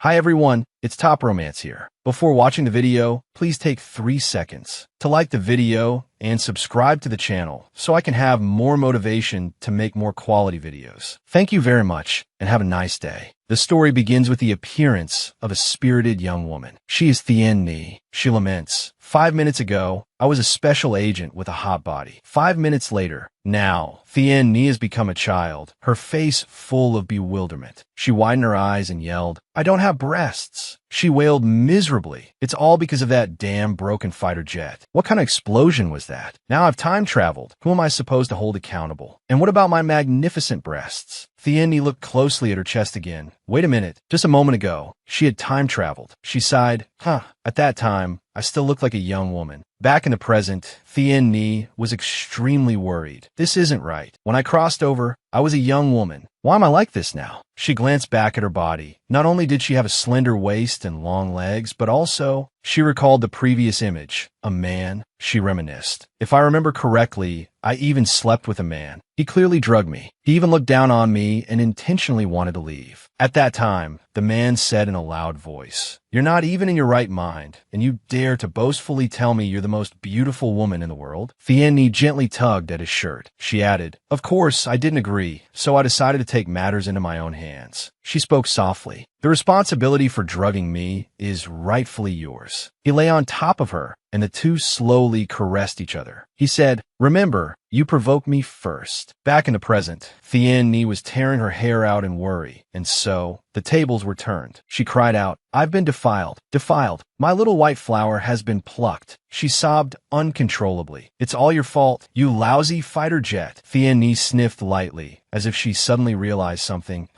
Hi everyone, it's Top Romance here. Before watching the video, please take 3 seconds to like the video and subscribe to the channel so I can have more motivation to make more quality videos. Thank you very much and have a nice day. The story begins with the appearance of a spirited young woman. She is Thien Ni. She laments, 5 minutes ago, I was a special agent with a hot body. 5 minutes later, now, Thien Ni has become a child, her face full of bewilderment. She widened her eyes and yelled, I don't have breasts. She wailed miserably. It's all because of that damn broken fighter jet. What kind of explosion was that? Now I've time traveled. Who am I supposed to hold accountable? And what about my magnificent breasts? Thien Ni looked closely at her chest again. Wait a minute. Just a moment ago, she had time traveled. She sighed. At that time, I still looked like a young woman. Back in the present, Thien Ni was extremely worried. This isn't right. When I crossed over, I was a young woman. Why am I like this now? She glanced back at her body. Not only did she have a slender waist and long legs, but also, she recalled the previous image. A man, she reminisced. If I remember correctly, I even slept with a man. He clearly drugged me. He even looked down on me and intentionally wanted to leave. At that time, the man said in a loud voice, You're not even in your right mind, and you dare to boastfully tell me you're the most beautiful woman in the world? Thien Ni gently tugged at his shirt. She added, Of course, I didn't agree, so I decided to take matters into my own hands. She spoke softly. The responsibility for drugging me is rightfully yours. He lay on top of her, and the two slowly caressed each other. He said, Remember, you provoked me first. Back in the present, Thien Ni was tearing her hair out in worry, and so the tables were turned. She cried out, I've been defiled. My little white flower has been plucked. She sobbed uncontrollably. It's all your fault, you lousy fighter jet. Thien Ni sniffed lightly, as if she suddenly realized something.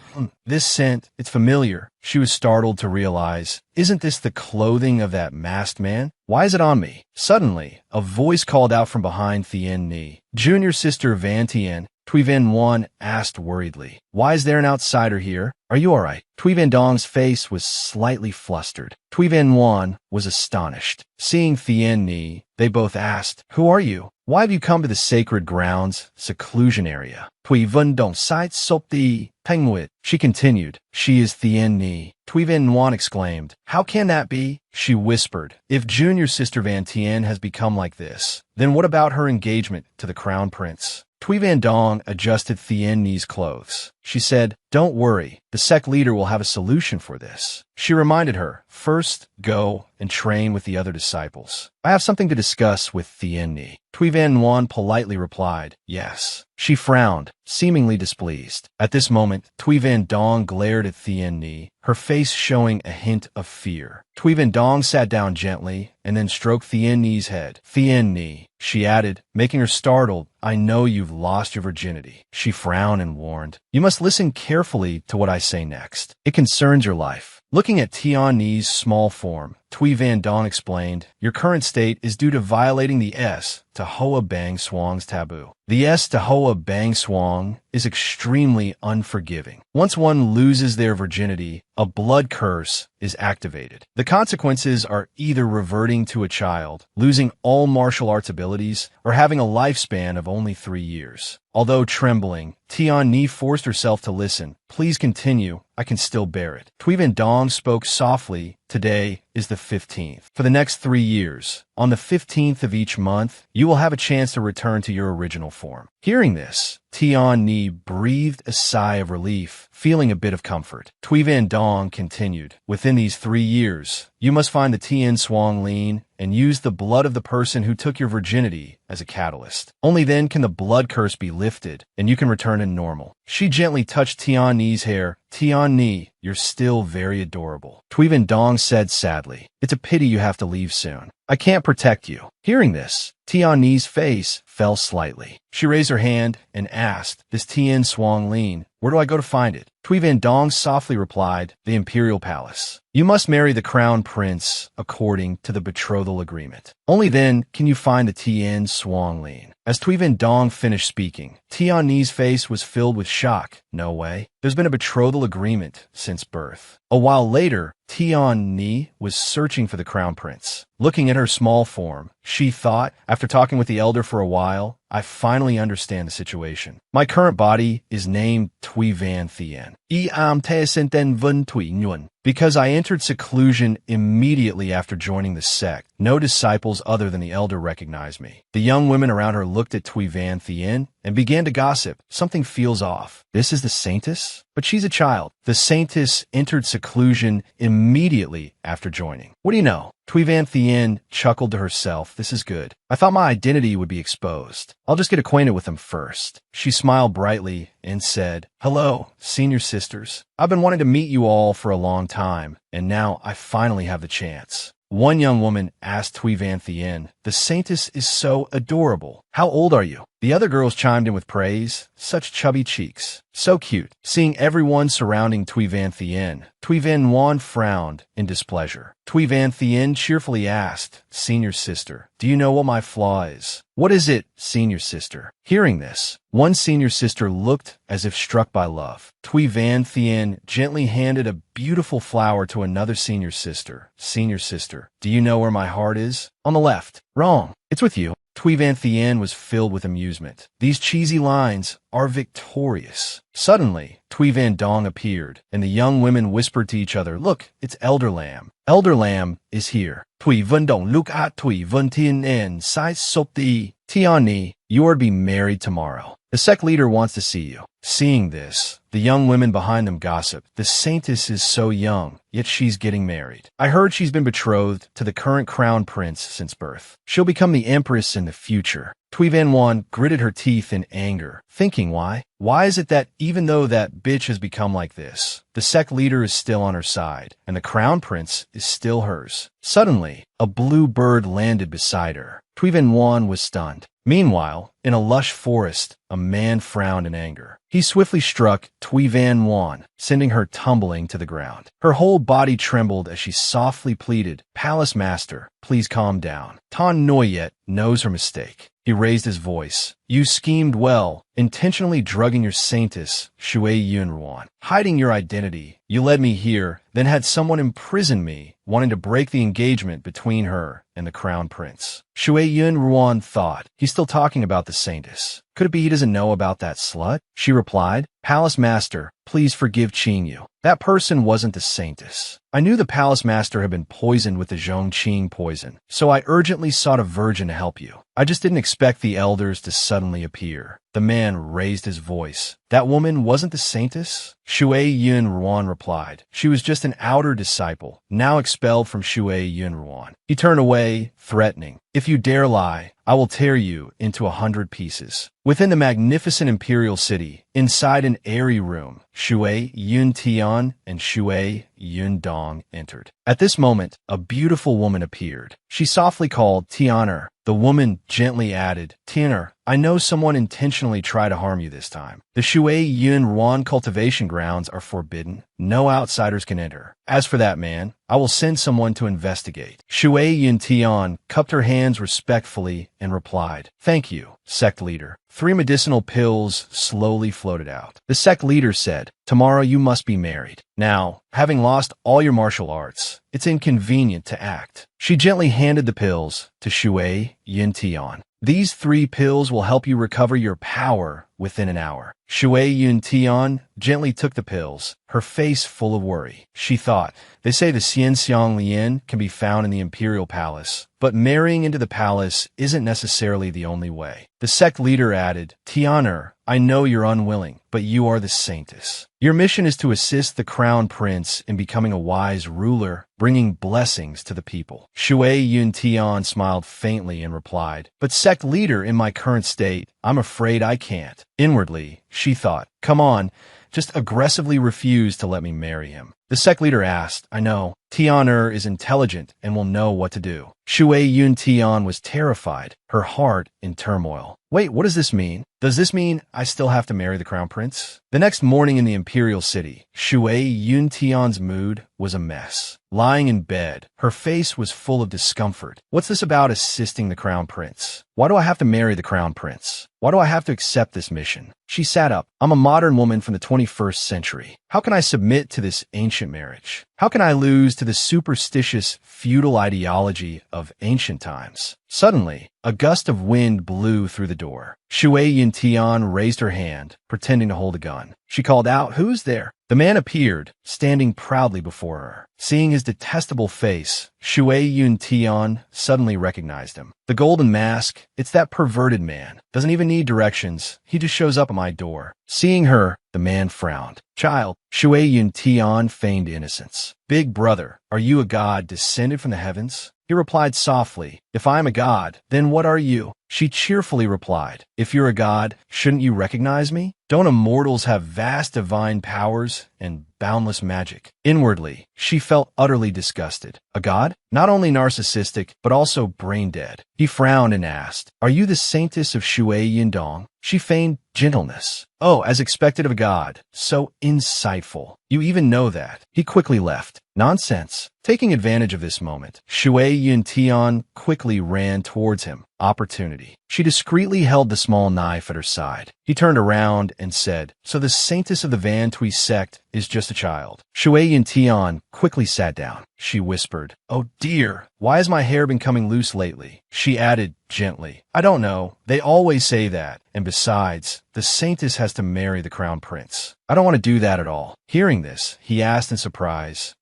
This scent, it's familiar. She was startled to realize, isn't this the clothing of that masked man? Why is it on me? Suddenly, a voice called out from behind Thien Ni. Junior sister Van Tien, Thuy Van Nguyen asked worriedly. Why is there an outsider here? Are you all right? Thuy Van Dong's face was slightly flustered. Thuy Van Nguyen was astonished. Seeing Thien Ni, they both asked, Who are you? Why have you come to the sacred grounds, seclusion area? Thuy Van Dong site sop the Pengwit. She continued, She is Thien Ni. Thuy Van Nguyen exclaimed, How can that be? She whispered, If junior sister Van Tien has become like this, then what about her engagement to the crown prince? Thuy Van Dong adjusted Thien Ni's clothes. She said, Don't worry, the sect leader will have a solution for this. She reminded her, First, go and train with the other disciples. I have something to discuss with Thien Ni. Thuy Van Nguyen politely replied, Yes. She frowned, seemingly displeased. At this moment, Thuy Van Dong glared at Thien Ni, her face showing a hint of fear. Thuy Van Dong sat down gently and then stroked Thien Ni's head. Thien Ni, she added, making her startled, I know you've lost your virginity. She frowned and warned, You must listen carefully to what I say next. It concerns your life. Looking at Thien Ni's small form, Thuy Van Dong explained, Your current state is due to violating the S to Hoa Bang Swang's taboo. The S to Hoa Bang Swang is extremely unforgiving. Once one loses their virginity, a blood curse is activated. The consequences are either reverting to a child, losing all martial arts abilities, or having a lifespan of only 3 years. Although trembling, Thien Ni forced herself to listen. Please continue. I can still bear it. Thuy Van Dong spoke softly. Today is the 15th. For the next 3 years, on the 15th of each month, you will have a chance to return to your original form. Hearing this, Thien Ni breathed a sigh of relief, feeling a bit of comfort. Thuy Van Dong continued, Within these 3 years, you must find the Tien Swang Lin and use the blood of the person who took your virginity as a catalyst. Only then can the blood curse be lifted, and you can return to normal. She gently touched Thien Ni's hair. Thien Ni, you're still very adorable. Thuy Van Dong said sadly, It's a pity you have to leave soon. I can't protect you. Hearing this, Thien Ni's face fell slightly. She raised her hand and asked, This Tien Swang Lin, where do I go to find it? Thuy Van Dong softly replied, The Imperial Palace. You must marry the crown prince according to the betrothal agreement. Only then can you find the Tien Swang Lin. As Thuy Van Dong finished speaking, Thien Ni's face was filled with shock. No way. There's been a betrothal agreement since birth. A while later, Thien Ni was searching for the crown prince. Looking at her small form, she thought, after talking with the elder for a while, I finally understand the situation. My current body is named Thuy Van Thien. I am Te Senten Vun Thuy Nguyen. Because I entered seclusion immediately after joining the sect. No disciples other than the elder recognized me. The young women around her looked at Thuy Van Thien and began to gossip. Something feels off. This is the saintess? But she's a child. The saintess entered seclusion immediately after joining. What do you know? Thuy Van Thien chuckled to herself. This is good. I thought my identity would be exposed. I'll just get acquainted with them first. She smiled brightly and said, "Hello, senior sisters. I've been wanting to meet you all for a long time, and now I finally have the chance." One young woman asked Thuy Van Thien, "The saintess is so adorable. How old are you?" The other girls chimed in with praise. "Such chubby cheeks. So cute." Seeing everyone surrounding Thuy Van Thien, Thuy Van Nguyen frowned in displeasure. Thuy Van Thien cheerfully asked, "Senior sister, do you know what my flaw is?" "What is it, senior sister?" Hearing this, one senior sister looked as if struck by love. Thuy Van Thien gently handed a beautiful flower to another senior sister. "Senior sister, do you know where my heart is?" "On the left." "Wrong. It's with you." Thuy Van Thien was filled with amusement. These cheesy lines are victorious. Suddenly, Thuy Van Dong appeared, and the young women whispered to each other, "Look, it's Elder Lam. Elder Lam is here." Thuy Van Dong look at Thuy Van Thien and sai sop the Tiani, you are to be married tomorrow. The sect leader wants to see you. Seeing this, the young women behind them gossiped. The saintess is so young, yet she's getting married. I heard she's been betrothed to the current crown prince since birth. She'll become the empress in the future. Thuy Van Nguyen gritted her teeth in anger, thinking why? Why is it that even though that bitch has become like this, the sect leader is still on her side, and the crown prince is still hers? Suddenly, a blue bird landed beside her. Thuy Van Nguyen was stunned. Meanwhile, in a lush forest, a man frowned in anger. He swiftly struck Thuy Van Nguyen, sending her tumbling to the ground. Her whole body trembled as she softly pleaded, "Palace Master, please calm down. Tan Noyet knows her mistake." He raised his voice. "You schemed well, intentionally drugging your saintess, Shui Yun Ruan. Hiding your identity, you led me here, then had someone imprison me, wanting to break the engagement between her and the crown prince." Shui Yun Ruan thought, he's still talking about the saintess. Could it be he doesn't know about that slut? She replied, "Palace Master, please forgive Qing Yu. That person wasn't the saintess. I knew the Palace Master had been poisoned with the Zhongqing poison, so I urgently sought a virgin to help you. I just didn't expect the elders to suddenly appear." The man raised his voice. "That woman wasn't the saintess?" Shui Yun Ruan replied. "She was just an outer disciple, now expelled from Shui Yun Ruan." He turned away, threatening, "If you dare lie, I will tear you into 100 pieces." Within the magnificent imperial city, inside an airy room, Shui Yun Tian and Shui Yun Dong entered. At this moment, a beautiful woman appeared. She softly called, "Tianer." The woman gently added, "Tianer, I know someone intentionally tried to harm you this time. The Shui Yun Ruan cultivation grounds are forbidden. No outsiders can enter. As for that man, I will send someone to investigate." Shui Yun Tian cupped her hands respectfully and replied, "Thank you, sect leader." 3 medicinal pills slowly floated out. The sect leader said, "Tomorrow you must be married. Now, having lost all your martial arts, it's inconvenient to act." She gently handed the pills to Shui Yun Tian. "These 3 pills will help you recover your power within an hour." Shui Yun Tian gently took the pills, her face full of worry. She thought, they say the Xianxiang Lian can be found in the imperial palace, but marrying into the palace isn't necessarily the only way. The sect leader added, "Tianer, I know you're unwilling, but you are the saintess. Your mission is to assist the crown prince in becoming a wise ruler, bringing blessings to the people." Shui Yun Tian smiled faintly and replied, "But sect leader, in my current state, I'm afraid I can't." Inwardly, she thought, "Come on, just aggressively refuse to let me marry him." The sect leader asked, "I know. Tianer is intelligent and will know what to do." Shui Yun Tian was terrified, her heart in turmoil. Wait, what does this mean? Does this mean I still have to marry the crown prince? The next morning in the imperial city, Shui Yun Tian's mood was a mess. Lying in bed, her face was full of discomfort. What's this about assisting the crown prince? Why do I have to marry the crown prince? Why do I have to accept this mission? She sat up. I'm a modern woman from the 21st century. How can I submit to this ancient marriage? How can I lose to the superstitious, feudal ideology of ancient times? Suddenly, a gust of wind blew through the door. Shui Yun Tian raised her hand, pretending to hold a gun. She called out, "Who's there?" The man appeared, standing proudly before her. Seeing his detestable face, Shui Yun Tian suddenly recognized him. The golden mask, it's that perverted man. Doesn't even need directions. He just shows up at my door. Seeing her, the man frowned. Child, Shui Yun Tian feigned innocence. Big brother, are you a god descended from the heavens? He replied softly, if I am a god, then what are you? She cheerfully replied, if you're a god, shouldn't you recognize me? Don't immortals have vast divine powers and boundless magic? Inwardly, she felt utterly disgusted. A god? Not only narcissistic, but also brain-dead. He frowned and asked, are you the saintess of Shui Yindong? She feigned gentleness. Oh, as expected of a god. So insightful. You even know that. He quickly left. Nonsense. Taking advantage of this moment, Shui Yuntian quickly ran towards him. Opportunity. She discreetly held the small knife at her side. He turned around and said, so the saintess of the Van Tui sect is just a child. Shui Yuntian quickly sat down. She whispered, oh dear, why has my hair been coming loose lately? She added gently, I don't know. They always say that. And besides, the saintess has to marry the crown prince. I don't want to do that at all. Hearing this, he asked in surprise,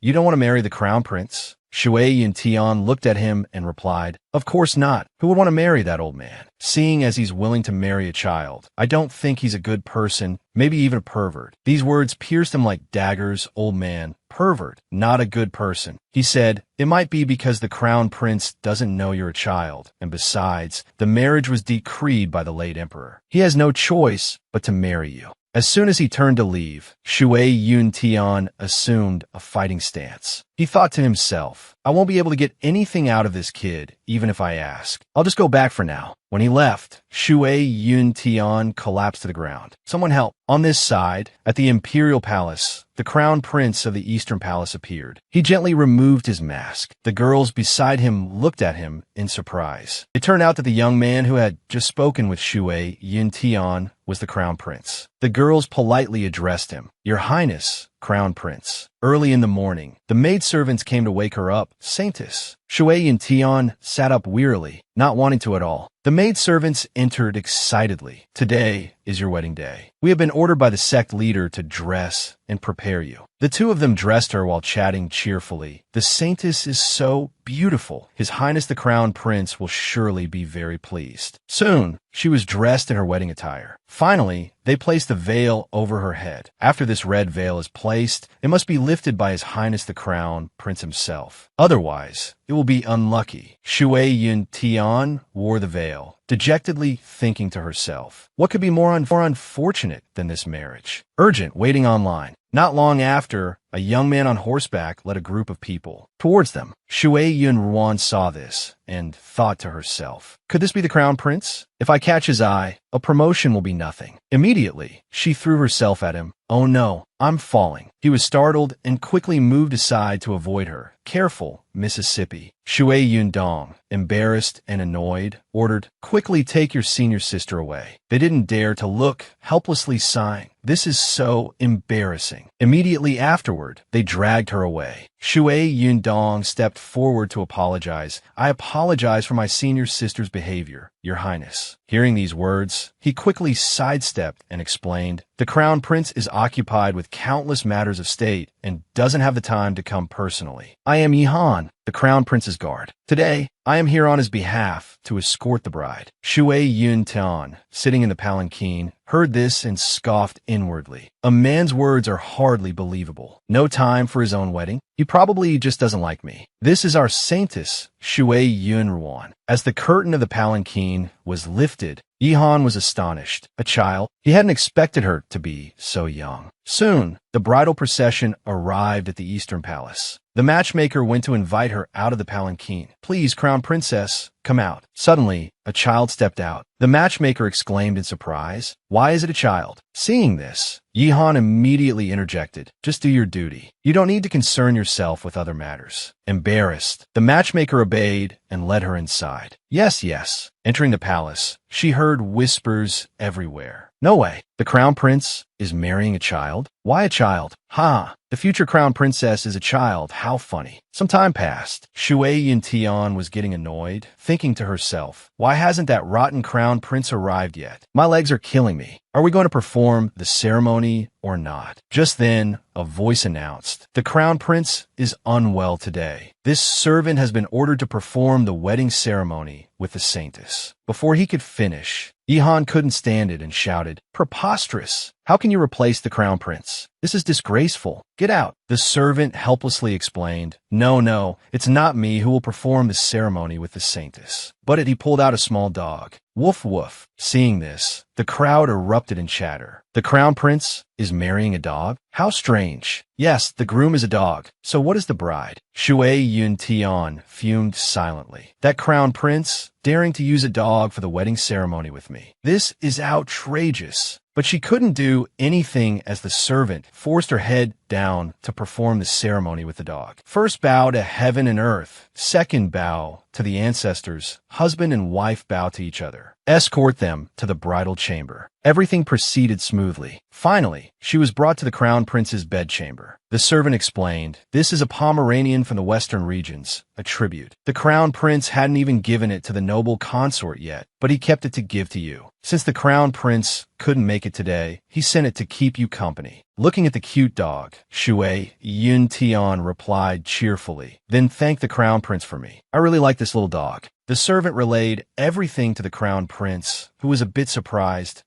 you don't want to marry the crown prince? Shui Yuntian looked at him and replied, of course not. Who would want to marry that old man? Seeing as he's willing to marry a child, I don't think he's a good person, maybe even a pervert. These words pierced him like daggers. Old man, pervert, not a good person. He said, it might be because the crown prince doesn't know you're a child, and besides, the marriage was decreed by the late emperor. He has no choice but to marry you. As soon as he turned to leave, Shui Yuntian assumed a fighting stance. He thought to himself, I won't be able to get anything out of this kid, even if I ask. I'll just go back for now. When he left, Shui Yuntian collapsed to the ground. Someone help. On this side, at the imperial palace, the crown prince of the eastern palace appeared. He gently removed his mask. The girls beside him looked at him in surprise. It turned out that the young man who had just spoken with Shui Yuntian was the crown prince. The girls politely addressed him, Your Highness, Crown Prince. Early in the morning, the maidservants came to wake her up. Saintess. Shui Yuntian sat up wearily, not wanting to at all. The maidservants entered excitedly. Today is your wedding day. We have been ordered by the sect leader to dress and prepare you. The two of them dressed her while chatting cheerfully. The saintess is so beautiful. His Highness the Crown Prince will surely be very pleased. Soon, she was dressed in her wedding attire. Finally, they placed a veil over her head. After this red veil is placed, it must be lifted by His Highness the Crown Prince himself. Otherwise, it will be unlucky. Shui Yuntian wore the veil, dejectedly thinking to herself, what could be more unfortunate than this marriage? Urgent, waiting online. Not long after, a young man on horseback led a group of people towards them. Shui Yunruan saw this and thought to herself, could this be the crown prince? If I catch his eye, a promotion will be nothing. Immediately, she threw herself at him. Oh no, I'm falling. He was startled and quickly moved aside to avoid her. Careful, Mississippi. Shui Yundong, embarrassed and annoyed, ordered, quickly take your senior sister away. They didn't dare to look, helplessly sighing. This is so embarrassing. Immediately afterward, they dragged her away. Shui Yundong stepped forward to apologize. I apologize for my senior sister's behavior, Your Highness. Hearing these words, he quickly sidestepped and explained, the crown prince is occupied with countless matters of state and doesn't have the time to come personally. I am Yihan, the crown prince's guard. Today, I am here on his behalf to escort the bride. Shui Yuntian, sitting in the palanquin, heard this and scoffed inwardly. A man's words are hardly believable. No time for his own wedding? He probably just doesn't like me. This is our saintess, Shui Yunruan. As the curtain of the palanquin was lifted, Yihan was astonished. A child? He hadn't expected her to be so young. Soon, the bridal procession arrived at the Eastern Palace. The matchmaker went to invite her out of the palanquin. Please, Crown Princess, come out. Suddenly, a child stepped out. The matchmaker exclaimed in surprise, why is it a child? Seeing this, Yihan immediately interjected, just do your duty. You don't need to concern yourself with other matters. Embarrassed, the matchmaker obeyed and led her inside. Yes, yes. Entering the palace, she heard whispers everywhere. No way. The crown prince is marrying a child? Why a child? Ha! The future crown princess is a child. How funny. Some time passed. Shui Yuntian was getting annoyed, thinking to herself, why hasn't that rotten crown prince arrived yet? My legs are killing me. Are we going to perform the ceremony or not? Just then, a voice announced, the crown prince is unwell today. This servant has been ordered to perform the wedding ceremony with the saintess. Before he could finish, Ihan couldn't stand it and shouted, preposterous! How can you replace the crown prince? This is disgraceful. Get out. The servant helplessly explained, no, it's not me who will perform the ceremony with the saintess. But he pulled out a small dog. Woof woof. Seeing this, the crowd erupted in chatter. The crown prince is marrying a dog? How strange. Yes, the groom is a dog. So what is the bride? Shui Yuntian fumed silently. That crown prince daring to use a dog for the wedding ceremony with me. This is outrageous. But she couldn't do anything as the servant forced her head down to perform the ceremony with the dog. First bow to heaven and earth. Second bow to the ancestors. Husband and wife bow to each other. Escort them to the bridal chamber. Everything proceeded smoothly. Finally, she was brought to the crown prince's bedchamber. The servant explained, this is a Pomeranian from the western regions, a tribute. The crown prince hadn't even given it to the noble consort yet, but he kept it to give to you. Since the crown prince couldn't make it today, he sent it to keep you company. Looking at the cute dog, Shui Yuntian replied cheerfully, then thank the crown prince for me. I really like this little dog. The servant relayed everything to the crown prince, who was a bit surprised.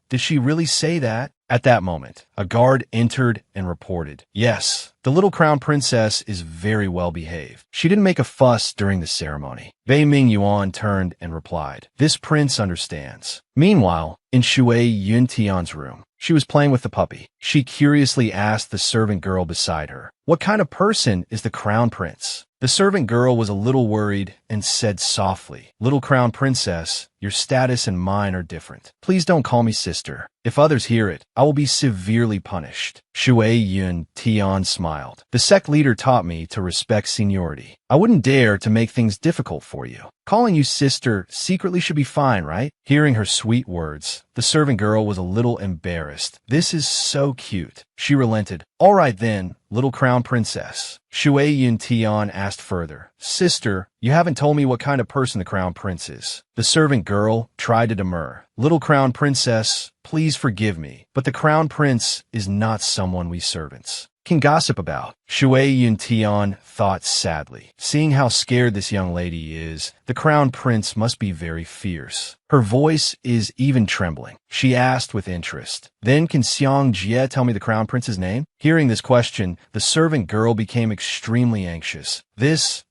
Did she really say that? At that moment, a guard entered and reported, yes, the little crown princess is very well behaved. She didn't make a fuss during the ceremony. Bei Ming Yuan turned and replied, this prince understands. Meanwhile, in Shui Yuntian's room, she was playing with the puppy. She curiously asked the servant girl beside her, what kind of person is the crown prince? The servant girl was a little worried and said softly, little crown princess, your status and mine are different. Please don't call me sister. If others hear it, I will be severely punished. Shui Yun Tian smiled. The sect leader taught me to respect seniority. I wouldn't dare to make things difficult for you. Calling you sister secretly should be fine, right? Hearing her sweet words, the servant girl was a little embarrassed. This is so cute. She relented. All right then, little crown princess. Shui Yun Tian asked further, sister, you haven't told me what kind of person the crown prince is. The servant girl tried to demur. Little crown princess, please forgive me, but the crown prince is not someone we servants can gossip about. Shui Yuntian thought sadly. Seeing how scared this young lady is, the crown prince must be very fierce. Her voice is even trembling. She asked with interest, then can Xiang Jie tell me the crown prince's name? Hearing this question, the servant girl became extremely anxious.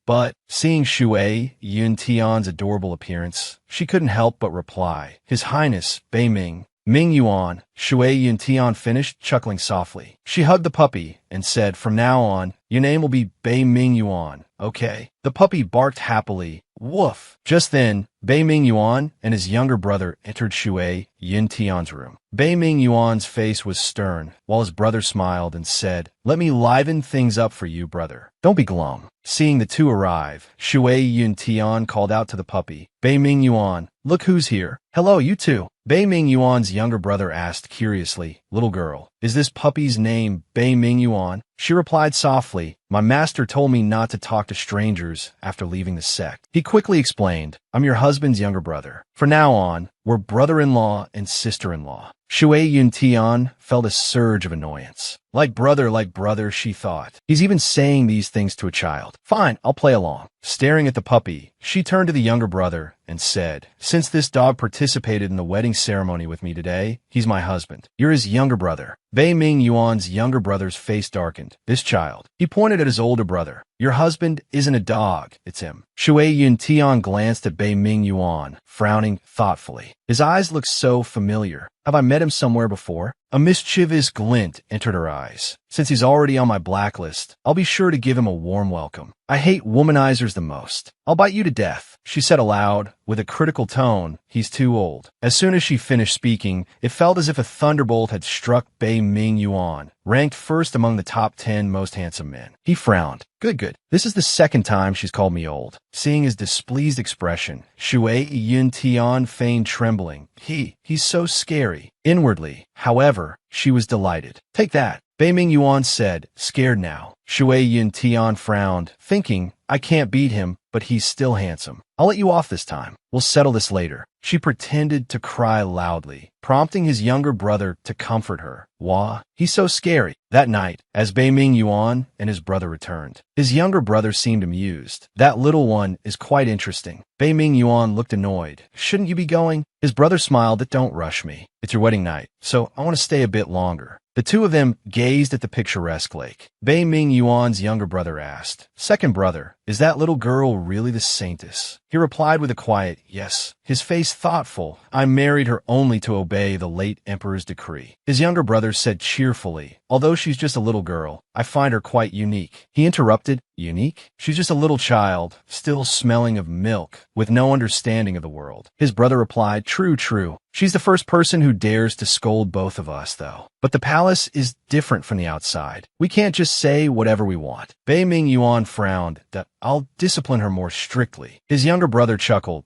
But seeing Shui Yuntian's adorable appearance, she couldn't help but reply, His Highness Bei Ming Yuan. Shui Yuntian finished, chuckling softly. She hugged the puppy and said, from now on, your name will be Bei Ming Yuan, okay? The puppy barked happily. Woof! Just then, Bei Ming Yuan and his younger brother entered Shui Yuntian's room. Bei Ming Yuan's face was stern, while his brother smiled and said, let me liven things up for you, brother. Don't be glum. Seeing the two arrive, Shui Yuntian called out to the puppy, Bei Ming Yuan, look who's here. Hello, you two. Bei Ming Yuan's younger brother asked curiously, little girl, is this puppy's name Bei Ming Yuan? She replied softly, my master told me not to talk to strangers after leaving the sect. He quickly explained, I'm your husband's younger brother. From now on, we're brother-in-law and sister-in-law. Shui Yuntian felt a surge of annoyance. Like brother, she thought. He's even saying these things to a child. Fine, I'll play along. Staring at the puppy, she turned to the younger brother and said, since this dog participated in the wedding ceremony with me today, he's my husband. You're his younger brother. Bei Ming Yuan's younger brother's face darkened. This child. He pointed at his older brother. Your husband isn't a dog, it's him. Shui Yuntian glanced at Bei Ming Yuan, frowning thoughtfully. His eyes looked so familiar. Have I met him somewhere before? A mischievous glint entered her eyes. Since he's already on my blacklist, I'll be sure to give him a warm welcome. I hate womanizers the most. I'll bite you to death, she said aloud, with a critical tone. He's too old. As soon as she finished speaking, it felt as if a thunderbolt had struck Bei Ming Yuan, ranked first among the top 10 most handsome men. He frowned. Good. This is the second time she's called me old. Seeing his displeased expression, Shui Yun Tian feigned trembling. He's so scary. Inwardly, however, she was delighted. Take that, Bei Ming Yuan said, scared now. Shui Yun Tian frowned, thinking, I can't beat him, but he's still handsome. I'll let you off this time. We'll settle this later. She pretended to cry loudly, prompting his younger brother to comfort her. Wah, he's so scary. That night, as Bei Ming Yuan and his brother returned, his younger brother seemed amused. That little one is quite interesting. Bei Ming Yuan looked annoyed. Shouldn't you be going? His brother smiled. Don't rush me. It's your wedding night, so I want to stay a bit longer. The two of them gazed at the picturesque lake. Bei Ming Yuan's younger brother asked, Second brother, is that little girl really the saintess? He replied with a quiet yes, his face thoughtful. I married her only to obey the late emperor's decree. His younger brother said cheerfully, although she's just a little girl, I find her quite unique. He interrupted, unique? She's just a little child, still smelling of milk, with no understanding of the world. His brother replied, true. She's the first person who dares to scold both of us, though. But the palace is different from the outside. We can't just say whatever we want. Bei Ming Yuan frowned. I'll discipline her more strictly. His younger brother chuckled.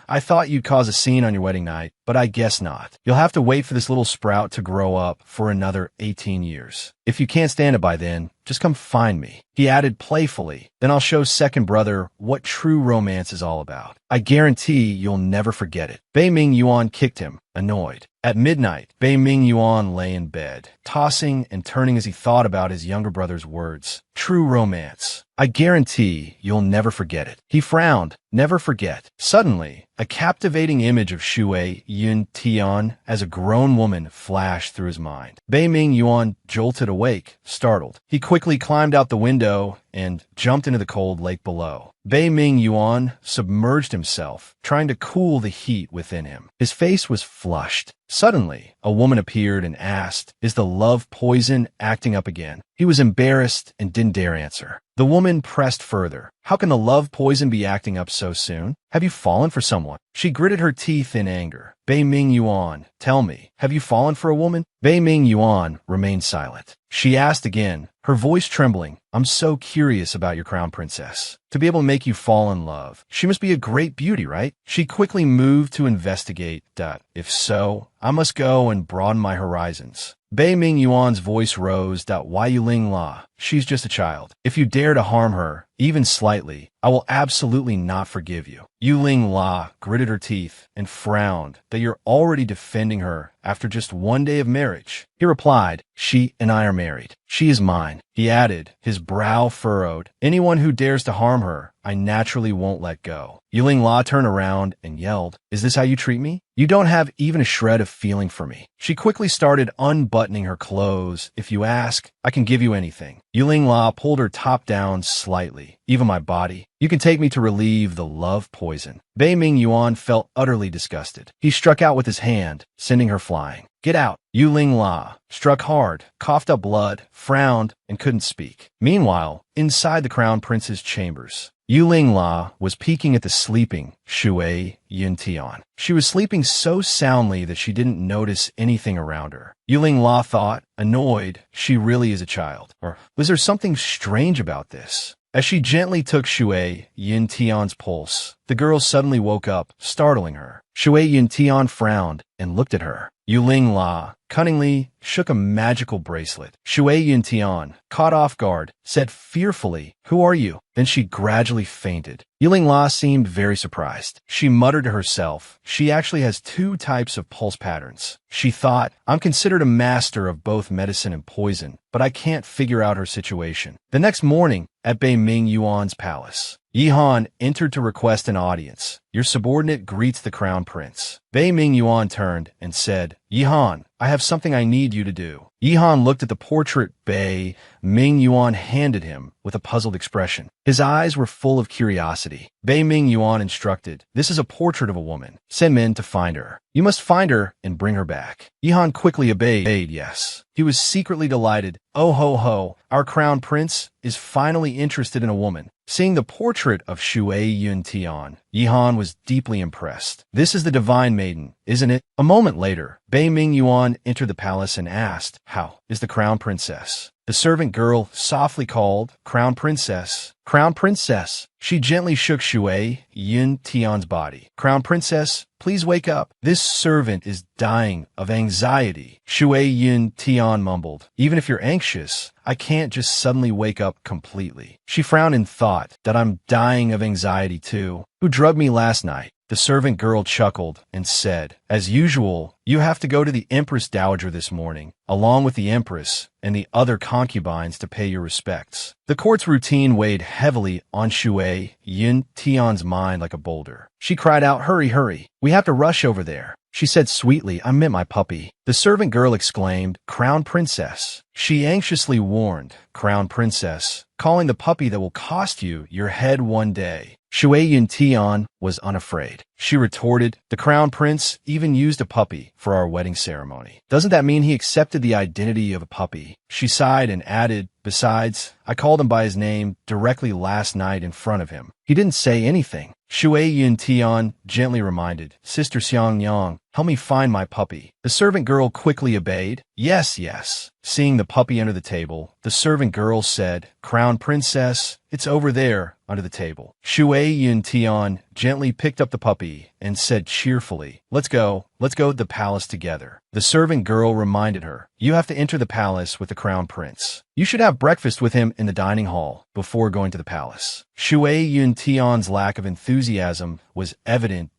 I thought you'd cause a scene on your wedding night, but I guess not. You'll have to wait for this little sprout to grow up for another 18 years. If you can't stand it by then, just come find me. He added playfully, then I'll show second brother what true romance is all about. I guarantee you'll never forget it. Bei Ming Yuan kicked him, annoyed. At midnight, Bei Ming Yuan lay in bed, tossing and turning as he thought about his younger brother's words. True romance. I guarantee you'll never forget it. He frowned. Never forget. Suddenly, a captivating image of Shui Yun Tian as a grown woman flashed through his mind. Bei Ming Yuan jolted awake, startled. He quickly climbed out the window and jumped into the cold lake below. Bei Ming Yuan submerged himself, trying to cool the heat within him. His face was flushed. Suddenly, a woman appeared and asked, Is the love poison acting up again? He was embarrassed and didn't dare answer. The woman pressed further. How can the love poison be acting up so soon? Have you fallen for someone? She gritted her teeth in anger. Bei Ming Yuan, tell me, have you fallen for a woman? Bei Ming Yuan remained silent. She asked again, her voice trembling, I'm so curious about your crown princess. To be able to make you fall in love. She must be a great beauty, right? She quickly moved to investigate. If so, I must go and broaden my horizons. Bei Ming Yuan's voice rose. Why Yuling La? She's just a child. If you dare to harm her, even slightly, I will absolutely not forgive you. Yuling La gritted her teeth and frowned that you're already defending her after just one day of marriage. He replied, she and I are married. She is mine. He added, his brow furrowed. Anyone who dares to harm her, I naturally won't let go. Yuling La turned around and yelled, Is this how you treat me? You don't have even a shred of feeling for me. She quickly started unbuttoning her clothes. If you ask, I can give you anything. Yuling La pulled her top down slightly. Even my body. You can take me to relieve the love poison. Bei Ming Yuan felt utterly disgusted. He struck out with his hand, sending her flying. Get out. Yuling La struck hard, coughed up blood, frowned, and couldn't speak. Meanwhile, inside the crown prince's chambers, Yuling La was peeking at the sleeping Shui Yun Tian. She was sleeping so soundly that she didn't notice anything around her. Yuling La thought, annoyed, she really is a child. Or was there something strange about this? As she gently took Shui Yun Tian's pulse, the girl suddenly woke up, startling her. Shui Yun Tian frowned and looked at her. Yuling La cunningly shook a magical bracelet. Shui Yun Tian, caught off guard, said fearfully, Who are you? Then she gradually fainted. Yuling La seemed very surprised. She muttered to herself, she actually has two types of pulse patterns. She thought, I'm considered a master of both medicine and poison, but I can't figure out her situation. The next morning, at Bei Ming Yuan's palace, Yihan entered to request an audience. Your subordinate greets the crown prince. Bei Ming Yuan turned and said, Yihan, I have something I need you to do. Yihan looked at the portrait Bei Ming Yuan handed him with a puzzled expression. His eyes were full of curiosity. Bei Ming Yuan instructed, This is a portrait of a woman. Send men to find her. You must find her and bring her back. Yihan quickly obeyed, yes. He was secretly delighted. Oh ho ho, our crown prince is finally interested in a woman. Seeing the portrait of Shui Yun Tian, Yihan was deeply impressed. This is the divine maiden, isn't it? A moment later, Bei Ming Yuan entered the palace and asked, How is the crown princess? The servant girl softly called, "Crown Princess, Crown Princess." She gently shook Shui Yun Tian's body. "Crown Princess, please wake up. This servant is dying of anxiety." Shui Yun Tian mumbled, "Even if you're anxious, I can't just suddenly wake up completely." She frowned and thought that I'm dying of anxiety too. "Who drugged me last night?" The servant girl chuckled and said, "As usual, you have to go to the Empress Dowager this morning, along with the Empress and the other concubines to pay your respects." The court's routine weighed heavily on Shui Yun Tian's mind like a boulder. She cried out, "Hurry, hurry. We have to rush over there." She said sweetly, "I meant my puppy." The servant girl exclaimed, "Crown Princess." She anxiously warned, "Crown Princess, calling the puppy that will cost you your head one day." Shui Yun Tian was unafraid. She retorted, "The Crown Prince even used a puppy for our wedding ceremony. Doesn't that mean he accepted the identity of a puppy?" She sighed and added, "Besides, I called him by his name directly last night in front of him. He didn't say anything." Shui Yun Tian gently reminded, "Sister Xiang Yang, help me find my puppy." The servant girl quickly obeyed. "Yes, yes." Seeing the puppy under the table, the servant girl said, "Crown Princess, it's over there under the table." Shui Yun Tian gently picked up the puppy and said cheerfully, Let's go to the palace together." The servant girl reminded her, "You have to enter the palace with the crown prince. You should have breakfast with him in the dining hall before going to the palace." Shui Yun Tian's lack of enthusiasm was evident,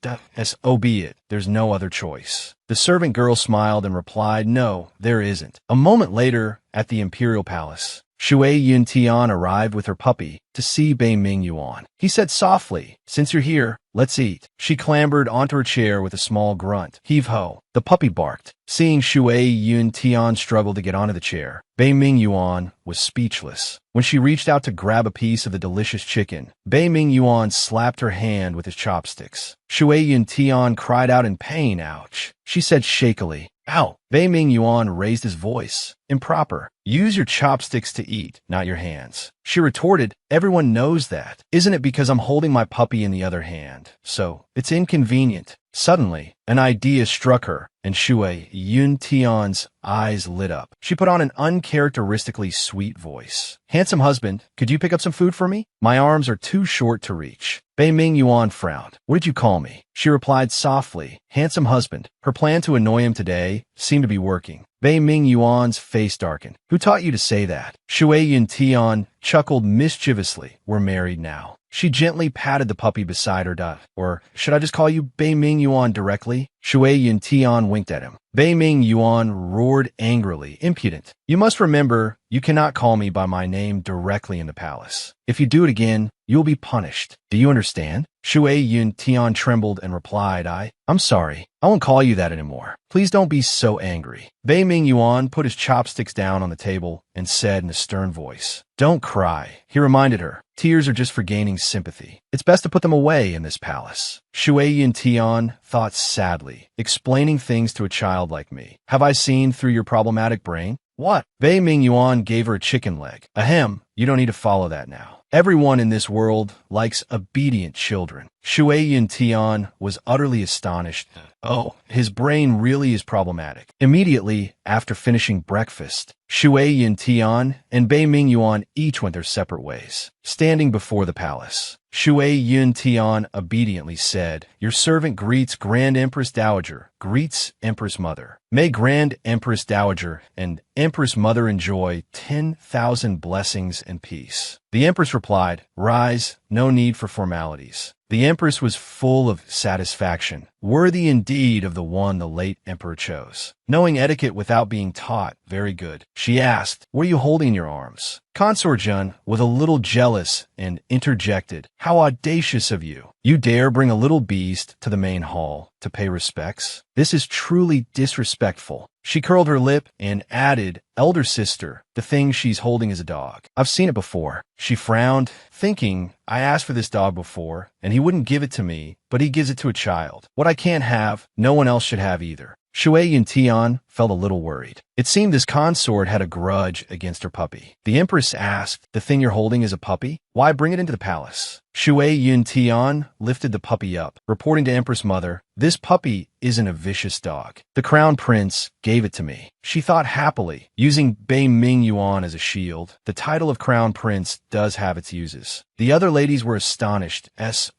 albeit there's no other choice. The servant girl smiled and replied, "No, there isn't." A moment later, at the imperial palace, Shui Yun Tian arrived with her puppy to see Bei Ming Yuan. He said softly, "Since you're here, let's eat." She clambered onto her chair with a small grunt. "Heave-ho." The puppy barked. Seeing Shui Yun Tian struggle to get onto the chair, Bei Ming Yuan was speechless. When she reached out to grab a piece of the delicious chicken, Bei Ming Yuan slapped her hand with his chopsticks. Shui Yun Tian cried out in pain. "Ouch." She said shakily, "Ow." Bei Ming Yuan raised his voice. "Improper. Use your chopsticks to eat, not your hands." She retorted, "Everyone knows that. Isn't it because I'm holding my puppy in the other hand? So, it's inconvenient." Suddenly, an idea struck her, and Shui Yun Tian's eyes lit up. She put on an uncharacteristically sweet voice. "Handsome husband, could you pick up some food for me? My arms are too short to reach." Bei Ming Yuan frowned. "What did you call me?" She replied softly, "Handsome husband." Her plan to annoy him today seemed to be working. Bei Ming Yuan's face darkened. "Who taught you to say that?" Shui Yun Tian chuckled mischievously. "We're married now." She gently patted the puppy beside her. "Or should I just call you Bei Ming Yuan directly?" Shui Yun Tian winked at him. Bei Ming Yuan roared angrily, "Impudent. You must remember, you cannot call me by my name directly in the palace. If you do it again, you'll be punished. Do you understand?" Shui Yun Tian trembled and replied, I'm sorry. I won't call you that anymore. Please don't be so angry." Bei Ming Yuan put his chopsticks down on the table and said in a stern voice, "Don't cry." He reminded her, "Tears are just for gaining sympathy. It's best to put them away in this palace." Shui Yun Tian thought sadly, "Explaining things to a child like me. Have I seen through your problematic brain?" "What?" Bei Ming Yuan gave her a chicken leg. "Ahem, you don't need to follow that now. Everyone in this world likes obedient children." Shui Yun Tian was utterly astonished. Oh, his brain really is problematic. Immediately after finishing breakfast, Shui Yun Tian and Bei Ming Yuan each went their separate ways. Standing before the palace, Shui Yun Tian obediently said, "Your servant greets Grand Empress Dowager, greets Empress Mother. May Grand Empress Dowager and Empress Mother enjoy 10,000 blessings and peace." The Empress replied, "Rise, no need for formalities." The Empress was full of satisfaction, worthy indeed of the one the late Emperor chose. Knowing etiquette without being taught, very good. She asked, "What are you holding in your arms?" Consort Jun was a little jealous and interjected, "How audacious of you! You dare bring a little beast to the main hall to pay respects? This is truly disrespectful." She curled her lip and added, "Elder sister, the thing she's holding is a dog. I've seen it before." She frowned, thinking, I asked for this dog before, and he wouldn't give it to me, but he gives it to a child. What I can't have, no one else should have either. Shui Yun Tian felt a little worried. It seemed this consort had a grudge against her puppy. The Empress asked, "The thing you're holding is a puppy? Why bring it into the palace?" Shui Yun Tian lifted the puppy up, reporting to Empress Mother, "This puppy isn't a vicious dog. The crown prince gave it to me." She thought happily, using Bei Ming Yuan as a shield. The title of crown prince does have its uses. The other ladies were astonished,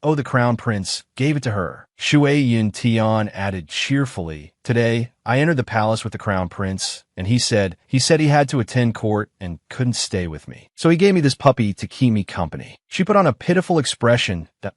oh, the crown prince gave it to her. Shui Yun Tian added cheerfully, "Today, I entered the palace with the crown prince, and he said he had to attend court and couldn't stay with me. So he gave me this puppy to keep me company." She put on a pitiful expression that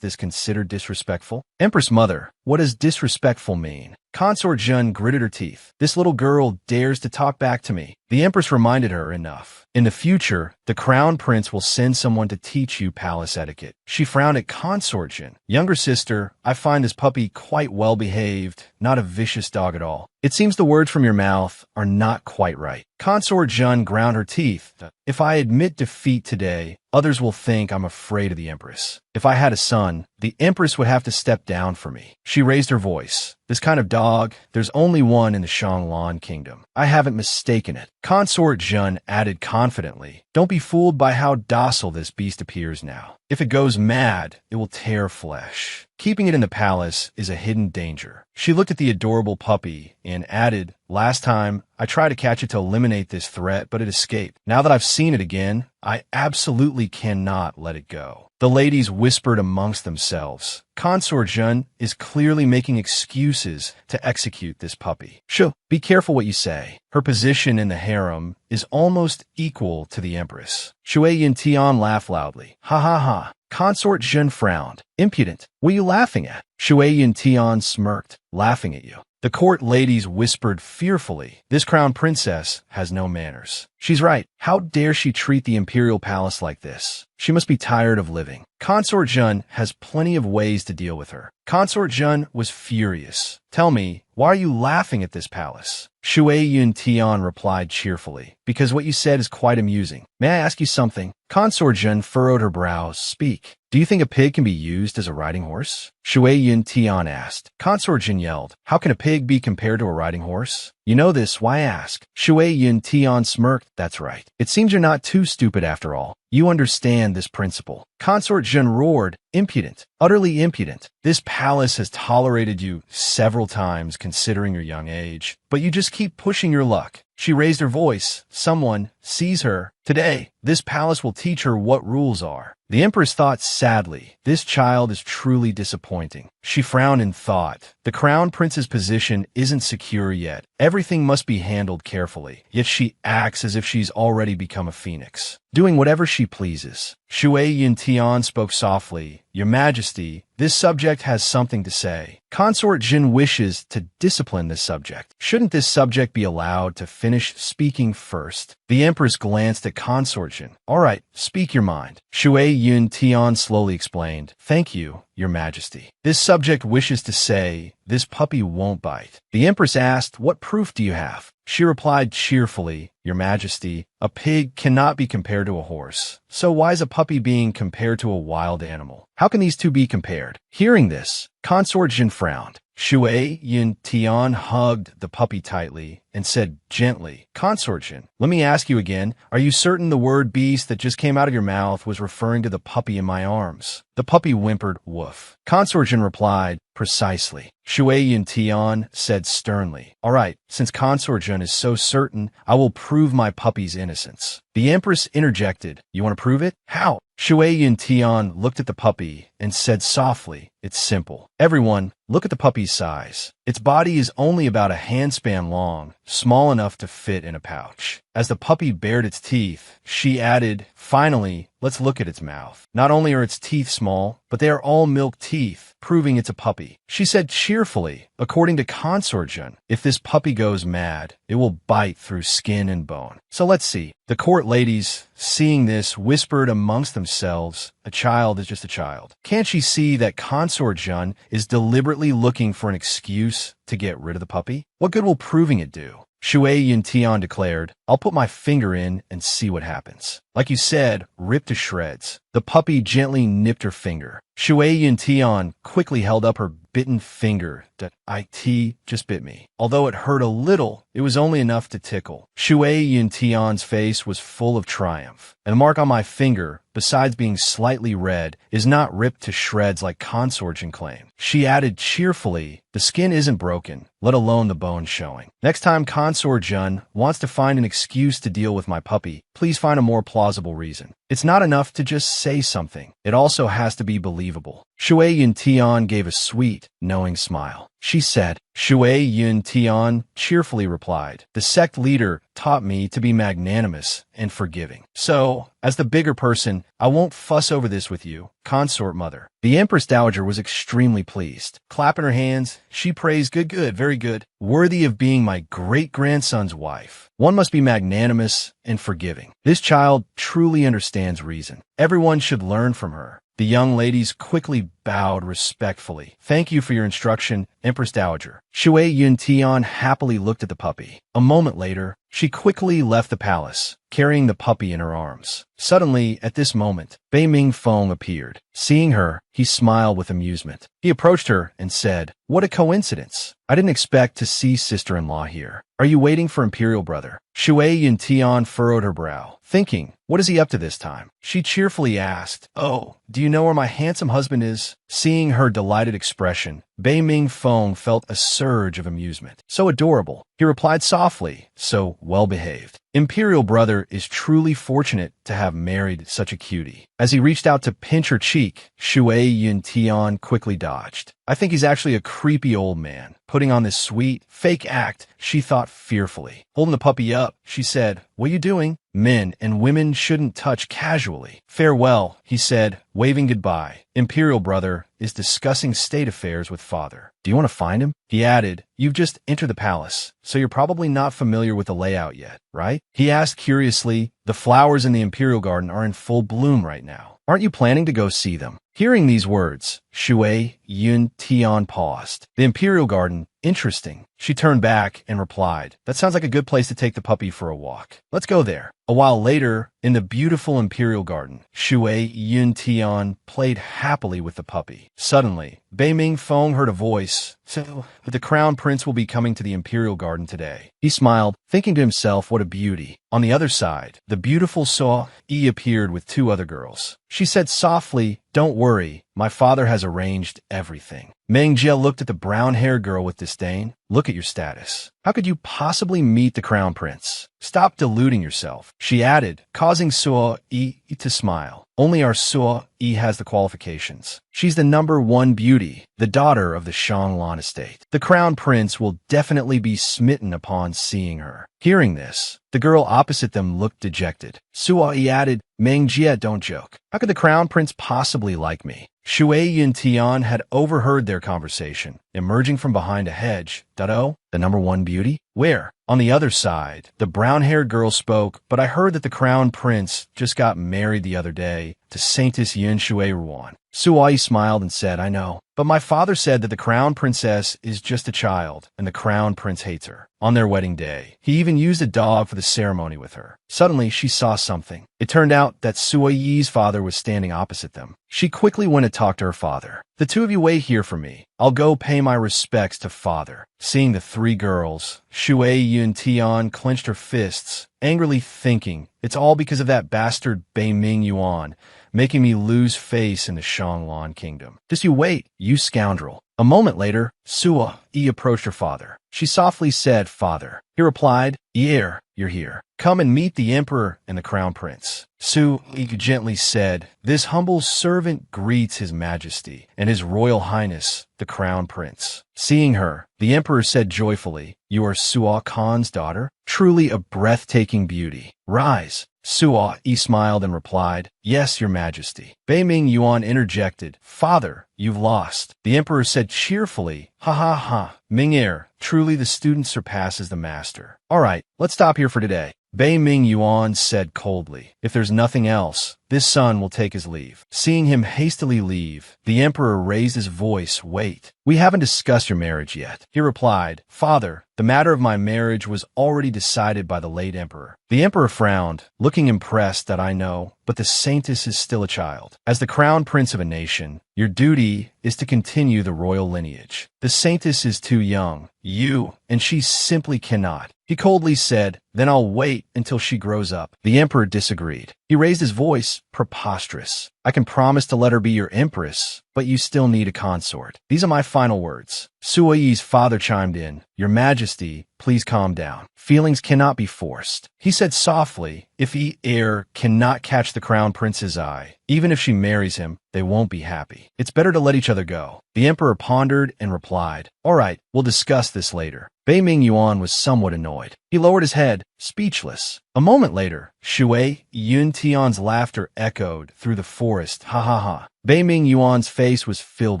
this considered disrespectful. Empress Mother, what does disrespectful mean? Consort Jun gritted her teeth. "This little girl dares to talk back to me." The Empress reminded her, "Enough. In the future, the crown prince will send someone to teach you palace etiquette." She frowned at Consort Jun. "Younger sister, I find this puppy quite well behaved, not a vicious dog at all. It seems the words from your mouth are not quite right." Consort Jun ground her teeth. "If I admit defeat today, others will think I'm afraid of the Empress. If I had a son, the Empress would have to step down for me." She raised her voice. "This kind of dog, there's only one in the Shanglan kingdom. I haven't mistaken it." Consort Jun added confidently, "Don't be fooled by how docile this beast appears now. If it goes mad, it will tear flesh. Keeping it in the palace is a hidden danger." She looked at the adorable puppy and added, "Last time, I tried to catch it to eliminate this threat, but it escaped. Now that I've seen it again, I absolutely cannot let it go." The ladies whispered amongst themselves. Consort Jun is clearly making excuses to execute this puppy. Shoo, be careful what you say. Her position in the harem is almost equal to the Empress. Shui Yin Tian laughed loudly. "Ha ha ha." Consort Jun frowned. "Impudent. What are you laughing at?" Shui Yin Tian smirked. "Laughing at you." The court ladies whispered fearfully. "This crown princess has no manners." She's right. How dare she treat the imperial palace like this? She must be tired of living. Consort Jun has plenty of ways to deal with her. Consort Jun was furious. "Tell me, why are you laughing at this palace?" Shui Yun Tian replied cheerfully, "Because what you said is quite amusing. May I ask you something?" Consort Jun furrowed her brows. "Speak. Do you think a pig can be used as a riding horse?" Shui Yun Tian asked. Consort Jun yelled, "How can a pig be compared to a riding horse? You know this, why ask?" Shui Yun Tian smirked. "That's right. It seems you're not too stupid after all. You understand this principle." Consort Jun roared, "Impudent. Utterly impudent. This palace has tolerated you several times considering your young age, but you just keep pushing your luck." She raised her voice. "Someone, seize her. Today, this palace will teach her what rules are." The Empress thought sadly, "This child is truly disappointing." She frowned in thought. The crown prince's position isn't secure yet. Everything must be handled carefully, yet she acts as if she's already become a phoenix, doing whatever she pleases. Shui Yin Tian spoke softly. "Your Majesty, this subject has something to say." Consort Jin wishes to discipline this subject. Shouldn't this subject be allowed to finish speaking first? The Empress glanced at Consort Jin. "All right, speak your mind." Shui Yun Tian slowly explained. "Thank you, Your Majesty. This subject wishes to say, this puppy won't bite." The Empress asked, "What proof do you have?" She replied cheerfully, "Your Majesty, a pig cannot be compared to a horse. So why is a puppy being compared to a wild animal? How can these two be compared?" Hearing this, Consort Jin frowned. Shui Yin Tian hugged the puppy tightly and said gently, "Consort Jin, let me ask you again, are you certain the word beast that just came out of your mouth was referring to the puppy in my arms?" The puppy whimpered, "Woof." Consort Jin replied, "Precisely." Shui Yin Tian said sternly, "All right, since Consort Jin is so certain, I will prove my puppy's innocence." The Empress interjected, "You want to prove it? How?" Shui Yin Tian looked at the puppy and said softly, "It's simple. Everyone, look at the puppy's size. Its body is only about a handspan long, small enough to fit in a pouch." As the puppy bared its teeth, she added, "Finally, let's look at its mouth. Not only are its teeth small, but they are all milk teeth, proving it's a puppy." She said cheerfully, "According to Consort Jun, if this puppy goes mad, it will bite through skin and bone. So let's see." The court ladies, seeing this, whispered amongst themselves, "A child is just a child." Can't she see that Consort Jun is deliberately looking for an excuse to get rid of the puppy? What good will proving it do? Shui Yin Tian declared, "I'll put my finger in and see what happens." Like you said, rip to shreds. The puppy gently nipped her finger. Shui Yin Tian quickly held up her bitten finger. "It just bit me. Although it hurt a little, it was only enough to tickle." Shui Yin Tian's face was full of triumph. "And the mark on my finger besides being slightly red, is not ripped to shreds like consort Jin claimed. She added cheerfully, the skin isn't broken, let alone the bones showing. Next time consort Jun wants to find an excuse to deal with my puppy, please find a more plausible reason. It's not enough to just say something. It also has to be believable. Shui Yun Tian gave a sweet, knowing smile. She said, Shui Yun Tian cheerfully replied, the sect leader taught me to be magnanimous and forgiving. So, as the bigger person, I won't fuss over this with you, consort mother. The Empress Dowager was extremely pleased. Clapping her hands, she praised, good, very good. Worthy of being my great-grandson's wife. One must be magnanimous and forgiving. This child truly understands reason. Everyone should learn from her. The young ladies quickly bowed respectfully. Thank you for your instruction, Empress Dowager. Shui Yun Tian happily looked at the puppy. A moment later, she quickly left the palace, carrying the puppy in her arms. Suddenly, at this moment, Bei Ming Feng appeared. Seeing her, he smiled with amusement. He approached her and said, what a coincidence. I didn't expect to see sister-in-law here. Are you waiting for Imperial Brother? Shui Yun Tian furrowed her brow, thinking, what is he up to this time? She cheerfully asked, oh, do you know where my handsome husband is? Seeing her delighted expression, Bei Ming Feng felt a surge of amusement. So adorable. He replied softly, so well-behaved. Imperial Brother is truly fortunate to have married such a cutie. As he reached out to pinch her cheek, Shui Yun Tian quickly dodged. I think he's actually a creepy old man. Putting on this sweet, fake act, she thought fearfully. Holding the puppy up, she said, what are you doing? Men and women shouldn't touch casually. Farewell, he said, waving goodbye. Imperial Brother is discussing state affairs with father. Do you want to find him? He added, you've just entered the palace, so you're probably not familiar with the layout yet, right? He asked curiously, the flowers in the Imperial Garden are in full bloom right now. Aren't you planning to go see them? Hearing these words, Shui Yun Tian paused. The Imperial Garden, interesting. She turned back and replied, that sounds like a good place to take the puppy for a walk. Let's go there. A while later, in the beautiful Imperial Garden, Shui Yun Tian played happily with the puppy. Suddenly, Bei Ming Feng heard a voice, so the Crown Prince will be coming to the Imperial Garden today. He smiled, thinking to himself, what a beauty. On the other side, the beautiful Saw Yi appeared with two other girls. She said softly, don't worry, my father has arranged everything. Meng Jie looked at the brown-haired girl with disdain. Look at your status. How could you possibly meet the Crown Prince? Stop deluding yourself, she added, causing Suo Yi to smile. Only our Suo Yi has the qualifications. She's the #1 beauty, the daughter of the Shanglan estate. The Crown Prince will definitely be smitten upon seeing her. Hearing this, the girl opposite them looked dejected. Suo Yi added, Meng Jie, don't joke. How could the Crown Prince possibly like me? Shui Yun Tian had overheard their conversation, emerging from behind a hedge. Oh, the #1 beauty? Where? On the other side, the brown-haired girl spoke, but I heard that the Crown Prince just got married the other day to Saintess Yin Shui Ruan. Suai smiled and said, I know, but my father said that the Crown Princess is just a child, and the Crown Prince hates her. On their wedding day, he even used a dog for the ceremony with her. Suddenly, she saw something. It turned out that Suo Yi's father was standing opposite them. She quickly went to talk to her father. The two of you wait here for me. I'll go pay my respects to father. Seeing the three girls, Shui Yun Tian clenched her fists, angrily thinking, it's all because of that bastard Bei Ming Yuan, making me lose face in the Shanglan kingdom. Just you wait, you scoundrel. A moment later, Suo Yi approached her father. She softly said, Father. He replied, Year, you're here. Come and meet the Emperor and the Crown Prince. Suo Yi gently said, This humble servant greets His Majesty and His Royal Highness, the Crown Prince. Seeing her, the Emperor said joyfully, You are Suo Khan's daughter? Truly a breathtaking beauty. Rise. Suo Yi smiled and replied, Yes, Your Majesty. Bei Ming Yuan interjected, Father, you've lost. The Emperor said cheerfully, Ha ha ha, Ming-er, truly the student surpasses the master. All right, let's stop here for today. Bei Ming Yuan said coldly, If there's nothing else, this son will take his leave. Seeing him hastily leave, the Emperor raised his voice, Wait, we haven't discussed your marriage yet. He replied, Father, the matter of my marriage was already decided by the late Emperor. The Emperor frowned, looking impressed that I know, but the Saintess is still a child. As the Crown Prince of a nation, your duty is to continue the royal lineage. The Saintess is too young. You, and she simply cannot. He coldly said, Then I'll wait until she grows up. The Emperor disagreed. He raised his voice. Preposterous. I can promise to let her be your empress, but you still need a consort. These are my final words. Suoyi's father chimed in. Your Majesty, please calm down. Feelings cannot be forced. He said softly, if he heir cannot catch the crown prince's eye, even if she marries him, they won't be happy. It's better to let each other go. The emperor pondered and replied, all right, we'll discuss this later. Bei Ming Yuan was somewhat annoyed. He lowered his head, speechless. A moment later, Shui Yun Tian's laughter echoed through the forest. Ha ha ha. Bei Ming Yuan's face was filled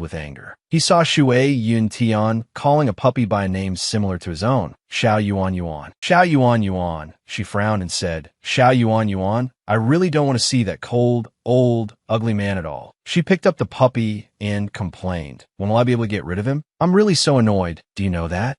with anger. He saw Shui Yun Tian calling a puppy by a name similar to his own. Xiao Yuan Yuan. Xiao Yuan Yuan. She frowned and said, Xiao Yuan Yuan, I really don't want to see that cold, old, ugly man at all. She picked up the puppy and complained. When will I be able to get rid of him? I'm really so annoyed. Do you know that?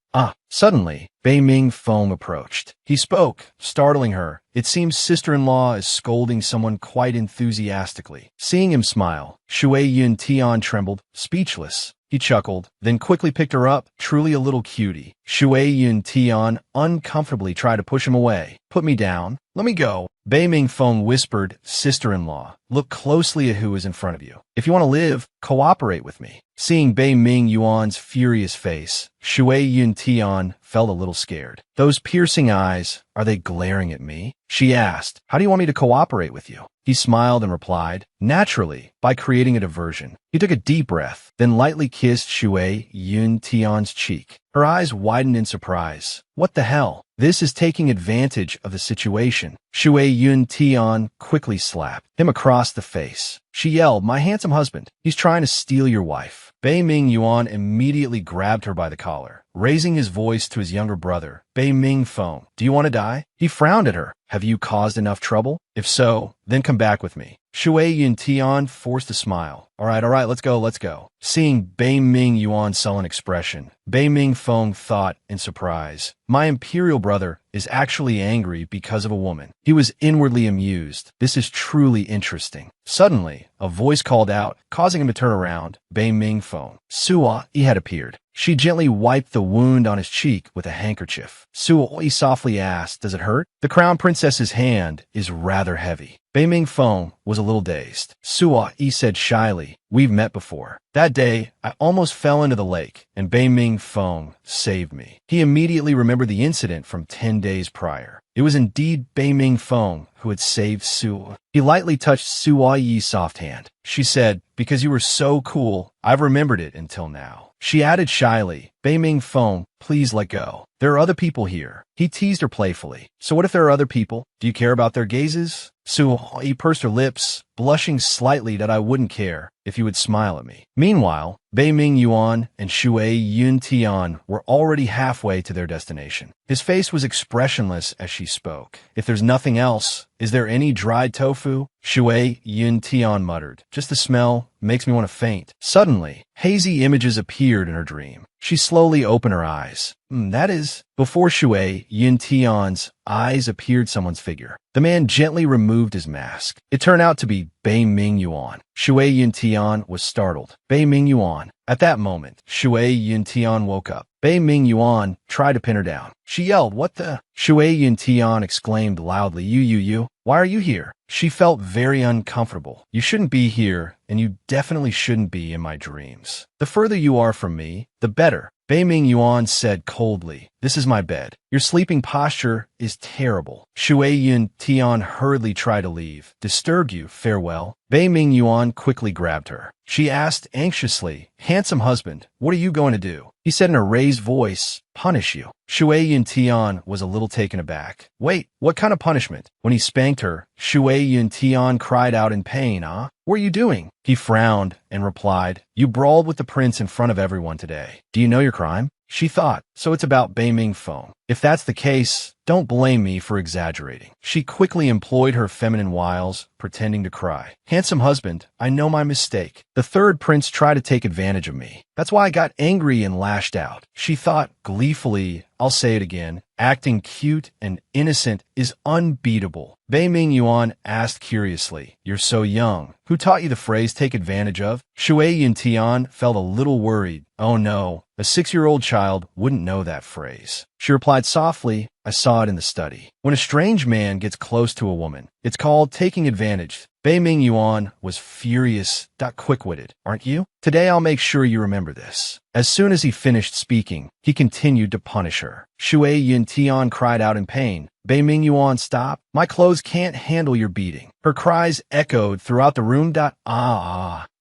Suddenly, Bei Ming Feng approached. He spoke, startling her. It seems sister-in-law is scolding someone quite enthusiastically. Seeing him smile, Shui Yun Tian trembled, speechless. He chuckled, then quickly picked her up, truly a little cutie. Shui Yun Tian uncomfortably tried to push him away. Put me down. Let me go. Bei Ming Feng whispered, sister-in-law, look closely at who is in front of you. If you want to live, cooperate with me. Seeing Bei Ming Yuan's furious face, Shui Yun Tian felt a little scared. Those piercing eyes, are they glaring at me? She asked, how do you want me to cooperate with you? He smiled and replied, naturally, by creating a diversion. He took a deep breath, then lightly kissed Shui Yun Tian's cheek. Her eyes widened in surprise. What the hell? This is taking advantage of the situation. Shui Yun Tian quickly slapped him across the face. She yelled, my handsome husband, he's trying to steal your wife. Bei Ming Yuan immediately grabbed her by the collar, raising his voice to his younger brother. Bei Ming Feng, do you want to die? He frowned at her. Have you caused enough trouble? If so, then come back with me. Shui Yun Tian forced a smile. All right, let's go. Seeing Bei Ming Yuan's sullen expression, Bei Ming Feng thought in surprise, my imperial brother is actually angry because of a woman. He was inwardly amused. This is truly interesting. Suddenly, a voice called out, causing him to turn around. Bei Ming Feng. Suo Yi had appeared. She gently wiped the wound on his cheek with a handkerchief. Suo Yi softly asked, does it hurt? The crown princess's hand is rather heavy. Bei Ming Feng was a little dazed. Suo Yi said shyly, we've met before. That day, I almost fell into the lake, and Bei Ming Feng saved me. He immediately remembered the incident from 10 days prior. It was indeed Bei Ming Feng who had saved Suo. He lightly touched Suo Yi's soft hand. She said, because you were so cool, I've remembered it until now. She added shyly, Bei Ming Feng, please let go. There are other people here. He teased her playfully. So what if there are other people? Do you care about their gazes? Suo Yi pursed her lips, blushing slightly that I wouldn't care if you would smile at me. Meanwhile, Bei Ming Yuan and Shui Yun Tian were already halfway to their destination. His face was expressionless as she spoke. If there's nothing else, is there any dried tofu? Shui Yun Tian muttered. Just the smell makes me want to faint. Suddenly, hazy images appeared in her dream. She slowly opened her eyes. That is, before Shui Yun Tian's eyes appeared someone's figure. The man gently removed his mask. It turned out to be Bei Ming Yuan. Shui Yun Tian was startled. Bei Ming Yuan. At that moment, Shui Yun Tian woke up. Bei Ming Yuan tried to pin her down. She yelled, what the? Shui Yun Tian exclaimed loudly, you. Why are you here? She felt very uncomfortable. You shouldn't be here, and you definitely shouldn't be in my dreams. The further you are from me, the better. Bei Ming Yuan said coldly, this is my bed. Your sleeping posture is terrible. Shui Yun Tian hurriedly tried to leave. Disturbed you, farewell. Bei Ming Yuan quickly grabbed her. She asked anxiously, handsome husband, what are you going to do? He said in a raised voice, punish you. Shui Yun Tian was a little taken aback. Wait, what kind of punishment? When he spanked her, Shui Yun Tian cried out in pain, What are you doing? He frowned and replied, you brawled with the prince in front of everyone today. Do you know your crime? She thought, so it's about Bei Ming Feng. If that's the case, don't blame me for exaggerating. She quickly employed her feminine wiles, pretending to cry. Handsome husband, I know my mistake. The third prince tried to take advantage of me. That's why I got angry and lashed out. She thought gleefully, I'll say it again, acting cute and innocent is unbeatable. Bei Ming Yuan asked curiously, you're so young. Who taught you the phrase take advantage of? Shui Yun Tian felt a little worried. Oh no, a 6-year-old child wouldn't know that phrase. She replied softly, I saw it in the study. When a strange man gets close to a woman, it's called taking advantage. Bei Ming Yuan was furious, quick-witted, aren't you? Today I'll make sure you remember this. As soon as he finished speaking, he continued to punish her. Shui Yun Tian cried out in pain. Bei Ming Yuan, stop. My clothes can't handle your beating. Her cries echoed throughout the room.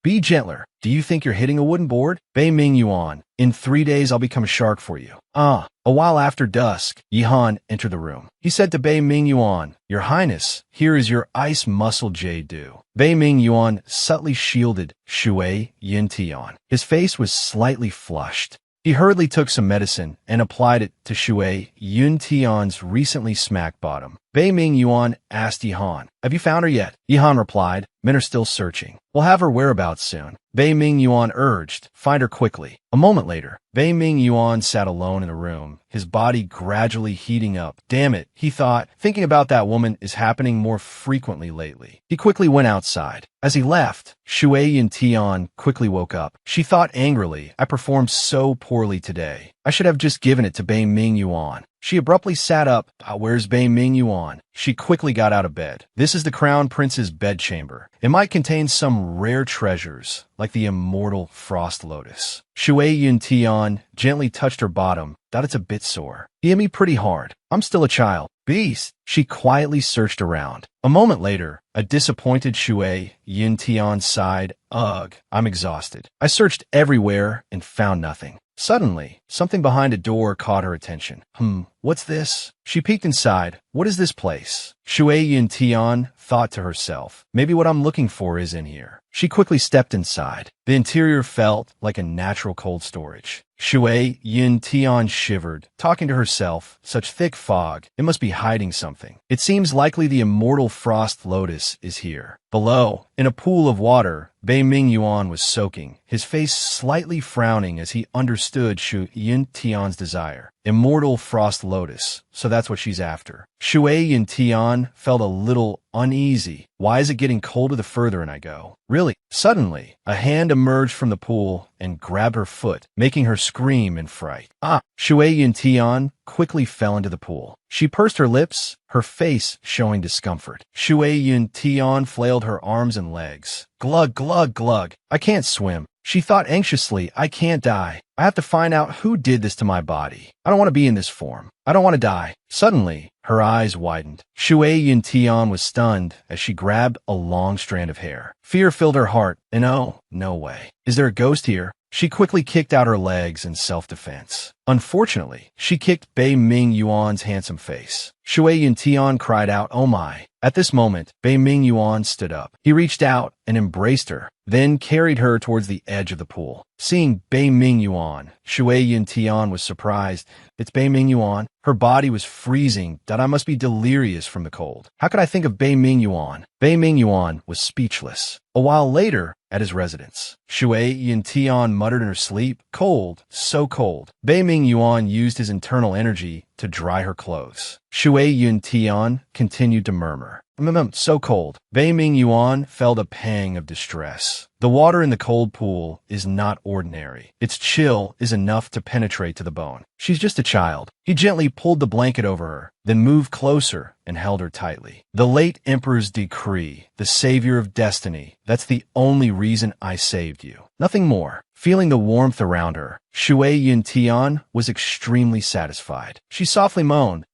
Be gentler. Do you think you're hitting a wooden board? Bei Ming Yuan, in 3 days I'll become a shark for you. A while after dusk, Yihan entered the room. He said to Bei Ming Yuan, Your Highness, here is your ice muscle jade dew. Bei Ming Yuan subtly shielded Shui Yin Tian. His face was slightly flushed. He hurriedly took some medicine and applied it to Shui Yun Tian's recently smacked bottom. Bei Ming Yuan asked Yihan, Have you found her yet? Yihan replied, Men are still searching. We'll have her whereabouts soon. Bei Ming Yuan urged, Find her quickly. A moment later, Bei Ming Yuan sat alone in the room, his body gradually heating up. Damn it, he thought, thinking about that woman is happening more frequently lately. He quickly went outside. As he left, Shui Yin Tian quickly woke up. She thought angrily, I performed so poorly today. I should have just given it to Bei Ming Yuan. She abruptly sat up. Where's Bei Ming Yuan? She quickly got out of bed. This is the Crown Prince's bedchamber. It might contain some rare treasures, like the immortal frost lotus. Shui Yun Tian gently touched her bottom. It's a bit sore. He hit me pretty hard. I'm still a child. Beast. She quietly searched around. A moment later, a disappointed Shui Yin Tian sighed. Ugh, I'm exhausted. I searched everywhere and found nothing. Suddenly, something behind a door caught her attention. What's this? She peeked inside. What is this place? Shui Yin Tian thought to herself, maybe what I'm looking for is in here. She quickly stepped inside. The interior felt like a natural cold storage. Shui Yin Tian shivered, talking to herself, such thick fog, it must be hiding something. It seems likely the immortal frost lotus is here. Below, in a pool of water, Bei Ming Yuan was soaking, his face slightly frowning as he understood Shui Yin Tian's desire. Immortal frost lotus, so that's what she's after. Shui Yin Tian felt a little uneasy. Why is it getting colder the further in I go? Really? Suddenly, a hand emerged from the pool and grabbed her foot, making her scream in fright. Shui Yin Tian quickly fell into the pool. She pursed her lips, her face showing discomfort. Shui Yin Tian flailed her arms and legs. Glug, glug, glug. I can't swim. She thought anxiously, I can't die. I have to find out who did this to my body. I don't want to be in this form. I don't want to die. Suddenly, her eyes widened. Shui Yin Tian was stunned as she grabbed a long strand of hair. Fear filled her heart, and no way. Is there a ghost here? She quickly kicked out her legs in self-defense. Unfortunately, she kicked Bei Ming Yuan's handsome face. Shui Yin Tian cried out, Oh my. At this moment, Bei Ming Yuan stood up. He reached out and embraced her, then carried her towards the edge of the pool. Seeing Bei Ming Yuan, Shui Yin Tian was surprised. It's Bei Ming Yuan. Her body was freezing. I must be delirious from the cold. How could I think of Bei Ming Yuan? Bei Ming Yuan was speechless. A while later, at his residence, Shui Yin Tian muttered in her sleep, Cold, so cold. Bei Ming Yuan used his internal energy to dry her clothes. Shui Yin Tian continued to murmur, so cold. Bei Ming Yuan felt a pang of distress. The water in the cold pool is not ordinary. Its chill is enough to penetrate to the bone. She's just a child. He gently pulled the blanket over her, then moved closer and held her tightly. The late emperor's decree, the savior of destiny, that's the only reason I saved you. Nothing more. Feeling the warmth around her, Shui Yin Tian was extremely satisfied. She softly moaned,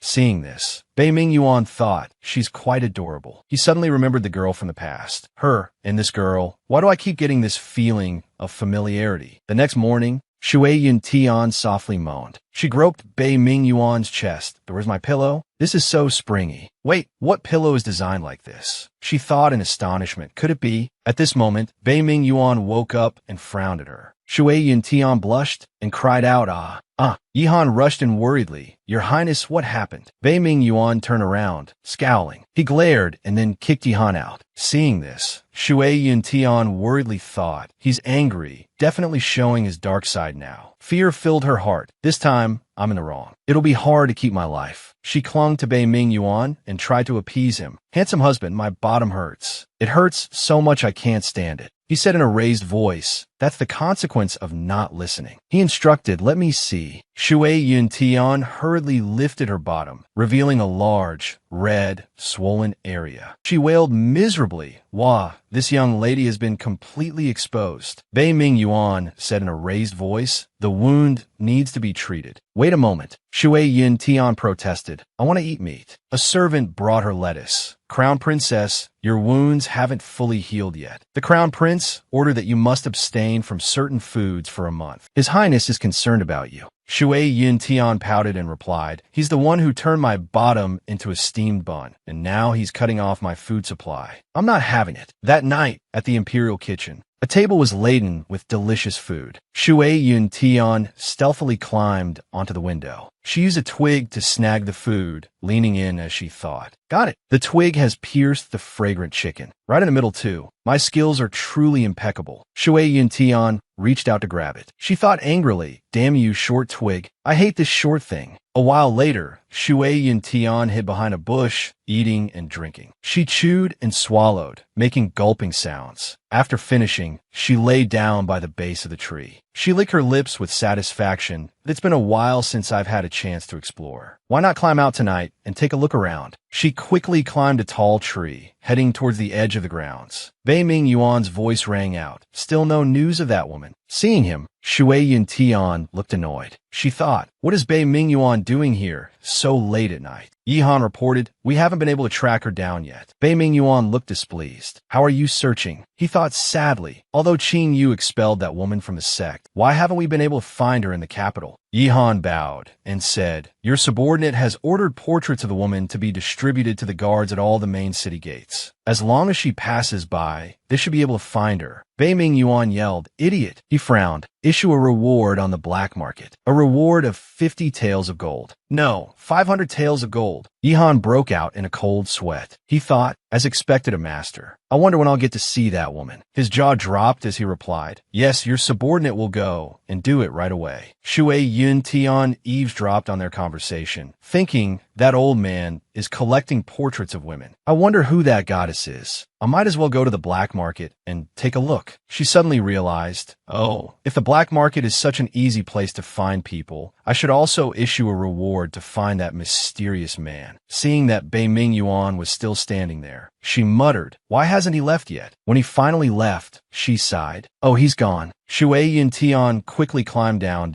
Seeing this, Bei Ming Yuan thought, she's quite adorable. He suddenly remembered the girl from the past. Her and this girl. Why do I keep getting this feeling of familiarity? The next morning, Shui Yin Tian softly moaned. She groped Bei Ming Yuan's chest. Where's my pillow? This is so springy. Wait, what pillow is designed like this? She thought in astonishment. Could it be? At this moment, Bei Ming Yuan woke up and frowned at her. Shui Yin Tian blushed and cried out, Yihan rushed in worriedly. Your Highness, what happened? Bei Ming Yuan turned around, scowling. He glared and then kicked Yihan out. Seeing this, Shui Yin Tian worriedly thought, he's angry, definitely showing his dark side now. Fear filled her heart. This time, I'm in the wrong. It'll be hard to keep my life. She clung to Bei Ming Yuan and tried to appease him. Handsome husband, my bottom hurts. It hurts so much I can't stand it. he said in a raised voice. That's the consequence of not listening. He instructed, let me see. Shui Yuntian hurriedly lifted her bottom, revealing a large, red, swollen area. She wailed miserably. Wah, this young lady has been completely exposed. Bei Ming Yuan said in a raised voice, the wound needs to be treated. Wait a moment. Shui Yin Tian protested. I want to eat meat. A servant brought her lettuce. Crown Princess, your wounds haven't fully healed yet. The Crown Prince ordered that you must abstain from certain foods for a month. His Highness is concerned about you. Shui Yin Tian pouted and replied, he's the one who turned my bottom into a steamed bun, and now he's cutting off my food supply. I'm not having it. That night, at the Imperial Kitchen, a table was laden with delicious food. Shui Yun Tian stealthily climbed onto the window. She used a twig to snag the food, leaning in as she thought. Got it. The twig has pierced the fragrant chicken. Right in the middle, too. My skills are truly impeccable. Shui Yun Tian reached out to grab it. She thought angrily, damn you, short twig. I hate this short thing. A while later, Shui Yin Tian hid behind a bush, eating and drinking. She chewed and swallowed, making gulping sounds. After finishing, she lay down by the base of the tree. She licked her lips with satisfaction. It's been a while since I've had a chance to explore. Why not climb out tonight and take a look around? She quickly climbed a tall tree, heading towards the edge of the grounds. Bei Ming Yuan's voice rang out. Still no news of that woman. Seeing him, Shui Yin Tian looked annoyed. She thought, what is Bei Ming Yuan doing here so late at night? Yihan reported, we haven't been able to track her down yet. Bei Ming Yuan looked displeased. How are you searching? He thought sadly. Although Qing Yu expelled that woman from the sect, why haven't we been able to find her in the capital? Yihan bowed and said, your subordinate has ordered portraits of the woman to be distributed to the guards at all the main city gates. As long as she passes by, they should be able to find her. Bei Ming Yuan yelled, idiot. He frowned. Issue a reward on the black market. A reward of 50 taels of gold. No, 500 taels of gold. Yihan broke out in a cold sweat. He thought, as expected, a master. I wonder when I'll get to see that woman. His jaw dropped as he replied, yes, your subordinate will go and do it right away. Shui Yun Tian eavesdropped on their conversation, thinking that old man is collecting portraits of women. I wonder who that goddess is. I might as well go to the black market and take a look. She suddenly realized, oh, if the black market is such an easy place to find people, I should also issue a reward to find that mysterious man. Seeing that Bei Ming Yuan was still standing there, she muttered, why hasn't he left yet? When he finally left, she sighed. Oh, he's gone. Shui Yin Tian quickly climbed down.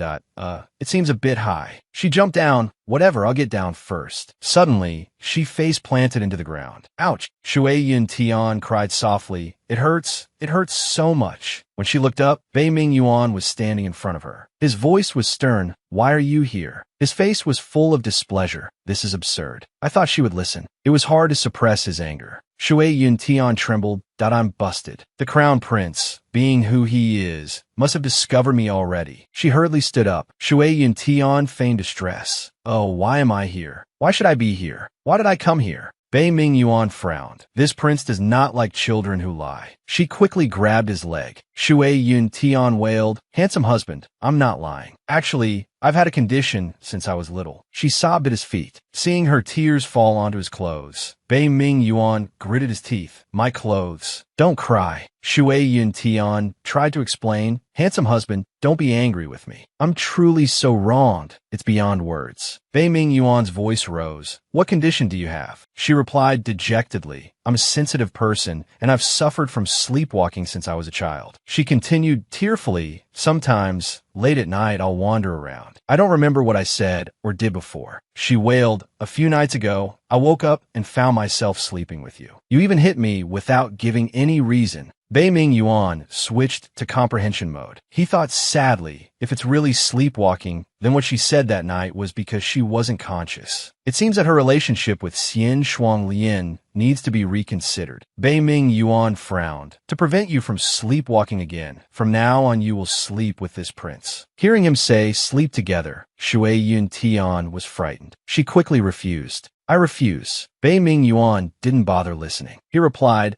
It seems a bit high. She jumped down. Whatever, I'll get down first. Suddenly, she face-planted into the ground. Ouch! Shui Yin Tian cried softly. It hurts. It hurts so much. When she looked up, Bei Ming Yuan was standing in front of her. His voice was stern. Why are you here? His face was full of displeasure. This is absurd. I thought she would listen. It was hard to suppress his anger. Shui Yin Tian trembled. I'm busted. The Crown Prince, being who he is, must have discovered me already. She hurriedly stood up. Shui Yin Tian feigned distress. Oh, why am I here? Why should I be here? Why did I come here? Bei Ming Yuan frowned. This prince does not like children who lie. She quickly grabbed his leg. Shui Yun Tian wailed, handsome husband, I'm not lying. Actually, I've had a condition since I was little. She sobbed at his feet. Seeing her tears fall onto his clothes, Bei Ming Yuan gritted his teeth. My clothes. Don't cry. Shui Yun Tian tried to explain. Handsome husband, don't be angry with me. I'm truly so wronged. It's beyond words. Bei Ming Yuan's voice rose. What condition do you have? She replied dejectedly. I'm a sensitive person, and I've suffered from sleepwalking since I was a child. She continued tearfully. Sometimes, late at night, I'll wander around. I don't remember what I said or did before. She wailed, a few nights ago, I woke up and found myself sleeping with you. You even hit me without giving any reason. Bei Ming Yuan switched to comprehension mode. He thought sadly, if it's really sleepwalking, then what she said that night was because she wasn't conscious. It seems that her relationship with Xian Shuanglian needs to be reconsidered. Bei Ming Yuan frowned. To prevent you from sleepwalking again, from now on you will sleep with this prince. Hearing him say, sleep together, Shui Yun Tian was frightened. She quickly refused. I refuse. Bei Ming Yuan didn't bother listening. He replied,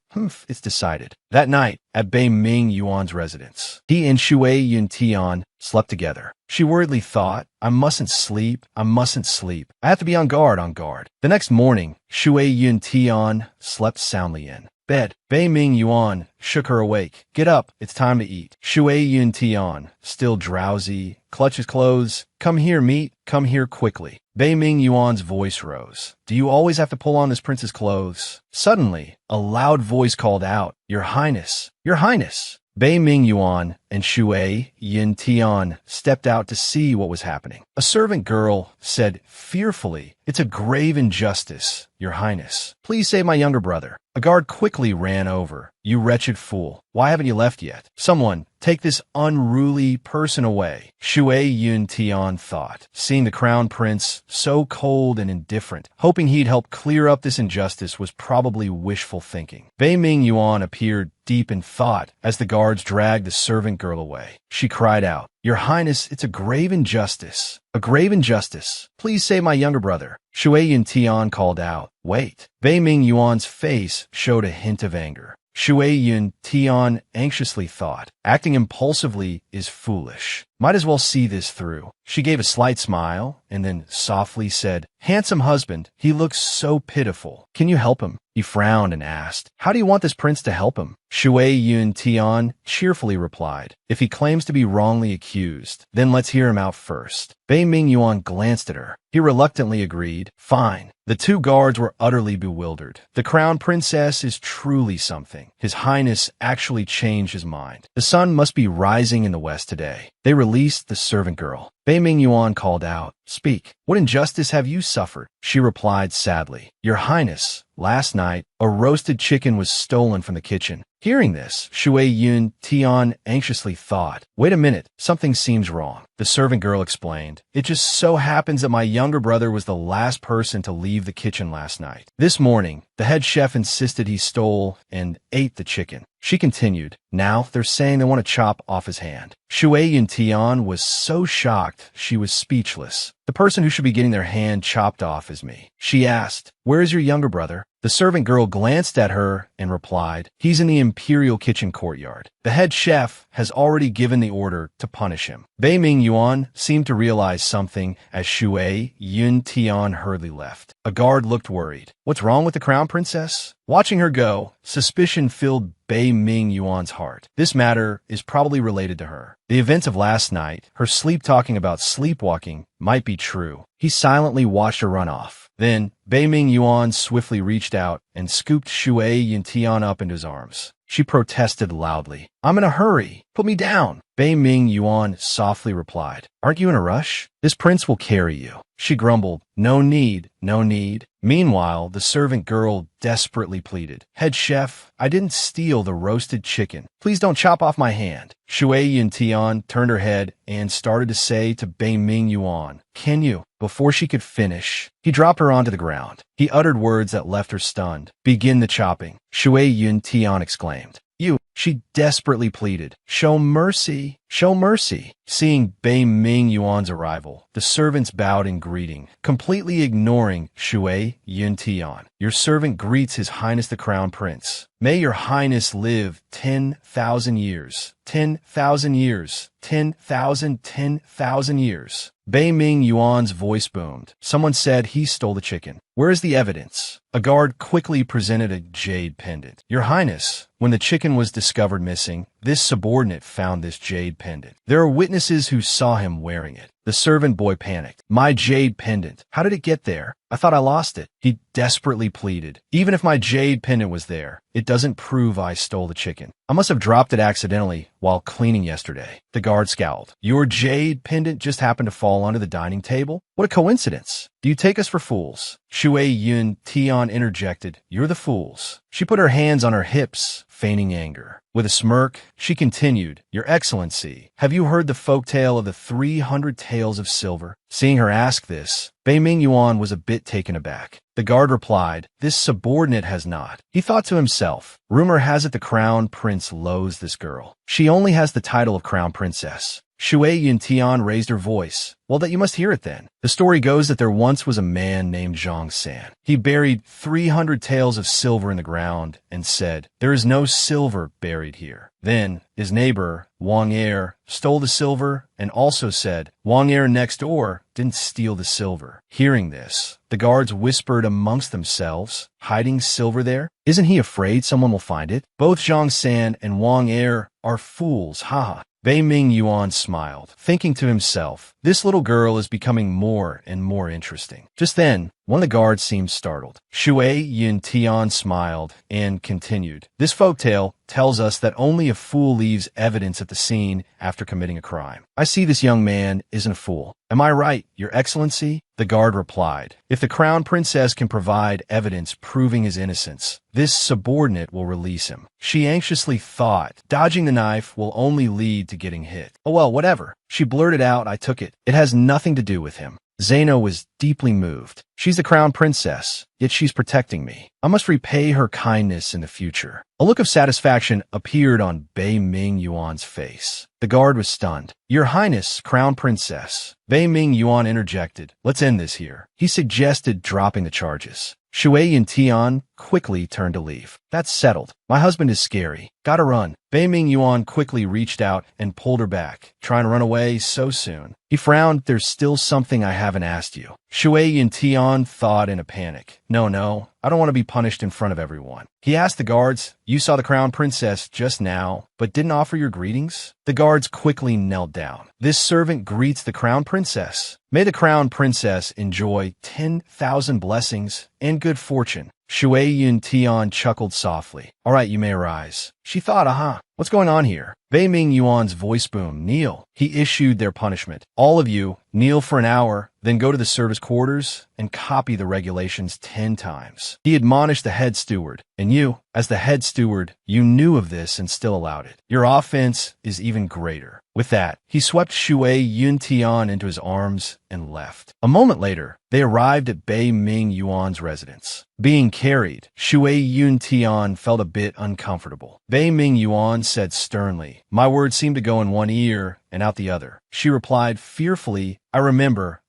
it's decided. That night, at Bei Ming Yuan's residence, he and Shui Yun Tian slept together. She worriedly thought, I mustn't sleep. I have to be on guard. The next morning, Shui Yun Tian slept soundly in. Bed. Bei Ming Yuan shook her awake. Get up, it's time to eat. Shui Yun Tian, still drowsy, clutches clothes. Come here, meat, come here quickly. Bei Ming Yuan's voice rose. Do you always have to pull on this prince's clothes? Suddenly, a loud voice called out, Your Highness, Your Highness. Bei Ming Yuan and Shui Yin Tian stepped out to see what was happening. A servant girl said fearfully, It's a grave injustice, Your Highness. Please save my younger brother. A guard quickly ran over. You wretched fool. Why haven't you left yet? Someone, take this unruly person away. Shui Yun Tian thought, seeing the crown prince so cold and indifferent. Hoping he'd help clear up this injustice was probably wishful thinking. Bei Ming Yuan appeared deep in thought as the guards dragged the servant girl away. She cried out, Your Highness, it's a grave injustice. A grave injustice. Please save my younger brother. Shui Yun Tian called out, Wait. Bei Ming Yuan's face showed a hint of anger. Shui Yun Tian anxiously thought, acting impulsively is foolish. Might as well see this through. She gave a slight smile and then softly said, Handsome husband, he looks so pitiful. Can you help him? He frowned and asked, How do you want this prince to help him? Shui Yun Tian cheerfully replied, If he claims to be wrongly accused, then let's hear him out first. Bei Ming Yuan glanced at her. He reluctantly agreed, Fine. The two guards were utterly bewildered. The crown princess is truly something. His Highness actually changed his mind. The sun must be rising in the west today. They released the servant girl. Bei Ming Yuan called out, Speak. What injustice have you suffered? She replied sadly, Your Highness, last night, a roasted chicken was stolen from the kitchen. Hearing this, Shui Yun Tian anxiously thought, Wait a minute, something seems wrong. The servant girl explained, It just so happens that my younger brother was the last person to leave the kitchen last night. This morning, the head chef insisted he stole and ate the chicken. She continued, Now they're saying they want to chop off his hand. Shui Yun Tian was so shocked she was speechless. The person who should be getting their hand chopped off is me. She asked, Where is your younger brother? The servant girl glanced at her and replied, He's in the imperial kitchen courtyard. The head chef has already given the order to punish him. Bei Ming Yuan seemed to realize something as Shui Yun Tian hurriedly left. A guard looked worried. What's wrong with the crown princess? Watching her go, suspicion filled Bei Ming Yuan's heart. This matter is probably related to her. The events of last night, her sleep talking about sleepwalking, might be true. He silently watched her run off. Then, Bei Ming Yuan swiftly reached out and scooped Shui Yun Tian up into his arms. She protested loudly. I'm in a hurry. Put me down. Bei Ming Yuan softly replied, Aren't you in a rush? This prince will carry you. She grumbled, No need, no need. Meanwhile, the servant girl desperately pleaded, Head chef, I didn't steal the roasted chicken. Please don't chop off my hand. Shui Yun Tian turned her head and started to say to Bei Ming Yuan, Can you? Before she could finish, he dropped her onto the ground. He uttered words that left her stunned. Begin the chopping. Shui Yun Tian exclaimed. You, she desperately pleaded. Show mercy, show mercy. Seeing Bei Ming Yuan's arrival, the servants bowed in greeting, completely ignoring Shui Yun Tian. Your servant greets His Highness the Crown Prince. May your Highness live 10,000 years. 10,000 years. 10,000 years. Bei Ming Yuan's voice boomed. Someone said he stole the chicken. Where is the evidence? A guard quickly presented a jade pendant. Your Highness, when the chicken was discovered missing, this subordinate found this jade pendant. There are witnesses who saw him wearing it. The servant boy panicked. My jade pendant. How did it get there? I thought I lost it. He desperately pleaded. Even if my jade pendant was there, it doesn't prove I stole the chicken. I must have dropped it accidentally while cleaning yesterday. The guard scowled. Your jade pendant just happened to fall onto the dining table? What a coincidence. Do you take us for fools? Shui Yun Tian interjected. You're the fools. She put her hands on her hips, feigning anger. With a smirk, she continued, Your Excellency, have you heard the folktale of the 300 tales of silver? Seeing her ask this, Bei Ming Yuan was a bit taken aback. The guard replied, This subordinate has not. He thought to himself, Rumor has it the crown prince loathes this girl. She only has the title of crown princess. Shui Yuntian raised her voice. Well, that you must hear it then. The story goes that there once was a man named Zhang San. He buried 300 taels of silver in the ground and said, "There is no silver buried here." Then his neighbor, Wang Er, stole the silver and also said, Wang Er next door didn't steal the silver. Hearing this, the guards whispered amongst themselves, "Hiding silver there? Isn't he afraid someone will find it?" Both Zhang San and Wang Er are fools, haha. Bei Ming Yuan smiled, thinking to himself, this little girl is becoming more and more interesting. Just then, one of the guards seemed startled. Shui Yuntian smiled and continued, "This folktale tells us that only a fool leaves evidence at the scene after committing a crime. I see this young man isn't a fool. Am I right, Your Excellency?" The guard replied, "If the crown princess can provide evidence proving his innocence, this subordinate will release him." She anxiously thought, dodging the knife will only lead to getting hit. "Oh well, whatever." She blurted out, "I took it. It has nothing to do with him." Zeno was deeply moved. She's the crown princess, yet she's protecting me. I must repay her kindness in the future. A look of satisfaction appeared on Bei Ming Yuan's face. The guard was stunned. "Your Highness, Crown Princess." Bei Ming Yuan interjected, "Let's end this here." He suggested dropping the charges. Shui Yuntian quickly turned to leave. "That's settled. My husband is scary. Gotta run." Bei Ming Yuan quickly reached out and pulled her back. "Trying to run away so soon?" He frowned. "There's still something I haven't asked you." Shui Yuntian thought in a panic. No, I don't want to be punished in front of everyone." He asked the guards, "You saw the crown princess just now, but didn't offer your greetings?" The guards quickly knelt down. "This servant greets the crown princess. May the crown princess enjoy 10,000 blessings and good fortune." Shui Yuntian chuckled softly. "All right, you may arise." She thought, what's going on here? Bei Ming Yuan's voice boomed, "Kneel." He issued their punishment. "All of you, kneel for an hour, then go to the service quarters and copy the regulations 10 times. He admonished the head steward. "And you, as the head steward, you knew of this and still allowed it. Your offense is even greater." With that, he swept Shui Yuntian into his arms and left. A moment later, they arrived at Bei Ming Yuan's residence. Being carried, Shui Yuntian felt a bit uncomfortable. Bei Ming Yuan said sternly, "My words seem to go in one ear and out the other." She replied fearfully, I remember.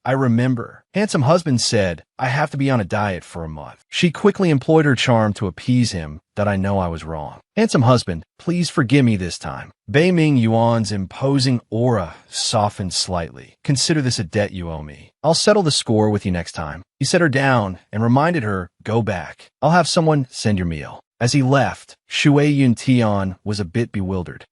Handsome husband said, "I have to be on a diet for a month." She quickly employed her charm to appease him that I know I was wrong. "Handsome husband, please forgive me this time." Bei Ming Yuan's imposing aura softened slightly. "Consider this a debt you owe me. I'll settle the score with you next time." He set her down and reminded her, "Go back. I'll have someone send your meal." As he left, Shui Yuntian was a bit bewildered.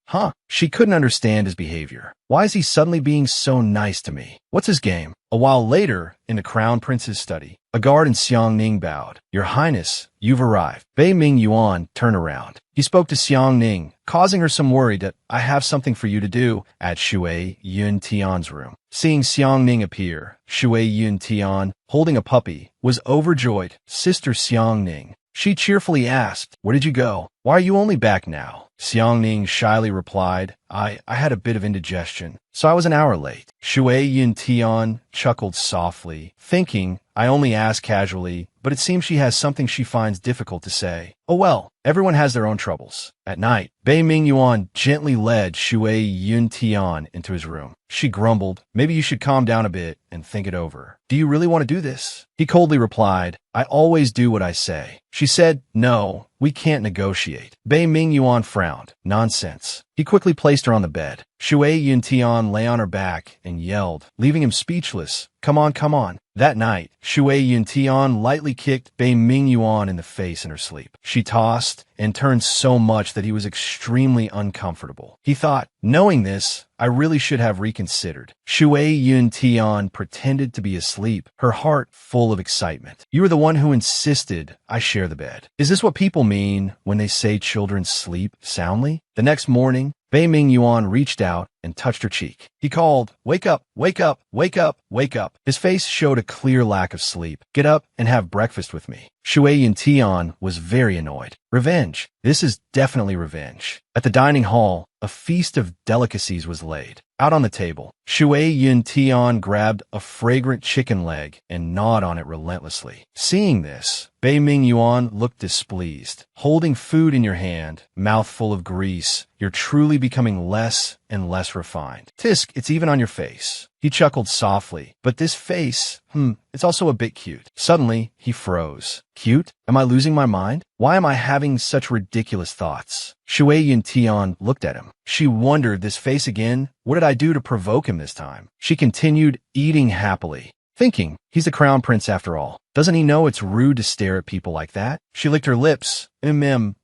She couldn't understand his behavior. Why is he suddenly being so nice to me? What's his game? A while later, in the crown prince's study, a guard in Xiangning bowed. "Your Highness, you've arrived." Bei Ming Yuan turned around. He spoke to Xiangning, causing her some worry that "I have something for you to do" at Shui Yuntian's room. Seeing Xiangning appear, Shui Yuntian, holding a puppy, was overjoyed. "Sister Xiangning." She cheerfully asked, "Where did you go? Why are you only back now?" Xiangning shyly replied, I had a bit of indigestion, so I was an hour late." Shui Yuntian chuckled softly, thinking, I only asked casually, but it seems she has something she finds difficult to say. Oh well, everyone has their own troubles. At night, Bei Ming Yuan gently led Shui Yuntian into his room. She grumbled, "Maybe you should calm down a bit and think it over. Do you really want to do this?" He coldly replied, "I always do what I say." She said, "No, we can't negotiate." Bei Ming Yuan frowned. "Nonsense." He quickly placed her on the bed. Shui Yuntian lay on her back and yelled, leaving him speechless, Come on. That night, Shui Yuntian lightly kicked Bei Ming Yuan in the face in her sleep. She tossed and turned so much that he was extremely uncomfortable. He thought, knowing this, I really should have reconsidered. Shui Yuntian pretended to be asleep, her heart full of excitement. "You are the one who insisted I share the bed. Is this what people mean when they say children sleep soundly?" The next morning, Bei Ming Yuan reached out and touched her cheek. He called, "Wake up, wake up, wake up, wake up." His face showed a clear lack of sleep. "Get up and have breakfast with me." Shui Yuntian was very annoyed. Revenge. This is definitely revenge. At the dining hall, a feast of delicacies was laid. Out on the table, Shui Yun Tian grabbed a fragrant chicken leg and gnawed on it relentlessly. Seeing this, Bei Ming Yuan looked displeased. Holding food in your hand, mouth full of grease, you're truly becoming less and less refined. Tisk, it's even on your face. He chuckled softly, but this face, it's also a bit cute. Suddenly, he froze. Cute? Am I losing my mind? Why am I having such ridiculous thoughts? Shui Yun Tian looked at him. She wondered, this face again? What did I do to provoke him this time? She continued eating happily, thinking, he's the crown prince after all. Doesn't he know it's rude to stare at people like that? She licked her lips.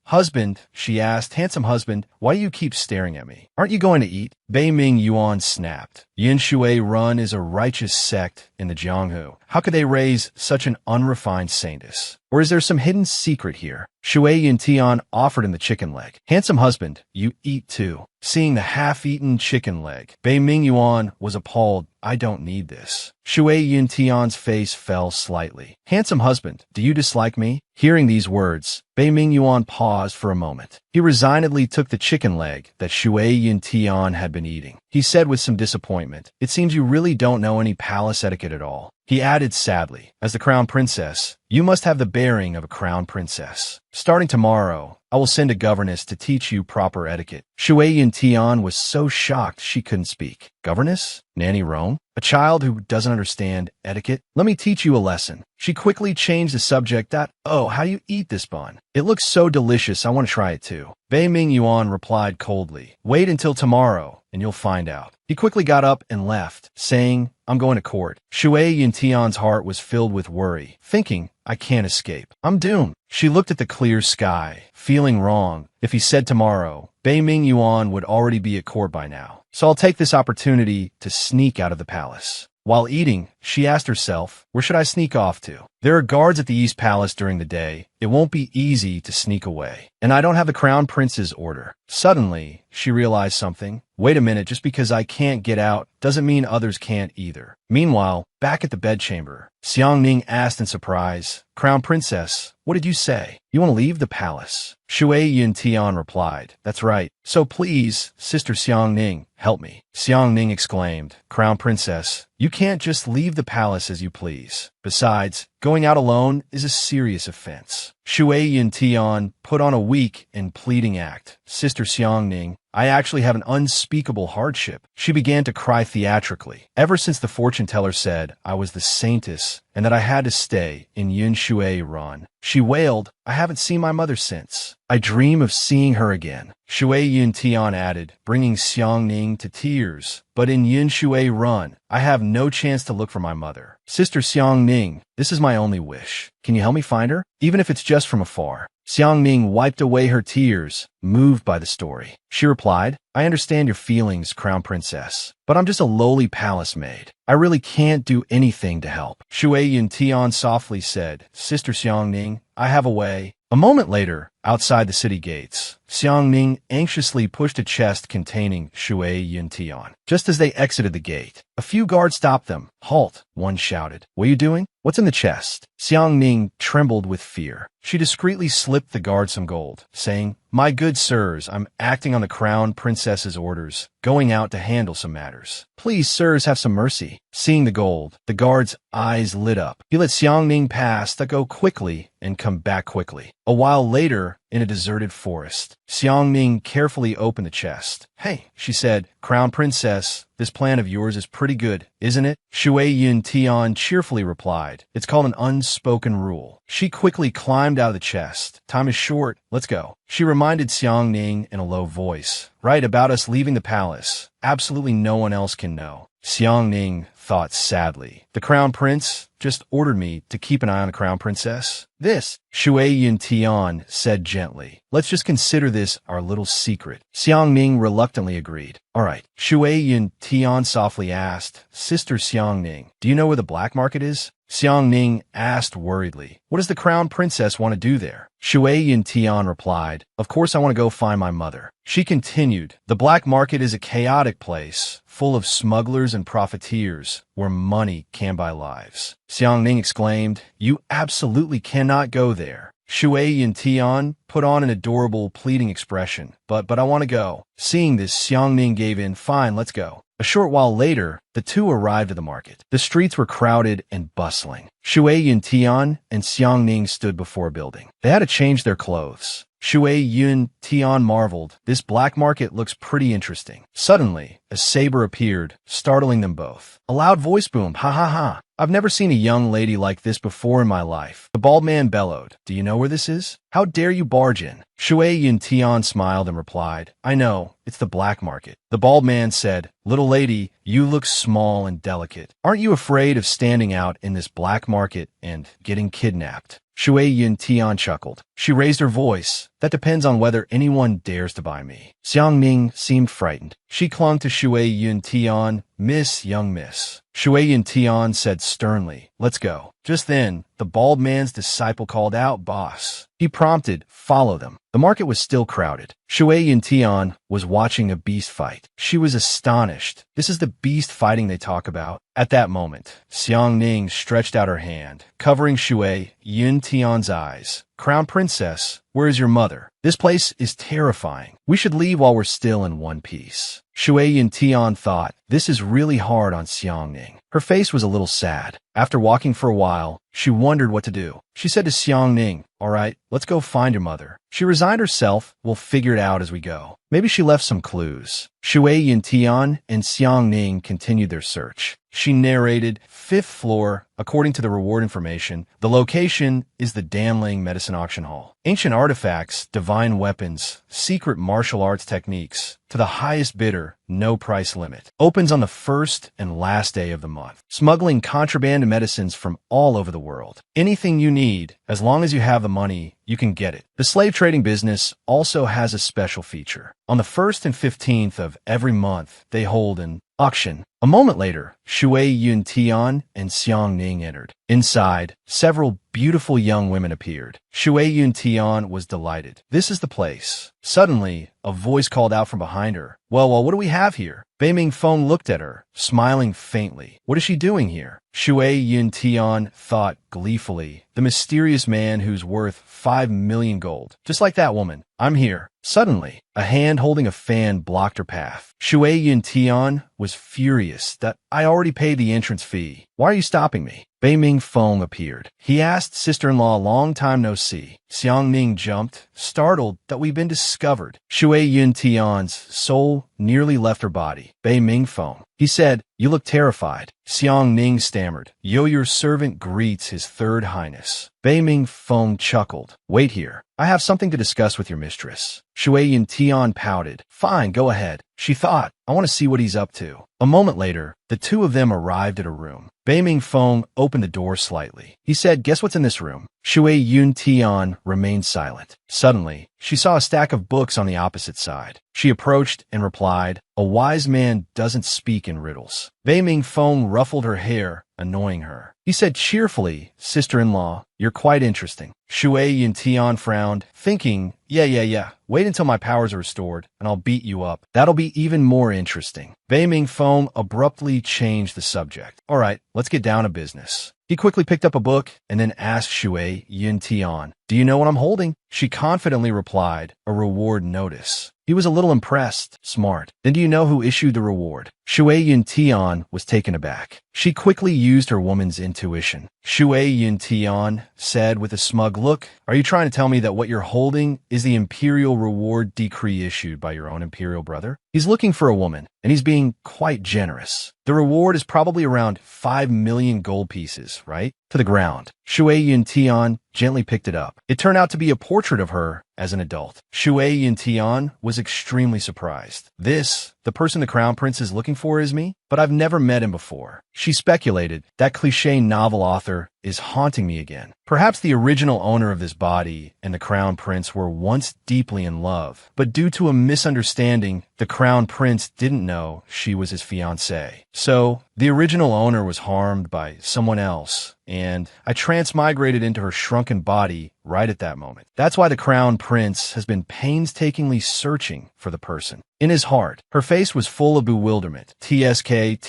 Husband, she asked, handsome husband, why do you keep staring at me? Aren't you going to eat? Bei Ming Yuan snapped. Yin Shui Run is a righteous sect in the Jianghu. How could they raise such an unrefined saintess? Or is there some hidden secret here? Shui Yin Tian offered him the chicken leg. Handsome husband, you eat too. Seeing the half-eaten chicken leg, Bei Ming Yuan was appalled. I don't need this. Shui Yin Tian's face fell slightly. Handsome husband, do you dislike me? Hearing these words, Bei Ming Yuan paused for a moment. He resignedly took the chicken leg that Shui Yin Tian had been eating. He said with some disappointment, it seems you really don't know any palace etiquette at all. He added sadly, as the crown princess, you must have the bearing of a crown princess. Starting tomorrow, I will send a governess to teach you proper etiquette. Shui Yin Tian was so shocked she couldn't speak. Governess? Nanny Rome? A child who doesn't understand etiquette? Let me teach you a lesson. She quickly changed the subject. Oh, how do you eat this bun? It looks so delicious, I want to try it too. Bei Ming Yuan replied coldly. Wait until tomorrow, and you'll find out. He quickly got up and left, saying, I'm going to court. Shui Yin Tian's heart was filled with worry, thinking, I can't escape. I'm doomed. She looked at the clear sky, feeling wrong. If he said tomorrow, Bei Ming Yuan would already be at court by now. So I'll take this opportunity to sneak out of the palace. While eating, she asked herself, where should I sneak off to? There are guards at the East Palace during the day. It won't be easy to sneak away. And I don't have the crown prince's order. Suddenly, she realized something. Wait a minute, just because I can't get out doesn't mean others can't either. Meanwhile, back at the bedchamber, Xiang Ning asked in surprise, Crown Princess, what did you say? You want to leave the palace? Shui Yin Tian replied, that's right. So please, Sister Xiang Ning, help me. Xiang Ning exclaimed, Crown Princess, you can't just leave the palace as you please. Besides, going out alone is a serious offense. Shui Yin Tian put on a weak and pleading act. Sister Xiang Ning, I actually have an unspeakable hardship. She began to cry theatrically. Ever since the fortune teller said I was the saintess and that I had to stay in Yin Shui Run, she wailed, I haven't seen my mother since. I dream of seeing her again. Shui Yin Tian added, bringing Xiang Ning to tears. But in Yin Shui Run, I have no chance to look for my mother. Sister Xiang Ning, this is my only wish. Can you help me find her? Even if it's just from afar. Xiang Ning wiped away her tears, moved by the story. She replied, I understand your feelings, Crown Princess, but I'm just a lowly palace maid. I really can't do anything to help. Shui Yin Tian softly said, Sister Xiang Ning, I have a way. A moment later, outside the city gates, Xiang Ning anxiously pushed a chest containing Shui Yin Tian. Just as they exited the gate, a few guards stopped them. Halt, one shouted. What are you doing? What's in the chest? Xiang Ning trembled with fear. She discreetly slipped the guard some gold, saying, My good sirs, I'm acting on the crown princess's orders, going out to handle some matters. Please, sirs, have some mercy. Seeing the gold, the guard's eyes lit up. He let Xiang Ning pass to go quickly and come back quickly. A while later, in a deserted forest, Xiang Ning carefully opened the chest. Hey, she said, Crown Princess, this plan of yours is pretty good, isn't it? Shui Yin Tian cheerfully replied, it's called an unspoken rule. She quickly climbed out of the chest. Time is short, let's go. She reminded Xiang Ning in a low voice, right about us leaving the palace. Absolutely no one else can know. Xiang Ning thought sadly. The crown prince just ordered me to keep an eye on the crown princess. This, Shui Yin Tian said gently. Let's just consider this our little secret. Xiang Ning reluctantly agreed. All right. Shui Yin Tian softly asked, Sister Xiang Ning, do you know where the black market is? Xiang Ning asked worriedly, what does the crown princess want to do there? Shui Yin Tian replied, of course I want to go find my mother. She continued, the black market is a chaotic place, full of smugglers and profiteers, where money can buy lives. Xiang Ning exclaimed, you absolutely cannot go there. Shui Yin Tian put on an adorable, pleading expression. But I want to go. Seeing this, Xiang Ning gave in. Fine, let's go. A short while later, the two arrived at the market. The streets were crowded and bustling. Shui Yun Tian and Xiang Ning stood before a building. They had to change their clothes. Shui Yun Tian marveled. This black market looks pretty interesting. Suddenly, a saber appeared, startling them both. A loud voice boomed, ha ha ha. I've never seen a young lady like this before in my life. The bald man bellowed. Do you know where this is? How dare you barge in? Shui Yun Tian smiled and replied, I know, it's the black market. The bald man said, Little lady, you look small and delicate. Aren't you afraid of standing out in this black market and getting kidnapped? Shui Yun Tian chuckled. She raised her voice. That depends on whether anyone dares to buy me. Xiang Ning seemed frightened. She clung to Shui Yun Tian. Miss, young miss. Shui Yun Tian said sternly, Let's go. Just then, the bald man's disciple called out, Boss. He prompted, Follow them. The market was still crowded. Shui Yun Tian was watching a beast fight. She was astonished. This is the beast fighting they talk about. At that moment, Xiang Ning stretched out her hand, covering Shui Yun Tian's eyes. Crown Princess, where is your mother? This place is terrifying. We should leave while we're still in one piece. Shui Yun Tian thought, this is really hard on Xiang Ning. Her face was a little sad. After walking for a while, she wondered what to do. She said to Xiang Ning, All right, let's go find your mother. She resigned herself. We'll figure it out as we go. Maybe she left some clues. Shui Yun Tian and Xiang Ning continued their search. She narrated, 5th floor, according to the reward information, the location is the Danling Medicine Auction Hall. Ancient artifacts, divine weapons, secret martial arts techniques, to the highest bidder, no price limit. Opens on the first and last day of the month. Smuggling contraband medicines from all over the world. Anything you need, as long as you have the money, you can get it. The slave trading business also has a special feature. On the 1st and 15th of every month, they hold an auction. A moment later, Shui Yun Tian and Xiang Ning entered. Inside, several beautiful young women appeared. Shui Yun Tian was delighted. This is the place. Suddenly, a voice called out from behind her. Well, what do we have here? Bei Ming Feng looked at her, smiling faintly. What is she doing here? Shui Yun Tian thought gleefully. The mysterious man who's worth 5 million gold. Just like that woman. I'm here. Suddenly, a hand holding a fan blocked her path. Shui Yun Tian was furious that I already paid the entrance fee. Why are you stopping me? Bei Ming Feng appeared. He asked sister-in-law, long time no see. Xiang Ning jumped, startled that we've been discovered. Shui Yun Tian's soul nearly left her body. Bei Ming Feng. He said, You look terrified. Xiang Ning stammered. Your servant greets his third highness. Bei Ming Feng chuckled. Wait here. I have something to discuss with your mistress. Shui Yun Tian pouted. Fine, go ahead. She thought, I want to see what he's up to. A moment later, the two of them arrived at a room. Bei Ming Feng opened the door slightly. He said, Guess what's in this room? Shui Yun Tian remained silent. Suddenly, she saw a stack of books on the opposite side. She approached and replied, A wise man doesn't speak in riddles. Bei Ming Feng ruffled her hair, annoying her. He said cheerfully, Sister-in-law, you're quite interesting. Shui Yun Tian frowned, thinking, Yeah. Wait until my powers are restored, and I'll beat you up. That'll be even more interesting. Bei Ming Feng abruptly changed the subject. All right, let's get down to business. He quickly picked up a book and then asked Shui Yun Tian, Do you know what I'm holding? She confidently replied, A reward notice. He was a little impressed. Smart. Then do you know who issued the reward? Shui Yun Tian was taken aback. She quickly used her woman's intuition. Shui Yun Tian said with a smug look, Are you trying to tell me that what you're holding is the imperial reward decree issued by your own imperial brother? He's looking for a woman, and he's being quite generous. The reward is probably around 5 million gold pieces, right? To the ground. Shui Yun Tian gently picked it up. It turned out to be a portrait of her as an adult. Shui Yun Tian was extremely surprised. This, the person the crown prince is looking for, is me? But I've never met him before. She speculated, that cliché novel author is haunting me again. Perhaps the original owner of this body and the crown prince were once deeply in love, but due to a misunderstanding, the crown prince didn't know she was his fiancée. So, the original owner was harmed by someone else, and I transmigrated into her shrunken body right at that moment. That's why the crown prince has been painstakingly searching for the person. In his heart, her face was full of bewilderment. TSK,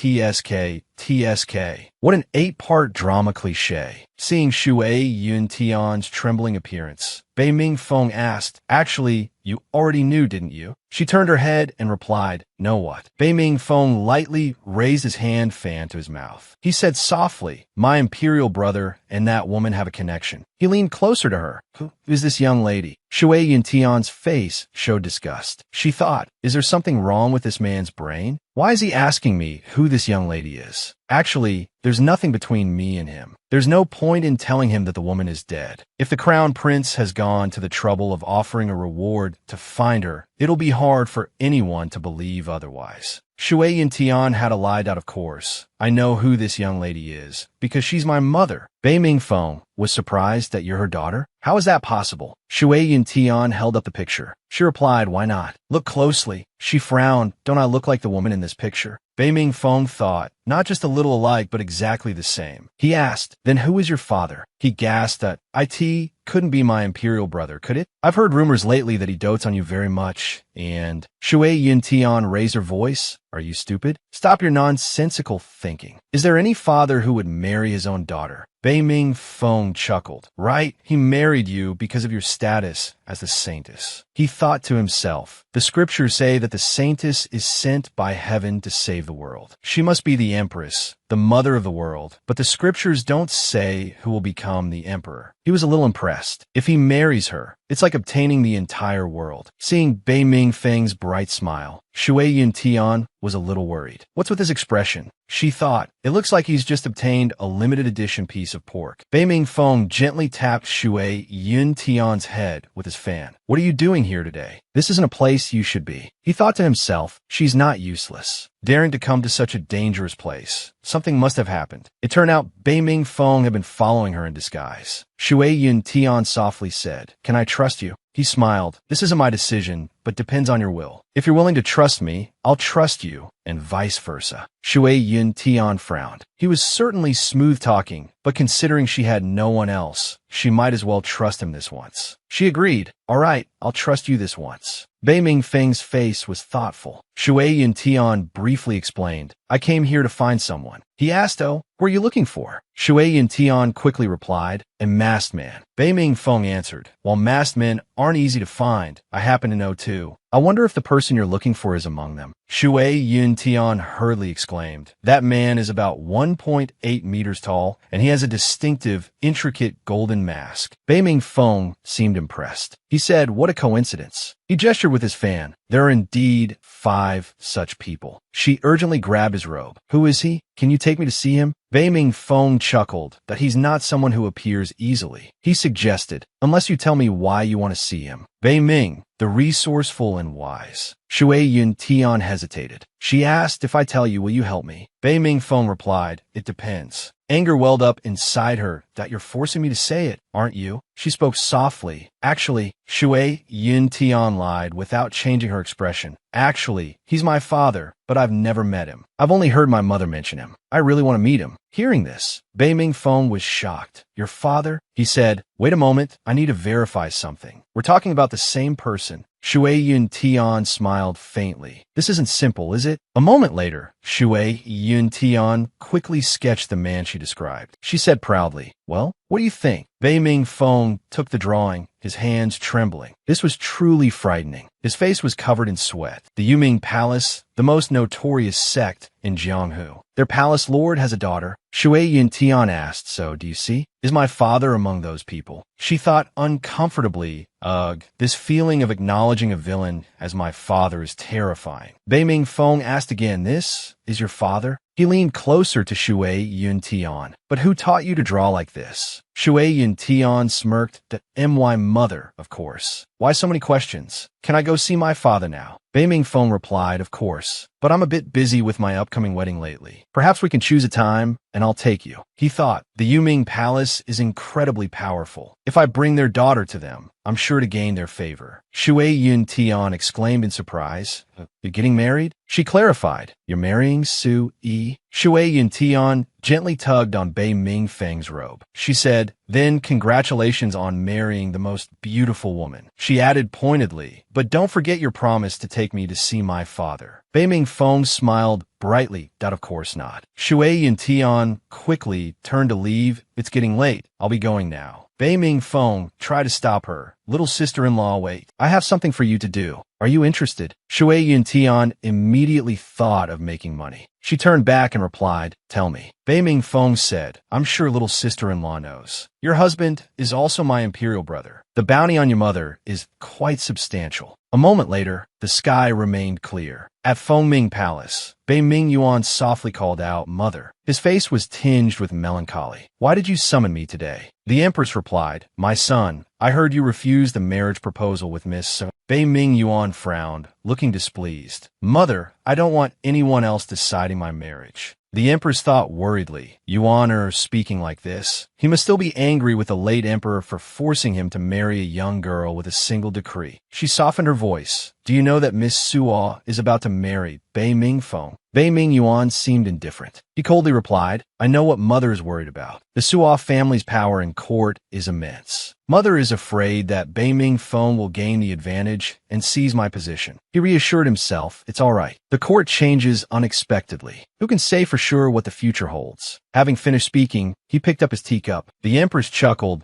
TSK. What an 8-part drama cliche. Seeing Shui Yuntian's trembling appearance, Bei Ming Feng asked, "Actually, you already knew, didn't you?" She turned her head and replied, "Know what?" Bei Ming Feng lightly raised his hand fan to his mouth. He said softly, "My imperial brother and that woman have a connection." He leaned closer to her. "Who is this young lady?" Shui Yuntian's face showed disgust. She thought, is there something wrong with this man's brain? Why is he asking me who this young lady is? Actually, there's nothing between me and him. There's no point in telling him that the woman is dead. If the crown prince has gone to the trouble of offering a reward to find her, it'll be hard for anyone to believe otherwise. Shui Yintian had lied out, of course. I know who this young lady is, because she's my mother. Bei Ming Feng was surprised that you're her daughter? How is that possible? Shui Yintian held up the picture. She replied, why not? Look closely. She frowned. Don't I look like the woman in this picture? Bei Ming Feng thought, not just a little alike, but exactly the same. He asked, then who is your father? He gasped that, it couldn't be my imperial brother, could it? I've heard rumors lately that he dotes on you very much, and... Shui Yintian raised her voice. Are you stupid? Stop your nonsensical thinking. Is there any father who would marry his own daughter? Bei Ming Feng chuckled. Right, he married you because of your status as the saintess. He thought to himself, the scriptures say that the saintess is sent by heaven to save the world. She must be the empress, the mother of the world, but the scriptures don't say who will become the emperor. He was a little impressed. If he marries her, it's like obtaining the entire world. Seeing Bei Ming Feng's bright smile, Shui Yintian was a little worried. What's with his expression? She thought, it looks like he's just obtained a limited edition piece of pork. Bei Ming Feng gently tapped Shui Yintian's head with his fan. What are you doing here today? This isn't a place you should be. He thought to himself, she's not useless. Daring to come to such a dangerous place. Something must have happened. It turned out Bei Ming Feng had been following her in disguise. Shui Yintian softly said, can I trust you? He smiled. This isn't my decision, but depends on your will. If you're willing to trust me, I'll trust you, and vice versa. Shui Yintian frowned. He was certainly smooth-talking, but considering she had no one else, she might as well trust him this once. She agreed. All right, I'll trust you this once. Bei Ming Feng's face was thoughtful. Shui Yintian briefly explained, I came here to find someone. He asked, oh, who are you looking for? Shui Yintian quickly replied, a masked man. Bei Ming Feng answered, while masked men aren't easy to find, I happen to know too. I wonder if the person you're looking for is among them. Shui Yintian hurriedly exclaimed, that man is about 1.8 meters tall, and he has a distinctive, intricate golden mask. Bei Ming Feng seemed impressed. He said, what a coincidence. He gestured with his fan. There are indeed 5 such people. She urgently grabbed his robe. Who is he? Can you take me to see him? Bei Ming Feng chuckled that he's not someone who appears easily. He suggested, unless you tell me why you want to see him. Bei Ming, the resourceful and wise. Shui Yintian hesitated. She asked, if I tell you, will you help me? Bei Ming Feng replied, it depends. Anger welled up inside her that you're forcing me to say it, aren't you? She spoke softly. Actually, Shui Yintian lied without changing her expression. Actually, he's my father, but I've never met him. I've only heard my mother mention him. I really want to meet him. Hearing this, Bei Ming Feng was shocked. Your father? He said, wait a moment, I need to verify something. We're talking about the same person. Shui Yintian smiled faintly. This isn't simple, is it? A moment later, Shui Yintian quickly sketched the man she described. She said proudly, well, what do you think? Bei Ming Feng took the drawing, his hands trembling. This was truly frightening. His face was covered in sweat. The Yuming Palace, the most notorious sect in Jianghu. Their palace lord has a daughter. Shui Yintian asked, so do you see? Is my father among those people? She thought uncomfortably, ugh, this feeling of acknowledging a villain as my father is terrifying. Bei Ming Feng asked again, this is your father? He leaned closer to Shui Yintian. But who taught you to draw like this? Shui Yintian smirked, that my mother, of course. Why so many questions? Can I go see my father now? Bei Ming Feng replied, of course, but I'm a bit busy with my upcoming wedding lately. Perhaps we can choose a time, and I'll take you. He thought, the Yuming Palace is incredibly powerful. If I bring their daughter to them, I'm sure to gain their favor. Shui Yun Tian exclaimed in surprise. You're getting married? She clarified. You're marrying Su Yi? Shui Yun Tian gently tugged on Bei Ming Feng's robe. She said, then congratulations on marrying the most beautiful woman. She added pointedly, but don't forget your promise to take me to see my father. Bei Ming Feng smiled brightly. Of course not. Shui Yun Tian quickly turned to leave. It's getting late. I'll be going now. Bei Ming Feng tried to stop her. Little sister-in-law, wait. I have something for you to do. Are you interested? Shui Yun Tian immediately thought of making money. She turned back and replied, tell me. Bei Ming Feng said, I'm sure little sister-in-law knows. Your husband is also my imperial brother. The bounty on your mother is quite substantial. A moment later, the sky remained clear. At Fengming Palace, Bei Ming Yuan softly called out, Mother. His face was tinged with melancholy. Why did you summon me today? The Empress replied, My son, I heard you refused the marriage proposal with Miss So. Bei Ming Yuan frowned, looking displeased. Mother, I don't want anyone else deciding my marriage. The Empress thought worriedly, Yuan are speaking like this. He must still be angry with the late emperor for forcing him to marry a young girl with a single decree. She softened her voice. Do you know that Miss Suo is about to marry Bei Ming Feng? Bei Ming Yuan seemed indifferent. He coldly replied, I know what Mother is worried about. The Suo family's power in court is immense. Mother is afraid that Bei Ming Feng will gain the advantage and seize my position. He reassured himself, it's all right. The court changes unexpectedly. Who can say for sure what the future holds? Having finished speaking, he picked up his teacup. The Empress chuckled.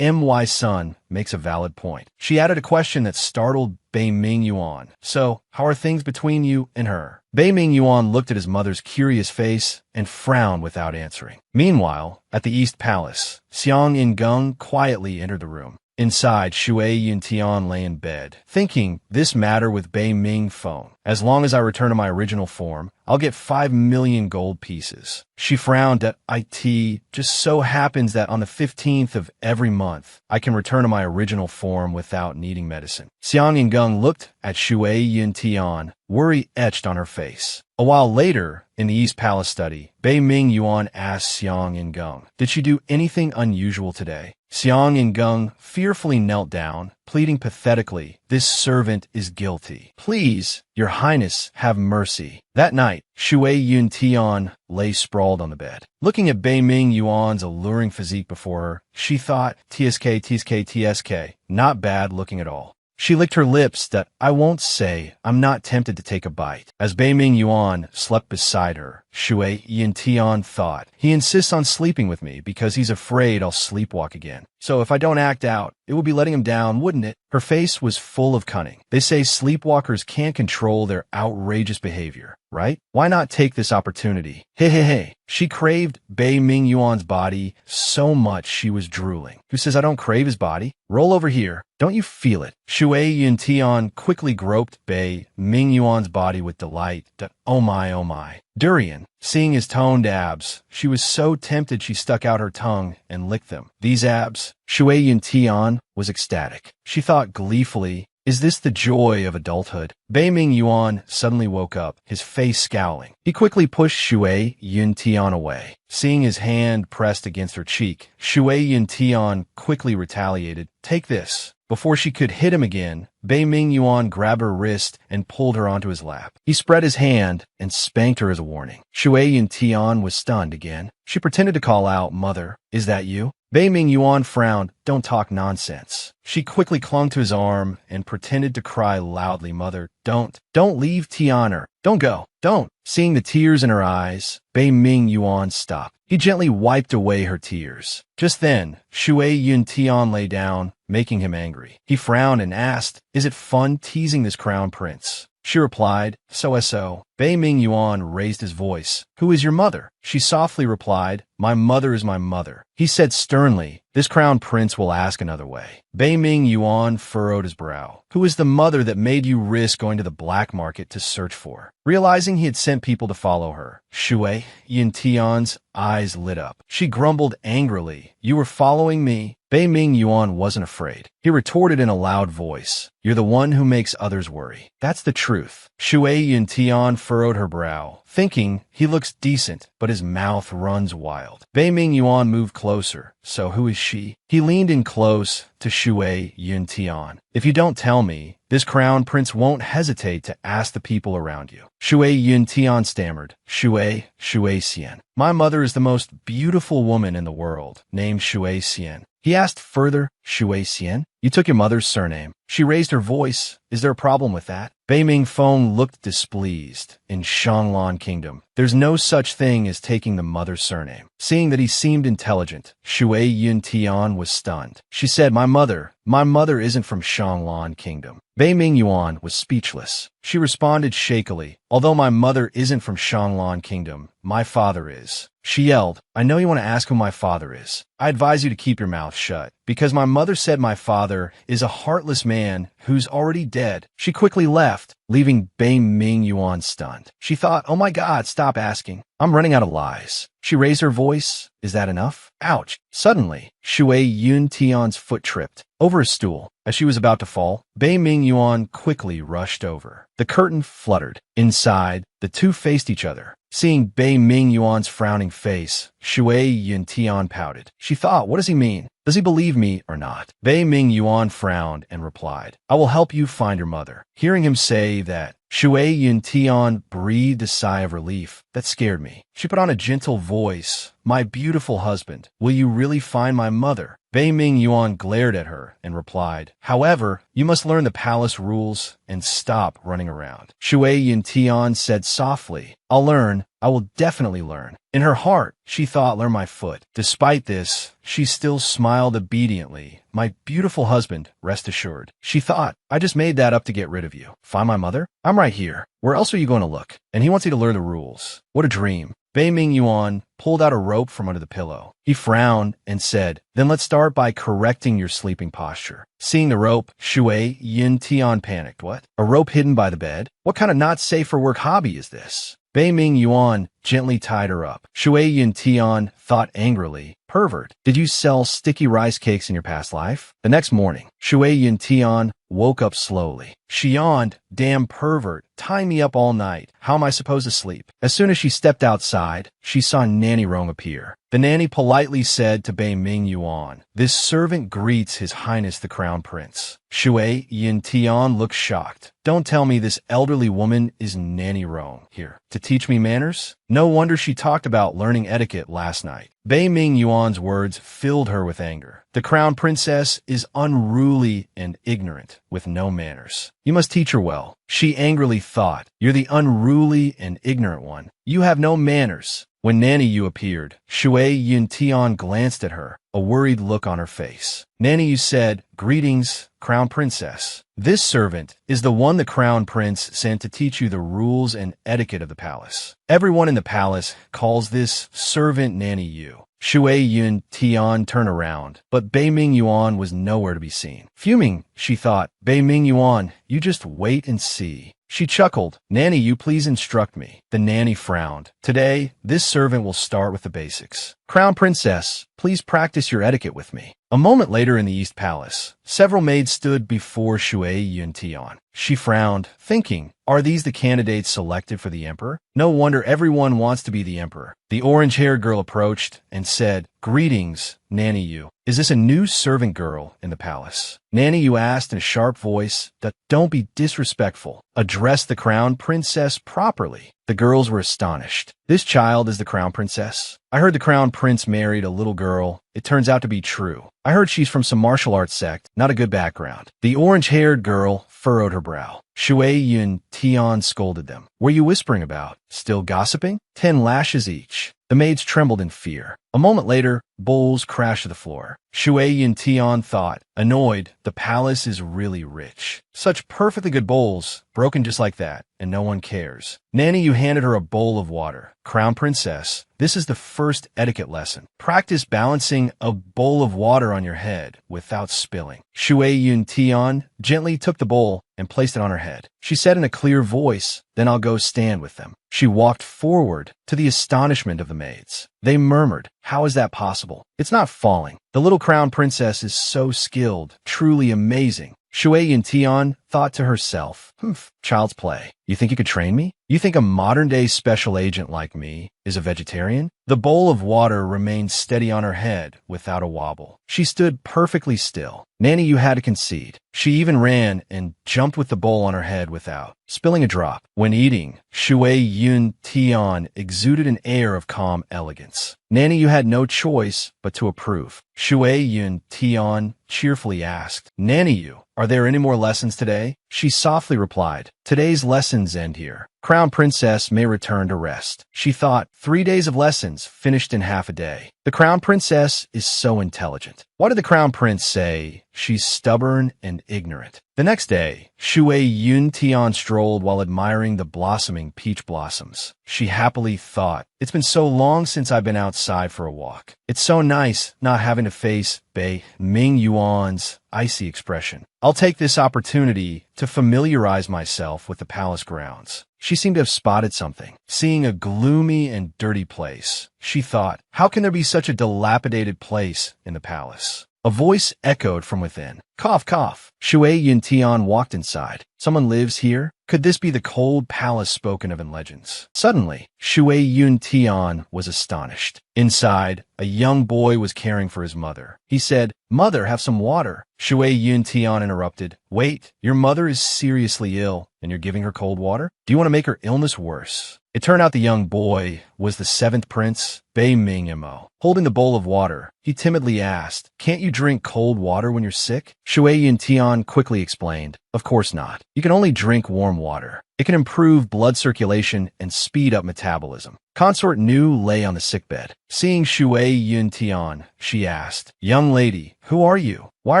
My son makes a valid point. She added a question that startled Bei Ming Yuan. So, how are things between you and her? Bei Ming Yuan looked at his mother's curious face and frowned without answering. Meanwhile, at the East Palace, Xiang Yingung quietly entered the room. Inside, Shui Yun Tian lay in bed, thinking this matter with Bei Ming Feng. As long as I return to my original form, I'll get 5 million gold pieces. She frowned at it. Just so happens that on the 15th of every month, I can return to my original form without needing medicine. Xiang Yingung looked at Shui Yun Tian, worry etched on her face. A while later, in the East Palace study, Bei Ming Yuan asked Xiang Yingung, did she do anything unusual today? Xiang Yingung fearfully knelt down, pleading pathetically, this servant is guilty. Please, your highness, have mercy. That night, Shui Yun Tian lay sprawled on the bed. Looking at Bei Ming Yuan's alluring physique before her, she thought, TSK, not bad looking at all. She licked her lips. I won't say I'm not tempted to take a bite. As Bei Ming Yuan slept beside her, Shui Yun Tian thought, he insists on sleeping with me because he's afraid I'll sleepwalk again. So if I don't act out, it would be letting him down, wouldn't it? Her face was full of cunning. They say sleepwalkers can't control their outrageous behavior, right? Why not take this opportunity? Hey. She craved Bei Ming Yuan's body so much she was drooling. Who says I don't crave his body? Roll over here. Don't you feel it? Shui Yun Tian quickly groped Bei Ming Yuan's body with delight. Oh my. Durian. Seeing his toned abs, she was so tempted she stuck out her tongue and licked them. These abs, Shui Yun Tian was ecstatic. She thought gleefully, is this the joy of adulthood? Bei Ming Yuan suddenly woke up, his face scowling. He quickly pushed Shui Yun Tian away. Seeing his hand pressed against her cheek, Shui Yun Tian quickly retaliated. Take this. Before she could hit him again, Bei Ming Yuan grabbed her wrist and pulled her onto his lap. He spread his hand and spanked her as a warning. Shui Yun Tian was stunned again. She pretended to call out, Mother, is that you? Bei Ming Yuan frowned. Don't talk nonsense. She quickly clung to his arm and pretended to cry loudly, Mother, don't leave Tianer. Don't go. Don't. Seeing the tears in her eyes, Bei Ming Yuan stopped. He gently wiped away her tears. Just then, Shui Yun Tian lay down, making him angry. He frowned and asked, is it fun teasing this crown prince? She replied, so. Bei Ming Yuan raised his voice. Who is your mother? She softly replied, my mother is my mother. He said sternly, this crown prince will ask another way. Bei Ming Yuan furrowed his brow. Who is the mother that made you risk going to the black market to search for? Realizing he had sent people to follow her, Shui Yun Tian's eyes lit up. She grumbled angrily, you were following me? Bei Ming Yuan wasn't afraid. He retorted in a loud voice, you're the one who makes others worry. That's the truth. Shui Yun Tian furrowed her brow, thinking, he looks decent, but his mouth runs wild. Bei Ming Yuan moved closer. So who is she? He leaned in close to Shui Yuntian. If you don't tell me, this crown prince won't hesitate to ask the people around you. Shui Yuntian stammered. Shui Xian. My mother is the most beautiful woman in the world, named Shui Xian. He asked further, Shui Xian? You took your mother's surname. She raised her voice. Is there a problem with that? Bei Ming Feng looked displeased. In Shanglan Kingdom, there's no such thing as taking the mother's surname. Seeing that he seemed intelligent, Shui Yuntian was stunned. She said, My mother isn't from Shanglan Kingdom. Bei Ming Yuan was speechless. She responded shakily, Although my mother isn't from Shanglan Kingdom, my father is. She yelled, I know you want to ask who my father is. I advise you to keep your mouth shut, because my mother said my father is a heartless man who's already dead. She quickly left, leaving Bei Ming Yuan stunned. She thought, oh my God, stop asking. I'm running out of lies. She raised her voice. Is that enough? Ouch. Suddenly, Shui Yuntian's foot tripped over a stool. As she was about to fall, Bei Ming Yuan quickly rushed over. The curtain fluttered. Inside, the two faced each other. Seeing Bei Ming Yuan's frowning face, Shui Yuntian pouted. She thought, what does he mean? Does he believe me or not? Bei Ming Yuan frowned and replied, I will help you find your mother. Hearing him say that, Shui Yuntian breathed a sigh of relief. That scared me. She put on a gentle voice. My beautiful husband, will you really find my mother? Bei Ming Yuan glared at her and replied, However, you must learn the palace rules and stop running around. Shui Yuntian said softly, I'll learn. I will definitely learn. In her heart, she thought, learn my foot. Despite this, she still smiled obediently. My beautiful husband, rest assured. She thought, I just made that up to get rid of you. Find my mother? I'm right here. Where else are you going to look? And he wants you to learn the rules. What a dream. Bei Ming Yuan pulled out a rope from under the pillow. He frowned and said, Then let's start by correcting your sleeping posture. Seeing the rope, Shui Yuntian panicked. What? A rope hidden by the bed? What kind of not safe for work hobby is this? Bei Ming Yuan gently tied her up. Shui Yuntian thought angrily, Pervert, did you sell sticky rice cakes in your past life? The next morning, Shui Yuntian woke up slowly. She yawned, Damn pervert, tie me up all night. How am I supposed to sleep? As soon as she stepped outside, she saw Nanny Rong appear. The nanny politely said to Bei Ming Yuan, This servant greets His Highness the Crown Prince. Shui Yuntian looked shocked. Don't tell me this elderly woman is Nanny Rong here to teach me manners? No wonder she talked about learning etiquette last night. Bei Ming Yuan's words filled her with anger. The crown princess is unruly and ignorant, with no manners. You must teach her well. She angrily thought, You're the unruly and ignorant one. You have no manners. When Nanny Yu appeared, Shui Yuntian glanced at her, a worried look on her face. Nanny Yu said, Greetings, Crown Princess. This servant is the one the Crown Prince sent to teach you the rules and etiquette of the palace. Everyone in the palace calls this servant Nanny Yu. Shui Yuntian turned around, but Bei Ming Yuan was nowhere to be seen. Fuming, she thought, Bei Ming Yuan, you just wait and see. She chuckled. Nanny, you please instruct me. The nanny frowned. Today, this servant will start with the basics. Crown Princess, please practice your etiquette with me. A moment later in the East Palace, several maids stood before Shui Yuntian. She frowned, thinking, Are these the candidates selected for the emperor? No wonder everyone wants to be the emperor. The orange-haired girl approached and said, Greetings, Nanny Yu. Is this a new servant girl in the palace? Nanny Yu asked in a sharp voice, Don't be disrespectful. Address the crown princess properly. The girls were astonished. This child is the crown princess? I heard the crown prince married a little girl. It turns out to be true. I heard she's from some martial arts sect, not a good background. The orange-haired girl furrowed her brow. Shui Yuntian scolded them. Were you whispering about? Still gossiping? 10 lashes each. The maids trembled in fear. A moment later, bowls crashed to the floor. Shui Yuntian thought, annoyed, the palace is really rich. Such perfectly good bowls, broken just like that, and no one cares. Nanny Yu handed her a bowl of water. Crown Princess, this is the first etiquette lesson. Practice balancing a bowl of water on your head without spilling. Shui Yuntian gently took the bowl and placed it on her head. She said in a clear voice, Then I'll go stand with them. She walked forward to the astonishment of the maids. They murmured, How is that possible? It's not falling. The little crown princess is so skilled, truly amazing. Shui Yuntian thought to herself, "Humph, child's play. You think you could train me? You think a modern-day special agent like me is a vegetarian?" The bowl of water remained steady on her head without a wobble. She stood perfectly still. Nanny, you had to concede. She even ran and jumped with the bowl on her head without spilling a drop. When eating, Shui Yun Tian exuded an air of calm elegance. Nanny, you had no choice but to approve. Shui Yun Tian cheerfully asked, "Nanny, you, are there any more lessons today?" She softly replied, "Today's lessons end here. Crown Princess may return to rest." She thought, 3 days of lessons finished in half a day. The Crown Princess is so intelligent. Why did the Crown Prince say she's stubborn and ignorant? The next day, Shui Yun Tian strolled while admiring the blossoming peach blossoms. She happily thought, "It's been so long since I've been outside for a walk. It's so nice not having to face Bei Ming Yuan's icy expression. I'll take this opportunity to familiarize myself with the palace grounds." She seemed to have spotted something. Seeing a gloomy and dirty place, she thought, how can there be such a dilapidated place in the palace? A voice echoed from within. Cough, cough. Shui Yuntian walked inside. Someone lives here? Could this be the cold palace spoken of in legends? Suddenly, Shui Yuntian was astonished. Inside, a young boy was caring for his mother. He said, "Mother, have some water." Shui Yuntian interrupted. "Wait, your mother is seriously ill, and you're giving her cold water? Do you want to make her illness worse?" It turned out the young boy was the 7th prince, Bei Ming Mo. Holding the bowl of water, he timidly asked, "Can't you drink cold water when you're sick?" Shui Yuntian quickly explained, "Of course not. You can only drink warm water. It can improve blood circulation and speed up metabolism." Consort Nu lay on the sickbed. Seeing Shui Yuntian, she asked, "Young lady, who are you? Why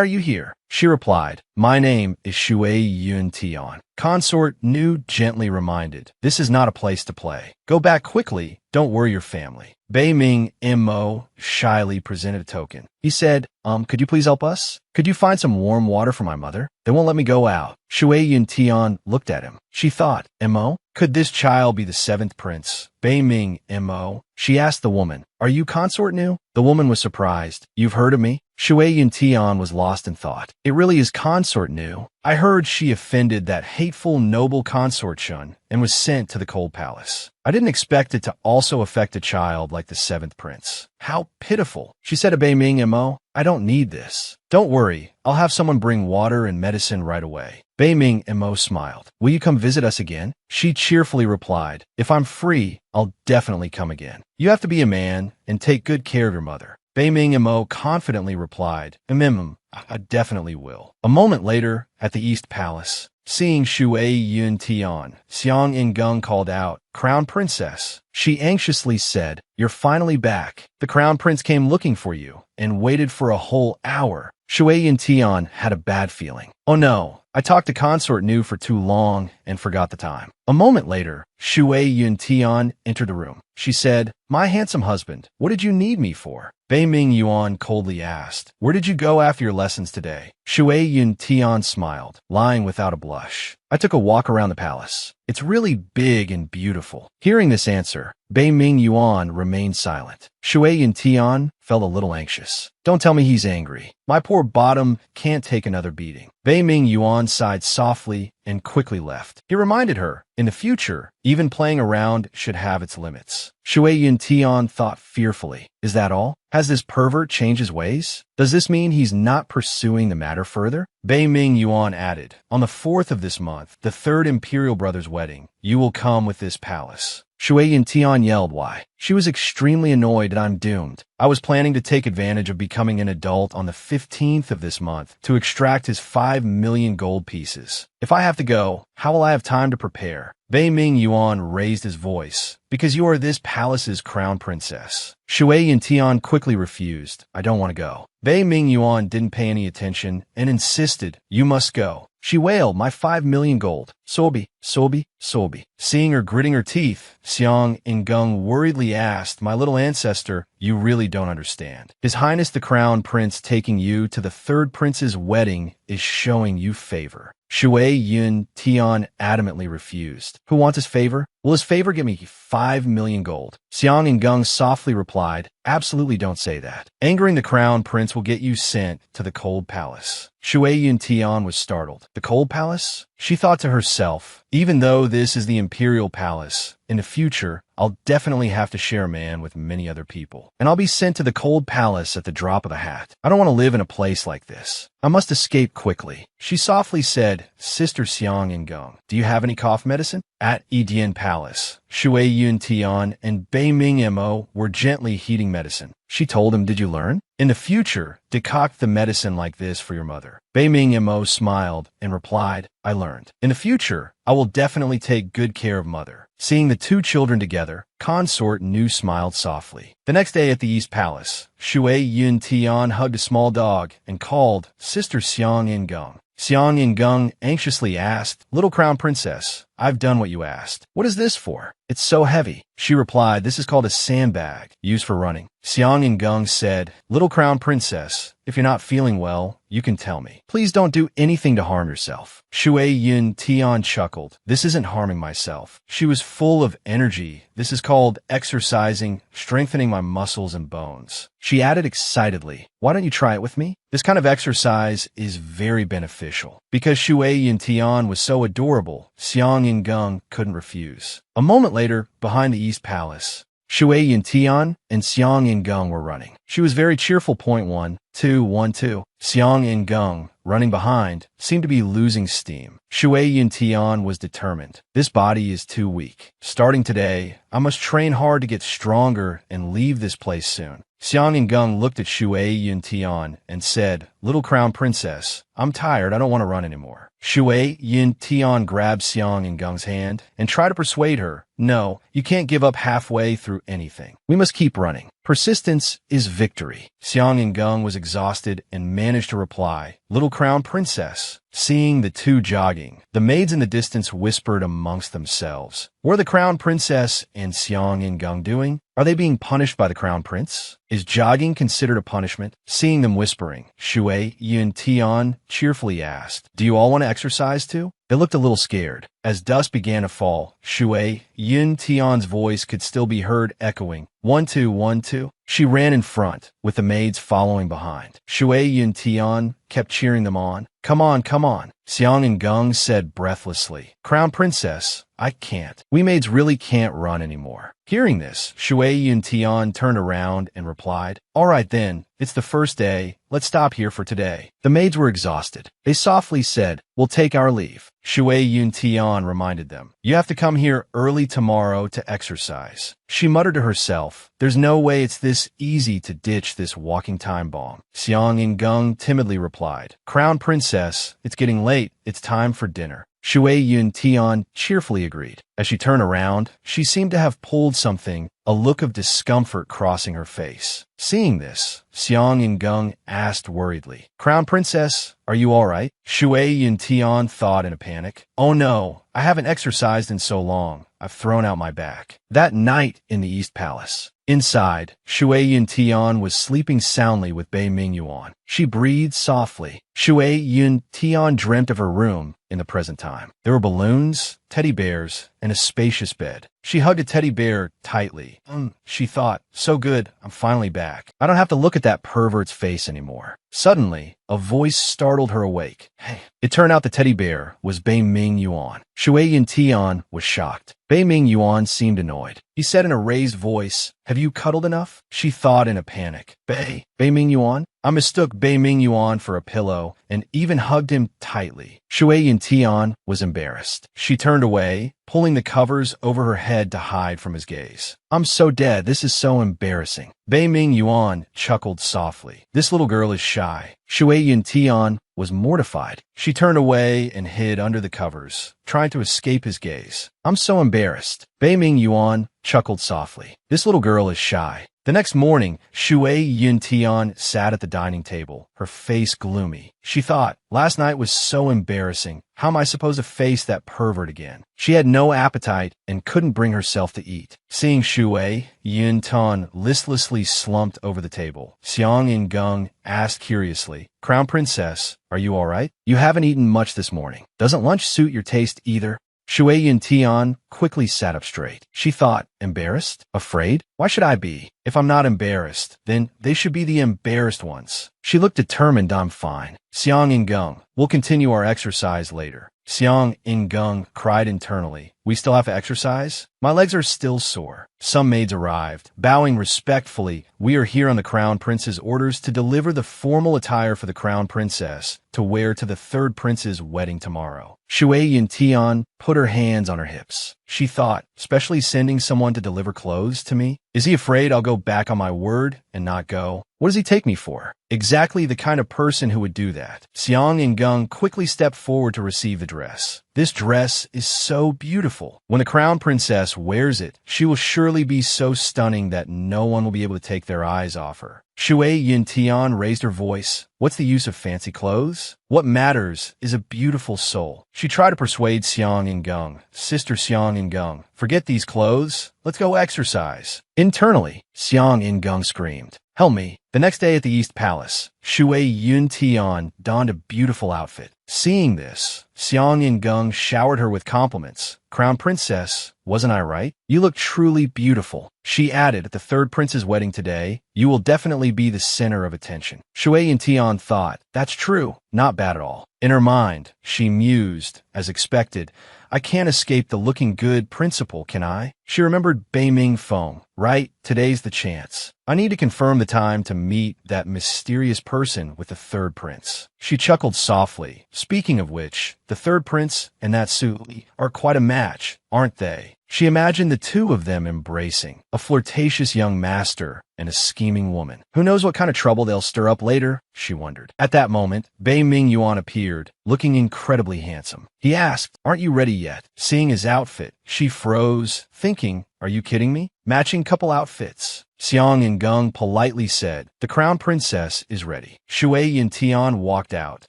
are you here?" She replied, "My name is Shui Yuntian." Consort Nu gently reminded, "This is not a place to play. Go back quickly. Don't worry your family." Bei Ming Mo shyly presented a token. He said, could you please help us? Could you find some warm water for my mother? They won't let me go out." Shui Yuntian looked at him. She thought, Mo? Could this child be the 7th prince? Bei Ming Mo. She asked the woman, "Are you Consort Nu?" The woman was surprised. "You've heard of me?" Shui Yuntian was lost in thought. It really is Consort Nu. I heard she offended that hateful noble Consort Shun and was sent to the cold palace. I didn't expect it to also affect a child like the 7th prince. How pitiful. She said to Bei Ming Mo, "I don't need this. Don't worry, I'll have someone bring water and medicine right away." Bei Ming Mo smiled. "Will you come visit us again?" She cheerfully replied, "If I'm free, I'll definitely come again. You have to be a man and take good care of your mother." Bei Ming Mo confidently replied, I definitely will." A moment later, at the East Palace, seeing Shui Yuntian, Xiang Ingung called out, "Crown Princess." She anxiously said, "You're finally back. The Crown Prince came looking for you and waited for a whole hour." Shui Yuntian had a bad feeling. "Oh no, I talked to Consort Nu for too long and forgot the time." A moment later, Shui Yuntian entered the room. She said, "My handsome husband, what did you need me for?" Bei Ming Yuan coldly asked, "Where did you go after your lessons today?" Shui Yuntian smiled, lying without a blush. "I took a walk around the palace. It's really big and beautiful." Hearing this answer, Bei Ming Yuan remained silent. Shui Yuntian felt a little anxious. "Don't tell me he's angry. My poor bottom can't take another beating." Bei Ming Yuan sighed softly and quickly left. He reminded her, in the future, even playing around should have its limits. Shui Yuntian thought fearfully, "Is that all? Has this pervert changed his ways? Does this mean he's not pursuing the matter further?" Bei Ming Yuan added, "On the 4th of this month, the 3rd Imperial Brother's wedding, you will come with this palace." Shui Yuntian yelled, "Why?" She was extremely annoyed that I'm doomed. I was planning to take advantage of becoming an adult on the 15th of this month to extract his 5 million gold pieces. If I have to go, how will I have time to prepare? Bei Ming Yuan raised his voice, "Because you are this palace's crown princess." Shui Yuntian quickly refused. "I don't want to go." Bei Ming Yuan didn't pay any attention and insisted, "You must go." She wailed, "My 5 million gold. Sobi." Sobi, Sobi. Seeing her gritting her teeth, Xiang Ingung worriedly asked, "My little ancestor, you really don't understand. His Highness the Crown Prince taking you to the third prince's wedding is showing you favor." Shui Yun Tian adamantly refused. "Who wants his favor? Will his favor give me 5 million gold?" Xiang Ingung softly replied, "Absolutely don't say that. Angering the crown prince will get you sent to the cold palace." Shui Yun Tian was startled. The cold palace? She thought to herself, even though this is the imperial palace, in the future, I'll definitely have to share a man with many other people. And I'll be sent to the cold palace at the drop of a hat. I don't want to live in a place like this. I must escape quickly. She softly said, "Sister Xiang Ingung, do you have any cough medicine?" At Edian Palace, Shui Yun Tian and Bei Ming Mo were gently heating medicine. She told him, "Did you learn? In the future, decoct the medicine like this for your mother." Bei Ming Mo smiled and replied, "I learned. In the future, I will definitely take good care of mother." Seeing the two children together, Consort Nu smiled softly. The next day at the East Palace, Shui Yun Tian hugged a small dog and called, "Sister Xiang Ingung." Xiang Ingung anxiously asked, "Little Crown Princess, I've done what you asked. What is this for? It's so heavy." She replied, "This is called a sandbag, used for running." Xiang Ingung said, "Little Crown Princess, if you're not feeling well, you can tell me. Please don't do anything to harm yourself." Shui Yun Tian chuckled. "This isn't harming myself." She was full of energy. "This is called exercising, strengthening my muscles and bones." She added excitedly, "Why don't you try it with me? This kind of exercise is very beneficial." Because Shui Yun Tian was so adorable, Xiang Ingung couldn't refuse. A moment later, behind the East Palace, Shui Yun Tian and Xiang Ingung were running. She was very cheerful. 1, 2, 1, 2. Xiang Ingung, running behind, seemed to be losing steam. Shui Yun Tian was determined. "This body is too weak. Starting today, I must train hard to get stronger and leave this place soon." Xiang Ingung looked at Shui Yun Tian and said, "Little Crown Princess, I'm tired. I don't want to run anymore." Shui Yun Tian grabbed Xiang Ingung's hand and tried to persuade her, "No, you can't give up halfway through anything. We must keep running. Persistence is victory." Xiang Ingung was exhausted and managed to reply, "Little Crown Princess." Seeing the two jogging, the maids in the distance whispered amongst themselves, "What are the Crown Princess and Xiang Ingung doing? Are they being punished by the Crown Prince? Is jogging considered a punishment?" Seeing them whispering, Shui Yun Tian cheerfully asked, "Do you all want to exercise too?" They looked a little scared. As dusk began to fall, Shui Yun Tian's voice could still be heard echoing, 1, 2, 1, 2. She ran in front, with the maids following behind. Shui Yun Tian kept cheering them on. "Come on, come on." Xiang Ingung said breathlessly, "Crown Princess, I can't. We maids really can't run anymore." Hearing this, Shui Yun Tian turned around and replied, "All right then, it's the first day. Let's stop here for today." The maids were exhausted. They softly said, "We'll take our leave." Shui Yun Tian reminded them, "You have to come here early tomorrow to exercise." She muttered to herself, "There's no way it's this easy to ditch this walking time bomb." Xiang Ingung timidly replied, "Crown Princess, it's getting late. It's time for dinner." Shui Yun Tian cheerfully agreed. As she turned around, she seemed to have pulled something, a look of discomfort crossing her face. Seeing this, Xiang Ingung asked worriedly, "Crown Princess, are you all right?" Shui Yun Tian thought in a panic, "Oh no, I haven't exercised in so long. I've thrown out my back." That night in the East Palace, inside, Shui Yun Tian was sleeping soundly with Bei Ming Yuan. She breathed softly. Shui Yun Tian dreamt of her room in the present time. There were balloons, teddy bears, and a spacious bed. She hugged a teddy bear tightly. She thought, "So good, I'm finally back. I don't have to look at that pervert's face anymore." Suddenly, a voice startled her awake. "Hey." It turned out the teddy bear was Bei Ming Yuan. Shui Yun Tian was shocked. Bei Ming Yuan seemed annoyed. He said in a raised voice, "Have you cuddled enough?" She thought in a panic, Bei Ming Yuan?" I mistook Bei Ming Yuan for a pillow and even hugged him tightly. Shui Yun Tian was embarrassed. She turned away, pulling the covers over her head to hide from his gaze. "I'm so dead. This is so embarrassing." Bei Ming Yuan chuckled softly. "This little girl is shy." Shui Yun Tian was mortified. She turned away and hid under the covers, trying to escape his gaze. "I'm so embarrassed." Bei Ming Yuan chuckled softly. "This little girl is shy." The next morning, Shui Yuntian sat at the dining table, her face gloomy. She thought, last night was so embarrassing. How am I supposed to face that pervert again? She had no appetite and couldn't bring herself to eat. Seeing Shui, Yuntan listlessly slumped over the table. Xiang Ingung asked curiously, Crown Princess, are you all right? You haven't eaten much this morning. Doesn't lunch suit your taste either? Shui Yuntian quickly sat up straight. She thought, embarrassed? Afraid? Why should I be? If I'm not embarrassed, then they should be the embarrassed ones. She looked determined. I'm fine. Xiang Ingung, we'll continue our exercise later. Xiang Ingung cried internally. We still have to exercise? My legs are still sore. Some maids arrived. Bowing respectfully, we are here on the Crown Prince's orders to deliver the formal attire for the Crown Princess to wear to the third prince's wedding tomorrow. Shui Yuntian put her hands on her hips. She thought, especially sending someone to deliver clothes to me? Is he afraid I'll go back on my word and not go? What does he take me for? Exactly the kind of person who would do that. Xiang Ingung quickly stepped forward to receive the dress. This dress is so beautiful. When the Crown Princess wears it, she will surely be so stunning that no one will be able to take their eyes off her. Shui Yuntian raised her voice. What's the use of fancy clothes? What matters is a beautiful soul. She tried to persuade Xiang Ingung. Sister Xiang Ingung, forget these clothes. Let's go exercise. Internally, Xiang Ingung screamed. Help me. The next day at the East Palace, Shui Yuntian donned a beautiful outfit. Seeing this, Xiang Ingung showered her with compliments. Crown Princess, wasn't I right? You look truly beautiful. She added, at the third prince's wedding today, you will definitely be the center of attention. Shui Yuntian thought, that's true. Not bad at all. In her mind, she mused, as expected, I can't escape the looking good principle, can I? She remembered Bei Ming Feng. Right, today's the chance. I need to confirm the time to meet that mysterious person with the third prince. She chuckled softly. Speaking of which, the third prince and that Suli are quite a match, aren't they? She imagined the two of them embracing, a flirtatious young master and a scheming woman. Who knows what kind of trouble they'll stir up later, she wondered. At that moment, Bei Ming Yuan appeared, looking incredibly handsome. He asked, aren't you ready yet? Seeing his outfit, she froze, thinking, are you kidding me? Matching couple outfits. Xiang Ingung politely said, the Crown Princess is ready. Shui Yuntian walked out,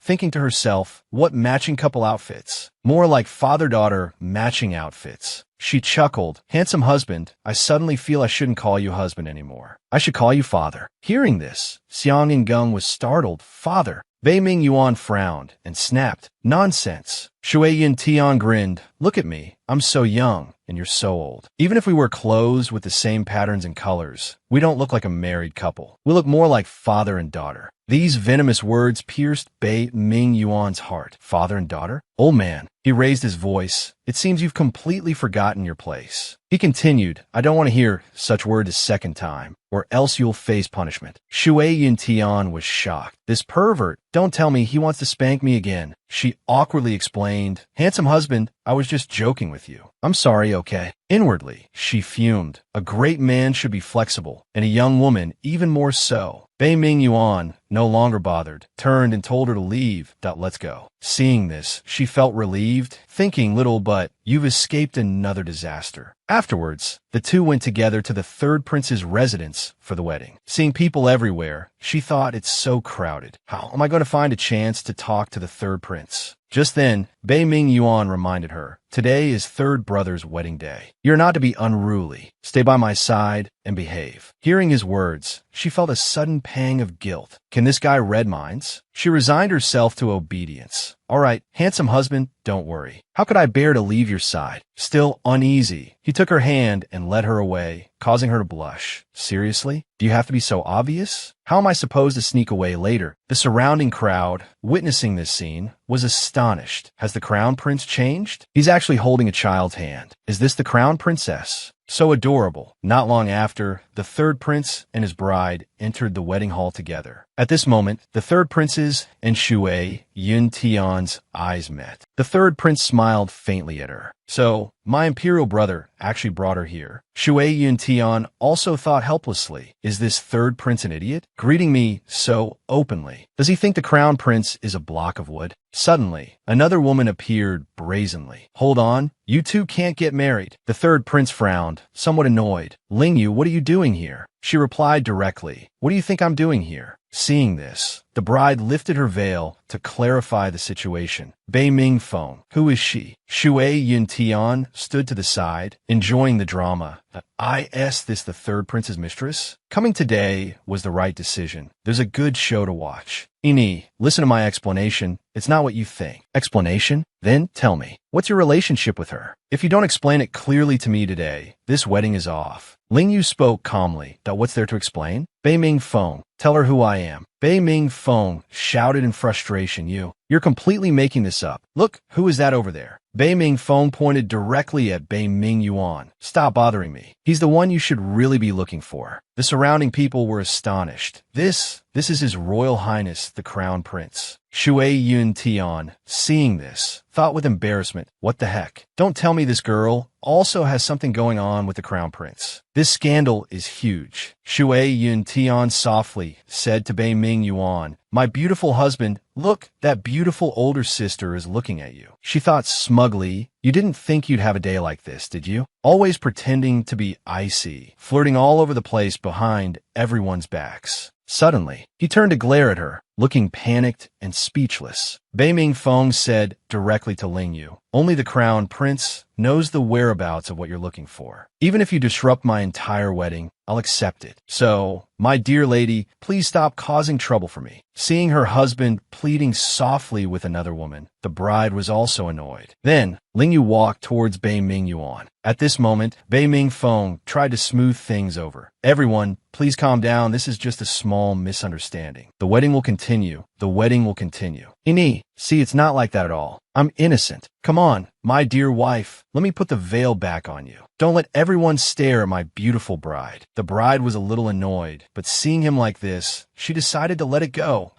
thinking to herself, what matching couple outfits? More like father-daughter matching outfits. She chuckled, handsome husband, I suddenly feel I shouldn't call you husband anymore. I should call you father. Hearing this, Xiang Ingung was startled. Father. Bei Ming Yuan frowned and snapped, nonsense. Shui Yuntian grinned, look at me, I'm so young and you're so old. Even if we wear clothes with the same patterns and colors, we don't look like a married couple. We look more like father and daughter. These venomous words pierced Bei Ming Yuan's heart. Father and daughter? Old man. He raised his voice. It seems you've completely forgotten your place. He continued, I don't want to hear such words a second time, or else you'll face punishment. Shui Yuntian was shocked. This pervert, don't tell me he wants to spank me again. She awkwardly explained, handsome husband, I was just joking with you. I'm sorry, okay? Inwardly, she fumed. A great man should be flexible, and a young woman even more so. Bei Ming Yuan, no longer bothered, turned and told her to leave. Let's go. Seeing this, she felt relieved, thinking little but, you've escaped another disaster. Afterwards, the two went together to the third prince's residence for the wedding. Seeing people everywhere, she thought it's so crowded. How am I going to find a chance to talk to the third prince? Just then, Bei Ming Yuan reminded her, today is third brother's wedding day. You're not to be unruly. Stay by my side and behave. Hearing his words, she felt a sudden pang of guilt. Can this guy read minds? She resigned herself to obedience. All right, handsome husband, don't worry. How could I bear to leave your side? Still uneasy, he took her hand and led her away, causing her to blush. Seriously? Do you have to be so obvious? How am I supposed to sneak away later? The surrounding crowd, witnessing this scene, was astonished. Has the crown prince changed? He's actually holding a child's hand. Is this the crown princess? So adorable. Not long after, the third prince and his bride entered the wedding hall together. At this moment, the third prince's and Shui Yuntian's eyes met. The third prince smiled faintly at her. So, my imperial brother actually brought her here. Shui Yuntian also thought helplessly, is this third prince an idiot? Greeting me so openly. Does he think the crown prince is a block of wood? Suddenly, another woman appeared brazenly. Hold on, you two can't get married. The third prince frowned, somewhat annoyed. Lingyu, what are you doing here? She replied directly, what do you think I'm doing here? Seeing this, the bride lifted her veil to clarify the situation. Bei Ming phone. Who is she? Shui Yuntian stood to the side, enjoying the drama. Is this the third prince's mistress? Coming today was the right decision. There's a good show to watch. Ini, listen to my explanation. It's not what you think. Explanation? Then tell me, what's your relationship with her? If you don't explain it clearly to me today, this wedding is off. Lingyu spoke calmly. What's there to explain? Bei Ming phone. Tell her who I am. Bei Ming phone shouted in frustration. You're completely making this up. Look, who is that over there? Bei Ming phone pointed directly at Bei Ming Yuan. Stop bothering me. He's the one you should really be looking for. The surrounding people were astonished. This is His Royal Highness, the Crown Prince. Shui Yuntian, seeing this, thought with embarrassment, what the heck? Don't tell me this girl also has something going on with the Crown Prince. This scandal is huge. Shui Yuntian softly said to Bei Ming Yuan, my beautiful husband, look, that beautiful older sister is looking at you. She thought smugly, you didn't think you'd have a day like this, did you? Always pretending to be icy, flirting all over the place behind everyone's backs. Suddenly, he turned to glare at her, looking panicked and speechless. Bei Ming Feng said directly to Lingyu, only the Crown Prince knows the whereabouts of what you're looking for. Even if you disrupt my entire wedding, I'll accept it. So, my dear lady, please stop causing trouble for me. Seeing her husband pleading softly with another woman, the bride was also annoyed. Then, Lingyu walked towards Bei Ming Yuan. At this moment, Bei Ming Feng tried to smooth things over. Everyone, please calm down. This is just a small misunderstanding. The wedding will continue. The wedding will continue. Ini, see, it's not like that at all. I'm innocent. Come on, my dear wife, let me put the veil back on you. Don't let everyone stare at my beautiful bride. The bride was a little annoyed, but seeing him like this, she decided to let it go.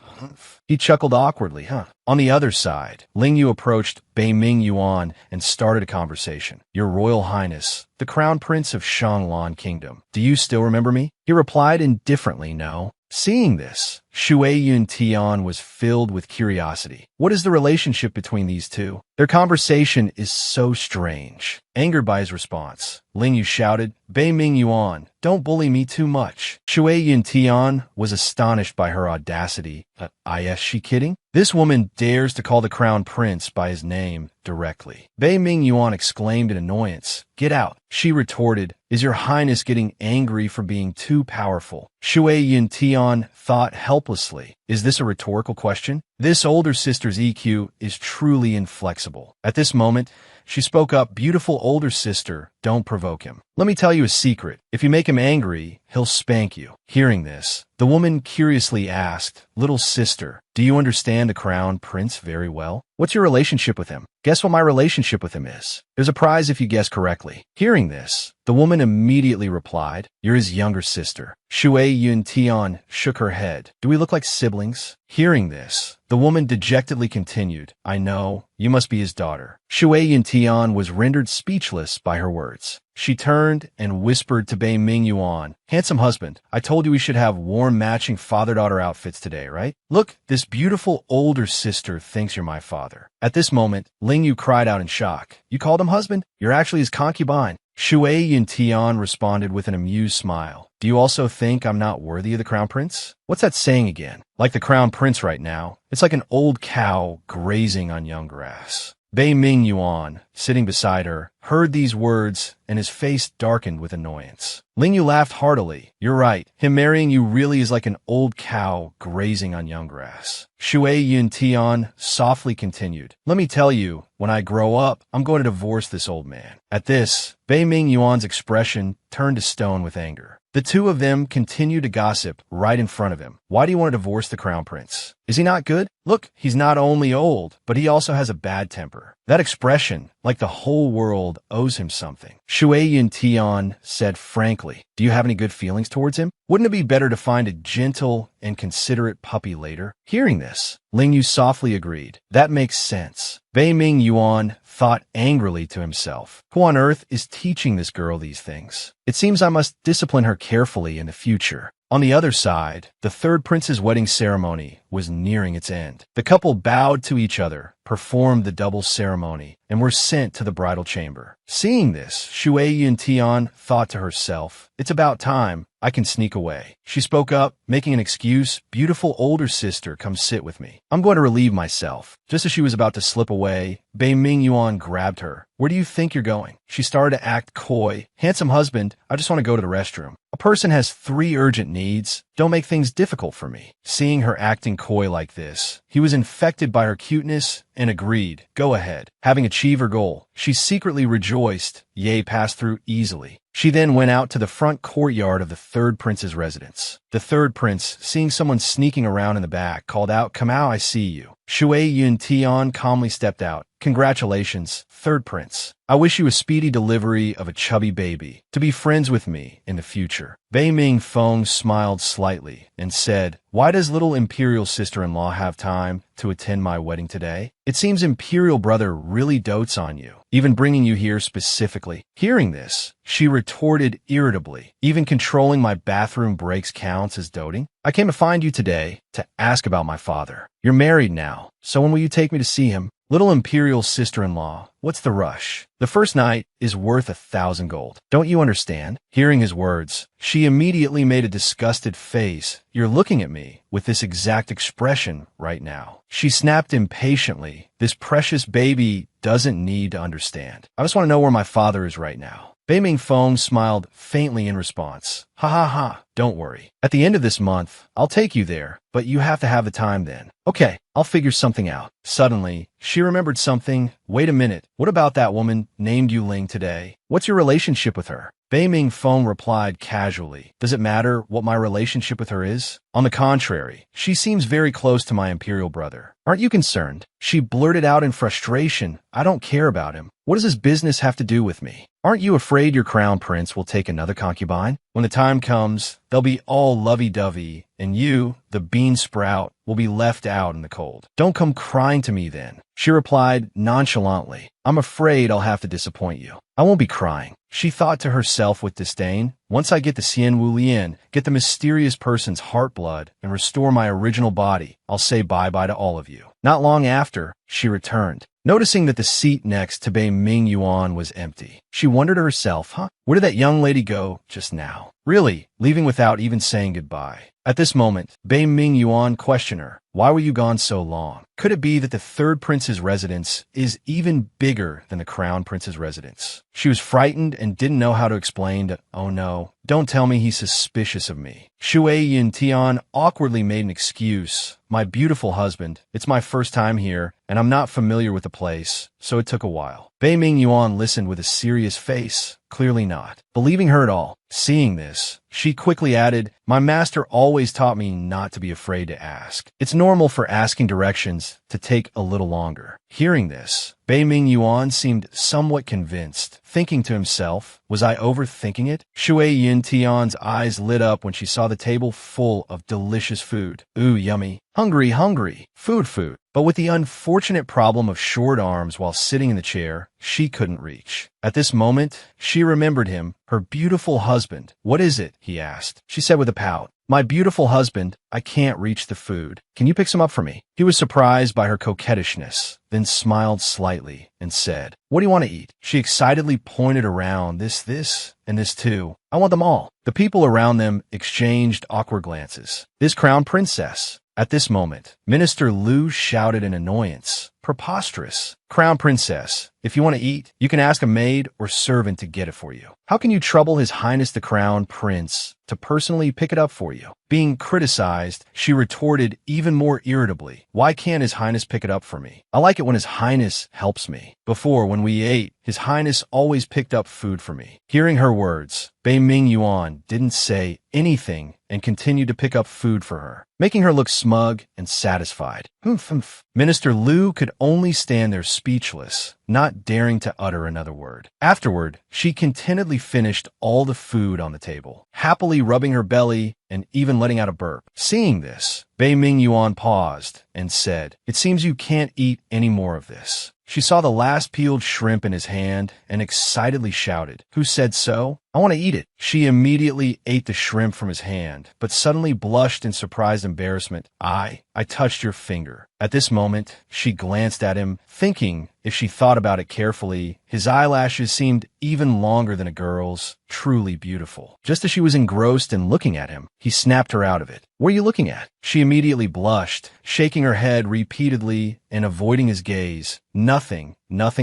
He chuckled awkwardly, On the other side, Lingyu approached Bei Ming Yuan and started a conversation. Your Royal Highness, the Crown Prince of Shanglan Kingdom. Do you still remember me? He replied indifferently, no. Seeing this, Shui Yuntian was filled with curiosity. What is the relationship between these two? Their conversation is so strange. Angered by his response, Lingyu shouted, Bei Ming Yuan, don't bully me too much. Shui Yuntian was astonished by her audacity. Is she kidding? This woman dares to call the Crown Prince by his name directly. Bei Ming Yuan exclaimed in annoyance. Get out. She retorted, is your highness getting angry for being too powerful? Shui Yuntian thought helplessly. Is this a rhetorical question? This older sister's EQ is truly inflexible. At this moment, she spoke up, beautiful older sister, don't provoke him. Let me tell you a secret. If you make him angry, he'll spank you. Hearing this, the woman curiously asked, little sister, do you understand the Crown Prince very well? What's your relationship with him? Guess what my relationship with him is. There's a prize if you guess correctly. Hearing this, the woman immediately replied, you're his younger sister. Shui Yuntian shook her head. Do we look like siblings? Hearing this, the woman dejectedly continued, I know, you must be his daughter. Shui Yuntian was rendered speechless by her words. She turned and whispered to Bei Ming Yuan, handsome husband, I told you we should have warm matching father-daughter outfits today, right? Look, this beautiful older sister thinks you're my father. At this moment, Lingyu cried out in shock. You called him husband? You're actually his concubine. Shui Yuntian responded with an amused smile. Do you also think I'm not worthy of the Crown Prince? What's that saying again? Like the Crown Prince right now, it's like an old cow grazing on young grass. Bei Ming Yuan, sitting beside her, heard these words and his face darkened with annoyance. Lingyu laughed heartily. You're right. Him marrying you really is like an old cow grazing on young grass. Shui Yuntian softly continued. Let me tell you, when I grow up, I'm going to divorce this old man. At this, Bei Ming Yuan's expression turned to stone with anger. The two of them continued to gossip right in front of him. Why do you want to divorce the Crown Prince? Is he not good? Look, he's not only old, but he also has a bad temper. That expression, like the whole world owes him something. Shui Yuntian said frankly, do you have any good feelings towards him? Wouldn't it be better to find a gentle and considerate puppy later? Hearing this, Lingyu softly agreed. That makes sense. Bei Ming Yuan thought angrily to himself. Who on earth is teaching this girl these things? It seems I must discipline her carefully in the future. On the other side, the third prince's wedding ceremony was nearing its end. The couple bowed to each other, performed the double ceremony, and were sent to the bridal chamber. Seeing this, Shui Yuntian thought to herself, "It's about time. I can sneak away." She spoke up, making an excuse. "Beautiful older sister, come sit with me. I'm going to relieve myself." Just as she was about to slip away, Bei Ming Yuan grabbed her. "Where do you think you're going?" She started to act coy. "Handsome husband, I just want to go to the restroom." A person has 3 urgent needs. Don't make things difficult for me. Seeing her acting coy like this, he was infected by her cuteness and agreed. Go ahead. Having achieved her goal, she secretly rejoiced. Ye passed through easily. She then went out to the front courtyard of the third prince's residence. The third prince, seeing someone sneaking around in the back, called out, "Come out, I see you." Shui Yuntian calmly stepped out. "Congratulations, third prince. I wish you a speedy delivery of a chubby baby to be friends with me in the future." Bei Ming Feng smiled slightly and said, "Why does little imperial sister-in-law have time to attend my wedding today? It seems imperial brother really dotes on you, even bringing you here specifically." Hearing this, she retorted irritably, "Even controlling my bathroom breaks counts as doting? I came to find you today to ask about my father. You're married now, so when will you take me to see him? Little imperial sister-in-law, what's the rush? The first night is worth 1,000 gold. Don't you understand?" Hearing his words, she immediately made a disgusted face. "You're looking at me with this exact expression right now." She snapped impatiently. "This precious baby doesn't need to understand. I just want to know where my father is right now." Bei Ming Feng smiled faintly in response. "Ha ha ha, don't worry. At the end of this month, I'll take you there, but you have to have the time then." "Okay, I'll figure something out." Suddenly, she remembered something. "Wait a minute, what about that woman named Yuling today? What's your relationship with her?" Bei Ming Feng replied casually, "Does it matter what my relationship with her is? On the contrary, she seems very close to my imperial brother. Aren't you concerned?" She blurted out in frustration, "I don't care about him. What does his business have to do with me? Aren't you afraid your crown prince will take another concubine? When the time comes, they'll be all lovey-dovey, and you, the bean sprout, will be left out in the cold. Don't come crying to me then." She replied nonchalantly, "I'm afraid I'll have to disappoint you. I won't be crying." She thought to herself with disdain, "Once I get the Xian Wu Lian, get the mysterious person's heart blood, and restore my original body, I'll say bye-bye to all of you." Not long after, she returned. Noticing that the seat next to Bei Ming Yuan was empty, she wondered to herself, where did that young lady go just now? Really, leaving without even saying goodbye. At this moment, Bei Ming Yuan questioned her, "Why were you gone so long? Could it be that the third prince's residence is even bigger than the crown prince's residence?" She was frightened and didn't know how to explain to, "Oh no, don't tell me he's suspicious of me." Shui Yuntian awkwardly made an excuse. "My beautiful husband, it's my first time here, and I'm not familiar with the place, so it took a while." Bei Ming Yuan listened with a serious face, clearly not believing her at all. Seeing this, she quickly added, "My master always taught me not to be afraid to ask. It's normal for asking directions to take a little longer." Hearing this, Bei Ming Yuan seemed somewhat convinced, thinking to himself, "Was I overthinking it?" Shui Yuntian's eyes lit up when she saw the table full of delicious food. Ooh, yummy. Hungry, hungry. Food. But with the unfortunate problem of short arms while sitting in the chair, she couldn't reach. At this moment, she remembered him, her beautiful husband. "What is it?" he asked. She said with a pout, "My beautiful husband, I can't reach the food. Can you pick some up for me?" He was surprised by her coquettishness, then smiled slightly and said, "What do you want to eat?" She excitedly pointed around, this, and this too. "I want them all." The people around them exchanged awkward glances. "This crown princess." At this moment, Minister Liu shouted in annoyance, "Preposterous. Crown princess, if you want to eat, you can ask a maid or servant to get it for you. How can you trouble His Highness the Crown Prince to personally pick it up for you?" Being criticized, she retorted even more irritably, "Why can't His Highness pick it up for me? I like it when His Highness helps me. Before, when we ate, His Highness always picked up food for me." Hearing her words, Bei Ming Yuan didn't say anything and continued to pick up food for her, making her look smug and satisfied. Humph. Minister Liu could only stand there speechless, not daring to utter another word. Afterward, she contentedly finished all the food on the table, happily rubbing her belly and even letting out a burp. Seeing this, Bei Ming Yuan paused and said, "It seems you can't eat any more of this." She saw the last peeled shrimp in his hand and excitedly shouted, "Who said so? I want to eat it." She immediately ate the shrimp from his hand, but suddenly blushed in surprised embarrassment. I touched your finger." At this moment, she glanced at him, thinking, if she thought about it carefully, his eyelashes seemed even longer than a girl's, truly beautiful. Just as she was engrossed in looking at him, he snapped her out of it. "What are you looking at?" She immediately blushed, shaking her head repeatedly and avoiding his gaze. Nothing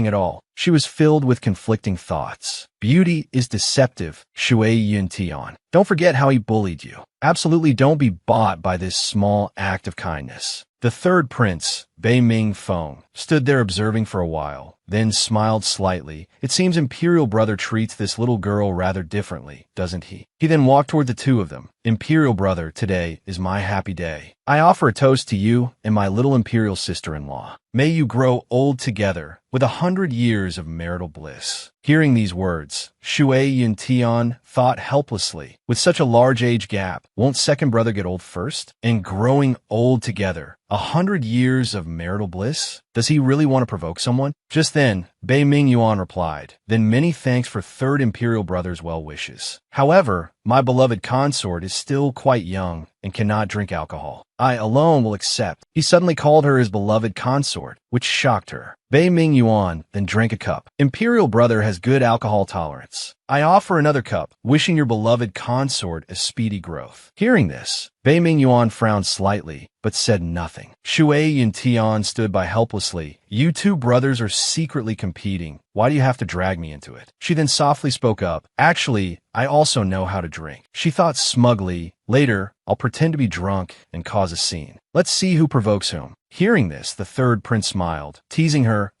at all. She was filled with conflicting thoughts. Beauty is deceptive, Shui Yuntian. Don't forget how he bullied you. Absolutely don't be bought by this small act of kindness. The third prince, Bei Ming Feng, stood there observing for a while, then smiled slightly. It seems Imperial Brother treats this little girl rather differently, doesn't he? He then walked toward the two of them. "Imperial Brother, today is my happy day. I offer a toast to you and my little Imperial sister-in-law. May you grow old together with 100 years of marital bliss." Hearing these words, Shui Yuntian thought helplessly, with such a large age gap, won't second brother get old first? And growing old together, 100 years of marital bliss? Does he really want to provoke someone? Just then, Bei Ming Yuan replied, "Then many thanks for third Imperial Brother's well wishes. However, my beloved consort is still quite young and cannot drink alcohol. I alone will accept." He suddenly called her his beloved consort, which shocked her. Bei Ming Yuan then drank a cup. "Imperial Brother has good alcohol tolerance. I offer another cup, wishing your beloved consort a speedy growth." Hearing this, Bei Ming Yuan frowned slightly, but said nothing. Shui Yuntian stood by helplessly. "You two brothers are secretly competing. Why do you have to drag me into it?" She then softly spoke up. "Actually, I also know how to drink." She thought smugly, "Later, I'll pretend to be drunk and cause a scene. Let's see who provokes whom." Hearing this, the third prince smiled, teasing her,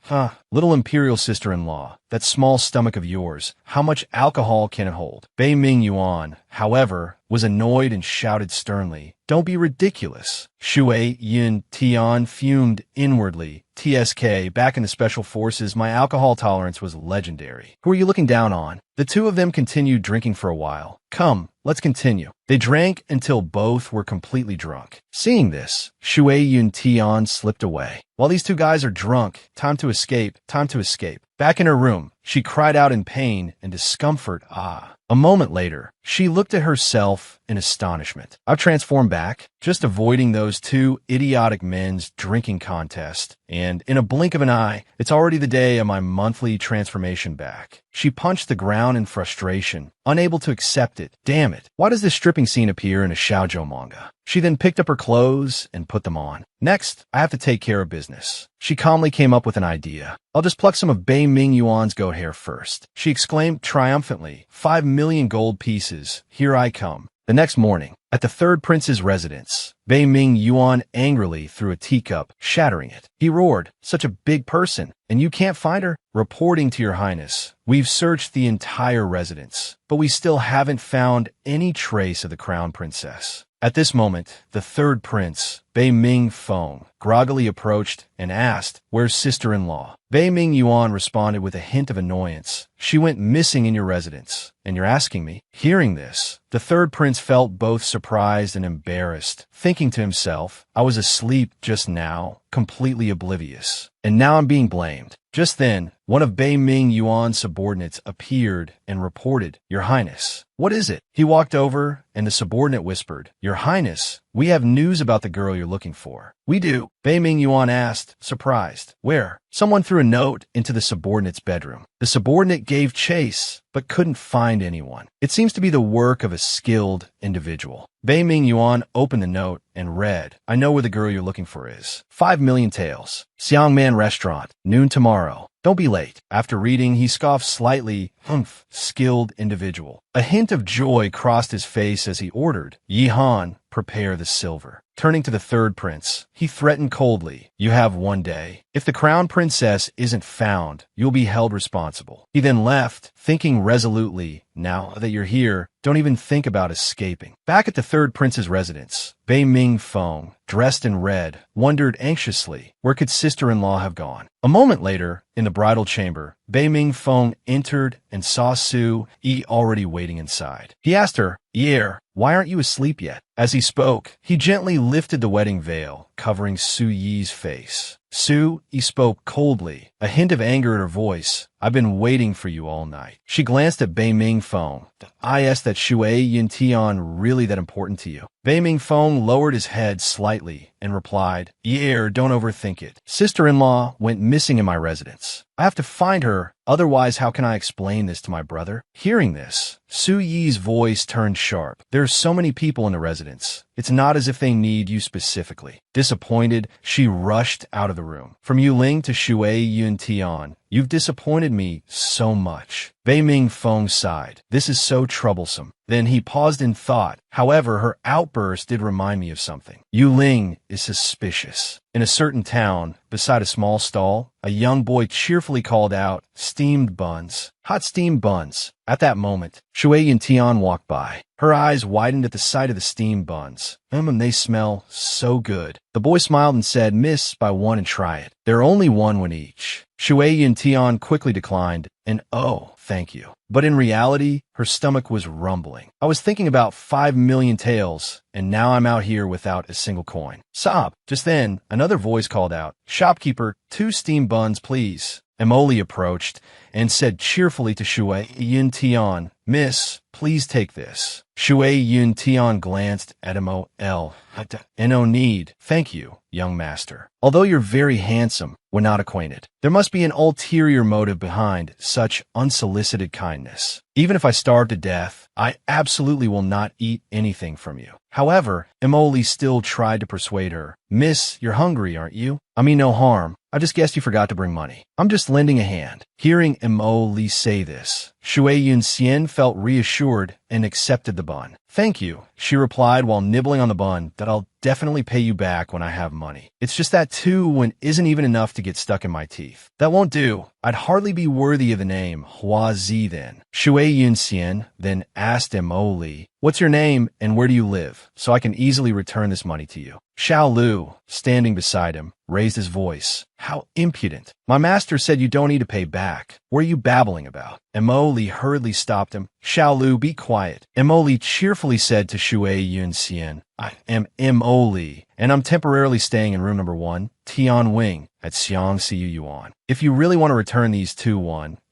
"Little Imperial sister-in-law, that small stomach of yours, how much alcohol can it hold?" Bei Ming Yuan, however, was annoyed and shouted sternly, "Don't be ridiculous." Shui Yin Tian fumed inwardly. "TSK, back in the Special Forces, my alcohol tolerance was legendary. Who are you looking down on?" The two of them continued drinking for a while. "Come, let's continue." They drank until both were completely drunk. Seeing this, Shui Yun Tian slipped away. "While these two guys are drunk, time to escape, time to escape." Back in her room, she cried out in pain and discomfort. A moment later, she looked at herself in astonishment. "I've transformed back, just avoiding those two idiotic men's drinking contest, and in a blink of an eye, it's already the day of my monthly transformation back." She punched the ground in frustration, unable to accept it. Damn it, why does this stripping scene appear in a shoujo manga? She then picked up her clothes and put them on. "Next, I have to take care of business." She calmly came up with an idea. "I'll just pluck some of Bei Ming Yuan's goat hair first," she exclaimed triumphantly. 5 million gold pieces. Here I come." The next morning, at the third prince's residence, Bei Ming Yuan angrily threw a teacup, shattering it. He roared, "Such a big person, and you can't find her?" "Reporting to your highness, we've searched the entire residence, but we still haven't found any trace of the crown princess." At this moment, the third prince, Bei Ming Feng, groggily approached and asked, "Where's sister-in-law?" Bei Ming Yuan responded with a hint of annoyance. "She went missing in your residence, and you're asking me?" Hearing this, the third prince felt both surprised and embarrassed, thinking to himself, "I was asleep just now, completely oblivious, and now I'm being blamed." Just then, one of Bei Ming Yuan's subordinates appeared and reported, "Your Highness." "What is it?" He walked over, and the subordinate whispered, "Your Highness, we have news about the girl you're looking for." "We do?" Bei Ming Yuan asked, surprised. "Where?" Someone threw a note into the subordinate's bedroom. The subordinate gave chase, but couldn't find anyone. It seems to be the work of a skilled individual. Bei Ming Yuan opened the note and read, "I know where the girl you're looking for is. 5 million taels. Xiangman Restaurant, noon tomorrow. Don't be late." After reading, he scoffed slightly. Skilled individual. A hint of joy crossed his face as he ordered, "Yi Han, prepare the silver." Turning to the third prince, he threatened coldly, "You have 1 day. If the crown princess isn't found, you'll be held responsible." He then left, thinking resolutely, "Now that you're here, don't even think about escaping." Back at the third prince's residence, Bei Ming Feng, dressed in red, wondered anxiously, where could sister-in-law have gone? A moment later, in the bridal chamber, Bei Ming Feng entered and saw Su Yi already waiting inside. He asked her, "Ye, why aren't you asleep yet?" As he spoke, he gently lifted the wedding veil, covering Su Yi's face. Su Yi spoke coldly, a hint of anger in her voice. I've been waiting for you all night. She glanced at Bei Ming Feng. I asked that Shui Yin Tian really that important to you? Bei Ming Feng lowered his head slightly and replied, Yeah, don't overthink it. Sister-in-law went missing in my residence. I have to find her, otherwise how can I explain this to my brother? Hearing this, Su Yi's voice turned sharp. There are so many people in the residence. It's not as if they need you specifically. Disappointed, she rushed out of the room. From Yuling to Shui Yun Tian, you've disappointed me so much. Bei Ming Feng sighed. This is so troublesome. Then he paused in thought. However, her outburst did remind me of something. Yuling is suspicious. In a certain town, beside a small stall, a young boy cheerfully called out, steamed buns. Hot steamed buns. At that moment, Shui Yintian walked by. Her eyes widened at the sight of the steamed buns. They smell so good. The boy smiled and said, Miss, buy one and try it. There are only one each. Shui Yintian quickly declined, and oh, thank you. But in reality, her stomach was rumbling. I was thinking about 5 million taels, and now I'm out here without a single coin. Sob! Just then, another voice called out, Shopkeeper, 2 steamed buns, please. Emoli approached and said cheerfully to Shui Yintian, Miss, please take this. Shui Yintian glanced at Mo. No need. Thank you, young master. Although you're very handsome, we're not acquainted. There must be an ulterior motive behind such unsolicited kindness. Even if I starve to death, I absolutely will not eat anything from you. However, Emoli still tried to persuade her. Miss, you're hungry, aren't you? I mean no harm. I just guessed you forgot to bring money. I'm just lending a hand. Hearing Emoli say this, Shui Yunxian felt reassured and accepted the bun. Thank you, she replied while nibbling on the bun, that I'll definitely pay you back when I have money. It's just that 2 when isn't even enough to get stuck in my teeth. That won't do. I'd hardly be worthy of the name Hua Zi then. Shui Yunxian then asked Emoli, what's your name and where do you live, so I can easily return this money to you? Xiao Lu, standing beside him, raised his voice. How impudent. My master said you don't need to pay back. What are you babbling about? Emoli hurriedly stopped him. Xiao Lu, be quiet. Emoli cheerfully said to Shui Yunxian, I am Emoli, and I'm temporarily staying in room number 1, Tian Wing, at Xiang Siu Yuan. If you really want to return these 2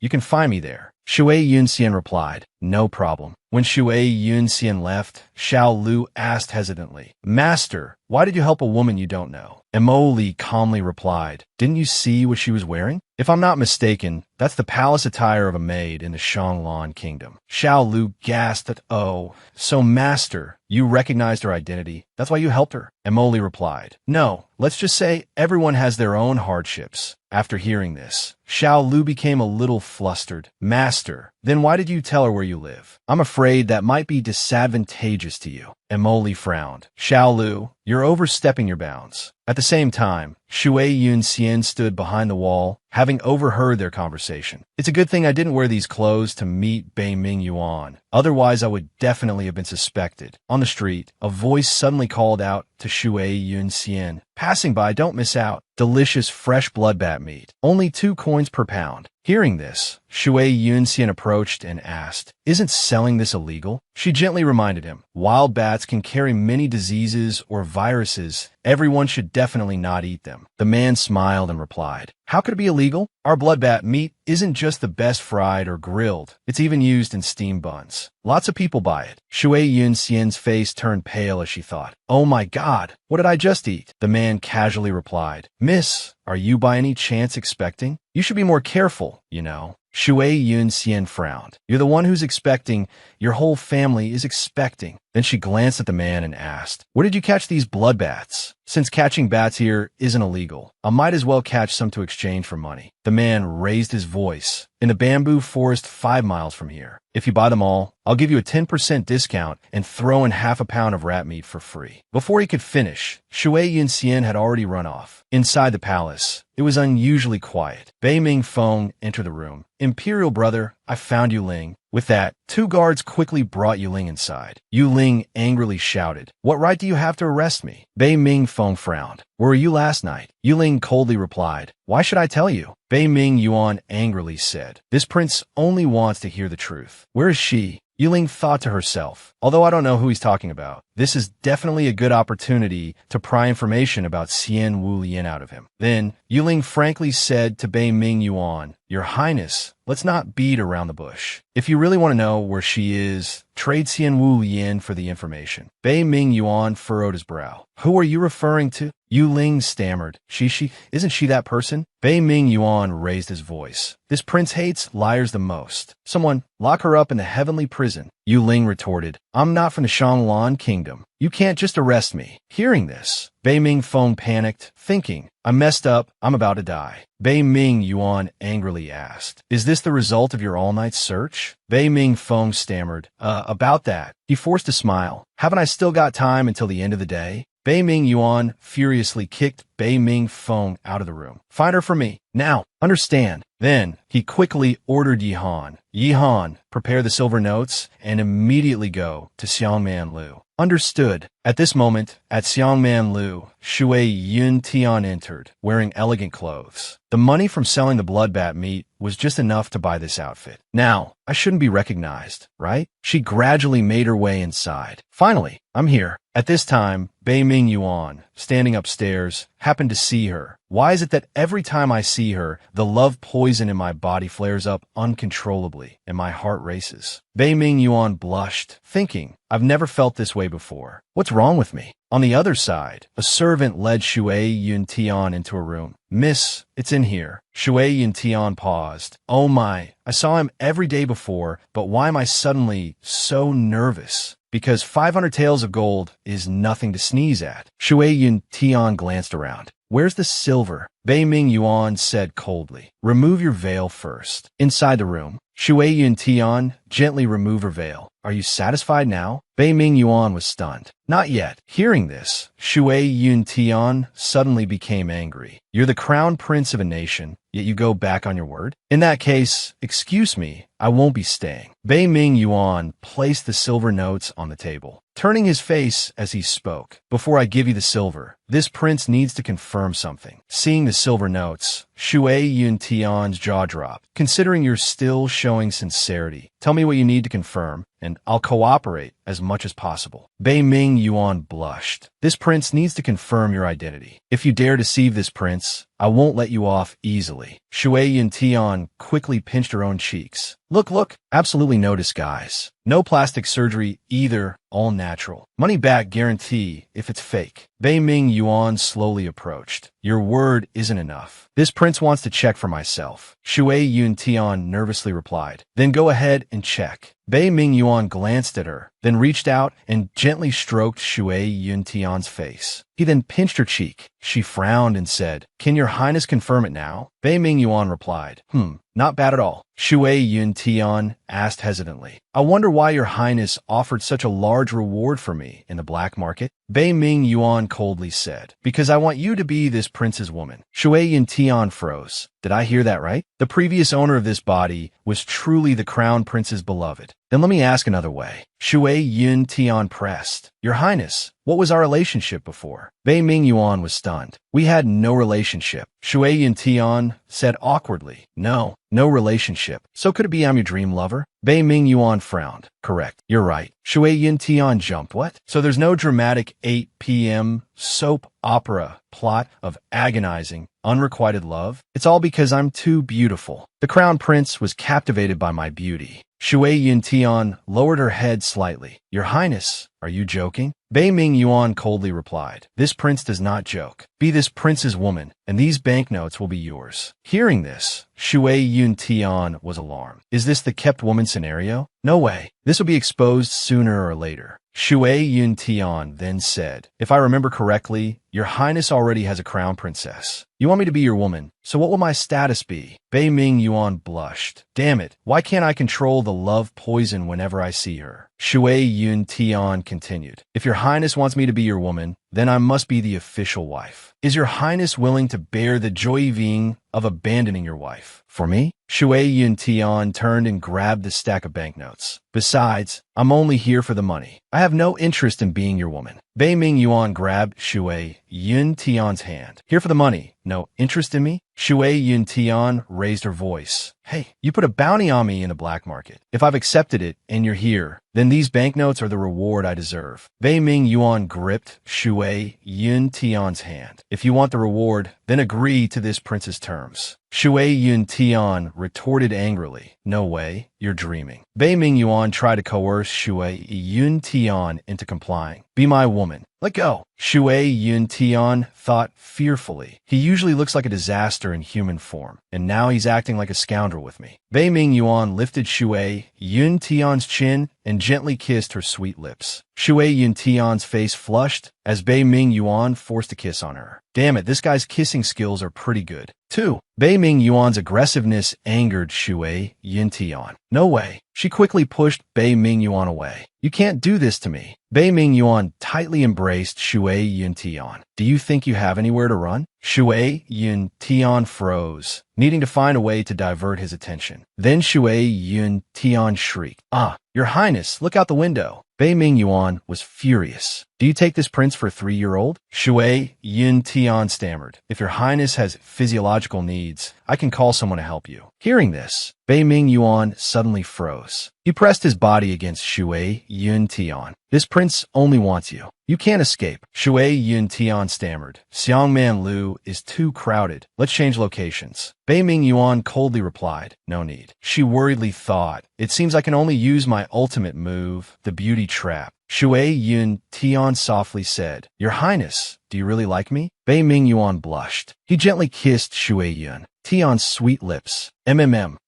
you can find me there. Shui Yunxian replied, no problem. When Shui Yunxian left, Xiao Lu asked hesitantly, Master, why did you help a woman you don't know? Emoli calmly replied, didn't you see what she was wearing? If I'm not mistaken, that's the palace attire of a maid in the Shanglan kingdom. Xiao Lu gasped at, oh, so master, you recognized her identity. That's why you helped her. Emoli replied, no, let's just say everyone has their own hardships. After hearing this, Xiao Lu became a little flustered. Master, then why did you tell her where you live? I'm afraid that might be disadvantageous to you. Emoli frowned. Xiao Lu, you're overstepping your bounds. At the same time, Shui Yunxian stood behind the wall, having overheard their conversation. It's a good thing I didn't wear these clothes to meet Bei Ming Yuan. Otherwise, I would definitely have been suspected. On the street, a voice suddenly called out to Shui Yunxian. Passing by, don't miss out. Delicious fresh bloodbat meat. Only 2 coins per pound. Hearing this, Shui Yunxian approached and asked, isn't selling this illegal? She gently reminded him, wild bats can carry many diseases or viruses. Everyone should definitely not eat them. The man smiled and replied, how could it be illegal? Our bloodbat meat isn't just the best fried or grilled. It's even used in steamed buns. Lots of people buy it. Shui Yunxian's face turned pale as she thought, oh my God, what did I just eat? The man casually replied, Miss, are you by any chance expecting? You should be more careful, you know. Shui Yunxian frowned. You're the one who's expecting. Your whole family is expecting. Then she glanced at the man and asked, where did you catch these blood bats? Since catching bats here isn't illegal, I might as well catch some to exchange for money. The man raised his voice. In the bamboo forest 5 miles from here. If you buy them all, I'll give you a 10% discount and throw in half a pound of rat meat for free. Before he could finish, Shui Yunxian had already run off. Inside the palace, it was unusually quiet. Bei Ming Feng entered the room. Imperial brother, I found Yuling. With that, 2 guards quickly brought Yuling inside. Yuling angrily shouted, what right do you have to arrest me? Bei Ming Feng frowned. Where were you last night? Yuling coldly replied, why should I tell you? Bei Ming Yuan angrily said, this prince only wants to hear the truth. Where is she? Yuling thought to herself, although I don't know who he's talking about, this is definitely a good opportunity to pry information about Xian Wu Lian out of him. Then, Yuling frankly said to Bei Ming Yuan, Your Highness, let's not beat around the bush. If you really want to know where she is, trade Xian Wu Lian for the information. Bei Ming Yuan furrowed his brow. Who are you referring to? Yuling stammered. Isn't she that person? Bei Ming Yuan raised his voice. This prince hates liars the most. Someone, lock her up in the heavenly prison. Yuling retorted. I'm not from the Shanglan kingdom. You can't just arrest me. Hearing this, Bei Ming Feng panicked, thinking, I messed up, I'm about to die. Bei Ming Yuan angrily asked, Is this the result of your all-night search? Bei Ming Feng stammered, about that. He forced a smile. Haven't I still got time until the end of the day? Bei Ming Yuan furiously kicked Bei Ming Feng out of the room. Find her for me. Now, understand. Then, he quickly ordered Yihan. Yihan, prepare the silver notes and immediately go to Xiangman Lu. Understood. At this moment, at Xiangman Lu, Shui Yun Tian entered, wearing elegant clothes. The money from selling the bloodbat meat was just enough to buy this outfit. Now, I shouldn't be recognized, right? She gradually made her way inside. Finally, I'm here. At this time, Bei Ming Yuan, standing upstairs, happened to see her. Why is it that every time I see her, the love poison in my body flares up uncontrollably and my heart races? Bei Ming Yuan blushed, thinking, I've never felt this way before. What's wrong with me? On the other side, a servant led Shui Yun Tian into a room. Miss, it's in here. Shui Yun Tian paused. Oh my, I saw him every day before, but why am I suddenly so nervous? Because 500 taels of gold is nothing to sneeze at. Shui Yun Tian glanced around. Where's the silver? Bei Ming Yuan said coldly. Remove your veil first. Inside the room, Shui Yun Tian gently removed her veil. Are you satisfied now? Bei Ming Yuan was stunned. Not yet. Hearing this, Shui Yun Tian suddenly became angry. You're the crown prince of a nation, yet you go back on your word? In that case, excuse me, I won't be staying. Bei Ming Yuan placed the silver notes on the table, turning his face as he spoke. Before I give you the silver, this prince needs to confirm something. Seeing the silver notes, Shui Yun Tian's jaw dropped. Considering you're still showing sincerity, tell me what you need to confirm, and I'll cooperate as much as possible. Bei Ming Yuan blushed. This prince needs to confirm your identity. If you dare deceive this prince, I won't let you off easily. Shui Yun Tian quickly pinched her own cheeks. Look, absolutely no disguise. No plastic surgery either, all natural. Money back guarantee if it's fake. Bei Ming Yuan slowly approached. Your word isn't enough. This prince wants to check for myself. Shui Yun Tian nervously replied. Then go ahead and check. Bei Ming Yuan glanced at her, then reached out and gently stroked Shui Yun Tian's face. He then pinched her cheek. She frowned and said, Can your highness confirm it now? Bei Ming Yuan replied, Not bad at all. Shui Yun Tian asked hesitantly, I wonder why your highness offered such a large reward for me in the black market? Bei Ming Yuan coldly said, Because I want you to be this prince's woman. Shui Yun Tian froze. Did I hear that right? The previous owner of this body was truly the crown prince's beloved. Then let me ask another way. Shui Yun Tian pressed. Your highness, what was our relationship before? Bei Ming Yuan was stunned. We had no relationship. Shui Yun Tian said awkwardly. No relationship. So could it be I'm your dream lover? Bei Ming Yuan frowned. Correct. You're right. Shui Yun Tian jumped. What? So there's no dramatic 8 p.m. soap opera plot of agonizing, unrequited love? It's all because I'm too beautiful. The crown prince was captivated by my beauty. Shui Yun Tian lowered her head slightly. Your highness, are you joking? Bei Ming Yuan coldly replied. This prince does not joke. Be this prince's woman, and these banknotes will be yours. Hearing this, Shui Yun Tian was alarmed. Is this the kept woman scenario? No way. This will be exposed sooner or later. Shui Yun Tian then said, If I remember correctly, your highness already has a crown princess. You want me to be your woman, so what will my status be? Bei Ming Yuan blushed. Damn it, why can't I control the love poison whenever I see her? Shui Yun Tian continued. If your highness wants me to be your woman, then I must be the official wife. Is your highness willing to bear the joyving of abandoning your wife? For me? Shui Yun Tian turned and grabbed the stack of banknotes. Besides, I'm only here for the money. I have no interest in being your woman. Bei Ming Yuan grabbed Shui Yun Tian's hand. Here for the money. No interest in me? Shui Yun Tian raised her voice. Hey, you put a bounty on me in the black market. If I've accepted it and you're here, then these banknotes are the reward I deserve. Bei Ming Yuan gripped Shui Yun Tian's hand. If you want the reward, then agree to this prince's terms. Shui Yun Tian retorted angrily. No way, you're dreaming. Bei Ming Yuan tried to coerce Shui Yun Tian into complying. Be my woman. Let go. Shui Yun Tian thought fearfully. He usually looks like a disaster in human form, and now he's acting like a scoundrel with me. Bei Ming Yuan lifted Shui Yun Tian's chin and gently kissed her sweet lips. Shui Yun Tian's face flushed as Bei Ming Yuan forced a kiss on her. Damn it, this guy's kissing skills are pretty good. 2. Bei Ming Yuan's aggressiveness angered Shui Yun Tian. No way. She quickly pushed Bei Ming Yuan away. You can't do this to me. Bei Ming Yuan tightly embraced Shui Yun Tian. Do you think you have anywhere to run? Shui Yun Tian froze, needing to find a way to divert his attention. Then Shui Yun Tian shrieked, Your Highness, look out the window. Bei Ming Yuan was furious. Do you take this prince for a 3-year-old? Shui Yun Tian stammered. If your highness has physiological needs, I can call someone to help you. Hearing this, Bei Ming Yuan suddenly froze. He pressed his body against Shui Yun Tian. This prince only wants you. You can't escape. Shui Yun Tian stammered. Xiangman Lu is too crowded. Let's change locations. Bei Ming Yuan coldly replied, no need. She worriedly thought, it seems I can only use my ultimate move, the beauty trap. Shui Yun Tian softly said, Your Highness, do you really like me? Bei Ming Yuan blushed. He gently kissed Shui Yun Tian's sweet lips.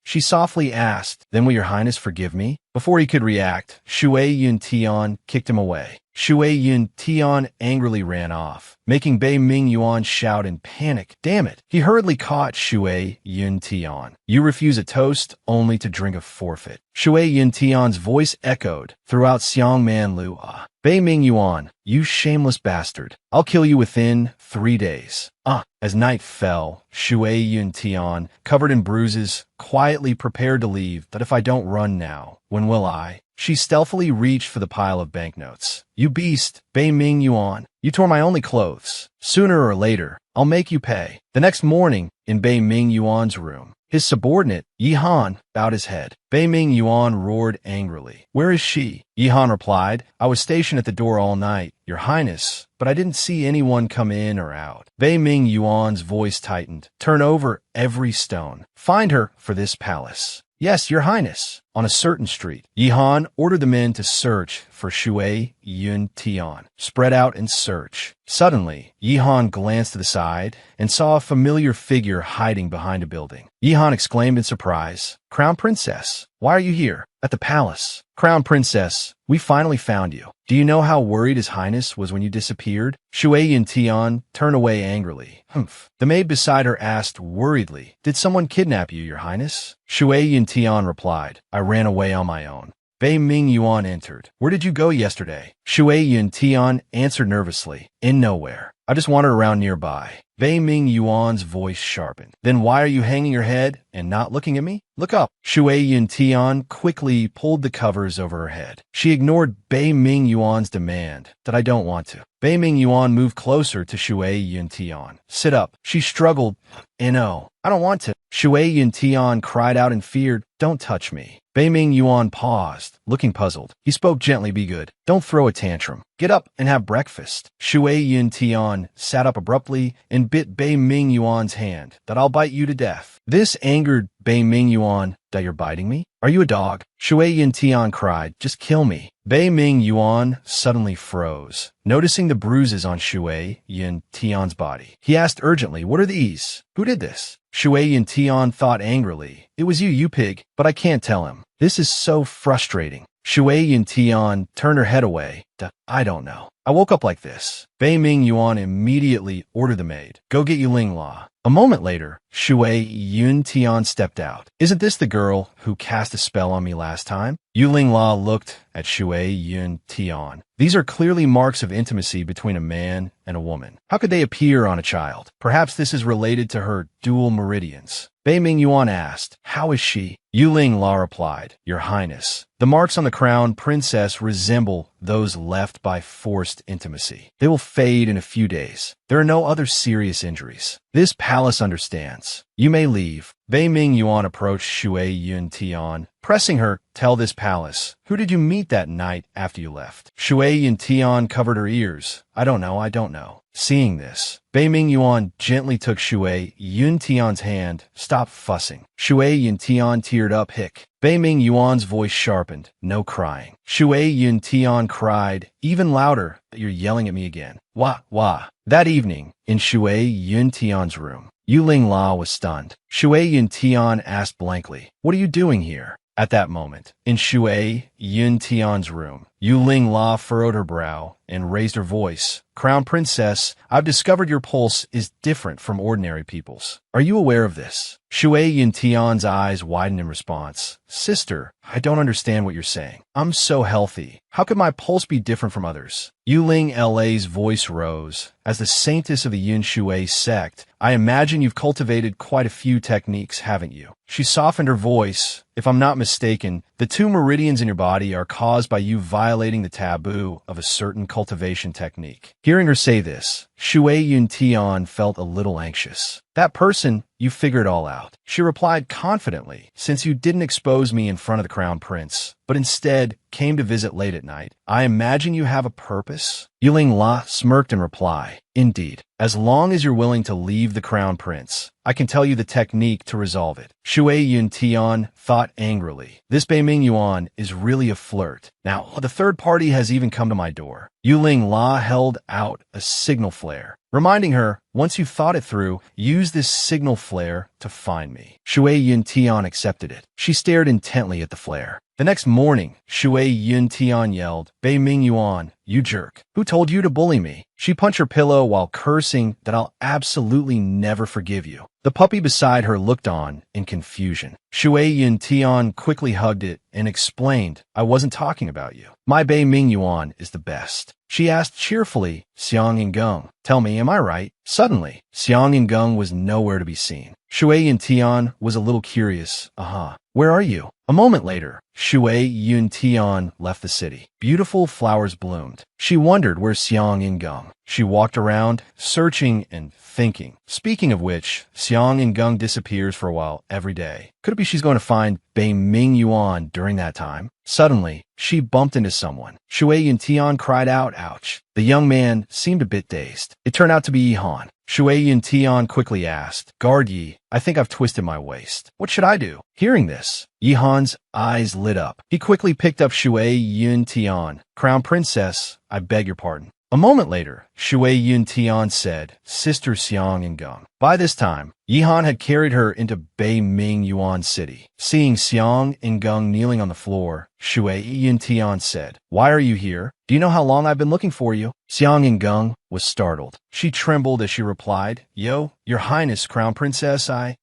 She softly asked, then will your highness forgive me? Before he could react, Shui Yun Tian kicked him away. Shui Yun Tian angrily ran off, making Bei Ming Yuan shout in panic. Damn it! He hurriedly caught Shui Yun Tian. You refuse a toast only to drink a forfeit. Shui Yun Tian's voice echoed throughout Xiangman Lu. Bei Ming Yuan, you shameless bastard. I'll kill you within 3 days. As night fell, Shui Yun Tian, covered in bruises, quietly prepared to leave. But if I don't run now, when will I? She stealthily reached for the pile of banknotes. You beast, Bei Ming Yuan. You tore my only clothes. Sooner or later, I'll make you pay. The next morning, in Bei Ming Yuan's room, his subordinate, Yi Han, bowed his head. Bei Ming Yuan roared angrily. Where is she? Yi Han replied, I was stationed at the door all night, Your Highness, but I didn't see anyone come in or out. Bei Ming Yuan's voice tightened. Turn over every stone. Find her for this palace. Yes, Your Highness. On a certain street, Yi Han ordered the men to search for Shui Yun Tian. Spread out and search. Suddenly, Yi Han glanced to the side and saw a familiar figure hiding behind a building. Yi Han exclaimed in surprise, Crown Princess, why are you here? At the palace. Crown Princess, we finally found you. Do you know how worried His Highness was when you disappeared? Shui Yun Tian turned away angrily. Humph. The maid beside her asked worriedly, Did someone kidnap you, Your Highness? Shui Yun Tian replied, I ran away on my own. Bei Ming Yuan entered. Where did you go yesterday? Shui Yun Tian answered nervously. In nowhere. I just wandered around nearby. Bei Ming Yuan's voice sharpened. Then why are you hanging your head and not looking at me? Look up. Shui Yun Tian quickly pulled the covers over her head. She ignored Bei Ming Yuan's demand that I don't want to. Bei Ming Yuan moved closer to Shui Yun Tian. Sit up. She struggled. No, I don't want to. Shui Yun Tian cried out in fear. Don't touch me. Bei Ming Yuan paused, looking puzzled. He spoke gently, be good. Don't throw a tantrum. Get up and have breakfast. Shui Yun Tian sat up abruptly and bit Bei Ming Yuan's hand. That I'll bite you to death. This angered Bei Ming Yuan. That you're biting me? Are you a dog? Shui Yun Tian cried. Just kill me. Bei Ming Yuan suddenly froze, noticing the bruises on Shui Yun Tian's body. He asked urgently, what are these? Who did this? Shui Yun Tian thought angrily. It was you pig, but I can't tell him. This is so frustrating. Shui Yun Tian turned her head away. I don't know. I woke up like this. Bei Ming Yuan immediately ordered the maid. Go get Yuling La. A moment later, Shui Yun Tian stepped out. Isn't this the girl who cast a spell on me last time? Yuling La looked at Shui Yun Tian. These are clearly marks of intimacy between a man and a woman. How could they appear on a child? Perhaps this is related to her dual meridians. Bei Ming Yuan asked. How is she? Yu Ling La replied, Your Highness, the marks on the crown princess resemble those left by forced intimacy. They will fade in a few days. There are no other serious injuries. This palace understands. You may leave. Bei Ming Yuan approached Shui Yun Tian, pressing her, Tell this palace, who did you meet that night after you left? Shui Yun Tian covered her ears. I don't know. Seeing this, Bei Ming Yuan gently took Shui Yun Tian's hand. Stop fussing. Shui Yun Tian teared up. Hick. Bei Ming Yuan's voice sharpened. No crying. Shui Yun Tian cried, even louder. You're yelling at me again. Wah. That evening, in Shui Yun Tian's room, Yu Ling La was stunned. Shui Yun Tian asked blankly, What are you doing here? At that moment, in Shui Yun Tian's room, Yu Ling La furrowed her brow and raised her voice. Crown Princess, I've discovered your pulse is different from ordinary people's. Are you aware of this? Shui Yun Tian's eyes widened in response. Sister, I don't understand what you're saying. I'm so healthy. How could my pulse be different from others? Yu Ling La's voice rose. As the saintess of the Yun Shui sect, I imagine you've cultivated quite a few techniques, haven't you? She softened her voice. If I'm not mistaken, the 2 meridians in your body are caused by you violating the taboo of a certain cultivation technique. Hearing her say this, Shui Yun Tian felt a little anxious. That person, you figured all out. She replied confidently, since you didn't expose me in front of the crown prince, but instead came to visit late at night, I imagine you have a purpose? Yu Ling La smirked in reply. Indeed, as long as you're willing to leave the crown prince, I can tell you the technique to resolve it. Shui Yun Tian thought angrily. This Bei Ming Yuan is really a flirt. Now, the third party has even come to my door. Yu Ling La held out a signal flare, reminding her, once you've thought it through, use this signal flare to find me. Shui Yun Tian accepted it. She stared intently at the flare. The next morning, Shui Yun Tian yelled, Bei Ming Yuan, you jerk. Who told you to bully me? She punched her pillow while cursing that I'll absolutely never forgive you. The puppy beside her looked on in confusion. Shui Yun Tian quickly hugged it and explained, I wasn't talking about you. My Bei Ming Yuan is the best. She asked cheerfully, Xiang and Geng, tell me, am I right? Suddenly, Xiang and Geng was nowhere to be seen. Shui Yun Tian was a little curious. Where are you? A moment later, Shui Yun Tian left the city. Beautiful flowers bloomed. She wondered where Xiang and Geng. She walked around, searching and thinking. Speaking of which, Xiang and Geng disappears for a while every day. Could it be she's going to find Bei Ming Yuan during that time? Suddenly, she bumped into someone. Shui Yun Tian cried out, ouch. The young man seemed a bit dazed. It turned out to be Yi Han. Shui Yun Tian quickly asked, Guard Yi, I think I've twisted my waist. What should I do? Hearing this, Yi Han's eyes lit up. He quickly picked up Shui Yun Tian. Crown Princess, I beg your pardon. A moment later, Shui Yun Tian said, Sister Xiang and Geng. By this time, Yi Han had carried her into Bei Ming Yuan City. Seeing Xiang and Geng kneeling on the floor, Shui Yun Tian said, Why are you here? Do you know how long I've been looking for you? Xiang and Geng was startled. She trembled as she replied, Yo, Your Highness, Crown Princess, I.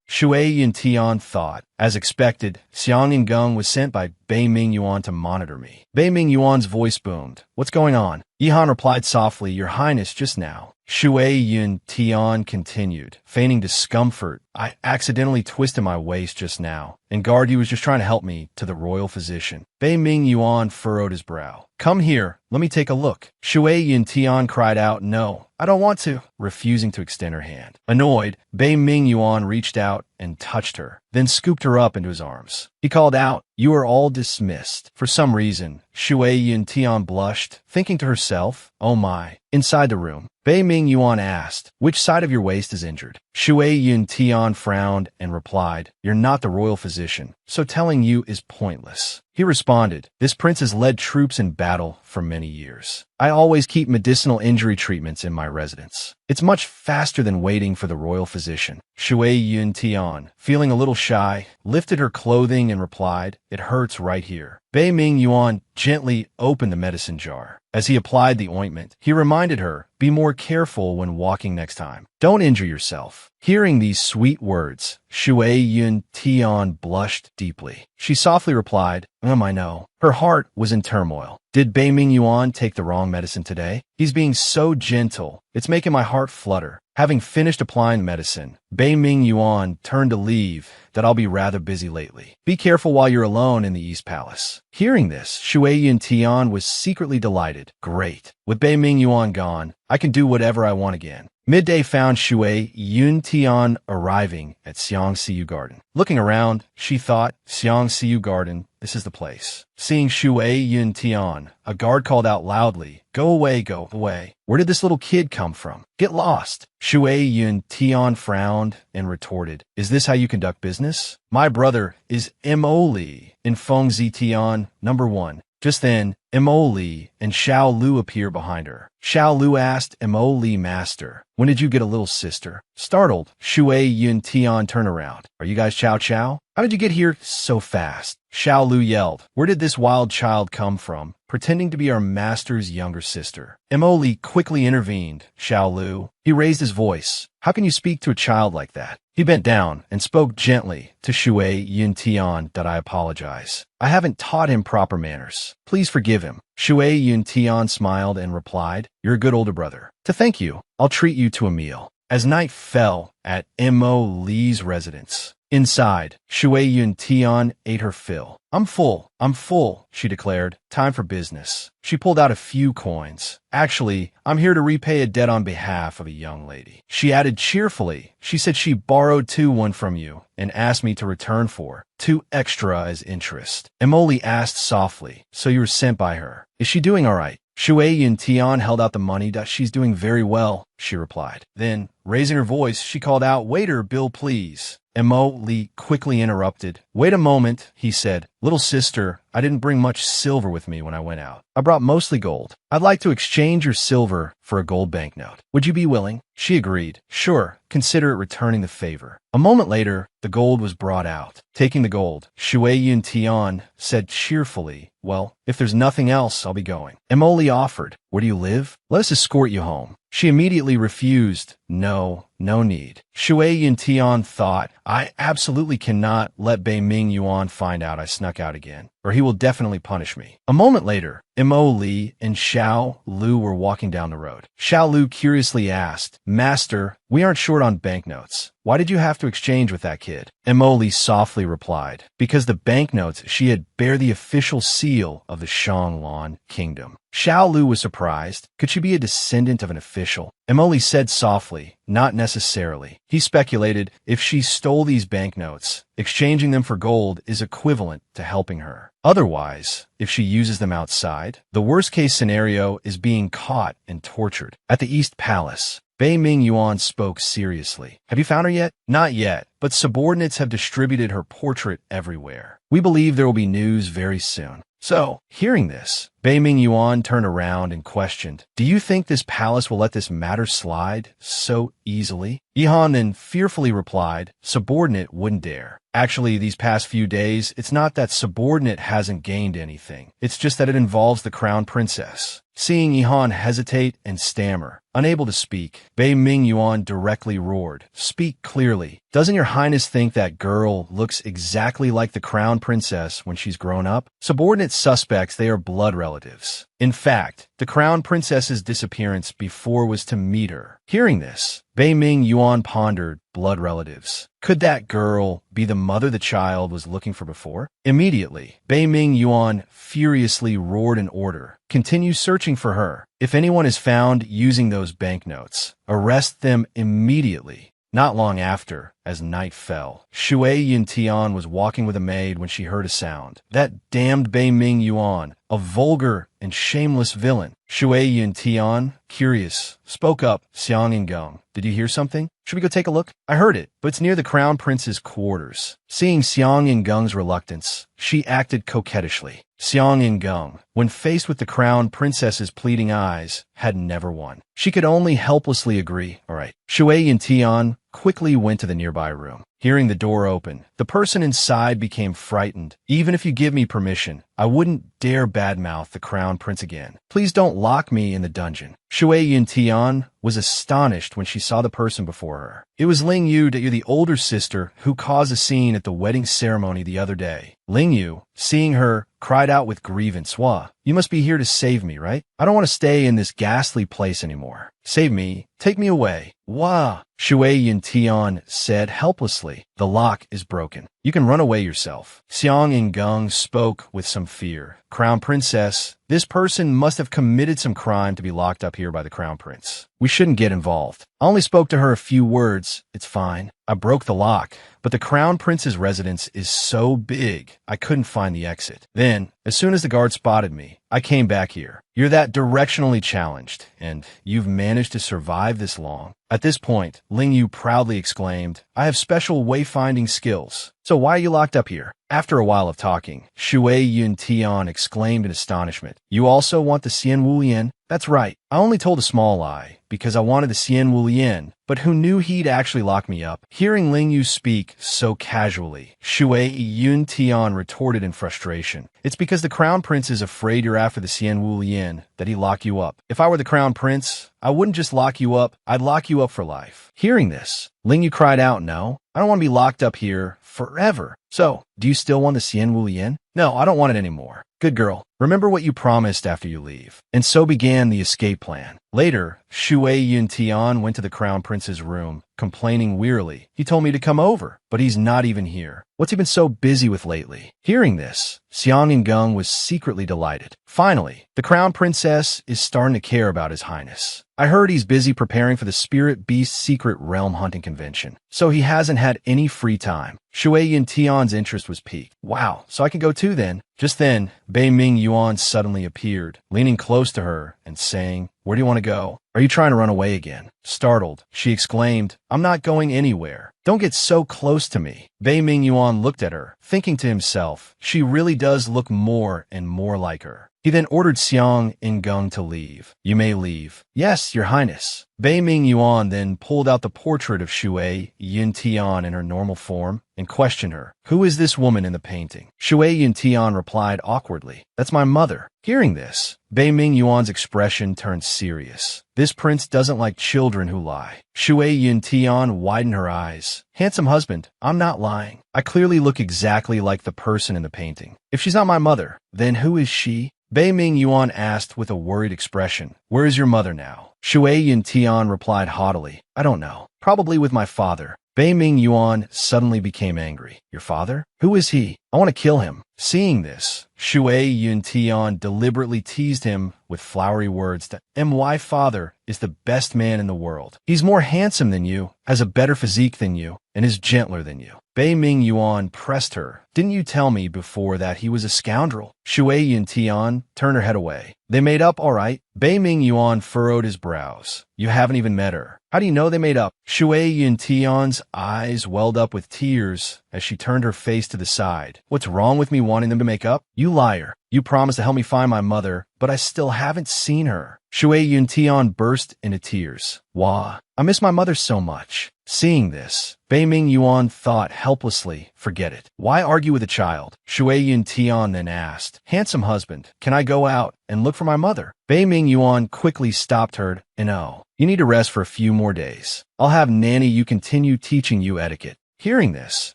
Shui Yun Tian thought. As expected, Xiang and Geng was sent by Bei Ming Yuan to monitor me. Bei Ming Yuan's voice boomed. What's going on? Yi Han replied softly, Your Highness, just now. Shui Yun Tian continued, feigning discomfort. I accidentally twisted my waist just now, and Guard Yu was just trying to help me to the royal physician. Bei Ming Yuan furrowed his brow. Come here, let me take a look. Shui Yun Tian cried out, No, I don't want to, refusing to extend her hand. Annoyed, Bei Ming Yuan reached out and touched her, then scooped her up into his arms. He called out, You are all dismissed. For some reason, Shui Yun Tian blushed, thinking to herself, Oh my. Inside the room, Bei Ming Yuan asked, Which side of your waist is injured? Shui Yun Tian frowned and replied, You're not the royal physician, so telling you is pointless. He responded, This prince has led troops in battle for many years. I always keep medicinal injury treatments in my residence. It's much faster than waiting for the royal physician. Shui Yun Tian, feeling a little shy, lifted her clothing and replied, It hurts right here. Bei Ming Yuan gently opened the medicine jar. As he applied the ointment, he reminded her, Be more careful when walking next time. Don't injure yourself. Hearing these sweet words, Shui Yun Tian blushed deeply. She softly replied, I know. Her heart was in turmoil. Did Bei Ming Yuan take the wrong medicine today? He's being so gentle. It's making my heart flutter. Having finished applying the medicine, Bei Ming Yuan turned to leave, that I'll be rather busy lately. Be careful while you're alone in the East Palace. Hearing this, Shui Yun Tian was secretly delighted. Great. With Bei Ming Yuan gone, I can do whatever I want again. Midday found Shui Yun Tian arriving at Xiang Siyu Garden. Looking around, she thought, Xiang Siyu Garden, this is the place. Seeing Shui Yun Tian, a guard called out loudly, Go away, go away. Where did this little kid come from? Get lost. Shui Yun Tian frowned and retorted, Is this how you conduct business? My brother is Mo Li in Feng Zi Tian, number 1. Just then, Mo Li and Xiao Lu appear behind her. Xiao Lu asked Mo Li, Master, when did you get a little sister? Startled, Shui Yun Tian turned around. Are you guys Chow Chow? How did you get here so fast? Xiao Lu yelled. Where did this wild child come from, pretending to be our master's younger sister? Mo Li quickly intervened. Xiao Lu. He raised his voice. How can you speak to a child like that? He bent down and spoke gently to Shui Yun Tian. I apologize. I haven't taught him proper manners. Please forgive him. Shui Yun Tian smiled and replied, You're a good older brother. To thank you, I'll treat you to a meal. As night fell at Mo Li's residence, inside, Shui Yun Tian ate her fill. I'm full, she declared. Time for business. She pulled out a few coins. Actually, I'm here to repay a debt on behalf of a young lady. She added cheerfully. She said she borrowed 2 from you and asked me to return for 2 extra as interest. Emoli asked softly, So you were sent by her. Is she doing all right? Shui Yun Tian held out the money. She's doing very well, she replied. Then, raising her voice, she called out, Waiter, bill please. Mo Li quickly interrupted. Wait a moment, he said. Little sister, I didn't bring much silver with me when I went out. I brought mostly gold. I'd like to exchange your silver for a gold banknote. Would you be willing? She agreed. Sure, consider it returning the favor. A moment later, the gold was brought out. Taking the gold, Shui Yun Tian said cheerfully, Well, if there's nothing else, I'll be going. Mo Li offered, Where do you live? Let us escort you home. She immediately refused. No need. Shui Yun Tian thought, I absolutely cannot let Bei Ming Yuan find out I snuck out again, or he will definitely punish me. A moment later, Mo Li and Xiao Lu were walking down the road. Xiao Lu curiously asked, Master, we aren't short on banknotes. Why did you have to exchange with that kid? Mo Li softly replied, Because the banknotes she had bear the official seal of the Shanglan Kingdom. Xiao Lu was surprised. Could she be a descendant of an official? Mo Li said softly, Not necessarily. He speculated, if she stole these banknotes, exchanging them for gold is equivalent to helping her. Otherwise, if she uses them outside, the worst-case scenario is being caught and tortured. At the East Palace, Bei Ming Yuan spoke seriously. Have you found her yet? Not yet, but subordinates have distributed her portrait everywhere. We believe there will be news very soon. So, hearing this, Bei Ming Yuan turned around and questioned, Do you think this palace will let this matter slide so easily? Yihan then fearfully replied, Subordinate wouldn't dare. Actually, these past few days, it's not that subordinate hasn't gained anything. It's just that it involves the crown princess. Seeing Yihan hesitate and stammer, unable to speak, Bei Ming Yuan directly roared, Speak clearly. Doesn't your highness think that girl looks exactly like the crown princess when she's grown up? Subordinate suspects, they are blood relatives. In fact, the crown princess's disappearance before was to meet her. Hearing this, Bei Ming Yuan pondered, blood relatives. Could that girl be the mother the child was looking for before? Immediately, Bei Ming Yuan furiously roared an order. Continue searching for her. If anyone is found using those banknotes, arrest them immediately. Not long after, as night fell, Shui Yun Tian was walking with a maid when she heard a sound. That damned Bei Ming Yuan, a vulgar and shameless villain. Shui Yun Tian, curious, spoke up, Xiang Yingeng, did you hear something? Should we go take a look? I heard it, but it's near the crown prince's quarters. Seeing Xiang Yingeng's reluctance, she acted coquettishly. Xiang Yingeng, when faced with the crown princess's pleading eyes, had never won. She could only helplessly agree. All right. Shui Yun Tian quickly went to the nearby room. Hearing the door open, the person inside became frightened. Even if you give me permission, I wouldn't dare badmouth the crown prince again. Please don't lock me in the dungeon. Shui Yuntian was astonished when she saw the person before her. It was Ling Yu, the older sister who caused a scene at the wedding ceremony the other day. Ling Yu, seeing her, cried out with grievance, "Wah, you must be here to save me, right? I don't want to stay in this ghastly place anymore. Save me. Take me away." "Wah," Shui Yuntian said helplessly. "The lock is broken. You can run away yourself." Xiang Ingung spoke with some fear. "Crown Princess, this person must have committed some crime to be locked up here by the Crown Prince. We shouldn't get involved. I only spoke to her a few words. It's fine. I broke the lock, but the Crown Prince's residence is so big, I couldn't find the exit. Then, as soon as the guard spotted me, I came back here. You're that directionally challenged, and you've managed to survive this long." At this point, Ling Yu proudly exclaimed, "I have special wayfinding skills. So why are you locked up here?" After a while of talking, Shui Yuntian exclaimed in astonishment, "You also want the Xian Wulian?" "That's right. I only told a small lie, because I wanted the Xian Wulian, but who knew he'd actually lock me up?" Hearing Ling Yu speak so casually, Shui Yuntian retorted in frustration, "It's because the Crown Prince is afraid you're after the Xian Wulian that he locked you up. If I were the Crown Prince, I wouldn't just lock you up, I'd lock you up for life." Hearing this, Ling Yu cried out, "No, I don't want to be locked up here forever. So, do you still want the Xian Wulian?" "No, I don't want it anymore." "Good girl. Remember what you promised after you leave." And so began the escape plan. Later, Shui Yuntian went to the Crown Prince's room, complaining wearily. "He told me to come over, but he's not even here. What's he been so busy with lately?" Hearing this, Xiang Ingung was secretly delighted. Finally, the Crown Princess is starting to care about His Highness. I heard he's busy preparing for the Spirit Beast Secret Realm Hunting Convention, so he hasn't had any free time. Shui Yuntian's interest was piqued. "Wow, so I can go too then." Just then, Bei Ming Yuan suddenly appeared, leaning close to her and saying, "Where do you want to go? Are you trying to run away again?" Startled, she exclaimed, "I'm not going anywhere. Don't get so close to me." Bei Ming Yuan looked at her, thinking to himself, she really does look more and more like her. He then ordered Xiang Ingung to leave. "You may leave." "Yes, Your Highness." Bei Ming Yuan then pulled out the portrait of Shui Yuntian in her normal form and questioned her. "Who is this woman in the painting?" Shui Yuntian replied awkwardly, "That's my mother." Hearing this, Bei Ming Yuan's expression turned serious. This prince doesn't like children who lie. Shui Yuntian widened her eyes. "Handsome husband, I'm not lying. I clearly look exactly like the person in the painting. If she's not my mother, then who is she?" Bei Ming Yuan asked with a worried expression, "Where is your mother now?" Shui Yuntian replied haughtily, "I don't know. Probably with my father." Bei Ming Yuan suddenly became angry. "Your father? Who is he? I want to kill him." Seeing this, Shui Yuntian deliberately teased him with flowery words that my father is the best man in the world. He's more handsome than you, has a better physique than you, and is gentler than you. Bei Ming Yuan pressed her. "Didn't you tell me before that he was a scoundrel?" Shui Yuntian turned her head away. "They made up all right." Bei Ming Yuan furrowed his brows. "You haven't even met her. How do you know they made up?" Shui Yuntian's eyes welled up with tears as she turned her face to the side. "What's wrong with me wanting them to make up? You liar. You promised to help me find my mother, but I still haven't seen her." Shui Yuntian burst into tears. "Wah, I miss my mother so much." Seeing this, Bei Ming Yuan thought helplessly, "Forget it. Why argue with a child?" Shui Yuntian then asked, "Handsome husband, can I go out and look for my mother?" Bei Ming Yuan quickly stopped her. "No, you need to rest for a few more days. I'll have Nanny you continue teaching you etiquette." Hearing this,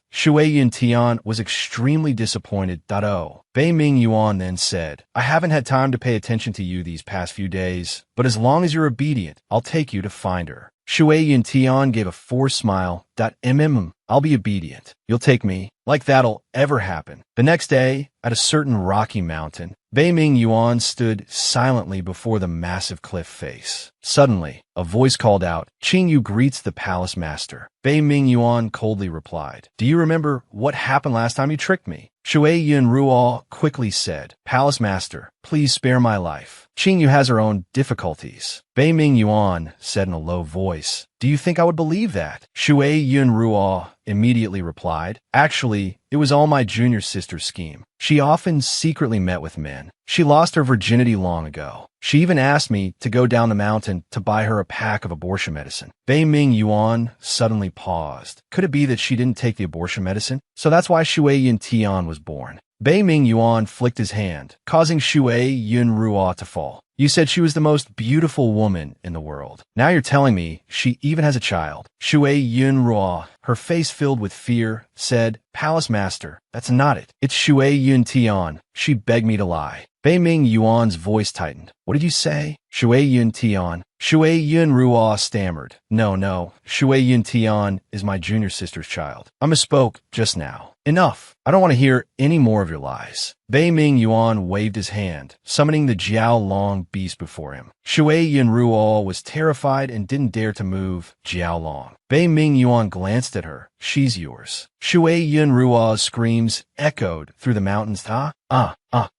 Shui Yuntian was extremely disappointed. Bei Ming Yuan then said, "I haven't had time to pay attention to you these past few days, but as long as you're obedient, I'll take you to find her." Shui Yuntian gave a forced smile. I'll be obedient. You'll take me. Like that'll ever happen. The next day, at a certain rocky mountain, Bei Ming Yuan stood silently before the massive cliff face. Suddenly, a voice called out, "Qing Yu greets the palace master." Bei Ming Yuan coldly replied, "Do you remember what happened last time you tricked me?" Shui Yun Ruo quickly said, "Palace master, please spare my life. Qing Yu has her own difficulties. Bei Ming Yuan said in a low voice. Do you think I would believe that? Shui Yun Ruo immediately replied. Actually, it was all my junior sister's scheme. She often secretly met with men. She lost her virginity long ago. She even asked me to go down the mountain to buy her a pack of abortion medicine. Bei Ming Yuan suddenly paused. Could it be that she didn't take the abortion medicine? So that's why Shui Yun Tian was born. Bei Ming Yuan flicked his hand, causing Shui Yun Ruo to fall. You said she was the most beautiful woman in the world. Now you're telling me she even has a child. Shui Yun Ruo, her face filled with fear, said, Palace Master, that's not it. It's Shui Yun Tian. She begged me to lie. Bei Ming Yuan's voice tightened. What did you say? Shui Yun Tian. Shui Yun Ruo stammered. No, Shui Yun Tian is my junior sister's child. I misspoke just now. Enough. I don't want to hear any more of your lies. Bei Ming Yuan waved his hand, summoning the Jiao Long beast before him. Shui Yun Ruo was terrified and didn't dare to move Jiao Long. Bei Ming Yuan glanced at her. She's yours. Shui Yun Ruo's screams echoed through the mountains.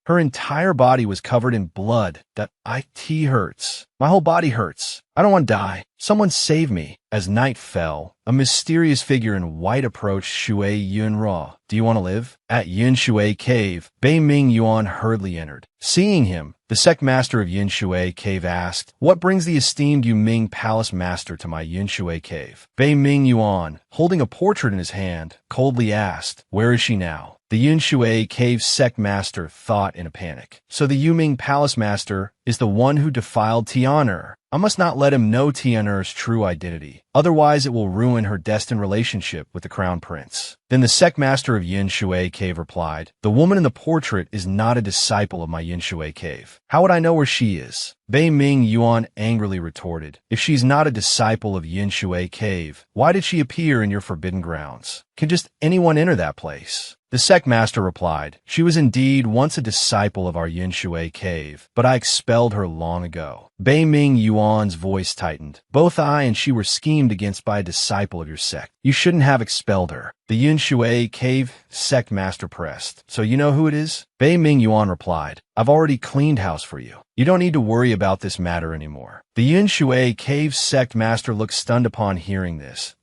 Her entire body was covered in blood. That IT hurts. My whole body hurts. I don't want to die. Someone save me. As night fell, a mysterious figure in white approached Shui Yun Ruo. Do you want to live? At Yin Shui Cave, Bei Ming Yuan hurriedly entered. Seeing him, the sect master of Yin Shui Cave asked, What brings the esteemed Yu Ming Palace Master to my Yin Shui Cave? Bei Ming Yuan, holding a portrait in his hand, coldly asked, Where is she now? The Yin Shui Cave sect master thought in a panic. So the Yu Ming Palace Master is the one who defiled Tian'er. I must not let him know Tian'er's true identity. Otherwise, it will ruin her destined relationship with the Crown Prince. Then the sect master of Yin Shui Cave replied, The woman in the portrait is not a disciple of my Yin Shui Cave. How would I know where she is? Bei Ming Yuan angrily retorted, If she's not a disciple of Yin Shui Cave, why did she appear in your forbidden grounds? Can just anyone enter that place? The sect master replied, She was indeed once a disciple of our Yin Shui Cave, but I expelled her long ago. Bei Ming Yuan's voice tightened. Both I and she were schemed against by a disciple of your sect. You shouldn't have expelled her. The Yin Shui Cave sect master pressed. So you know who it is? Bei Ming Yuan replied, I've already cleaned house for you. You don't need to worry about this matter anymore. The Yin Shui Cave sect master looked stunned upon hearing this.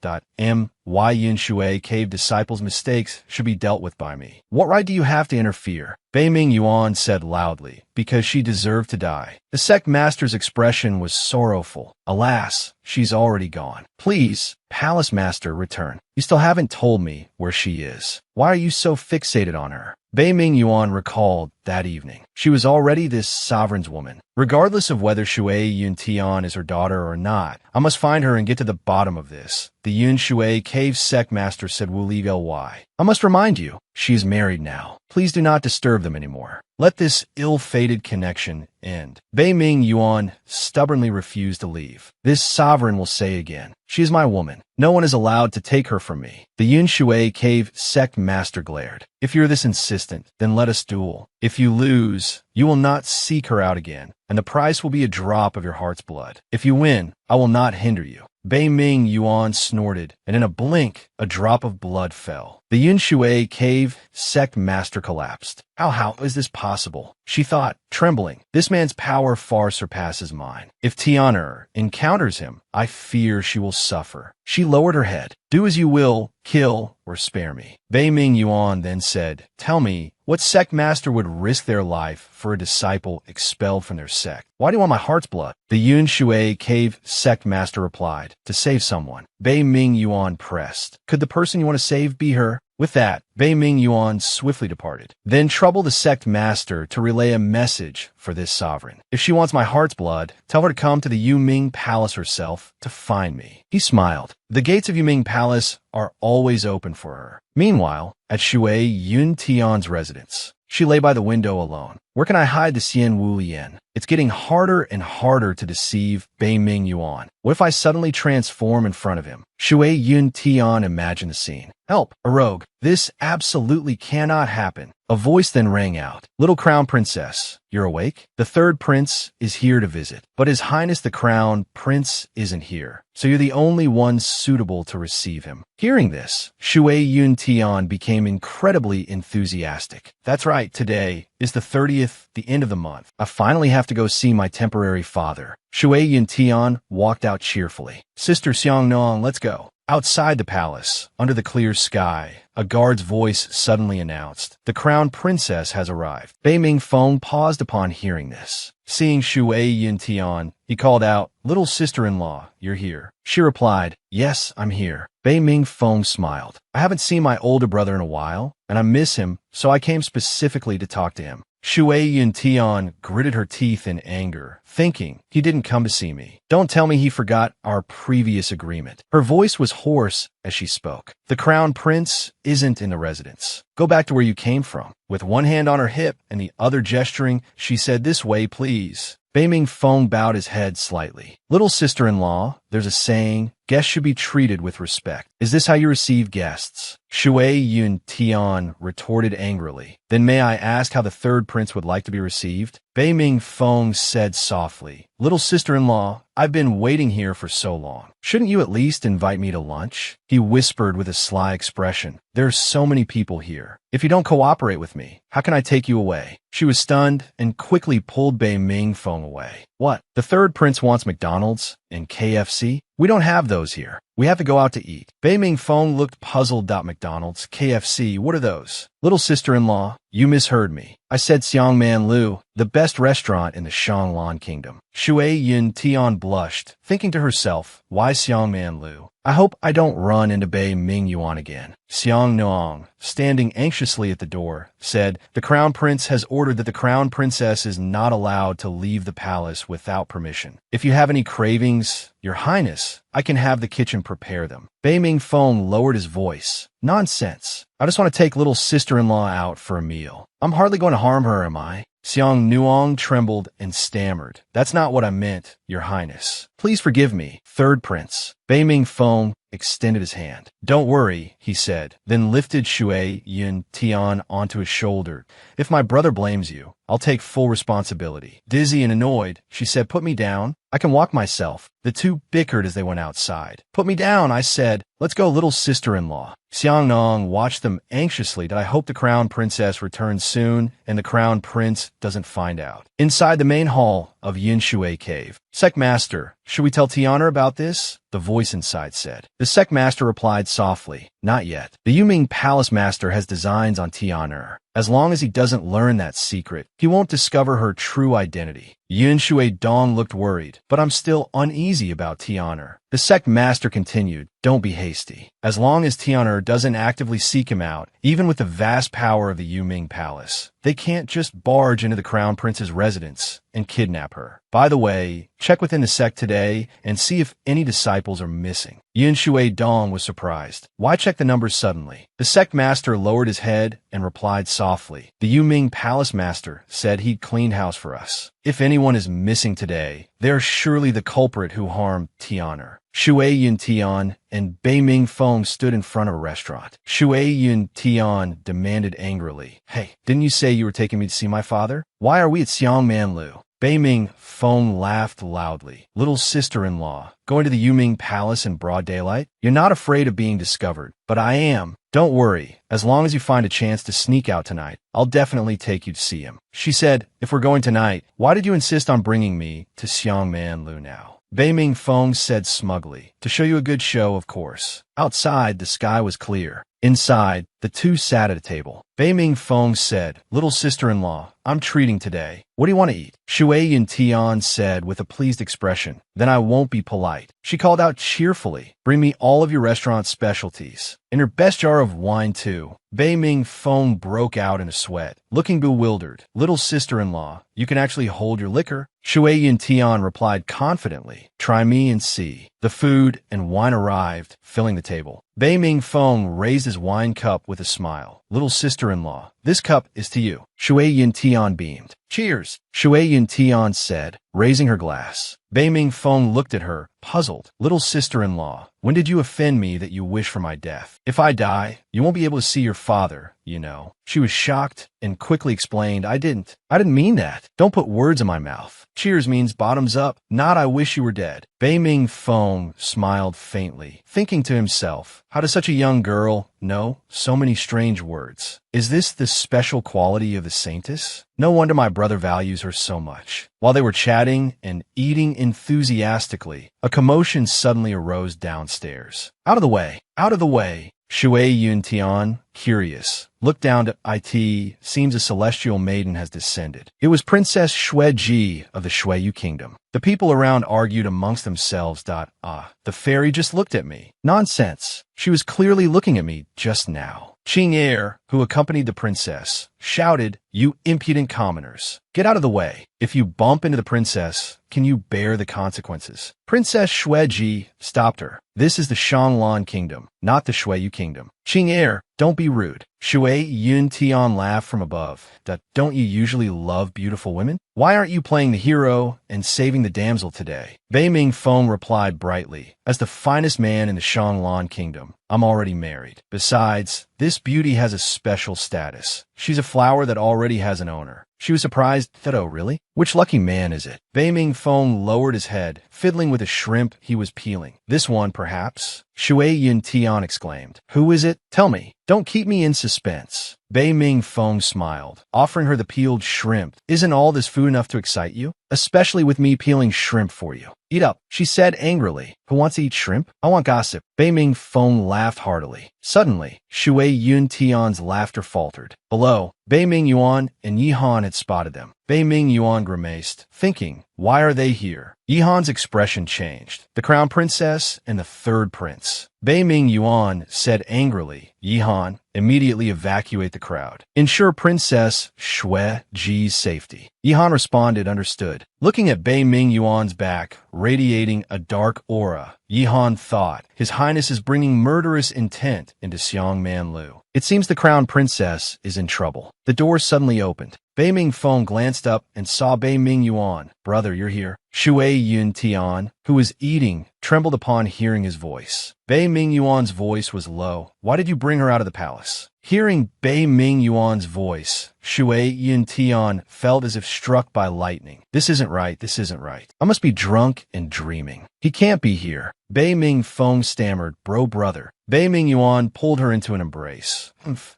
Why Yin Shui Cave disciples' mistakes should be dealt with by me. What right do you have to interfere? Bei Ming Yuan said loudly, Because she deserved to die. The sect master's expression was sorrowful. Alas, she's already gone. Please, Palace Master, return. You still haven't told me where she is. Why are you so fixated on her? Bei Ming Yuan recalled that evening. She was already this sovereign's woman. Regardless of whether Shui Yun Tian is her daughter or not, I must find her and get to the bottom of this. The Yin Shui Cave sect master said Wu Li Ly. I must remind you, she is married now. Please do not disturb them anymore. Let this ill-fated connection end. Bei Ming Yuan stubbornly refused to leave. This sovereign will say again, She is my woman. No one is allowed to take her from me. The Yin Shui Cave sect master glared. If you're this insistent, then let us duel. If you lose, you will not seek her out again, and the price will be a drop of your heart's blood. If you win, I will not hinder you. Bei Ming Yuan snorted, and in a blink, a drop of blood fell. The Yin Shui Cave sect master collapsed. How is this possible? She thought, trembling. This man's power far surpasses mine. If Tian'er encounters him, I fear she will suffer. She lowered her head. Do as you will, kill or spare me. Bei Ming Yuan then said, Tell me, what sect master would risk their life for a disciple expelled from their sect? Why do you want my heart's blood? The Yin Shui Cave sect master replied, To save someone. Bei Ming Yuan pressed. Could the person you want to save be her? With that, Bei Ming Yuan swiftly departed. Then trouble the sect master to relay a message for this sovereign. If she wants my heart's blood, tell her to come to the Yu Ming Palace herself to find me. He smiled. The gates of Yu Ming Palace are always open for her. Meanwhile, at Shui Yun Tian's residence, she lay by the window alone. Where can I hide the Xian Wu Lian? It's getting harder and harder to deceive Bei Ming Yuan. What if I suddenly transform in front of him? Shui Yun Tian imagined the scene. Help, a rogue. This absolutely cannot happen. A voice then rang out. Little Crown Princess, you're awake? The third prince is here to visit, but His Highness the Crown Prince isn't here, so you're the only one suitable to receive him. Hearing this, Shui Yun Tian became incredibly enthusiastic. That's right, today is the 30th, the end of the month. I finally have to go see my temporary father. Shui Yun Tian walked out cheerfully. Sister Xiang Nong, let's go. Outside the palace, under the clear sky, a guard's voice suddenly announced, "The crown princess has arrived." Bei Mingfeng paused upon hearing this. Seeing Shui Yun Tian, he called out, "Little sister-in-law, you're here." She replied, "Yes, I'm here." Bei Mingfeng smiled. "I haven't seen my older brother in a while, and I miss him, so I came specifically to talk to him." Shui Yun Tian gritted her teeth in anger, thinking, he didn't come to see me. Don't tell me he forgot our previous agreement. Her voice was hoarse as she spoke. "The crown prince isn't in the residence. Go back to where you came from." With one hand on her hip and the other gesturing, she said, "This way, please." Bei Mingfeng bowed his head slightly. "Little sister-in-law, there's a saying, guests should be treated with respect. Is this how you receive guests?" Shui Yun Tian retorted angrily. "Then may I ask how the third prince would like to be received?" Bei Mingfeng said softly, "Little sister-in-law, I've been waiting here for so long. Shouldn't you at least invite me to lunch?" He whispered with a sly expression. "There are so many people here. If you don't cooperate with me, how can I take you away?" She was stunned and quickly pulled Bei Mingfeng away. "What? The third prince wants McDonald's and KFC? We don't have those here. We have to go out to eat." Bei Mingfeng looked puzzled. "McDonald's, KFC, what are those?" "Little sister-in-law, you misheard me. I said Xiangman Lu, the best restaurant in the Shanglan Kingdom." Shui Yun Tian blushed, thinking to herself, "Why Xiangman Lu? I hope I don't run into Bei Mingyuan again." Xiang Nong, standing anxiously at the door, said, "The crown prince has ordered that the crown princess is not allowed to leave the palace without permission. If you have any cravings, Your Highness, I can have the kitchen prepare them." Bei Mingfeng lowered his voice. "Nonsense. I just want to take little sister-in-law out for a meal. I'm hardly going to harm her, am I?" Xiang Nuong trembled and stammered. "That's not what I meant, Your Highness. Please forgive me, third prince." Bei Mingfeng extended his hand. "Don't worry," he said, then lifted Shui Yun Tian onto his shoulder. "If my brother blames you, I'll take full responsibility." Dizzy and annoyed, she said, "Put me down. I can walk myself." The two bickered as they went outside. "Put me down," I said. "Let's go, little sister-in-law." Xiang Nong watched them anxiously. "Did I hope the crown princess returns soon and the crown prince doesn't find out?" Inside the main hall of Yin Shui Cave, "Sect Master, should we tell Tiana about this?" the voice inside said. The Sect Master replied softly, "Not yet. The Yuming Palace Master has designs on Tiana. As long as he doesn't learn that secret, he won't discover her true identity." Yun Shui Dong looked worried, "But I'm still uneasy about Tiana." The Sect Master continued, "Don't be hasty. As long as Tiana doesn't actively seek him out, even with the vast power of the Yuming Palace, they can't just barge into the Crown Prince's residence and kidnap her. By the way, check within the sect today and see if any disciples are missing." Yun Shui Dong was surprised. "Why check the numbers suddenly?" The Sect Master lowered his head and replied softly, "The Yuming Palace Master said he'd clean house for us. If anyone is missing today, they're surely the culprit who harmed Tiana." Shui Yun Tian and Bei Mingfeng stood in front of a restaurant. Shui Yun Tian demanded angrily, "Hey, didn't you say you were taking me to see my father? Why are we at Xiangman Lu?" Bei Mingfeng laughed loudly. "Little sister-in-law, going to the Yuming Palace in broad daylight? You're not afraid of being discovered, but I am. Don't worry, as long as you find a chance to sneak out tonight, I'll definitely take you to see him." She said, "If we're going tonight, why did you insist on bringing me to Xiangman Lu now?" Bei Mingfeng said smugly, "To show you a good show, of course." Outside, the sky was clear. Inside, the two sat at a table. Bei Mingfeng said, "Little sister-in-law, I'm treating today. What do you want to eat?" Shui Yun Tian said with a pleased expression, "Then I won't be polite." She called out cheerfully, "Bring me all of your restaurant specialties. And your best jar of wine, too." Bei Mingfeng broke out in a sweat, looking bewildered. "Little sister-in-law, you can actually hold your liquor." Shui Yun Tian replied confidently, "Try me and see." The food and wine arrived, filling the table. Bei Mingfeng raised his wine cup with a smile. "Little sister-in-law, this cup is to you." Shui Yun Tian beamed. "Cheers." Shui Yun Tian said, raising her glass. Bei Mingfeng looked at her, puzzled. "Little sister-in-law, when did you offend me that you wish for my death? If I die, you won't be able to see your father, you know." She was shocked and quickly explained, I didn't mean that. Don't put words in my mouth. Cheers means bottoms up, not I wish you were dead." Bei Mingfeng smiled faintly, thinking to himself, How does such a young girl know so many strange words? Is this the special quality of the saintess? No wonder my brother values her so much. While they were chatting and eating enthusiastically, a commotion suddenly arose downstairs. Out of the way! Out of the way! Shui Yuntian, curious, looked down to it. Seems a celestial maiden has descended. It was Princess Shui Ji of the Shuiyu Kingdom. The people around argued amongst themselves. The fairy just looked at me. Nonsense. She was clearly looking at me just now. Qing Er, who accompanied the princess, shouted, "You impudent commoners! Get out of the way! If you bump into the princess, can you bear the consequences?" Princess Shuiji stopped her. "This is the Shanglan Kingdom, not the Shuiyu Kingdom." Qing Er, don't be rude. Shui Yuntian laughed from above. Don't you usually love beautiful women? Why aren't you playing the hero and saving the damsel today? Bei Ming Feng replied brightly, "As the finest man in the Shanglan Kingdom, I'm already married. Besides, this beauty has a special status. She's a flower that already has an owner." She was surprised. "Oh, really? Which lucky man is it?" Bei Ming Feng lowered his head, fiddling with a shrimp he was peeling. "This one, perhaps?" Shui Yuntian exclaimed. "Who is it? Tell me. Don't keep me in suspense." Bei Ming Feng smiled, offering her the peeled shrimp. "Isn't all this food enough to excite you? Especially with me peeling shrimp for you. Eat up," she said angrily. "Who wants to eat shrimp? I want gossip." Bei Ming Feng laughed heartily. Suddenly, Shui Yuntian's laughter faltered. Below, Bei Ming Yuan and Yi Han had spotted them. Bei Ming Yuan grimaced, thinking, "Why are they here?" Yi Han's expression changed. "The crown princess and the third prince." Bei Ming Yuan said angrily, "Yi Han, immediately evacuate the crowd. Ensure Princess Shui Ji's safety." Yi Han responded, "Understood." Looking at Bei Ming Yuan's back, radiating a dark aura, Yi Han thought, "His Highness is bringing murderous intent into Xiang Manlu. It seems the crown princess is in trouble." The door suddenly opened. Bei Ming Feng glanced up and saw Bei Ming Yuan. "Brother, you're here." Shui Yuntian, who was eating, trembled upon hearing his voice. Bei Ming Yuan's voice was low. "Why did you bring her out of the palace?" Hearing Bei Ming Yuan's voice, Shui Yuntian felt as if struck by lightning. "This isn't right, this isn't right. I must be drunk and dreaming. He can't be here." Bei Ming Feng stammered, brother." Bei Ming Yuan pulled her into an embrace.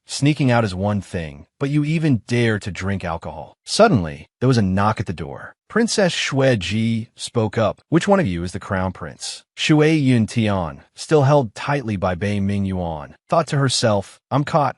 "Sneaking out is one thing, but you even dare to drink alcohol." Suddenly, there was a knock at the door. Princess Shui Ji spoke up. "Which one of you is the crown prince?" Shui Yuntian, still held tightly by Bei Ming Yuan, thought to herself, I'm caught.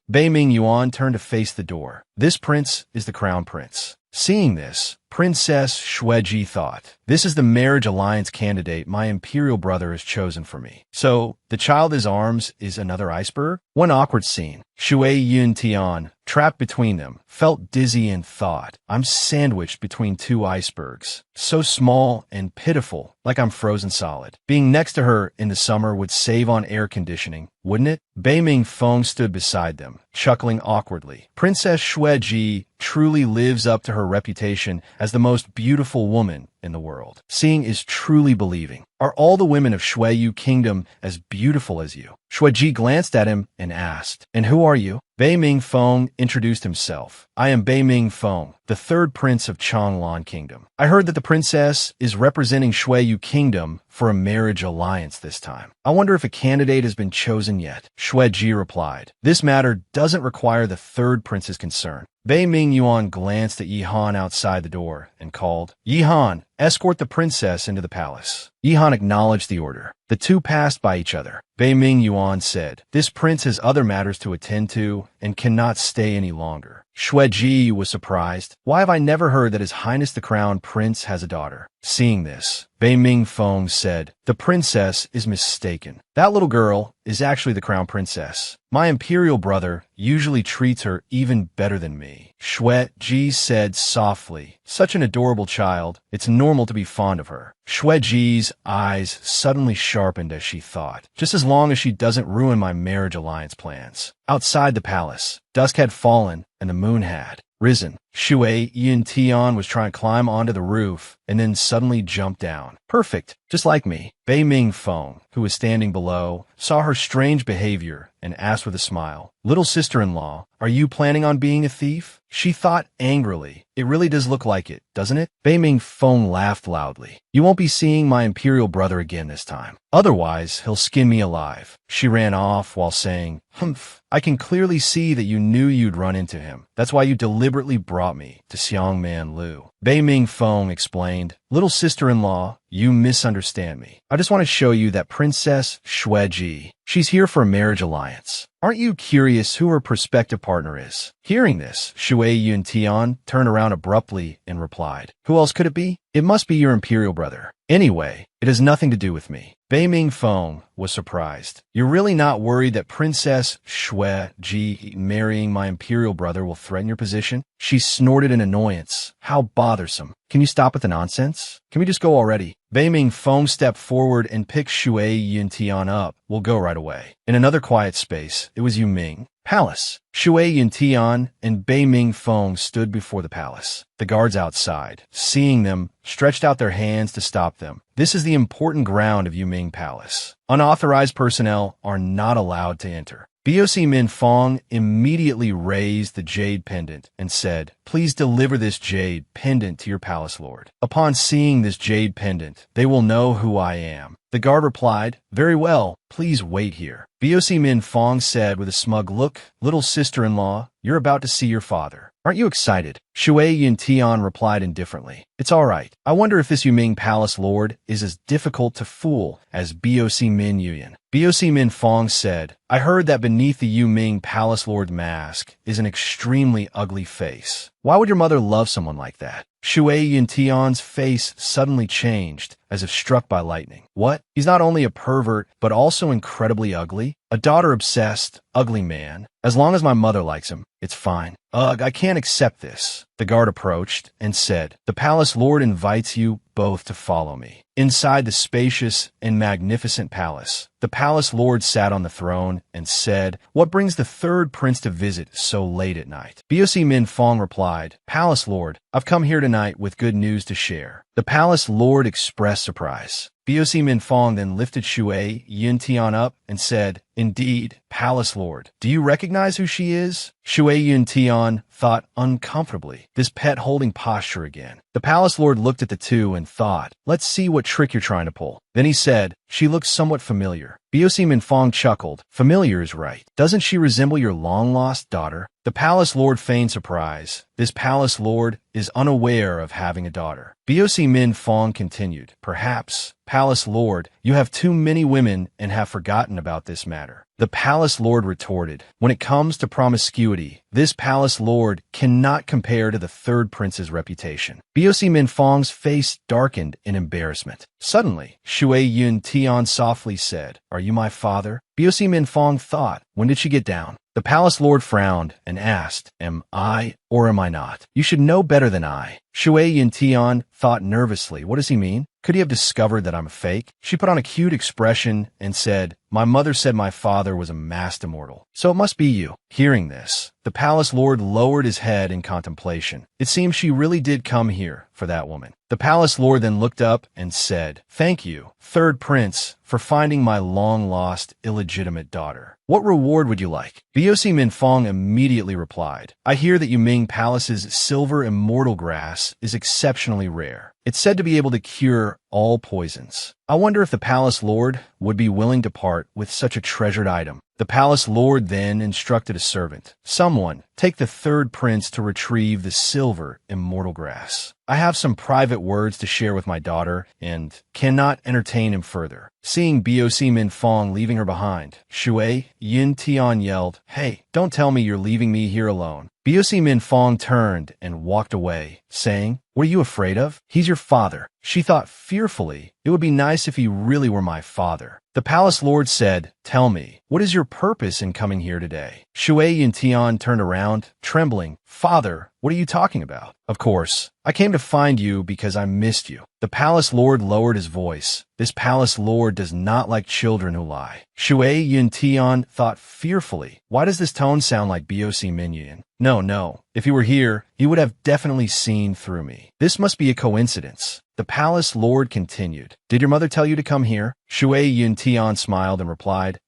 Bei Ming Yuan turned to face the door. "This prince is the crown prince." Seeing this, Princess Shui Ji thought, "This is the marriage alliance candidate my imperial brother has chosen for me. So, the child in his arms is another iceberg?" One awkward scene. Shui Yuntian, trapped between them, felt dizzy and thought, "I'm sandwiched between two icebergs. So small and pitiful, like I'm frozen solid. Being next to her in the summer would save on air conditioning, wouldn't it?" Bei Ming Feng stood beside them, chuckling awkwardly. Princess Shui Ji truly lives up to her reputation as the most beautiful woman in the world. Seeing is truly believing. Are all the women of Shuiyu Kingdom as beautiful as you? Shui Ji glanced at him and asked, "And who are you?" Bei Ming Feng introduced himself. "I am Bei Ming Feng, the third prince of Changlan Kingdom. I heard that the princess is representing Shuiyu Kingdom for a marriage alliance this time. I wonder if a candidate has been chosen yet." Shui Ji replied, "This matter doesn't require the third prince's concern." Bei Ming Yuan glanced at Yi Han outside the door and called, "Yi Han, escort the princess into the palace." Yi Han acknowledged the order. The two passed by each other. Bei Ming Yuan said, "This prince has other matters to attend to and cannot stay any longer." Shui Ji was surprised. "Why have I never heard that His Highness the Crown Prince has a daughter?" Seeing this, Bei Ming Feng said, "The princess is mistaken. That little girl is actually the crown princess. My imperial brother usually treats her even better than me." Shui Ji said softly, "Such an adorable child. It's normal to be fond of her." Shui Ji's eyes suddenly sharpened as she thought, "Just as long as she doesn't ruin my marriage alliance plans." Outside the palace, dusk had fallen and the moon had risen. Shui Yuntian was trying to climb onto the roof and then suddenly jumped down. "Perfect, just like me." Bei Ming Feng, who was standing below, saw her strange behavior and asked with a smile, "Little sister-in-law, are you planning on being a thief?" She thought angrily. "It really does look like it, doesn't it?" Bei Ming Feng laughed loudly. "You won't be seeing my imperial brother again this time. Otherwise, he'll skin me alive." She ran off while saying, "Humph, I can clearly see that you knew you'd run into him. That's why you deliberately brought me to Xiangman Lu." Bei Ming Feng explained, "Little sister-in-law, you misunderstand me. I just want to show you that Princess Shueji. She's here for a marriage alliance. Aren't you curious who her prospective partner is?" Hearing this, Shui Yuntian turned around abruptly and replied, "Who else could it be? It must be your imperial brother. Anyway, it has nothing to do with me." Bei Ming Feng was surprised. "You're really not worried that Princess Shueji marrying my imperial brother will threaten your position?" She snorted in annoyance. "How bothersome. Can you stop with the nonsense? Can we just go already?" Bei Ming Feng stepped forward and picked Shui Yuntian up. "We'll go right away." In another quiet space, it was Yuming Palace. Shui Yuntian and Bei Ming Feng stood before the palace. The guards outside, seeing them, stretched out their hands to stop them. This is the important ground of Yuming Palace. Unauthorized personnel are not allowed to enter. Boc Min Fong immediately raised the jade pendant and said, "Please deliver this jade pendant to your palace lord. Upon seeing this jade pendant, they will know who I am." The guard replied, "Very well, please wait here." Boc Min Fong said with a smug look, "Little sister-in-law, you're about to see your father. Aren't you excited?" Shui Yuntian replied indifferently, "It's all right. I wonder if this Yuming Palace Lord is as difficult to fool as Boc Min Yuyan." Boc Min Fong said, "I heard that beneath the Yuming Palace Lord mask is an extremely ugly face. Why would your mother love someone like that?" Shui Yuntian's face suddenly changed, as if struck by lightning. "What? He's not only a pervert, but also incredibly ugly? A daughter-obsessed, ugly man? As long as my mother likes him, it's fine. Ugh, I can't accept this." The guard approached and said, "The palace lord invites you both to follow me." Inside the spacious and magnificent palace, the palace lord sat on the throne and said, "What brings the third prince to visit so late at night?" Boc Min Fong replied, "Palace lord, I've come here tonight with good news to share." The palace lord expressed surprise. Boc Min Fong then lifted Shui Yuntian up and said, "Indeed, Palace Lord, do you recognize who she is?" Shui Yuntian thought uncomfortably, this pet-holding posture again. The Palace Lord looked at the two and thought, "Let's see what trick you're trying to pull." Then he said, "She looks somewhat familiar." Boc Min Fong chuckled. "Familiar is right. Doesn't she resemble your long-lost daughter?" The Palace Lord feigned surprise. This Palace Lord is unaware of having a daughter. Boc Min Fong continued, "Perhaps, Palace Lord, you have too many women and have forgotten about this matter." The Palace Lord retorted, "When it comes to promiscuity, this Palace Lord cannot compare to the third prince's reputation." Boc Min Fong's face darkened in embarrassment. Suddenly, Shui Yuntian softly said, "Are you my father?" Boc Min Fong thought, "When did she get down?" The Palace Lord frowned and asked, "Am I or am I not? You should know better than I." Shui Yuntian thought nervously, what does he mean? Could he have discovered that I'm a fake? She put on a cute expression and said, "My mother said my father was a masked immortal, so it must be you." Hearing this, the Palace Lord lowered his head in contemplation. It seems she really did come here for that woman. The Palace Lord then looked up and said, "Thank you, Third Prince, for finding my long-lost, illegitimate daughter. What reward would you like?" Boc Min Fong immediately replied, "I hear that Yuming Palace's silver immortal grass is exceptionally rare. It's said to be able to cure all poisons. I wonder if the Palace Lord would be willing to part with such a treasured item." The Palace Lord then instructed a servant, "Someone, take the third prince to retrieve the silver immortal grass. I have some private words to share with my daughter and cannot entertain him further." Seeing Boc Min Fong leaving her behind, Shui Yuntian yelled, "Hey, don't tell me you're leaving me here alone." Boc Min Fong turned and walked away, saying, "What are you afraid of? He's your father." She thought fearfully, "It would be nice if he really were my father." The Palace Lord said, "Tell me, what is your purpose in coming here today?" Shui Yuntian turned around, trembling. "Father, what are you talking about?" "Of course, I came to find you because I missed you." The Palace Lord lowered his voice. This palace lord does not like children who lie. Shui Yuntian thought fearfully. Why does this tone sound like Boc Minyan? No. If he were here, he would have definitely seen through me. This must be a coincidence. The palace lord continued. Did your mother tell you to come here? Shui Yuntian smiled and replied,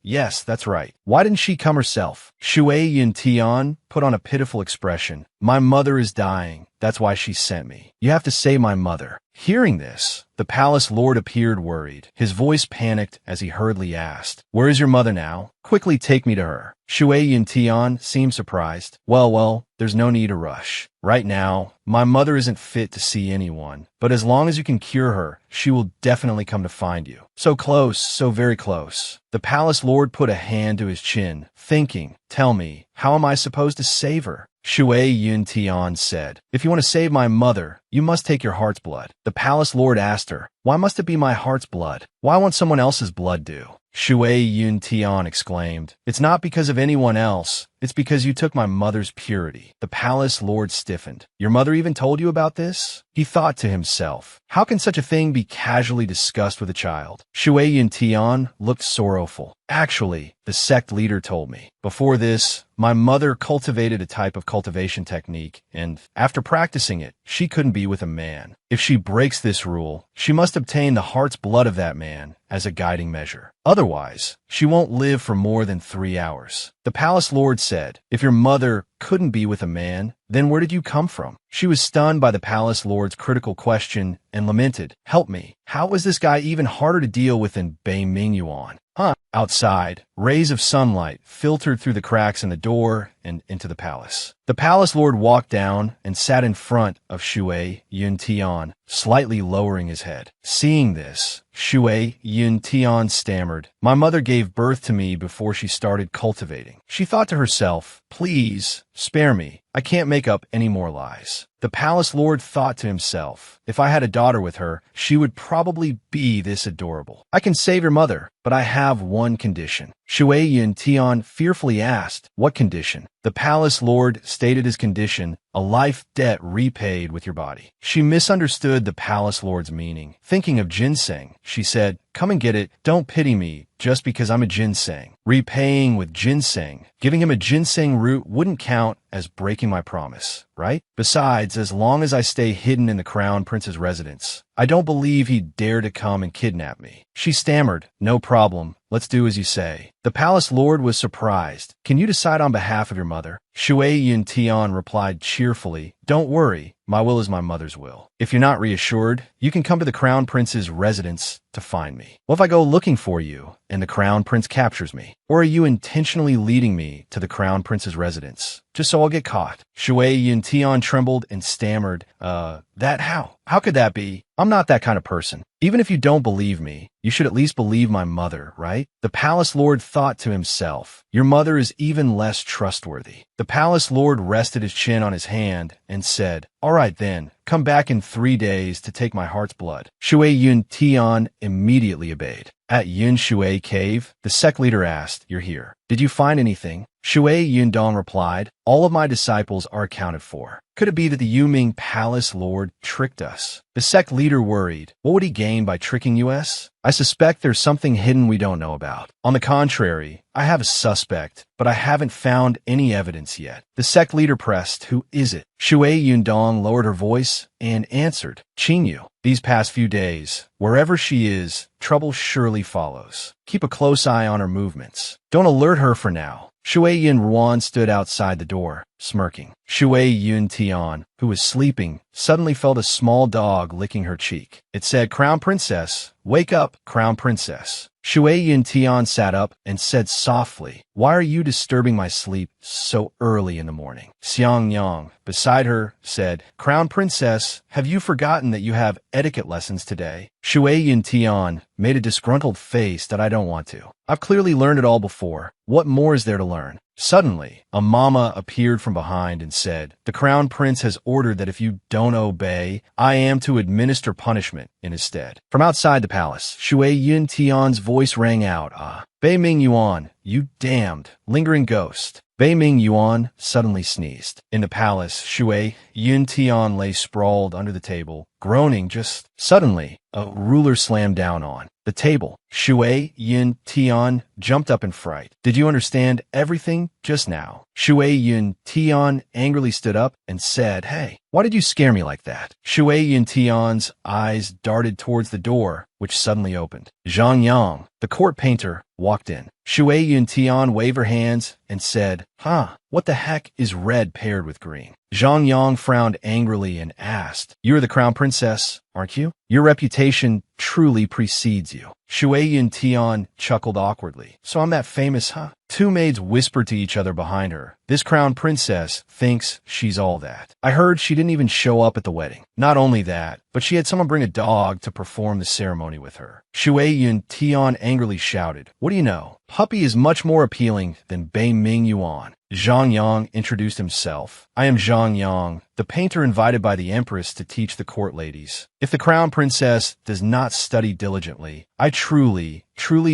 yes, that's right. Why didn't she come herself? Shui Yuntian put on a pitiful expression. My mother is dying. That's why she sent me. You have to save my mother. Hearing this, the palace lord appeared worried. His voice panicked as he hurriedly asked, Where is your mother now? Quickly take me to her. Shui Yuntian seemed surprised. Well, there's no need to rush. Right now, my mother isn't fit to see anyone, but as long as you can cure her, she will definitely come to find you. So close, so very close. The palace lord put a hand to his chin, thinking, Tell me, how am I supposed to save her? Shui Yuntian said, If you want to save my mother, you must take your heart's blood. The palace lord asked her, Why must it be my heart's blood? Why won't someone else's blood do? Shui Yuntian exclaimed, It's not because of anyone else. It's because you took my mother's purity. The palace lord stiffened. Your mother even told you about this? He thought to himself, How can such a thing be casually discussed with a child? Shui Yuntian looked sorrowful. Actually, the sect leader told me. Before this, my mother cultivated a type of cultivation technique, and after practicing it, she couldn't be with a man. If she breaks this rule, she must obtain the heart's blood of that man as a guiding measure. Otherwise, she won't live for more than 3 hours. The palace lord said, If your mother couldn't be with a man, then where did you come from? She was stunned by the palace lord's critical question and lamented, Help me. How is this guy even harder to deal with than Bei Mingyuan? Outside, rays of sunlight filtered through the cracks in the door and into the palace. The palace lord walked down and sat in front of Shui Yuntian, slightly lowering his head. Seeing this, Shui Yuntian stammered, My mother gave birth to me before she started cultivating. She thought to herself, Please, spare me. I can't make up any more lies. The palace lord thought to himself, If I had a daughter with her, she would probably be this adorable. I can save your mother, but I have one condition. Shui Yuntian fearfully asked, What condition? The palace lord stated his condition, a life debt repaid with your body. She misunderstood the palace lord's meaning. Thinking of ginseng, she said, Come and get it. Don't pity me just because I'm a ginseng. Repaying with ginseng. Giving him a ginseng root wouldn't count as breaking my promise, right? Besides, as long as I stay hidden in the crown prince's residence, I don't believe he'd dare to come and kidnap me. She stammered, No problem. Let's do as you say. The palace lord was surprised. Can you decide on behalf of your mother? Shui Yuntian replied cheerfully, Don't worry. My will is my mother's will. If you're not reassured, you can come to the crown prince's residence to find me. What if I go looking for you and the crown prince captures me? Or are you intentionally leading me to the crown prince's residence, just so I'll get caught? Shui Yuntian trembled and stammered, that how? How could that be? I'm not that kind of person. Even if you don't believe me, you should at least believe my mother, right? The palace lord thought to himself, Your mother is even less trustworthy. The palace lord rested his chin on his hand and said, All right then, come back in 3 days to take my heart's blood. Shui Yuntian immediately obeyed. At Yun Shui Cave, the sect leader asked, You're here. Did you find anything? Shui Yundong replied, All of my disciples are accounted for. Could it be that the Yuming palace lord tricked us? The sect leader worried. What would he gain by tricking us? I suspect there's something hidden we don't know about. On the contrary, I have a suspect, but I haven't found any evidence yet. The sect leader pressed, Who is it? Shui Yundong lowered her voice and answered, Qingyu. These past few days, wherever she is, trouble surely follows. Keep a close eye on her movements. Don't alert her for now. Shui Yun Ruan stood outside the door, smirking. Shui Yun Tian, who was sleeping, suddenly felt a small dog licking her cheek. It said, Crown Princess, wake up, Crown Princess. Shui Yun Tian sat up and said softly, Why are you disturbing my sleep so early in the morning? Xiang Yang, beside her, said, Crown Princess, have you forgotten that you have etiquette lessons today? Shui Yun Tian made a disgruntled face that I don't want to. I've clearly learned it all before. What more is there to learn? Suddenly, a mama appeared from behind and said, The crown prince has ordered that if you don't obey, I am to administer punishment in his stead. From outside the palace, Shui Yun Tian's voice rang out, Bei Mingyuan, you damned, lingering ghost. Bei Mingyuan suddenly sneezed. In the palace, Shui Yun Tian lay sprawled under the table, groaning. Just suddenly, a ruler slammed down on the table. Shui Yun Tian jumped up in fright. Did you understand everything just now? Shui Yun Tian angrily stood up and said, "Hey, why did you scare me like that?" Shui Yun Tian's eyes darted towards the door, which suddenly opened. Zhang Yang, the court painter, walked in. Shui Yun Tian waved her hands and said, what the heck is red paired with green?" Zhang Yang frowned angrily and asked, "You're the crown princess, aren't you? Your reputation truly precedes you." Shui Yun Tian chuckled awkwardly. "So I'm that famous, huh?" Two maids whispered to each other behind her. "This crown princess thinks she's all that. I heard she didn't even show up at the wedding. Not only that, but she had someone bring a dog to perform the ceremony with her." Shui Yun Tian angrily shouted, "What do you know? Puppy is much more appealing than Bei Ming Yuan." Zhang Yang introduced himself. "I am Zhang Yang, the painter invited by the empress to teach the court ladies. If the crown princess does not study diligently, I truly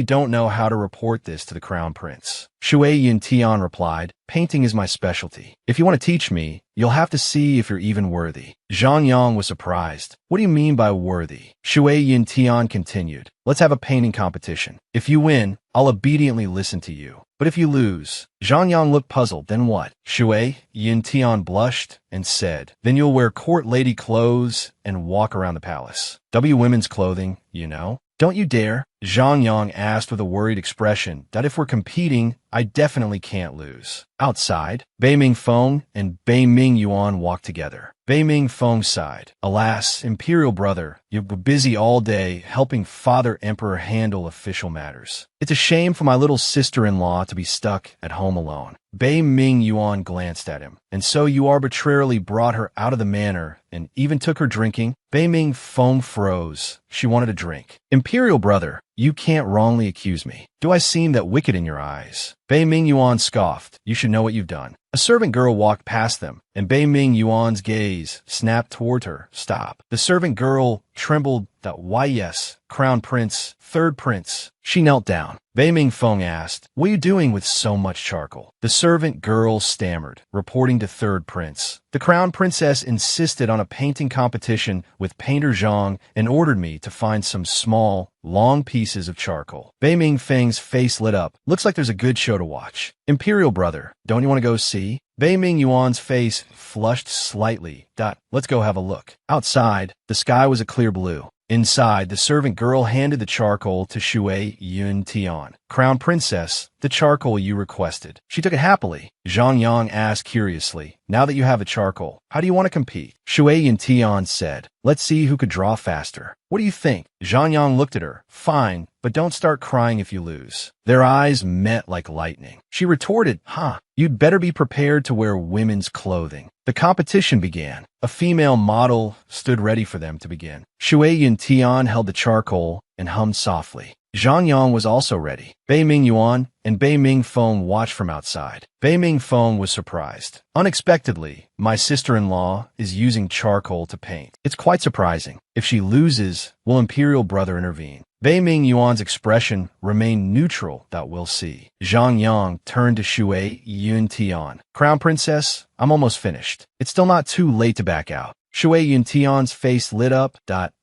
don't know how to report this to the crown prince." Shui Yun Tian replied, "Painting is my specialty. If you want to teach me, you'll have to see if you're even worthy." Zhang Yang was surprised. "What do you mean by worthy?" Shui Yun Tian continued, "Let's have a painting competition. If you win, I'll obediently listen to you. But if you lose..." Zhang Yang looked puzzled. "Then what?" Shui Yun Tian blushed and said, "Then you'll wear court lady clothes and walk around the palace. Women's clothing, you know." "Don't you dare?" Zhang Yang asked with a worried expression. "That if we're competing, I definitely can't lose." Outside, Bei Ming Feng and Bei Ming Yuan walked together. Bei Ming Feng sighed. "Alas, imperial brother, you've been busy all day helping Father Emperor handle official matters. It's a shame for my little sister-in-law to be stuck at home alone." Bei Ming Yuan glanced at him. "And so you arbitrarily brought her out of the manor and even took her drinking?" Bei Ming Feng froze. She wanted a drink. "Imperial brother, you can't wrongly accuse me. Do I seem that wicked in your eyes?" Bei Ming Yuan scoffed. "You should know what you've done." A servant girl walked past them, and Bei Ming Yuan's gaze snapped toward her. "Stop." The servant girl trembled. "Why yes, Crown Prince, Third Prince." She knelt down. Bei Ming Feng asked, "What are you doing with so much charcoal?" The servant girl stammered, reporting to Third Prince. "The Crown Princess insisted on a painting competition with Painter Zhang and ordered me to find some small, long pieces of charcoal." Bei Ming Feng's face lit up. "Looks like there's a good show to watch. Imperial brother, don't you want to go see?" Bei Ming Yuan's face flushed slightly. "Let's go have a look." Outside, the sky was a clear blue. Inside, the servant girl handed the charcoal to Shui Yun Tian. "Crown Princess, the charcoal you requested." She took it happily. Zhang Yang asked curiously, "Now that you have the charcoal, how do you want to compete?" Shui Yun Tian said, "Let's see who could draw faster." "What do you think?" Zhang Yang looked at her. "Fine, but don't start crying if you lose." Their eyes met like lightning. She retorted, "You'd better be prepared to wear women's clothing." The competition began. A female model stood ready for them to begin. Shui Yun Tian held the charcoal and hummed softly. Zhang Yang was also ready. Bei Ming Yuan and Bei Ming Feng watched from outside. Bei Ming Feng was surprised. "Unexpectedly, my sister-in-law is using charcoal to paint. It's quite surprising. If she loses, will Imperial brother intervene?" Bei Ming Yuan's expression remained neutral. "We'll see." Zhang Yang turned to Shui Yun Tian. "Crown Princess, I'm almost finished. It's still not too late to back out." Shui Yun Tian's face lit up.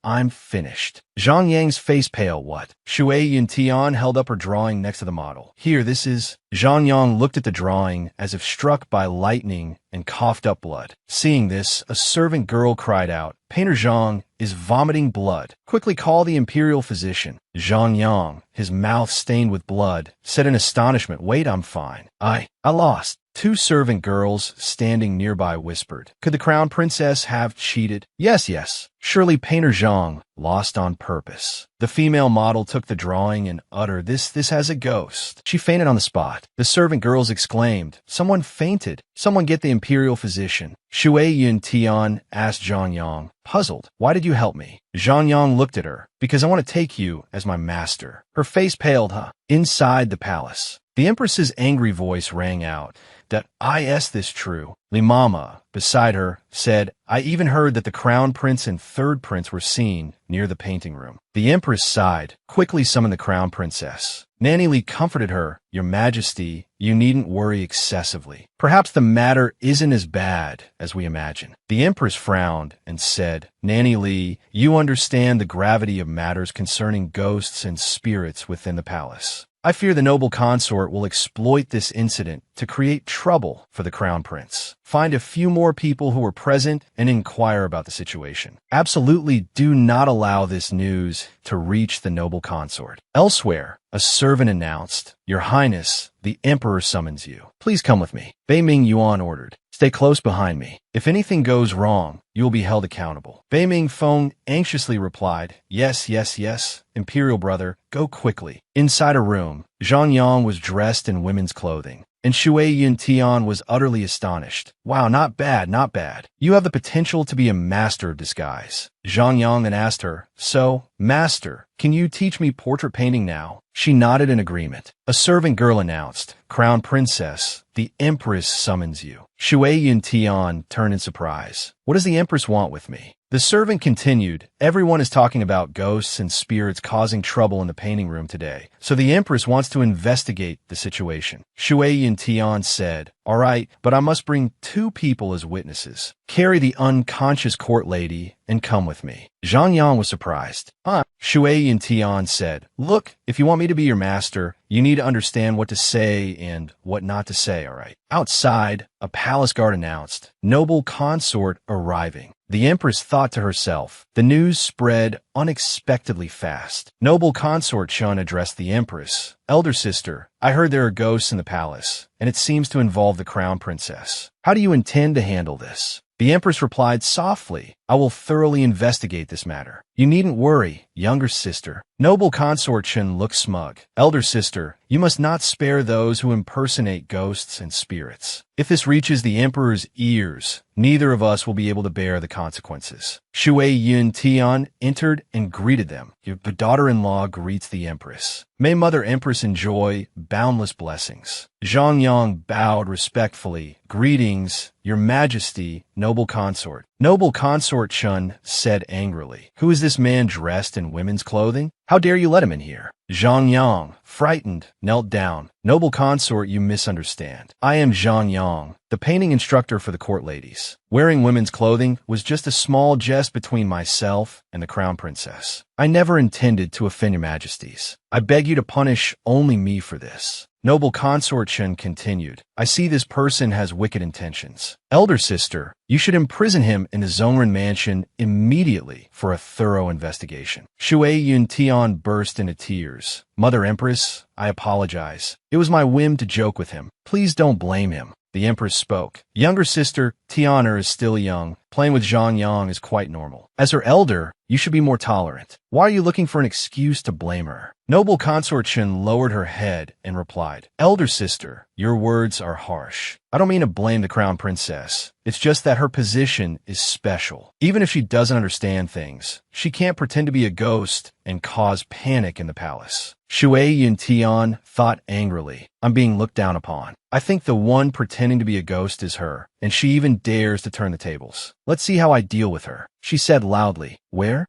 "I'm finished." Zhang Yang's face pale. "What?" Shui Yun Tian held up her drawing next to the model. "Here, this is..." Zhang Yang looked at the drawing as if struck by lightning and coughed up blood. Seeing this, a servant girl cried out, "Painter Zhang is vomiting blood. Quickly call the imperial physician." Zhang Yang, his mouth stained with blood, said in astonishment, "Wait, I'm fine. I lost." Two servant girls standing nearby whispered, "Could the crown princess have cheated?" Yes. Surely Painter Zhang lost on purpose." The female model took the drawing and uttered, This has a ghost." She fainted on the spot. The servant girls exclaimed, "Someone fainted. Someone get the imperial physician." Shui Yun Tian asked Zhang Yang, puzzled, "Why did you help me?" Zhang Yang looked at her. "Because I want to take you as my master." Her face paled. Inside the palace, The empress's angry voice rang out. That is this true? Limama, beside her, said, I even heard that the crown prince and third prince were seen near the painting room. The empress sighed, quickly summoned the crown princess. Nanny Li comforted her. Your Majesty, you needn't worry excessively. Perhaps the matter isn't as bad as we imagine. The empress frowned and said, Nanny Li, you understand the gravity of matters concerning ghosts and spirits within the palace. I fear the noble consort will exploit this incident to create trouble for the crown prince. Find a few more people who were present and inquire about the situation. Absolutely do not allow this news to reach the noble consort. Elsewhere, a servant announced, Your Highness, the Emperor summons you. Please come with me. Beiming Yuan ordered. Stay close behind me. If anything goes wrong, you will be held accountable. Beiming Feng anxiously replied, Yes, yes, yes, Imperial brother, go quickly. Inside a room, Zhang Yang was dressed in women's clothing, and Shui Yuntian was utterly astonished. Wow, not bad, not bad. You have the potential to be a master of disguise. Zhang Yang then asked her, So, master, can you teach me portrait painting now? She nodded in agreement. A servant girl announced, Crown Princess, the Empress summons you. Shui Yuntian turned in surprise. What does the Empress want with me? The servant continued, Everyone is talking about ghosts and spirits causing trouble in the painting room today, so the Empress wants to investigate the situation. Shui Yuntian said, All right, but I must bring 2 people as witnesses. Carry the unconscious court lady and come with me. Zhang Yang was surprised. Shui Yuntian said, Look, if you want me to be your master, you need to understand what to say and what not to say, all right? Outside, a palace guard announced, Noble consort arriving. The Empress thought to herself. The news spread unexpectedly fast. Noble consort Chun addressed the Empress. Elder sister, I heard there are ghosts in the palace, and it seems to involve the crown princess. How do you intend to handle this? The Empress replied softly, I will thoroughly investigate this matter. You needn't worry, younger sister. Noble consort Chun looked smug. Elder sister, you must not spare those who impersonate ghosts and spirits. If this reaches the Emperor's ears, neither of us will be able to bear the consequences. Shui Yuntian entered and greeted them. Your daughter-in-law greets the Empress. May Mother Empress enjoy boundless blessings. Zhang Yang bowed respectfully. Greetings, Your Majesty, noble consort. Noble consort Chun said angrily, Who is this man dressed in women's clothing? How dare you let him in here? Zhang Yang, frightened, knelt down. Noble consort, you misunderstand. I am Zhang Yang, the painting instructor for the court ladies. Wearing women's clothing was just a small jest between myself and the crown princess. I never intended to offend your majesties. I beg you to punish only me for this. Noble consort Chun continued, I see this person has wicked intentions. Elder sister, you should imprison him in the Zhongren mansion immediately for a thorough investigation. Shui Yuntian burst into tears. Mother Empress, I apologize. It was my whim to joke with him. Please don't blame him. The Empress spoke. Younger sister, Tianer is still young. Playing with Zhang Yang is quite normal. As her elder, you should be more tolerant. Why are you looking for an excuse to blame her? Noble consort Chun lowered her head and replied, Elder sister, your words are harsh. I don't mean to blame the crown princess. It's just that her position is special. Even if she doesn't understand things, she can't pretend to be a ghost and cause panic in the palace. Shui Yuntian thought angrily, I'm being looked down upon. I think the one pretending to be a ghost is her, and she even dares to turn the tables. Let's see how I deal with her. She said loudly, Where?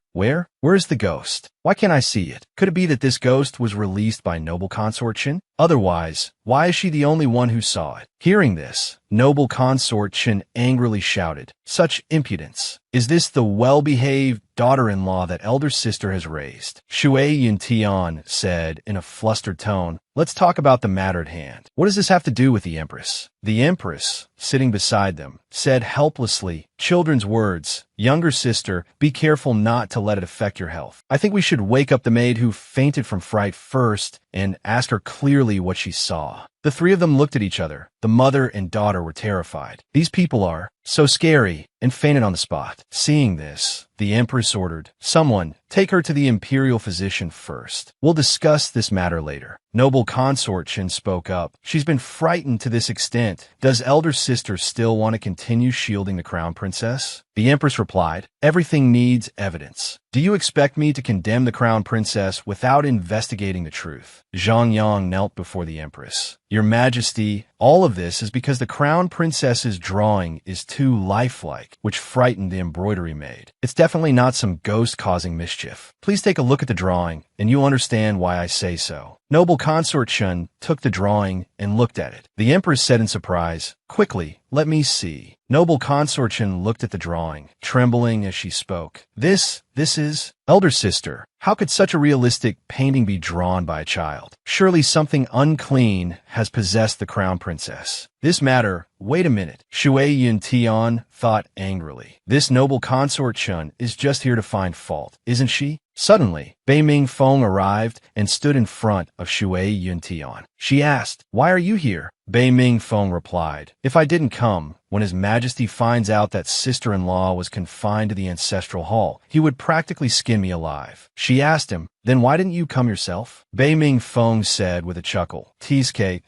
Where's the ghost? Why can't I see it? Could it be that this ghost was released by noble consort Chun? Otherwise, why is she the only one who saw it? Hearing this, noble consort Chun angrily shouted, Such impudence! Is this the well-behaved daughter-in-law that elder sister has raised? Shui Yuntian said in a flustered tone, Let's talk about the matter at hand. What does this have to do with the Empress? The Empress, sitting beside them, said helplessly, Children's words, younger sister, be careful not to let it affect your health. I think we should wake up the maid who fainted from fright first and ask her clearly what she saw. The 3 of them looked at each other. The mother and daughter were terrified. These people are so scary, and fainted on the spot. Seeing this, the Empress ordered, Someone, take her to the imperial physician first. We'll discuss this matter later. Noble consort Chun spoke up. She's been frightened to this extent. Does elder sister still want to continue shielding the crown princess? The empress replied, everything needs evidence. Do you expect me to condemn the crown princess without investigating the truth? Zhang Yang knelt before the empress. Your Majesty, all of this is because the crown princess's drawing is too lifelike, which frightened the embroidery maid. It's definitely not some ghost causing mischief. Please take a look at the drawing, and you'll understand why I say so. Noble consort Chun took the drawing and looked at it. The empress said in surprise, quickly, let me see. Noble consort Chun looked at the drawing, trembling as she spoke. This is... Elder sister, how could such a realistic painting be drawn by a child? Surely something unclean has possessed the crown princess. This matter, wait a minute, Shui Yun Tian thought angrily. This noble consort Chun is just here to find fault, isn't she? Suddenly, Bei Ming Feng arrived and stood in front of Shui Yun Tian. She asked, why are you here? Bei Ming Feng replied, if I didn't come, when His Majesty finds out that sister-in-law was confined to the ancestral hall, he would practically skin me alive. She asked him, then why didn't you come yourself? Bei Ming Feng said with a chuckle, Tiske,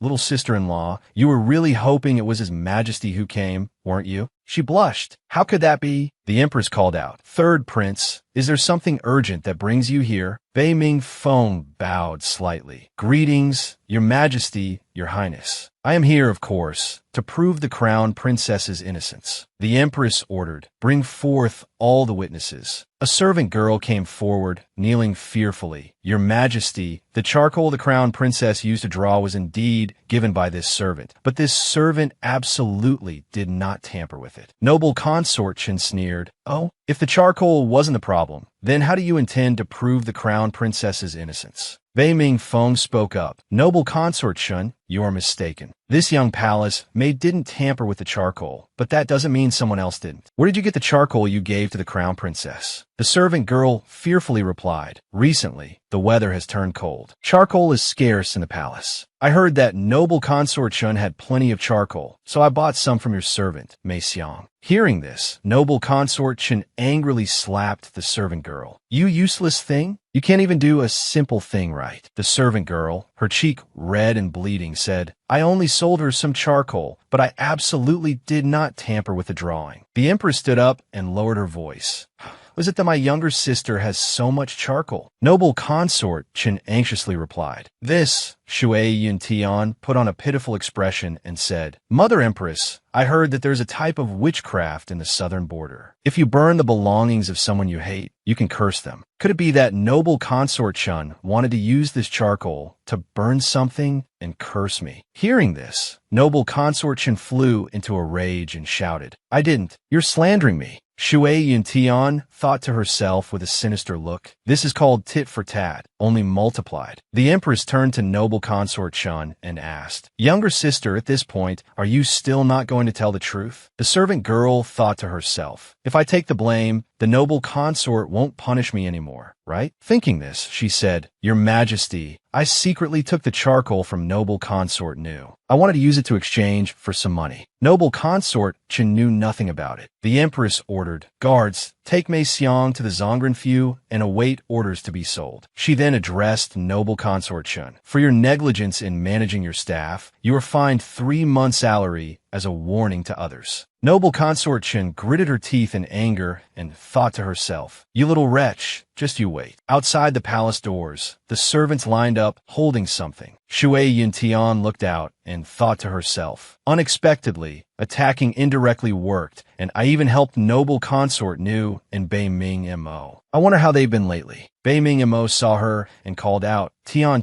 little sister-in-law, you were really hoping it was His Majesty who came, weren't you? She blushed. How could that be? The empress called out, third prince, is there something urgent that brings you here? Bei Ming Feng bowed slightly. Greetings, Your Majesty, Your Highness. I am here, of course, to prove the crown princess's innocence. The empress ordered, bring forth all the witnesses. A servant girl came forward, kneeling fearfully. Your Majesty, the charcoal the crown princess used to draw was indeed given by this servant, but this servant absolutely did not tamper with it. Noble consort Chen sneered, oh, if the charcoal wasn't the problem, then how do you intend to prove the crown princess's innocence? Bei Ming Feng spoke up. Noble consort Chun, you are mistaken. This young palace maid didn't tamper with the charcoal, but that doesn't mean someone else didn't. Where did you get the charcoal you gave to the crown princess? The servant girl fearfully replied, recently, the weather has turned cold. Charcoal is scarce in the palace. I heard that noble consort Chun had plenty of charcoal, so I bought some from your servant, Mei Xiang. Hearing this, noble consort Chun angrily slapped the servant girl. You useless thing! You can't even do a simple thing right. The servant girl, her cheek red and bleeding, said, I only sold her some charcoal, but I absolutely did not tamper with the drawing. The empress stood up and lowered her voice. Was it that my younger sister has so much charcoal? Noble consort, Chen anxiously replied. This, Shui Yun Tian put on a pitiful expression and said, Mother Empress, I heard that there's a type of witchcraft in the southern border. If you burn the belongings of someone you hate, you can curse them. Could it be that noble consort Chun wanted to use this charcoal to burn something and curse me? Hearing this, noble consort Chun flew into a rage and shouted, I didn't. You're slandering me. Shui Yun Tian thought to herself with a sinister look, this is called tit for tat, only multiplied. The empress turned to noble consort Chun and asked, younger sister, at this point, are you still not going to tell the truth? The servant girl thought to herself, if I take the blame, the noble consort won't punish me anymore, right? Thinking this, she said, Your Majesty, I secretly took the charcoal from noble consort Nu. I wanted to use it to exchange for some money. Noble consort Chen knew nothing about it. The empress ordered, guards, take Mei Xiang to the Zongrenfu and await orders to be sold. She then addressed noble consort Chen. For your negligence in managing your staff, you are fined 3 months' salary as a warning to others. Noble consort Chen gritted her teeth in anger and thought to herself, you little wretch, just you wait. Outside the palace doors, the servants lined up holding something. Shui Yun Tian looked out and thought to herself, unexpectedly, attacking indirectly worked, and I even helped noble consort Nu and Bei Ming Mo. I wonder how they've been lately. Bei Ming Mo saw her and called out, Tian,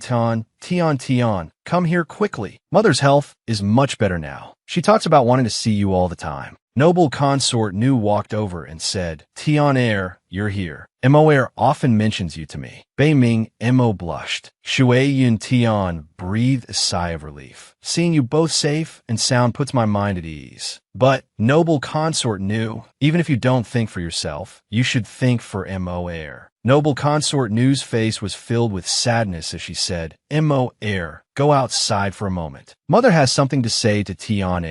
come here quickly. Mother's health is much better now. She talks about wanting to see you all the time. Noble consort Nu walked over and said, Tian you're here. Mo often mentions you to me. Bei Ming Mo blushed. Shui Yun Tian breathed a sigh of relief. Seeing you both safe and sound puts my mind at ease. But, noble consort Nu, even if you don't think for yourself, you should think for Mo. Noble consort Nu's face was filled with sadness as she said, Mo, go outside for a moment. Mother has something to say to Tian.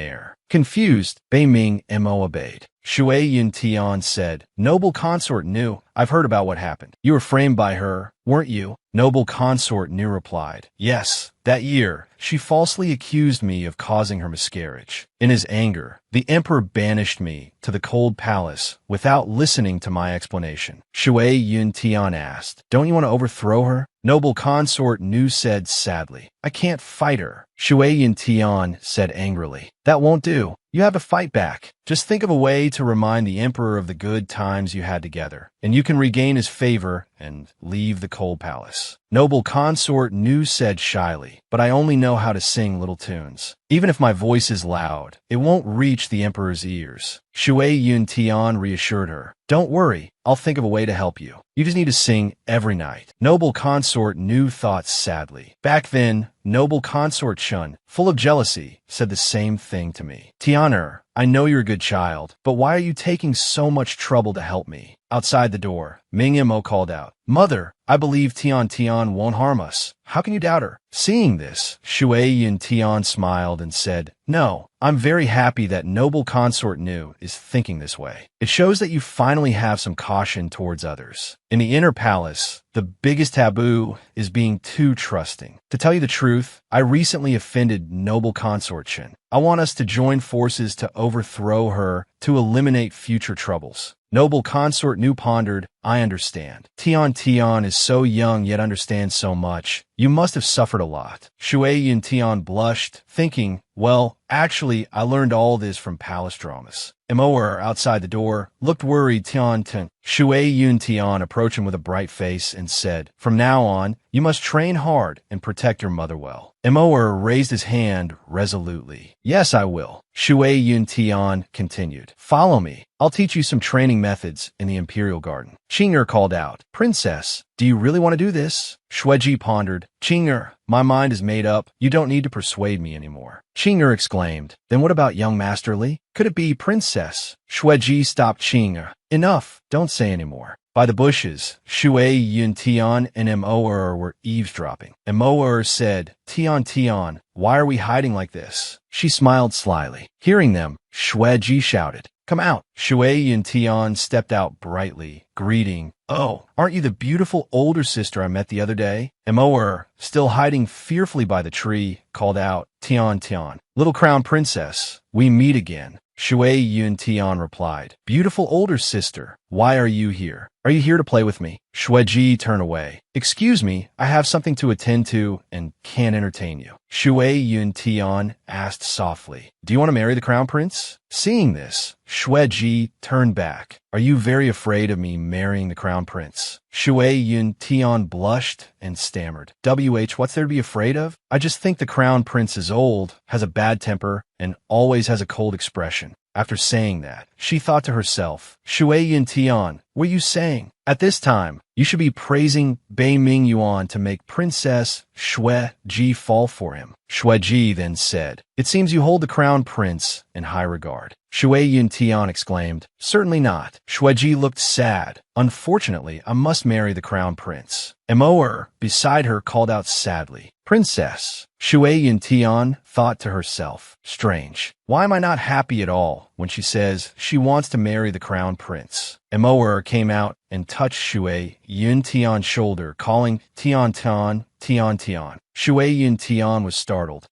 Confused, Bei Ming Mo obeyed. Shui Yun Tian said, "Noble consort Nu, I've heard about what happened. You were framed by her, weren't you?" Noble consort Nu replied, "Yes, that year, she falsely accused me of causing her miscarriage. In his anger, the emperor banished me to the cold palace without listening to my explanation." Shui Yun Tian asked, "Don't you want to overthrow her?" Noble consort Nu said sadly, "I can't fight her." Shui Yun Tian said angrily, "That won't do. You have to fight back. Just think of a way to remind the emperor of the good times you had together, and you can regain his favor and leave the cold palace." Noble consort Nu said shyly, "But I only know how to sing little tunes. Even if my voice is loud, it won't reach the emperor's ears." Shui Yun Tian reassured her, "Don't worry, I'll think of a way to help you. You just need to sing every night." Noble consort Nu thought sadly. Back then, noble consort Chun, full of jealousy, said the same thing to me. "Tianer, I know you're a good child, but why are you taking so much trouble to help me?" Outside the door, Ming Mo called out, "Mother, I believe Tian Tian won't harm us. How can you doubt her?" Seeing this, Shui Yun Tian smiled and said, "No, I'm very happy that noble consort Nu is thinking this way. It shows that you finally have some caution towards others. In the inner palace, the biggest taboo is being too trusting. To tell you the truth, I recently offended noble consort Chen. I want us to join forces to overthrow her to eliminate future troubles." Noble consort Nu pondered, "I understand. Tian Tian is so young yet understands so much. You must have suffered a lot." Shui Yun Tian blushed, thinking, "Well, actually, I learned all this from palace dramas." Emoer, outside the door, looked worried. Tian Ten. Shui Yun Tian approached him with a bright face and said, "From now on, you must train hard and protect your mother well." Emoer raised his hand resolutely. "Yes, I will." Shui Yun Tian continued, "Follow me. I'll teach you some training methods in the Imperial Garden." Qing'er called out, "Princess, do you really want to do this?" Shueji pondered. "Qing'er, my mind is made up. You don't need to persuade me anymore." Qing'er exclaimed, "Then what about young Master Li? Could it be Princess?" Shueji stopped Qing'er. "Enough, don't say anymore." By the bushes, Shui Yun Tian and Emoer were eavesdropping. Emoer said, "Tian Tian, why are we hiding like this?" She smiled slyly. Hearing them, Shueji shouted, "Come out." Shui Yun Tian stepped out brightly, greeting, "Oh, aren't you the beautiful older sister I met the other day?" Emoer, still hiding fearfully by the tree, called out, "Tian Tian, little crown princess, we meet again." Shui Yun Tian replied, "Beautiful older sister, why are you here? Are you here to play with me?" Shueji turned away. "Excuse me, I have something to attend to and can't entertain you." Shui Yun Tian asked softly, "Do you want to marry the crown prince?" Seeing this, Shueji turned back. "Are you very afraid of me marrying the crown prince?" Shui Yun Tian blushed and stammered, "What's there to be afraid of? I just think the crown prince is old, has a bad temper, and always has a cold expression." After saying that, she thought to herself, "Shui Yun Tian, what are you saying? At this time, you should be praising Bei Ming Yuan to make Princess Shui Ji fall for him." Shui Ji then said, "It seems you hold the crown prince in high regard." Shui Yun Tian exclaimed, "Certainly not." Shui Ji looked sad. "Unfortunately, I must marry the crown prince." Emoer, beside her, called out sadly, "Princess." Shui Yun Tian thought to herself, "Strange. Why am I not happy at all when she says she wants to marry the crown prince?" Emoer came out and touched Shui Yun Tian's shoulder, calling, "Tian Tian, Tian Tian." Shui Yun Tian was startled.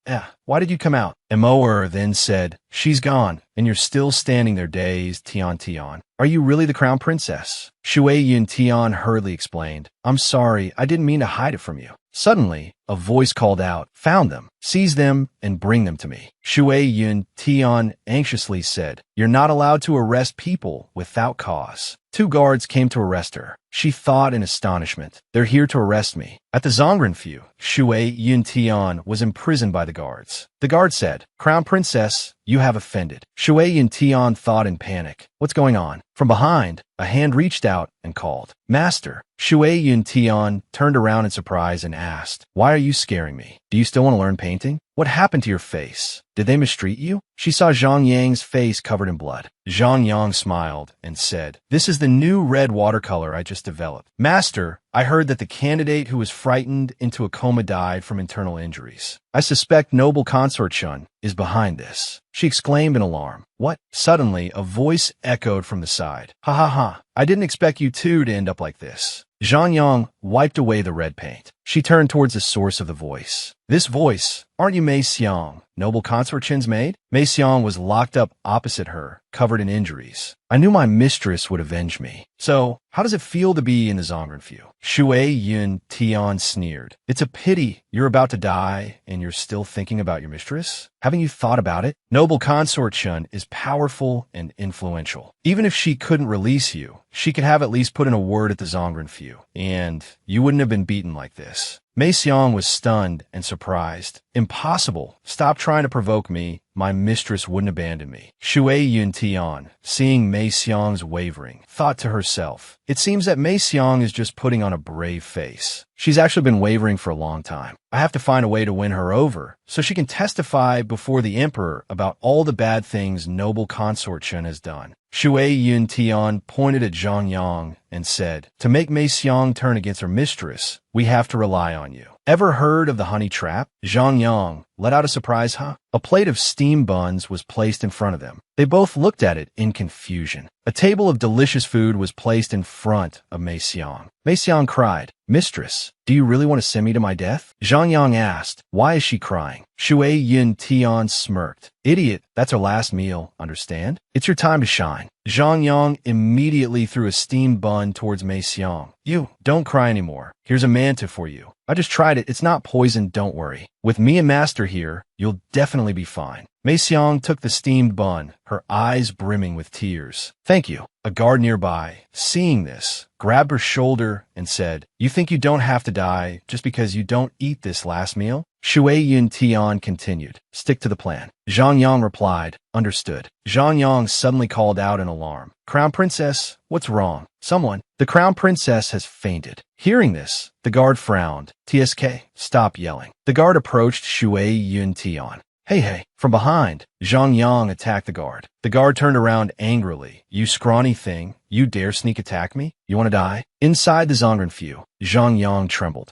Why did you come out?" Emoer then said, "She's gone, and you're still standing there dazed, Tian Tian. Are you really the crown princess?" Shui Yun Tian hurriedly explained, "I'm sorry, I didn't mean to hide it from you." Suddenly, a voice called out, "Found them. Seize them and bring them to me." Shui Yun Tian anxiously said, "You're not allowed to arrest people without cause." 2 guards came to arrest her. She thought in astonishment, "They're here to arrest me." At the Zongrenfew, Shui Yun Tian was imprisoned by the guards. The guard said, "Crown Princess, you have offended." Shui Yun Tian thought in panic, "What's going on?" From behind, a hand reached out and called, "Master." Shui Yun Tian turned around in surprise and asked, "Why are you scaring me? Do you still want to learn painting? What happened to your face?" Did they mistreat you? She saw Zhang Yang's face covered in blood. Zhang Yang smiled and said, "This is the new red watercolor I just developed. Master, I heard that the candidate who was frightened into a coma died from internal injuries. I suspect noble consort Shun is behind this." She exclaimed in alarm. "What?" Suddenly, a voice echoed from the side. "Ha ha ha. I didn't expect you two to end up like this." Zhang Yang wiped away the red paint. She turned towards the source of the voice. "This voice, aren't you Mei Xiang, noble consort Qin's maid?" Mei Xiang was locked up opposite her, covered in injuries. "I knew my mistress would avenge me. So, how does it feel to be in the Zhongrenfu?" Shui Yun Tian sneered. "It's a pity you're about to die and you're still thinking about your mistress. Haven't you thought about it? Noble consort Shun is powerful and influential. Even if she couldn't release you, she could have at least put in a word at the Zhongrenfu, and you wouldn't have been beaten like this." Mei Xiang was stunned and surprised. "Impossible. Stop trying to provoke me. My mistress wouldn't abandon me." Shui Yun Tian, seeing Mei Xiang's wavering, thought to herself, "It seems that Mei Xiang is just putting on a brave face. She's actually been wavering for a long time. I have to find a way to win her over so she can testify before the emperor about all the bad things noble consort Chen has done." Shui Yun Tian pointed at Zhang Yang and said, "To make Mei Xiang turn against her mistress, we have to rely on you. Ever heard of the honey trap?" Zhang Yang let out a surprise huh? A plate of steamed buns was placed in front of them. They both looked at it in confusion. A table of delicious food was placed in front of Mei Xiang. Mei Xiang cried, "Mistress, do you really want to send me to my death?" Zhang Yang asked, "Why is she crying?" Shui Yun Tian smirked. "Idiot, that's her last meal, understand? It's your time to shine." Zhang Yang immediately threw a steamed bun towards Mei Xiang. "You, don't cry anymore. Here's a manta for you. I just tried it. It's not poison, don't worry. With me and Master here, you'll definitely be fine." Mei Xiang took the steamed bun, her eyes brimming with tears. "Thank you." A guard nearby, seeing this, grabbed her shoulder and said, "You think you don't have to die just because you don't eat this last meal?" Shui Yun Tian continued, "Stick to the plan." Zhang Yang replied, "Understood." Zhang Yang suddenly called out in alarm, "Crown Princess, what's wrong? Someone." "The Crown Princess has fainted." Hearing this, the guard frowned. "TSK, stop yelling." The guard approached Shui Yun Tian. Hey, from behind, Zhang Yang attacked the guard. The guard turned around angrily. "You scrawny thing, you dare sneak attack me? You want to die?" Inside the Zhongrenfu, Zhang Yang trembled.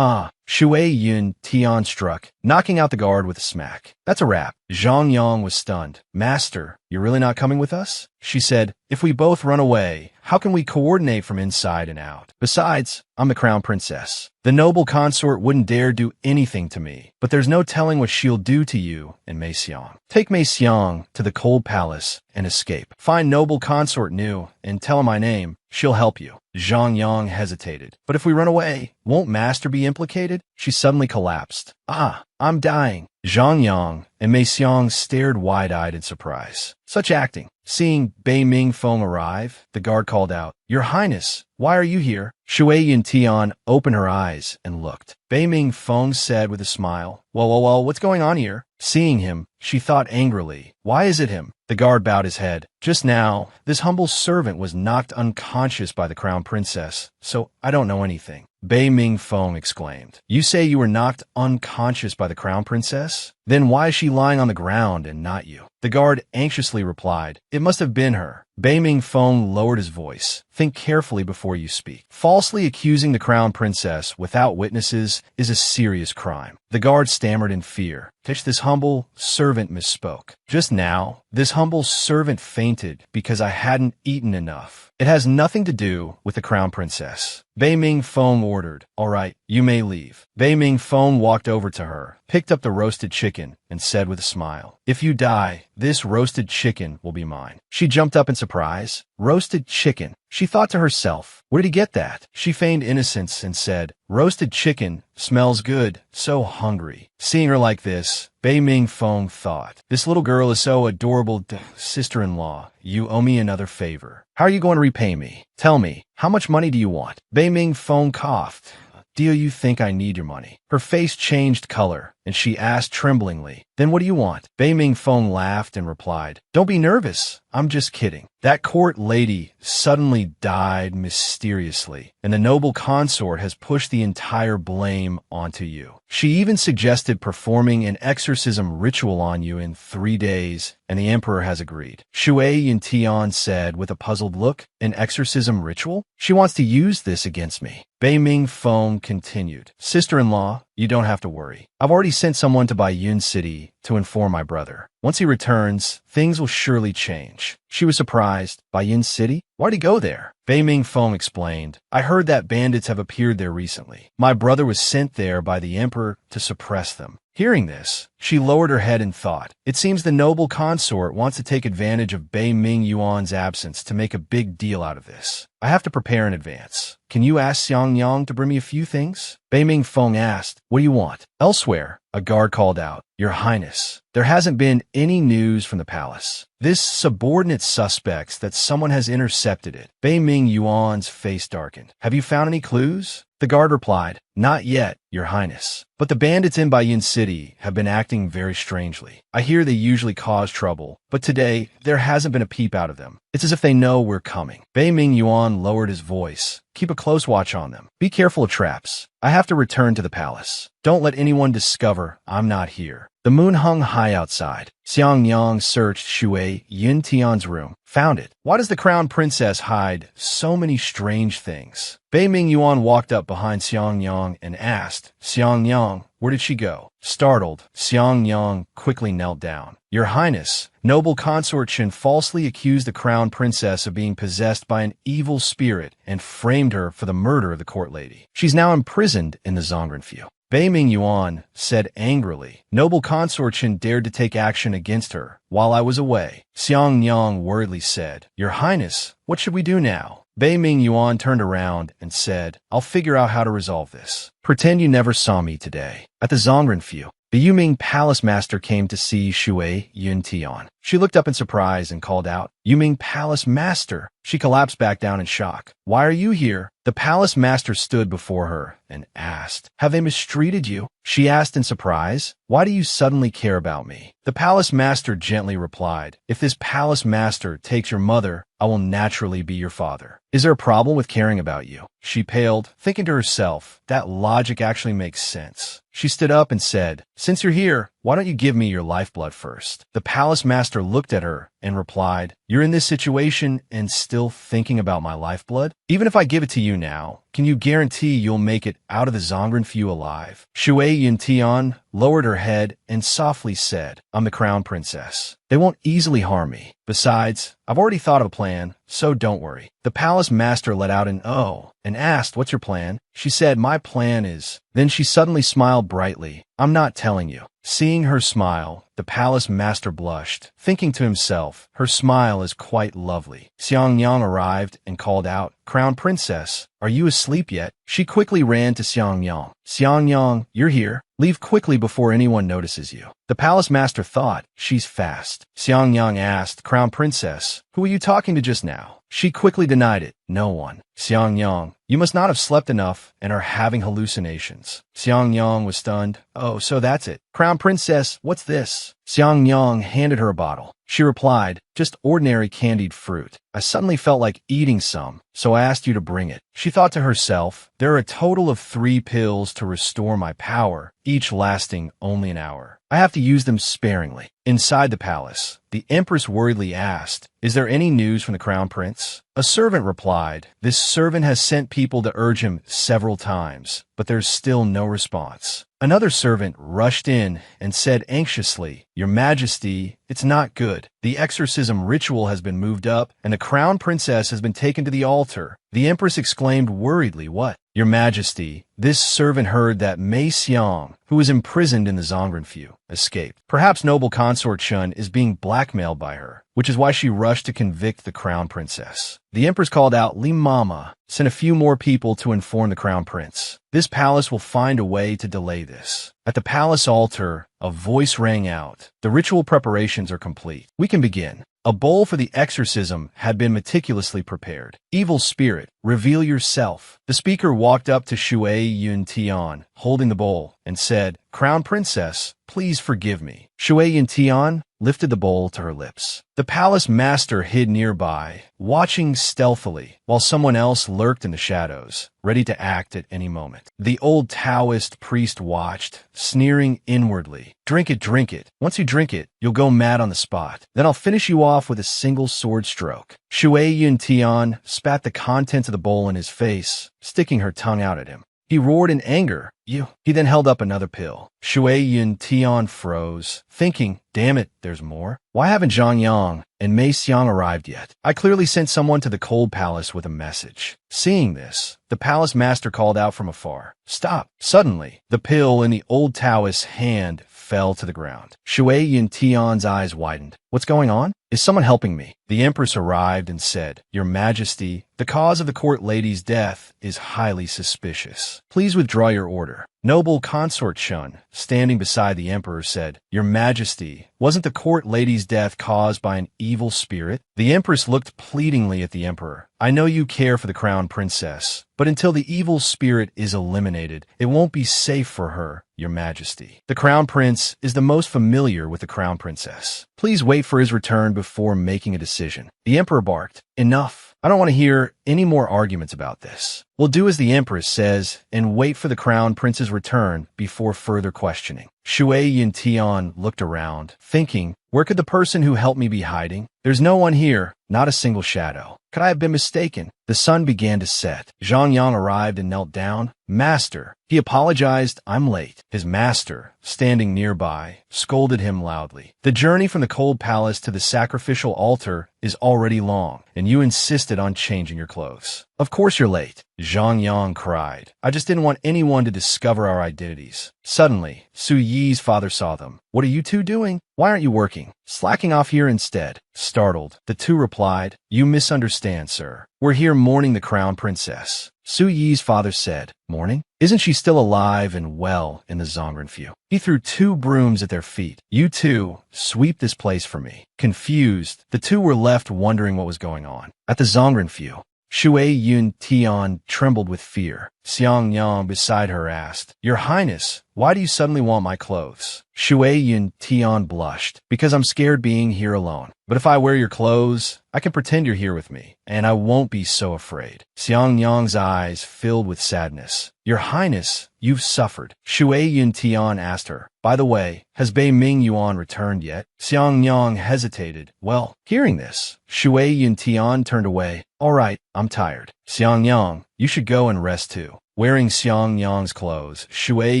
Shui Yun Tian struck, knocking out the guard with a smack. "That's a wrap." Zhang Yang was stunned. "Master, you're really not coming with us?" She said, "If we both run away, how can we coordinate from inside and out? Besides, I'm the Crown Princess. The noble consort wouldn't dare do anything to me, but there's no telling what she'll do to you and Mei Xiang. Take Mei Xiang to the cold palace and escape. Find noble consort Nu and tell her my name. She'll help you." Zhang Yang hesitated. "But if we run away, won't Master be implicated?" She suddenly collapsed. I'm dying." Zhang Yang and Mei Xiang stared wide-eyed in surprise. Such acting. Seeing Bei Ming Feng arrive, the guard called out, "Your Highness, why are you here?" Shui Yun Tian opened her eyes and looked. Bei Ming Feng said with a smile, Well, what's going on here?" Seeing him, she thought angrily, "Why is it him?" The guard bowed his head. "Just now, this humble servant was knocked unconscious by the Crown Princess, so I don't know anything." Bei Ming Feng exclaimed, "You say you were knocked unconscious by the Crown Princess? Then why is she lying on the ground and not you?" The guard anxiously replied, "It must have been her." Bei Ming Feng lowered his voice. "Think carefully before you speak. Falsely accusing the Crown Princess without witnesses is a serious crime." The guard stammered in fear. This humble servant misspoke. "Just now, this humble servant fainted because I hadn't eaten enough. It has nothing to do with the Crown Princess." Bei Ming Feng ordered, "All right, you may leave." Bei Ming Feng walked over to her, picked up the roasted chicken, and said with a smile, "If you die, this roasted chicken will be mine." She jumped up in surprise. Roasted chicken. She thought to herself, where did he get that? She feigned innocence and said, "Roasted chicken smells good, so hungry." Seeing her like this, Bei Ming Feng thought, "This little girl is so adorable. Sister-in-law, you owe me another favor. How are you going to repay me? Tell me, how much money do you want?" Bei Ming Feng coughed. "Do you think I need your money?" Her face changed color. and she asked tremblingly, "Then what do you want?" Bei Mingfeng laughed and replied, "Don't be nervous. I'm just kidding." That court lady suddenly died mysteriously, and the noble consort has pushed the entire blame onto you. She even suggested performing an exorcism ritual on you in 3 days, and the emperor has agreed. Shui Yuntian said with a puzzled look, "An exorcism ritual? She wants to use this against me." Bei Mingfeng continued, "Sister-in-law, you don't have to worry. I've already sent someone to Baiyun City to inform my brother. Once he returns, things will surely change." She was surprised. Baiyun City? Why'd he go there? Bei Mingfeng explained, "I heard that bandits have appeared there recently. My brother was sent there by the emperor to suppress them." Hearing this, she lowered her head in thought. It seems the noble consort wants to take advantage of Bei Ming Yuan's absence to make a big deal out of this. I have to prepare in advance. Can you ask Xiang Yang to bring me a few things? Bei Mingfeng asked, "What do you want?" Elsewhere, a guard called out, "Your Highness, there hasn't been any news from the palace. This subordinate suspects that someone has intercepted it." Bei Ming Yuan's face darkened. "Have you found any clues?" The guard replied, "Not yet, Your Highness. But the bandits in Baiyun City have been acting very strangely. I hear they usually cause trouble, but today there hasn't been a peep out of them. It's as if they know we're coming." Bei Ming Yuan lowered his voice. "Keep a close watch on them. Be careful of traps. I have to return to the palace. Don't let anyone discover I'm not here." The moon hung high outside. Xiang Yang searched Shui Yuntian's room. Found it. Why does the crown princess hide so many strange things? Bei Ming Yuan walked up behind Xiang Yang and asked, "Xiang Yang, where did she go?" Startled, Xiang Yang quickly knelt down. "Your Highness, noble consort Qin falsely accused the crown princess of being possessed by an evil spirit and framed her for the murder of the court lady. She's now imprisoned in the Zongrenfew." Bei Ming Yuan said angrily, "Noble consort Qin dared to take action against her while I was away." Xiang Yang worriedly said, "Your Highness, what should we do now?" Bei Ming Yuan turned around and said, "I'll figure out how to resolve this. Pretend you never saw me today." At the Zongrenfew, the Yuming Palace Master came to see Shui Yuntian. She looked up in surprise and called out, "Yuming Palace Master." She collapsed back down in shock. "Why are you here?" The Palace Master stood before her and asked, "Have they mistreated you?" She asked in surprise, "Why do you suddenly care about me?" The Palace Master gently replied, "If this Palace Master takes your mother, I will naturally be your father. Is there a problem with caring about you?" She paled, thinking to herself, that logic actually makes sense. She stood up and said, "Since you're here, why don't you give me your lifeblood first?" The Palace Master looked at her and replied, "You're in this situation and still thinking about my lifeblood? Even if I give it to you now, can you guarantee you'll make it out of the Zongrenfew alive?" Shui Yuntian lowered her head and softly said, "I'm the crown princess. They won't easily harm me. Besides, I've already thought of a plan, so don't worry." The Palace Master let out an "oh" and asked, "What's your plan?" She said, "My plan is..." Then she suddenly smiled brightly. "I'm not telling you." Seeing her smile, the Palace Master blushed, thinking to himself, her smile is quite lovely. Xiang Yang arrived and called out, "Crown Princess, are you asleep yet?" She quickly ran to Xiang Yang. "Xiang Yang, you're here. Leave quickly before anyone notices you." The Palace Master thought, she's fast. Xiang Yang asked, "Crown Princess, who were you talking to just now?" She quickly denied it. "No one." Xiang Yang, you must not have slept enough and are having hallucinations. Xiang Yang was stunned. "Oh, so that's it. Crown Princess, what's this?" Xiang Yang handed her a bottle. She replied, "Just ordinary candied fruit. I suddenly felt like eating some, so I asked you to bring it." She thought to herself, there are a total of 3 pills to restore my power, each lasting only an hour. I have to use them sparingly. Inside the palace, the Empress worriedly asked, "Is there any news from the Crown Prince?" A servant replied, "This servant has sent people to urge him several times, but there's still no response." Another servant rushed in and said anxiously, "Your Majesty, it's not good. The exorcism ritual has been moved up, and the Crown Princess has been taken to the altar." The Empress exclaimed worriedly, "What?" "Your Majesty, this servant heard that Mei Xiang, who is imprisoned in the Zongrenfew, escaped. Perhaps noble consort Chun is being blackmailed by her, which is why she rushed to convict the Crown Princess." The Empress called out, "Li Mama, send a few more people to inform the Crown Prince. This palace will find a way to delay this." At the palace altar, a voice rang out, "The ritual preparations are complete. We can begin." A bowl for the exorcism had been meticulously prepared. "Evil spirit, reveal yourself." The speaker walked up to Shui Yuntian, holding the bowl, and said, "Crown Princess, please forgive me." Shui Yintian lifted the bowl to her lips. The palace master hid nearby, watching stealthily, while someone else lurked in the shadows, ready to act at any moment. The old Taoist priest watched, sneering inwardly. Drink it, drink it. Once you drink it, you'll go mad on the spot. Then I'll finish you off with a single sword stroke." Shui Yintian spat the contents of the bowl in his face, sticking her tongue out at him. He roared in anger. "You." He then held up another pill. Shui Yintian froze, thinking, damn it, there's more. Why haven't Zhang Yang and Mei Xiang arrived yet? I clearly sent someone to the cold palace with a message. Seeing this, the palace master called out from afar, "Stop." Suddenly, the pill in the old Taoist's hand fell to the ground. Shui Yintian's eyes widened. "What's going on? Is someone helping me?" The empress arrived and said, "Your Majesty, the cause of the court lady's death is highly suspicious. Please withdraw your order." Noble consort Shun, standing beside the emperor, said, "Your Majesty, wasn't the court lady's death caused by an evil spirit?" The empress looked pleadingly at the emperor. "I know you care for the crown princess, but until the evil spirit is eliminated, it won't be safe for her, Your Majesty. The crown prince is the most familiar with the crown princess. Please wait for his return before making a decision." The emperor barked, "Enough. I don't want to hear any more arguments about this. We'll do as the empress says and wait for the crown prince's return before further questioning." Shui Yintian looked around, thinking, where could the person who helped me be hiding? There's no one here, not a single shadow. Could I have been mistaken? The sun began to set. Zhang Yang arrived and knelt down. "Master." He apologized, "I'm late." His master, standing nearby, scolded him loudly. "The journey from the cold palace to the sacrificial altar is already long, and you insisted on changing your clothes. Of course you're late." Zhang Yang cried, "I just didn't want anyone to discover our identities." Suddenly, Su Yi's father saw them. "What are you two doing? Why aren't you working? Slacking off here instead." Startled, the two replied, "You misunderstand, sir. We're here mourning the crown princess." Su Yi's father said, "Mourning? Isn't she still alive and well in the Zhongrenfu?" He threw 2 brooms at their feet. "You two, sweep this place for me." Confused, the two were left wondering what was going on. At the Zhongrenfu, Shui Yintian trembled with fear. Xiang Yang beside her asked, "Your Highness, why do you suddenly want my clothes?" Shui Yintian blushed, "Because I'm scared being here alone. But if I wear your clothes, I can pretend you're here with me, and I won't be so afraid." Xiang Yang's eyes filled with sadness. "Your Highness, you've suffered." Shui Yintian asked her, "By the way, has Bei Ming Yuan returned yet?" Xiang Yang hesitated. Well, hearing this, Shui Yintian turned away. "All right, I'm tired." "Xiang Yang, you should go and rest too." Wearing Xiang Yang's clothes, Shui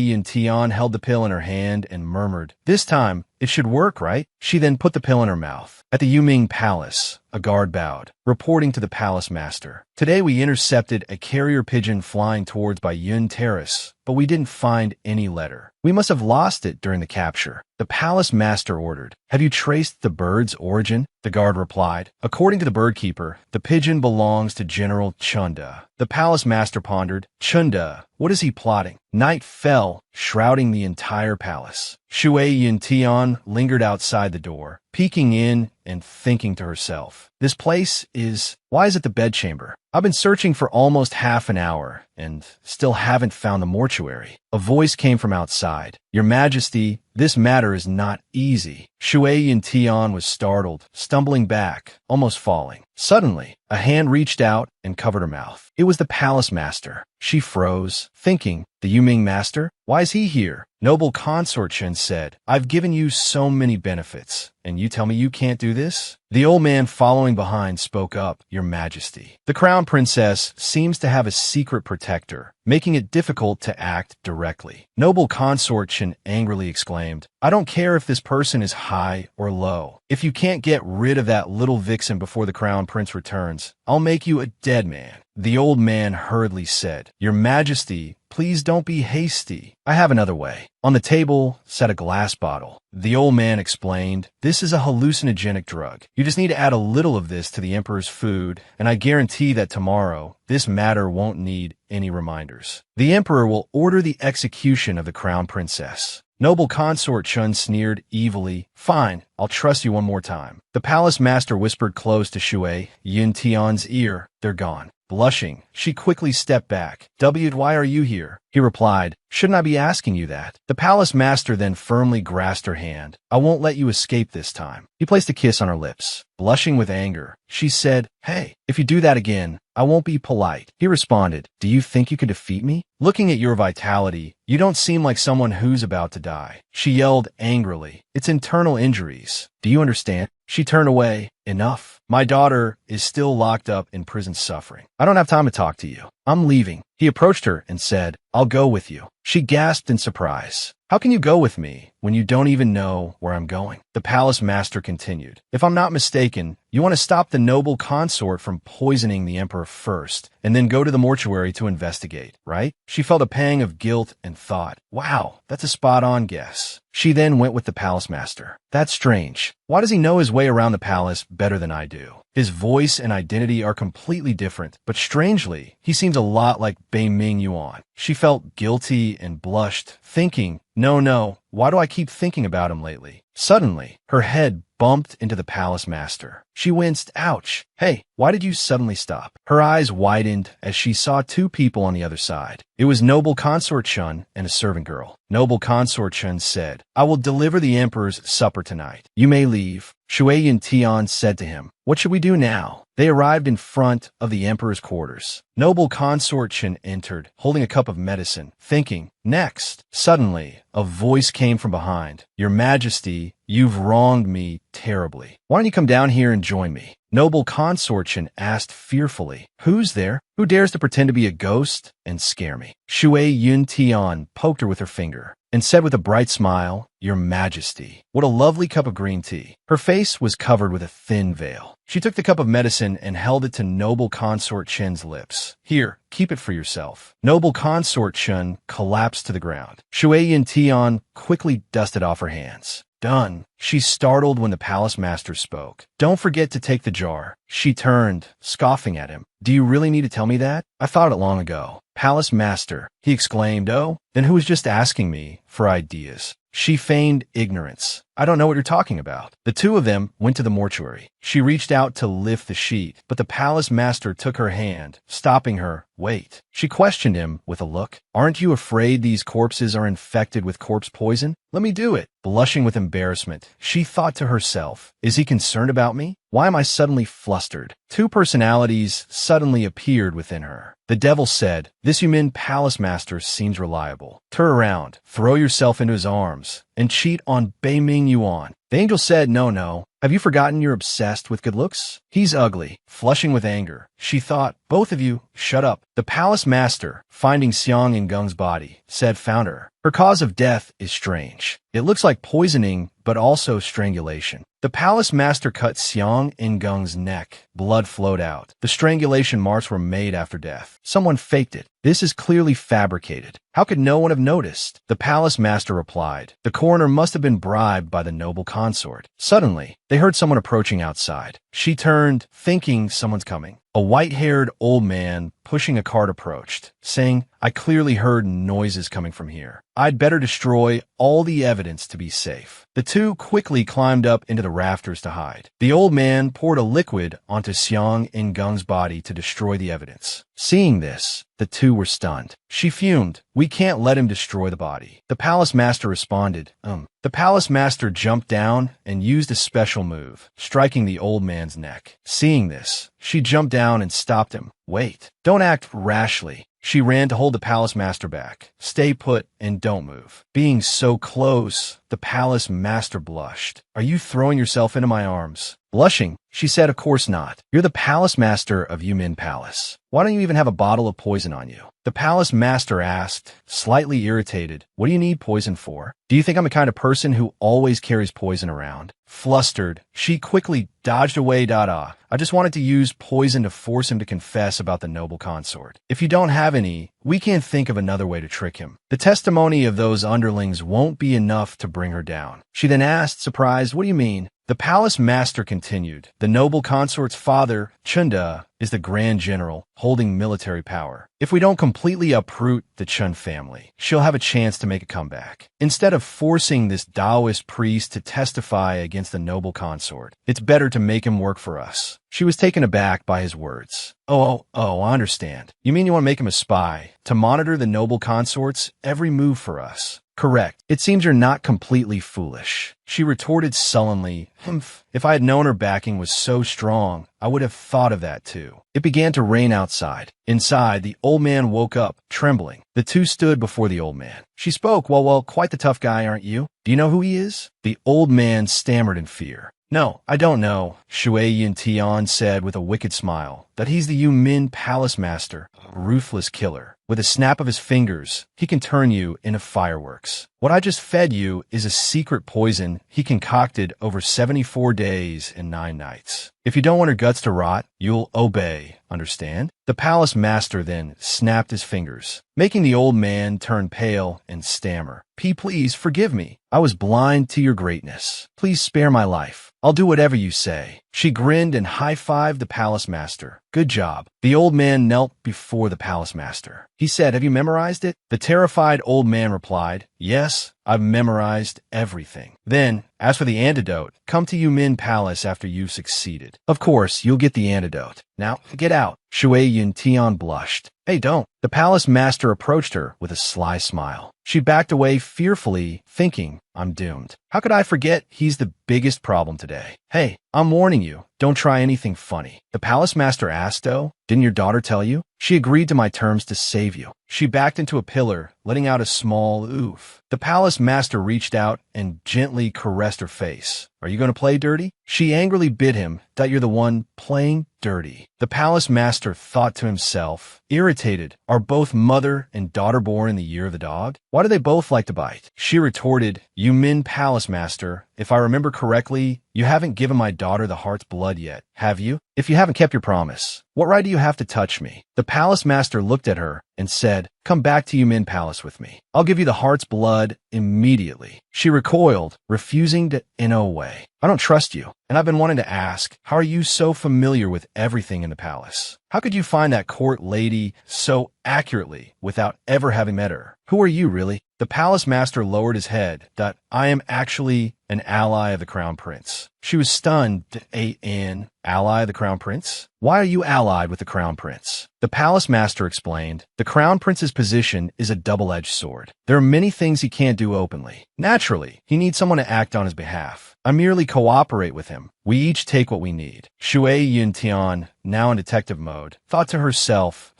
Yintian held the pill in her hand and murmured, "This time, it should work, right?" She then put the pill in her mouth. At the Yuming Palace, a guard bowed, reporting to the palace master. "Today we intercepted a carrier pigeon flying towards Yun Terrace, but we didn't find any letter. We must have lost it during the capture." The palace master ordered, "Have you traced the bird's origin?" The guard replied, "According to the bird keeper, the pigeon belongs to General Chunda." The palace master pondered, "Chunda, what is he plotting?" Night fell, shrouding the entire palace. Shui Yintian lingered outside the door, peeking in and thinking to herself, "This place is... Why is it the bedchamber? I've been searching for almost half an hour and still haven't found the mortuary." A voice came from outside. "Your Majesty, this matter is not easy." Shui Yintian was startled, stumbling back, almost falling. Suddenly, a hand reached out and covered her mouth. It was the palace master. She froze, thinking, "The Yuming master? Why is he here?" Noble consort Chen said, "I've given you so many benefits, and you tell me you can't do this?" The old man following behind spoke up, "Your Majesty, the crown princess seems to have a secret protector, making it difficult to act directly." Noble consort Chen angrily exclaimed, "I don't care if this person is high or low. If you can't get rid of that little vixen before the crown prince returns, I'll make you a dead man." The old man hurriedly said, "Your Majesty, please don't be hasty. I have another way." On the table sat a glass bottle. The old man explained, "This is a hallucinogenic drug. You just need to add a little of this to the emperor's food, and I guarantee that tomorrow, this matter won't need any reminders. The emperor will order the execution of the crown princess." Noble consort Chun sneered evilly. "Fine, I'll trust you one more time." The palace master whispered close to Shui Yintian's ear, "They're gone." Blushing, she quickly stepped back. Why are you here? He replied, shouldn't I be asking you that? The palace master then firmly grasped her hand. I won't let you escape this time. He placed a kiss on her lips. Blushing with anger, she said, hey, if you do that again, I won't be polite. He responded, do you think you could defeat me? Looking at your vitality, you don't seem like someone who's about to die. She yelled angrily, it's internal injuries. Do you understand? She turned away. Enough. My daughter is still locked up in prison suffering. I don't have time to talk to you. I'm leaving. He approached her and said, I'll go with you. She gasped in surprise. How can you go with me when you don't even know where I'm going? The palace master continued. If I'm not mistaken, you want to stop the noble consort from poisoning the emperor first, and then go to the mortuary to investigate, right? She felt a pang of guilt and thought, wow, that's a spot-on guess. She then went with the palace master. That's strange. Why does he know his way around the palace better than I do? His voice and identity are completely different, but strangely, he seems a lot like Bei-Ming Yuan. She felt guilty and blushed, thinking, no, why do I keep thinking about him lately? Suddenly, her head bumped into the palace master. She winced, ouch. Hey, why did you suddenly stop? Her eyes widened as she saw two people on the other side. It was Noble Consort Chun and a servant girl. Noble Consort Chun said, I will deliver the emperor's supper tonight. You may leave. Shui Yin Tian said to him, what should we do now? They arrived in front of the emperor's quarters. Noble Consort Chun entered, holding a cup of medicine, thinking, next. Suddenly, a voice came from behind. Your Majesty, you've wronged me terribly. Why don't you come down here and join me? Noble Consort Chun asked fearfully, who's there? Who dares to pretend to be a ghost and scare me? Shui Yun Tian poked her with her finger and said with a bright smile, Your Majesty. What a lovely cup of green tea. Her face was covered with a thin veil. She took the cup of medicine and held it to Noble Consort Chun's lips. Here, keep it for yourself. Noble Consort Chun collapsed to the ground. Shui Yin Tian quickly dusted off her hands. Done. She startled when the palace master spoke. Don't forget to take the jar. She turned, scoffing at him. Do you really need to tell me that? I thought it long ago. Palace master, he exclaimed. Oh, then who was just asking me for ideas? She feigned ignorance. I don't know what you're talking about. The two of them went to the mortuary. She reached out to lift the sheet, but the palace master took her hand, stopping her. Wait. She questioned him with a look. Aren't you afraid these corpses are infected with corpse poison? Let me do it. Blushing with embarrassment, she thought to herself, is he concerned about me? Why am I suddenly flustered? Two personalities suddenly appeared within her. The devil said, this Yumin palace master seems reliable. Turn around, throw yourself into his arms, and cheat on Bei-Ming Yuan. The angel said, no. Have you forgotten you're obsessed with good looks? He's ugly. Flushing with anger, she thought, both of you, shut up. The palace master, finding Xiang Ingung's body, said, found her. Her cause of death is strange. It looks like poisoning, but also strangulation. The palace master cut Xiang Ingung's neck. Blood flowed out. The strangulation marks were made after death. Someone faked it. This is clearly fabricated. How could no one have noticed? The palace master replied. The coroner must have been bribed by the noble consort. Suddenly, they heard someone approaching outside. She turned, thinking someone's coming. A white-haired old man pushing a cart approached, saying, I clearly heard noises coming from here. I'd better destroy all the evidence to be safe. The two quickly climbed up into the rafters to hide. The old man poured a liquid onto Xiang Ingung's body to destroy the evidence. Seeing this, the two were stunned. She fumed. We can't let him destroy the body. The palace master responded, The palace master jumped down and used a special move, striking the old man's neck. Seeing this, she jumped down and stopped him. Wait, don't act rashly. She ran to hold the palace master back. Stay put and don't move. Being so close, the palace master blushed. Are you throwing yourself into my arms? Blushing, she said, of course not. You're the palace master of Yumin Palace. Why don't you even have a bottle of poison on you? The palace master asked, slightly irritated, what do you need poison for? Do you think I'm the kind of person who always carries poison around? Flustered, she quickly dodged away. I just wanted to use poison to force him to confess about the noble consort. If you don't have any, we can't think of another way to trick him. The testimony of those underlings won't be enough to bring her down. She then asked, surprised, what do you mean? The palace master continued. The noble consort's father, Chunda, is the grand general, holding military power. If we don't completely uproot the Chun family, she'll have a chance to make a comeback. Instead of forcing this Taoist priest to testify against the noble consort, it's better to make him work for us. She was taken aback by his words. I understand. You mean you want to make him a spy, to monitor the noble consort's every move for us? Correct. It seems you're not completely foolish. She retorted sullenly. Humph. If I had known her backing was so strong, I would have thought of that too. It began to rain outside. Inside, the old man woke up, trembling. The two stood before the old man. She spoke. Well, quite the tough guy, aren't you? Do you know who he is? The old man stammered in fear. No, I don't know, Shui Yin Tian said with a wicked smile. That he's the Yu Min palace master, a ruthless killer. With a snap of his fingers, he can turn you into fireworks. What I just fed you is a secret poison he concocted over 74 days and 9 nights. If you don't want her guts to rot, you'll obey, understand? The palace master then snapped his fingers, making the old man turn pale and stammer. Please forgive me. I was blind to your greatness. Please spare my life. I'll do whatever you say. She grinned and high-fived the palace master. Good job. The old man knelt before the palace master. He said, have you memorized it? The terrified old man replied, yes, I've memorized everything. Then, as for the antidote, come to Yu Min Palace after you've succeeded. Of course, you'll get the antidote. Now, get out. Shui Yin Tian blushed. Hey, don't. The palace master approached her with a sly smile. She backed away fearfully, thinking, I'm doomed. How could I forget he's the biggest problem today? Hey, I'm warning you, don't try anything funny. The palace master asked, though, didn't your daughter tell you? She agreed to my terms to save you. She backed into a pillar, letting out a small oof. The palace master reached out and gently caressed her face. Are you going to play dirty? She angrily bid him that you're the one playing dirty. The palace master thought to himself, irritated, are both mother and daughter born in the year of the dog? Why do they both like to bite? She retorted, Yu Min palace master, if I remember correctly, you haven't given my daughter the heart's blood yet, have you? If you haven't kept your promise, what right do you have to touch me? The palace master looked at her and said, come back to Yu Min Palace with me. I'll give you the heart's blood immediately. She recoiled, refusing to in no way. I don't trust you, and I've been wanting to ask, how are you so familiar with everything in the palace? How could you find that court lady so accurately without ever having met her? Who are you, really? The palace master lowered his head, that I am actually an ally of the crown prince. She was stunned. An ally of the crown prince? Why are you allied with the crown prince? The palace master explained, the crown prince's position is a double-edged sword. There are many things he can't do openly. Naturally, he needs someone to act on his behalf. I merely cooperate with him. We each take what we need. Shui Yin Tian, now in detective mode, thought to herself,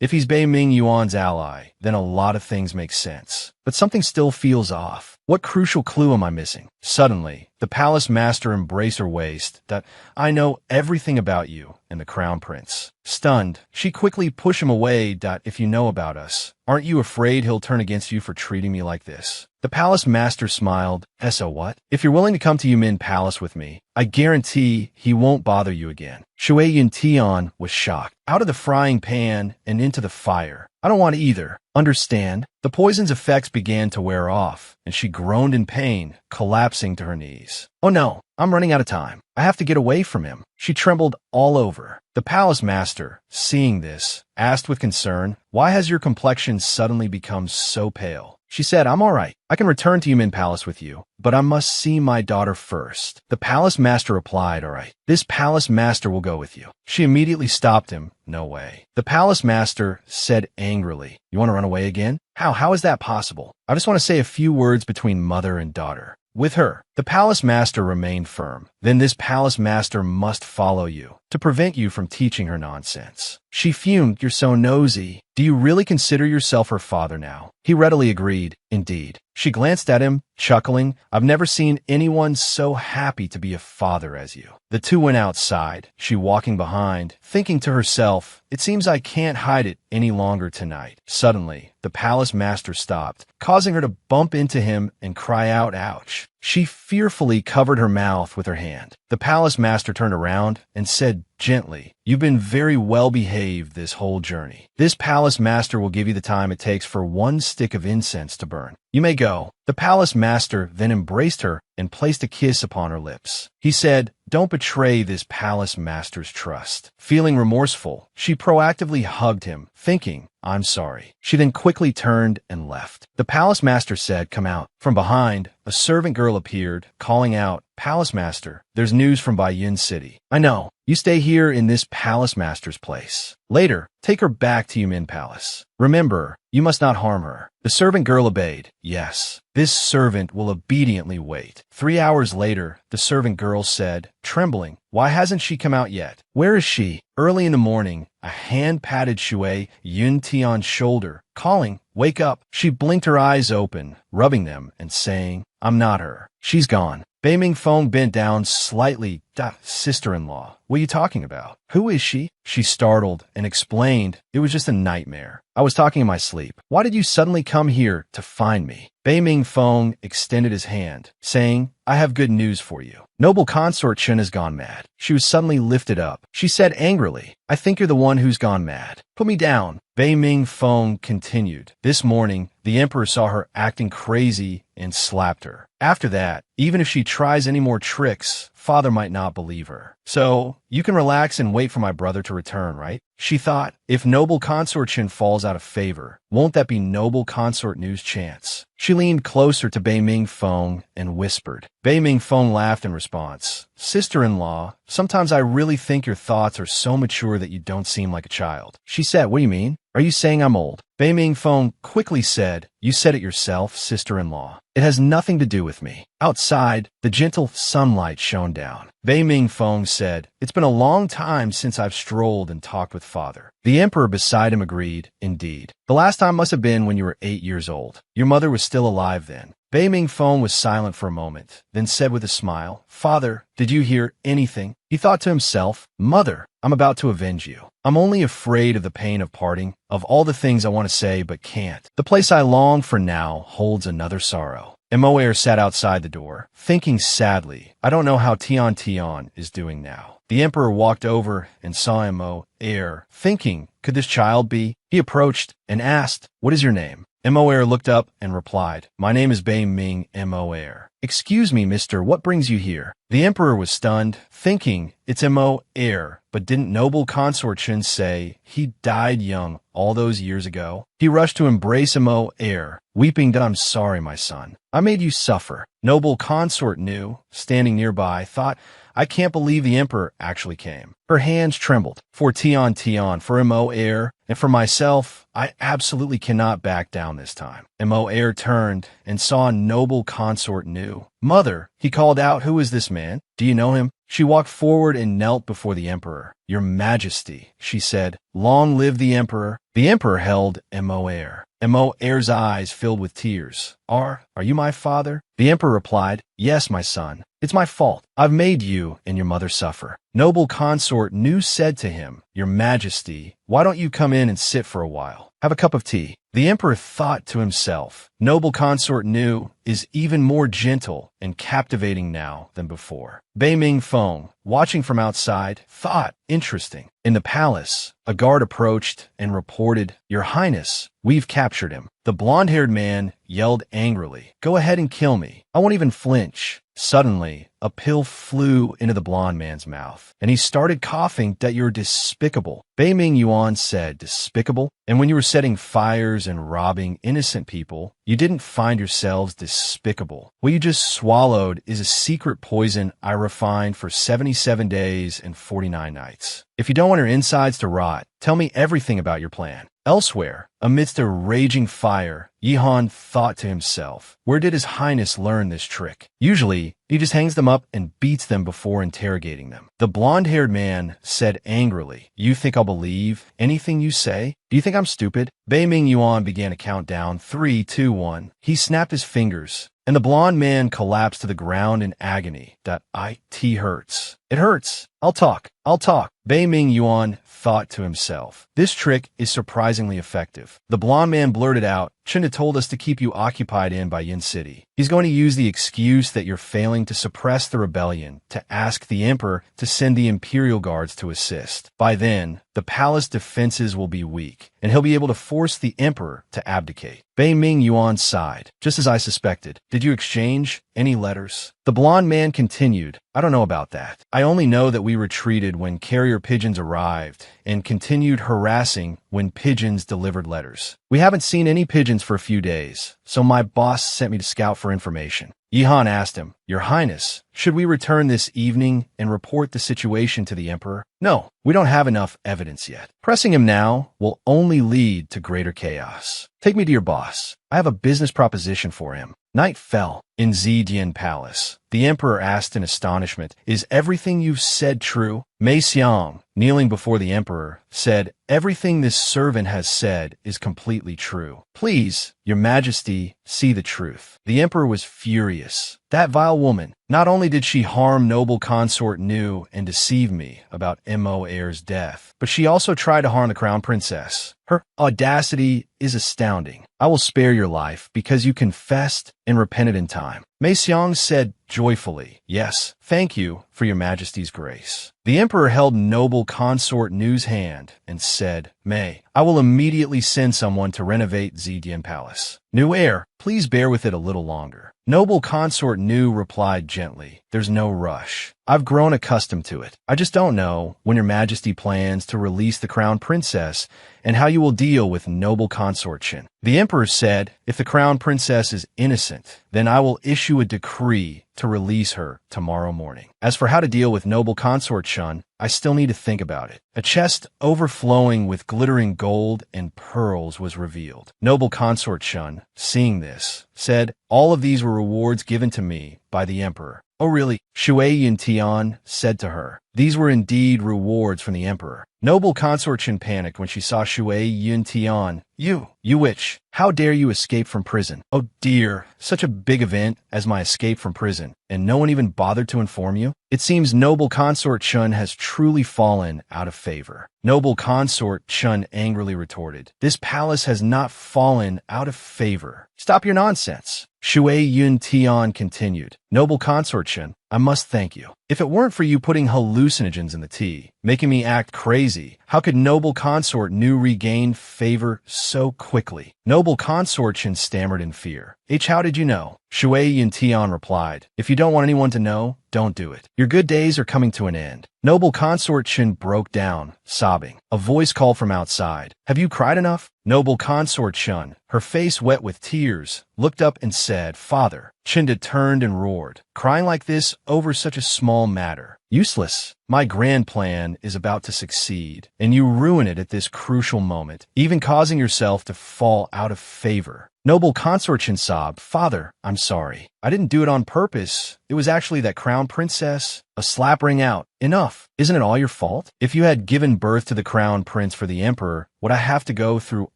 if he's Bei Ming Yuan's ally, then a lot of things make sense. But something still feels off. What crucial clue am I missing? Suddenly, the palace master embraced her waist, that I know everything about you and the crown prince. Stunned, she quickly pushed him away. If you know about us, aren't you afraid he'll turn against you for treating me like this? The palace master smiled. So what? If you're willing to come to Yu Min Palace with me, I guarantee he won't bother you again. Shui Yin Tian was shocked. Out of the frying pan and into the fire. I don't want either. Understand? The poison's effects began to wear off, and she groaned in pain, collapsing to her knees. Oh no, I'm running out of time. I have to get away from him. She trembled all over. The palace master, seeing this, asked with concern, why has your complexion suddenly become so pale? She said, I'm all right. I can return to Yu Min Palace with you, but I must see my daughter first. The palace master replied, all right, this palace master will go with you. She immediately stopped him. No way. The palace master said angrily, you want to run away again? How is that possible? I just want to say a few words between mother and daughter. With her, the palace master remained firm. Then this palace master must follow you to prevent you from teaching her nonsense. She fumed, you're so nosy. Do you really consider yourself her father now? He readily agreed, indeed. She glanced at him, chuckling. I've never seen anyone so happy to be a father as you. The two went outside, she walking behind, thinking to herself, it seems I can't hide it any longer tonight. Suddenly, the palace master stopped, causing her to bump into him and cry out, ouch. She fearfully covered her mouth with her hand. The palace master turned around and said gently. You've been very well behaved this whole journey. This palace master will give you the time it takes for one stick of incense to burn. You may go. The palace master then embraced her and placed a kiss upon her lips. He said, "Don't betray this palace master's trust." Feeling remorseful, she proactively hugged him, thinking, "I'm sorry." She then quickly turned and left. The palace master said, "Come out." From behind, a servant girl appeared, calling out, "Palace master, there's news from Baiyun City." "I know. You stay here in this palace master's place. Later, take her back to Yumin Palace. Remember, you must not harm her." The servant girl obeyed. "Yes, this servant will obediently wait." 3 hours later, the servant girl said, trembling, "Why hasn't she come out yet? Where is she?" Early in the morning, a hand patted Shui Yun Tian's shoulder, calling, "Wake up." She blinked her eyes open, rubbing them and saying, "I'm not her. She's gone." Bei Mingfeng bent down slightly. Sister-in-law, what are you talking about? Who is she?" She startled and explained, "It was just a nightmare. I was talking in my sleep. Why did you suddenly come here to find me?" Bei Mingfeng extended his hand, saying, "I have good news for you. Noble consort Chen has gone mad." She was suddenly lifted up. She said angrily, "I think you're the one who's gone mad. Put me down." Bei Mingfeng continued, "This morning, the emperor saw her acting crazy and slapped her. After that, even if she tries any more tricks, father might not believe her. So, you can relax and wait for my brother to return, right?" She thought, if noble consort Chen falls out of favor, won't that be noble consort Nu's chance? She leaned closer to Bei Mingfeng and whispered. Bei Mingfeng laughed in response. "Sister-in-law, sometimes I really think your thoughts are so mature that you don't seem like a child." She said, "What do you mean? Are you saying I'm old?" Bei Mingfeng quickly said, "You said it yourself, sister-in-law. It has nothing to do with me." Outside, the gentle sunlight shone down. Bei Mingfeng said, "It's been a long time since I've strolled and talked with father." The emperor beside him agreed, "Indeed. The last time must have been when you were 8 years old. Your mother was still alive then." Bei Mingfeng was silent for a moment, then said with a smile, "Father, did you hear anything?" He thought to himself, "Mother, I'm about to avenge you. I'm only afraid of the pain of parting, of all the things I want to say but can't. The place I long for now holds another sorrow." Moer sat outside the door, thinking sadly, "I don't know how Tian Tian is doing now." The emperor walked over and saw Moer, thinking, could this child be? He approached and asked, "What is your name?" Moer looked up and replied, "My name is Bei Ming Moer." "Excuse me, mister, what brings you here?" The emperor was stunned, thinking, it's Moer, but didn't noble consort Chen say he died young all those years ago? He rushed to embrace Moer, weeping, "I'm sorry, my son. I made you suffer." Noble consort Nu, standing nearby, thought, I can't believe the emperor actually came. Her hands trembled. For Tian Tian, for Moer, and for myself, I absolutely cannot back down this time. Moer turned and saw noble consort Nu. "Mother," he called out, "who is this man? Do you know him?" She walked forward and knelt before the emperor. "Your Majesty," she said, "long live the emperor." The emperor held Moer. Moer's eyes filled with tears. Are you my father?" The emperor replied, "Yes, my son. It's my fault. I've made you and your mother suffer." Noble consort Nu said to him, "Your Majesty, why don't you come in and sit for a while? Have a cup of tea." The emperor thought to himself, noble consort Nu is even more gentle and captivating now than before. Bei Mingfeng, watching from outside, thought, interesting. In the palace, a guard approached and reported, "Your Highness, we've captured him." The blonde-haired man yelled angrily, "Go ahead and kill me. I won't even flinch." Suddenly, a pill flew into the blonde man's mouth, and he started coughing. "That you're despicable." Bei Ming Yuan said, "Despicable? And when you were setting fires and robbing innocent people, you didn't find yourselves despicable. What you just swallowed is a secret poison I refined for 77 days and 49 nights. If you don't want your insides to rot, tell me everything about your plan." Elsewhere, amidst a raging fire, Yihan thought to himself, where did His Highness learn this trick? Usually, he just hangs them up and beats them before interrogating them. The blonde-haired man said angrily, "You think I'll believe anything you say? Do you think I'm stupid?" Bei Ming Yuan began to count down 3, 2, 1. He snapped his fingers, and the blonde man collapsed to the ground in agony. "It hurts." It hurts. I'll talk. I'll talk. Bei Ming Yuan thought to himself. This trick is surprisingly effective. The blond man blurted out, Chunda told us to keep you occupied in by Yin City. He's going to use the excuse that you're failing to suppress the rebellion to ask the emperor to send the imperial guards to assist. By then, the palace defenses will be weak, and he'll be able to force the emperor to abdicate. Bei Ming Yuan sighed. Just as I suspected. Did you exchange any letters? The blond man continued, I don't know about that. I only know that we retreated when carrier pigeons arrived and continued harassing when pigeons delivered letters. We haven't seen any pigeons for a few days, so my boss sent me to scout for information. Yihan asked him, Your Highness, should we return this evening and report the situation to the emperor? No, we don't have enough evidence yet. Pressing him now will only lead to greater chaos. Take me to your boss. I have a business proposition for him. Night fell in Zidian Palace. The emperor asked in astonishment, Is everything you've said true? Mei Xiang, kneeling before the emperor, said, Everything this servant has said is completely true. Please, your majesty, see the truth. The emperor was furious. That vile woman, not only did she harm noble consort Nu and deceive me about Mo Heir's death, but she also tried to harm the crown princess. Her audacity is astounding. I will spare your life because you confessed and repented in time. Mei Xiang said joyfully, Yes, thank you for your majesty's grace. The emperor held noble consort Nu's hand and said, Mei, I will immediately send someone to renovate Zidian Palace. New heir, please bear with it a little longer. Noble consort Nu replied gently, There's no rush. I've grown accustomed to it. I just don't know when your majesty plans to release the crown princess and how you will deal with noble consort Qin. The emperor said, If the crown princess is innocent, then I will issue a decree to release her tomorrow morning. As for how to deal with noble consort Shun, I still need to think about it. A chest overflowing with glittering gold and pearls was revealed. Noble consort Shun, seeing this, said, All of these were rewards given to me by the emperor. Oh really? Shui Yintian said to her. These were indeed rewards from the emperor. Noble consort Qin panicked when she saw Shui Yintian. You witch, how dare you escape from prison? Oh dear, such a big event as my escape from prison, and no one even bothered to inform you? It seems noble consort Chun has truly fallen out of favor. Noble consort Chun angrily retorted, This palace has not fallen out of favor. Stop your nonsense. Shui Yuntian continued, Noble consort Chun, I must thank you. If it weren't for you putting hallucinogens in the tea, making me act crazy, how could noble consort Nu regain favor so quickly? Noble consort Qin stammered in fear. How did you know? Shui Yintian replied, If you don't want anyone to know, don't do it. Your good days are coming to an end. Noble consort Qin broke down, sobbing. A voice called from outside. Have you cried enough? Noble consort Chun, her face wet with tears, looked up and said, Father. Chinda turned and roared, crying like this over such a small matter. Useless. My grand plan is about to succeed, and you ruin it at this crucial moment, even causing yourself to fall out of favor. Noble consort Qin sobbed, Father, I'm sorry. I didn't do it on purpose. It was actually that crown princess. A slap rang out. Enough. Isn't it all your fault? If you had given birth to the crown prince for the emperor, would I have to go through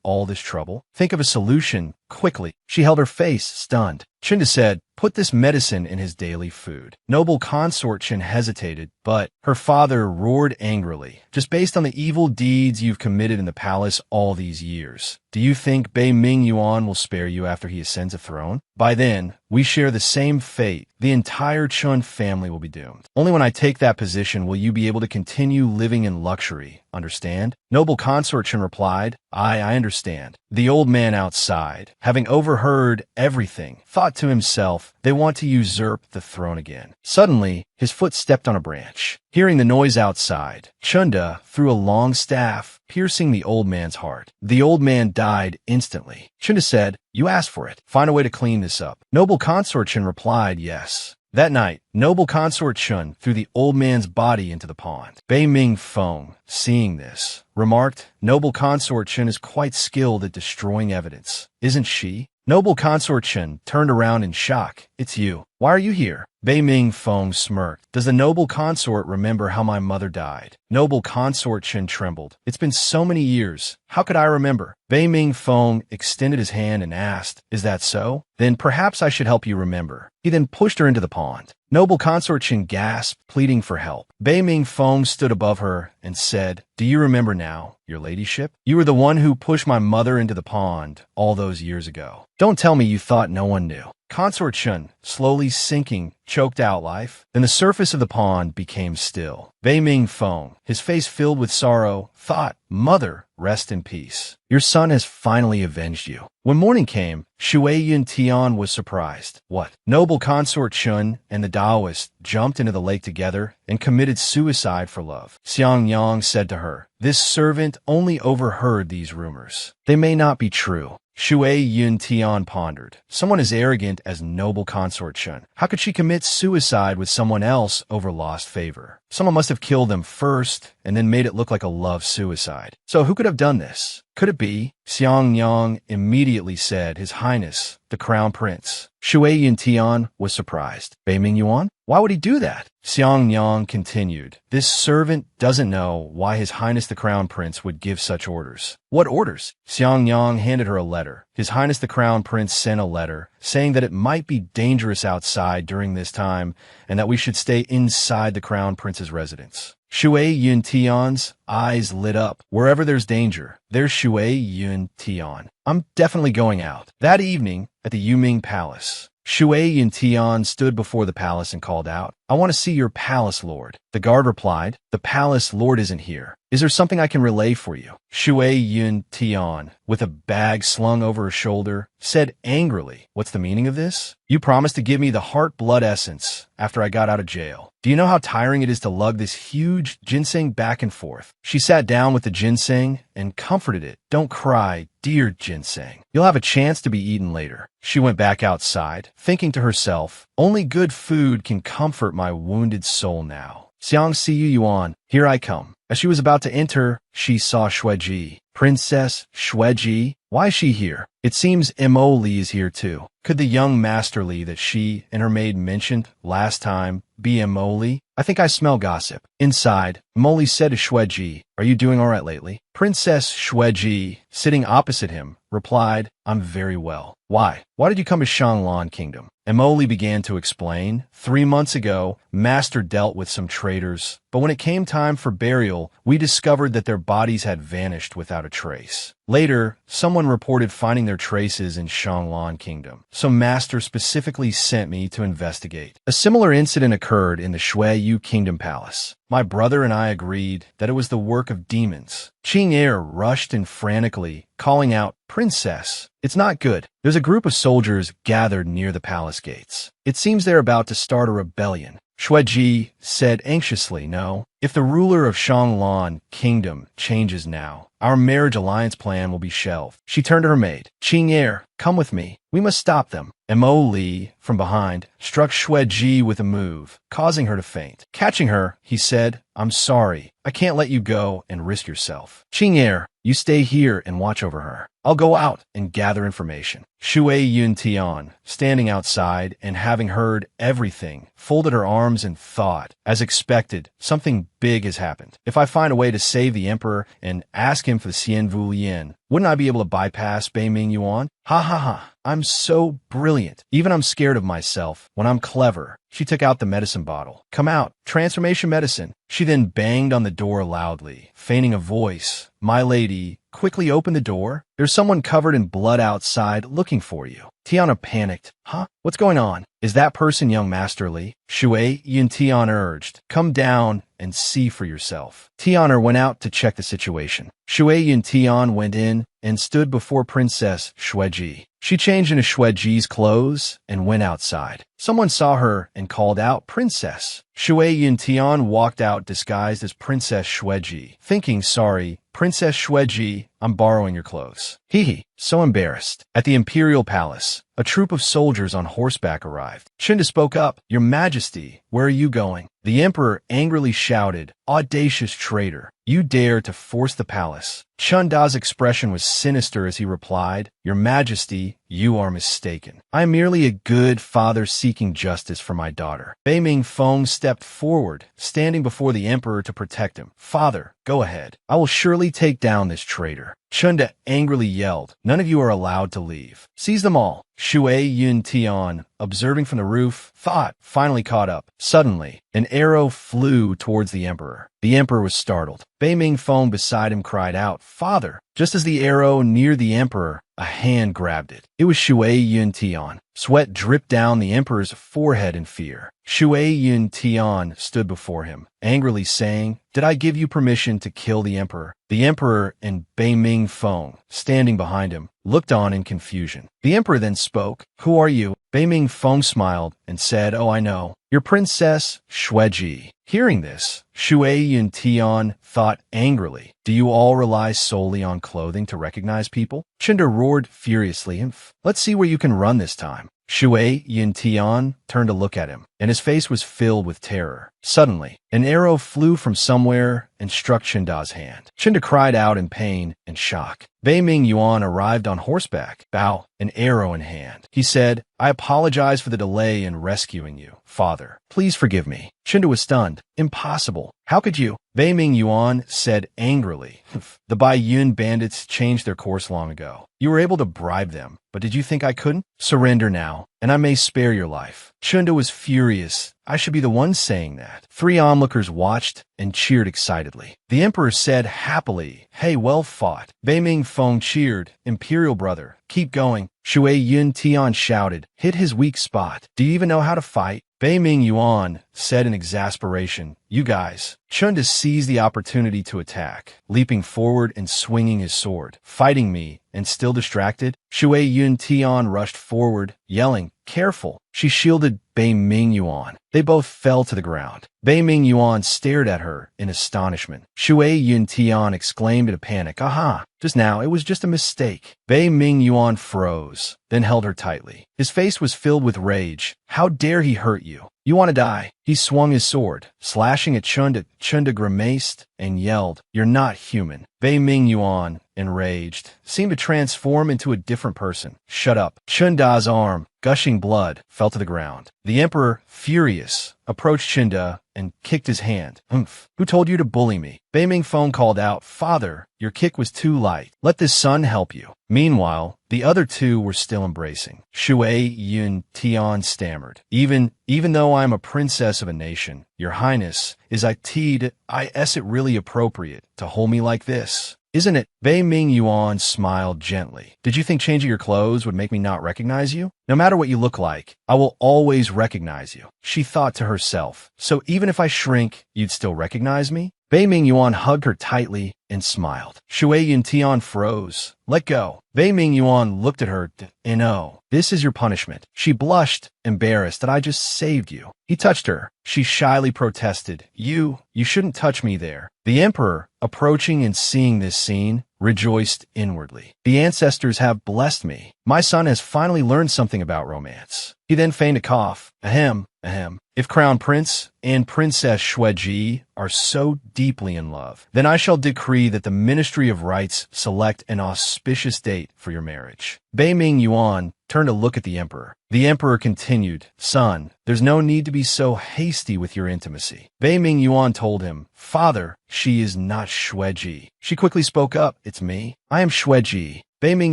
all this trouble? Think of a solution, quickly. She held her face, stunned. Chinda said, Put this medicine in his daily food. Noble consort Qin hesitated, but her father roared angrily. Just based on the evil deeds you've committed in the palace all these years, do you think Bei Ming Yuan will spare you after he ascends a throne? By then, we share the same fate. The entire Chun family will be doomed. Only when I take that position will you be able to continue living in luxury. Understand? Noble consort Qin replied, I understand. The old man outside, having overheard everything, thought to himself, they want to usurp the throne again. Suddenly, his foot stepped on a branch. Hearing the noise outside, Chunda threw a long staff, piercing the old man's heart. The old man died instantly. Chunda said, You asked for it. Find a way to clean this up. Noble consort Qin replied, Yes. That night, noble consort Chun threw the old man's body into the pond. Bei Ming Feng, seeing this, remarked, Noble consort Chun is quite skilled at destroying evidence. Isn't she? Noble consort Chun turned around in shock. It's you. Why are you here? Bei Ming Feng smirked. Does the noble consort remember how my mother died? Noble consort Chen trembled. It's been so many years. How could I remember? Bei Ming Feng extended his hand and asked, is that so? Then perhaps I should help you remember. He then pushed her into the pond. Noble consort Chen gasped, pleading for help. Bei Ming Feng stood above her and said, do you remember now, your ladyship? You were the one who pushed my mother into the pond all those years ago. Don't tell me you thought no one knew. Consort Chen, slowly sinking, choked out life. Then the surface of the pond became still. Bei Ming Feng, his face filled with sorrow, thought, Mother, rest in peace. Your son has finally avenged you. When morning came, Shui Yun Tian was surprised. What? Noble consort Chun and the Taoist jumped into the lake together and committed suicide for love. Xiang Yang said to her, this servant only overheard these rumors. They may not be true. Shui Yun Tian pondered. Someone as arrogant as noble consort Chun. How could she commit suicide with someone else over lost favor? Someone must have killed them first and then made it look like a love suicide. So who could have done this? Could it be? Xiang Yang immediately said, His Highness, the Crown Prince. Shui Yun Tian was surprised. Bei Ming Yuan? Why would he do that? Xiang Yang continued, this servant doesn't know why His Highness the Crown Prince would give such orders. What orders? Xiang Yang handed her a letter. His Highness the Crown Prince sent a letter saying that it might be dangerous outside during this time and that we should stay inside the Crown Prince's residence. Shui Yun Tian's eyes lit up. Wherever there's danger, there's Shui Yun Tian. I'm definitely going out. That evening, at the Yuming Palace, Shui Yun Tian stood before the palace and called out, I want to see your palace lord. The guard replied, the palace lord isn't here. Is there something I can relay for you? Shui Yun Tian, with a bag slung over her shoulder, said angrily, what's the meaning of this? You promised to give me the heart blood essence after I got out of jail. Do you know how tiring it is to lug this huge ginseng back and forth? She sat down with the ginseng and comforted it. Don't cry, dear ginseng. You'll have a chance to be eaten later. She went back outside, thinking to herself, only good food can comfort my wounded soul now. Xiang Siyu Yuan, here I come. As she was about to enter, she saw Xueji. Princess Xueji, why is she here? It seems Mo Li is here too. Could the young Master Li that she and her maid mentioned last time be Mo Li? I think I smell gossip. Inside, Mo Li said to Xueji, are you doing all right lately? Princess Xueji, sitting opposite him, replied, I'm very well. Why? Why did you come to Shanglan Kingdom? Mo Li began to explain. 3 months ago, Master dealt with some traitors, but when it came time for burial, we discovered that their bodies had vanished without a trace. Later, someone reported finding their traces in Shanglan Kingdom, so Master specifically sent me to investigate. A similar incident occurred in the Shuiyu Kingdom Palace. My brother and I agreed that it was the work of demons. Qing Er rushed in frantically, calling out, Princess, it's not good. There's a group of soldiers gathered near the palace gates. It seems they're about to start a rebellion. Xueji said anxiously, no. If the ruler of Shanglan Kingdom changes now, our marriage alliance plan will be shelved. She turned to her maid. Qing Er, come with me. We must stop them. Mo Li, from behind, struck Xueji with a move, causing her to faint. Catching her, he said, I'm sorry. I can't let you go and risk yourself. Qing Er, you stay here and watch over her. I'll go out and gather information. Shui Yun Tian, standing outside and having heard everything, folded her arms and thought, as expected, something big has happened. If I find a way to save the emperor and ask him for the Xian Wu Lian, wouldn't I be able to bypass Bei Ming Yuan? Ha ha ha. I'm so brilliant. Even I'm scared of myself when I'm clever. She took out the medicine bottle. Come out. Transformation medicine. She then banged on the door loudly, feigning a voice. My lady, quickly open the door. There's someone covered in blood outside looking for you. Tiana panicked. Huh? What's going on? Is that person young Master Li? Shui Yun Tian urged. Come down and see for yourself. Tianer went out to check the situation. Shui Yun Tian went in and stood before Princess Xueji. She changed into Xueji's clothes and went outside. Someone saw her and called out, Princess. Shui Yun Tian walked out disguised as Princess Xueji, thinking, sorry, Princess Xueji, I'm borrowing your clothes. Hee, so embarrassed. At the Imperial Palace, a troop of soldiers on horseback arrived. Chinda spoke up, Your Majesty, where are you going? The Emperor angrily shouted, Audacious traitor, you dare to force the palace. Chunda's expression was sinister as he replied, "Your Majesty, you are mistaken. I am merely a good father seeking justice for my daughter." Bei Mingfeng stepped forward, standing before the emperor to protect him. "Father, go ahead. I will surely take down this traitor." Chunda angrily yelled, "None of you are allowed to leave. Seize them all." Shui Yun Tian, observing from the roof, thought, finally caught up. Suddenly, an arrow flew towards the emperor. The emperor was startled. Bei Mingfeng beside him cried out, "Father!" Just as the arrow neared the emperor, a hand grabbed it. It was Shui Yun Tian. Sweat dripped down the emperor's forehead in fear. Shui Yun Tian stood before him, angrily saying, "Did I give you permission to kill the emperor?" The emperor and Bei Mingfeng, standing behind him, looked on in confusion. The emperor then spoke, "Who are you?" Bei Mingfeng smiled and said, "Oh, I know. Your princess, Xueji." Hearing this, Shui Yun Tian thought angrily, "Do you all rely solely on clothing to recognize people?" Chunda roared furiously, "Let's see where you can run this time." Shui Yun Tian turned to look at him, and his face was filled with terror. Suddenly, an arrow flew from somewhere and struck Chunda's hand. Chunda cried out in pain and shock. Bei Ming Yuan arrived on horseback, bow, an arrow in hand. He said, "I apologize for the delay in rescuing you, father. Please forgive me." Chunda was stunned. "Impossible. How could you?" Bei Ming Yuan said angrily, "The Bai Yun bandits changed their course long ago. You were able to bribe them, but did you think I couldn't? Surrender now, and I may spare your life." Chunda was furious. "I should be the one saying that." 3 onlookers watched and cheered excitedly. The emperor said happily, "Hey, well fought." Bei Mingfeng cheered, "Imperial brother, keep going." Shui Yun Tian shouted, "Hit his weak spot. Do you even know how to fight?" Bei Ming Yuan said in exasperation, "You guys." Chunda seized the opportunity to attack, leaping forward and swinging his sword. "Fighting me, and still distracted?" Shui Yun Tian rushed forward, yelling, "Careful." She shielded Bei Ming Yuan. They both fell to the ground. Bei Ming Yuan stared at her in astonishment. Shui Yun Tian exclaimed in a panic, "Aha! Just now, it was just a mistake." Bei Ming Yuan froze, then held her tightly. His face was filled with rage. "How dare he hurt you? You want to die?" He swung his sword, slashing at Chunda. Chunda grimaced and yelled, "You're not human." Bei Ming Yuan, enraged, seemed to transform into a different person. "Shut up." Chunda's arm, gushing blood, fell to the ground. The emperor, furious, approached Chunda and kicked his hand. "Who told you to bully me?" Bei Mingfeng called out, "Father, your kick was too light. Let the sun help you." Meanwhile, the other two were still embracing. Shui Yun Tian stammered, Even though I am a princess of a nation, your highness, is it really appropriate to hold me like this? Isn't it?" Bei Ming Yuan smiled gently. "Did you think changing your clothes would make me not recognize you? No matter what you look like, I will always recognize you." She thought to herself, "So even if I shrink, you'd still recognize me?" Bei Ming Yuan hugged her tightly and smiled. Shui Yun Tian froze. "Let go." Bei Ming Yuan looked at her. "No, this is your punishment." She blushed, embarrassed that I just saved you. He touched her. She shyly protested, You shouldn't touch me there." The emperor, approaching and seeing this scene, rejoiced inwardly. "The ancestors have blessed me. My son has finally learned something about romance." He then feigned a cough. Ahem, ahem. "If Crown Prince and Princess Xueji are so deeply in love, then I shall decree that the Ministry of Rites select an auspicious date for your marriage." Bei Ming Yuan turned to look at the emperor. The emperor continued, "Son, there's no need to be so hasty with your intimacy." Bei Ming Yuan told him, "Father, she is not Xueji." She quickly spoke up, "It's me. I am Xueji." Bei Ming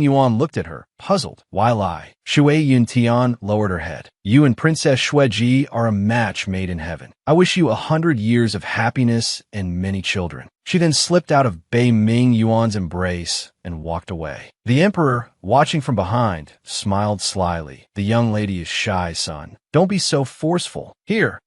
Yuan looked at her, puzzled. "While I?" Shui Yun Tian lowered her head. "You and Princess Xueji are a match made in heaven. I wish you 100 years of happiness and many children." She then slipped out of Bei Ming Yuan's embrace and walked away. The emperor, watching from behind, smiled slyly. "The young lady is shy, son. Don't be so forceful. Here,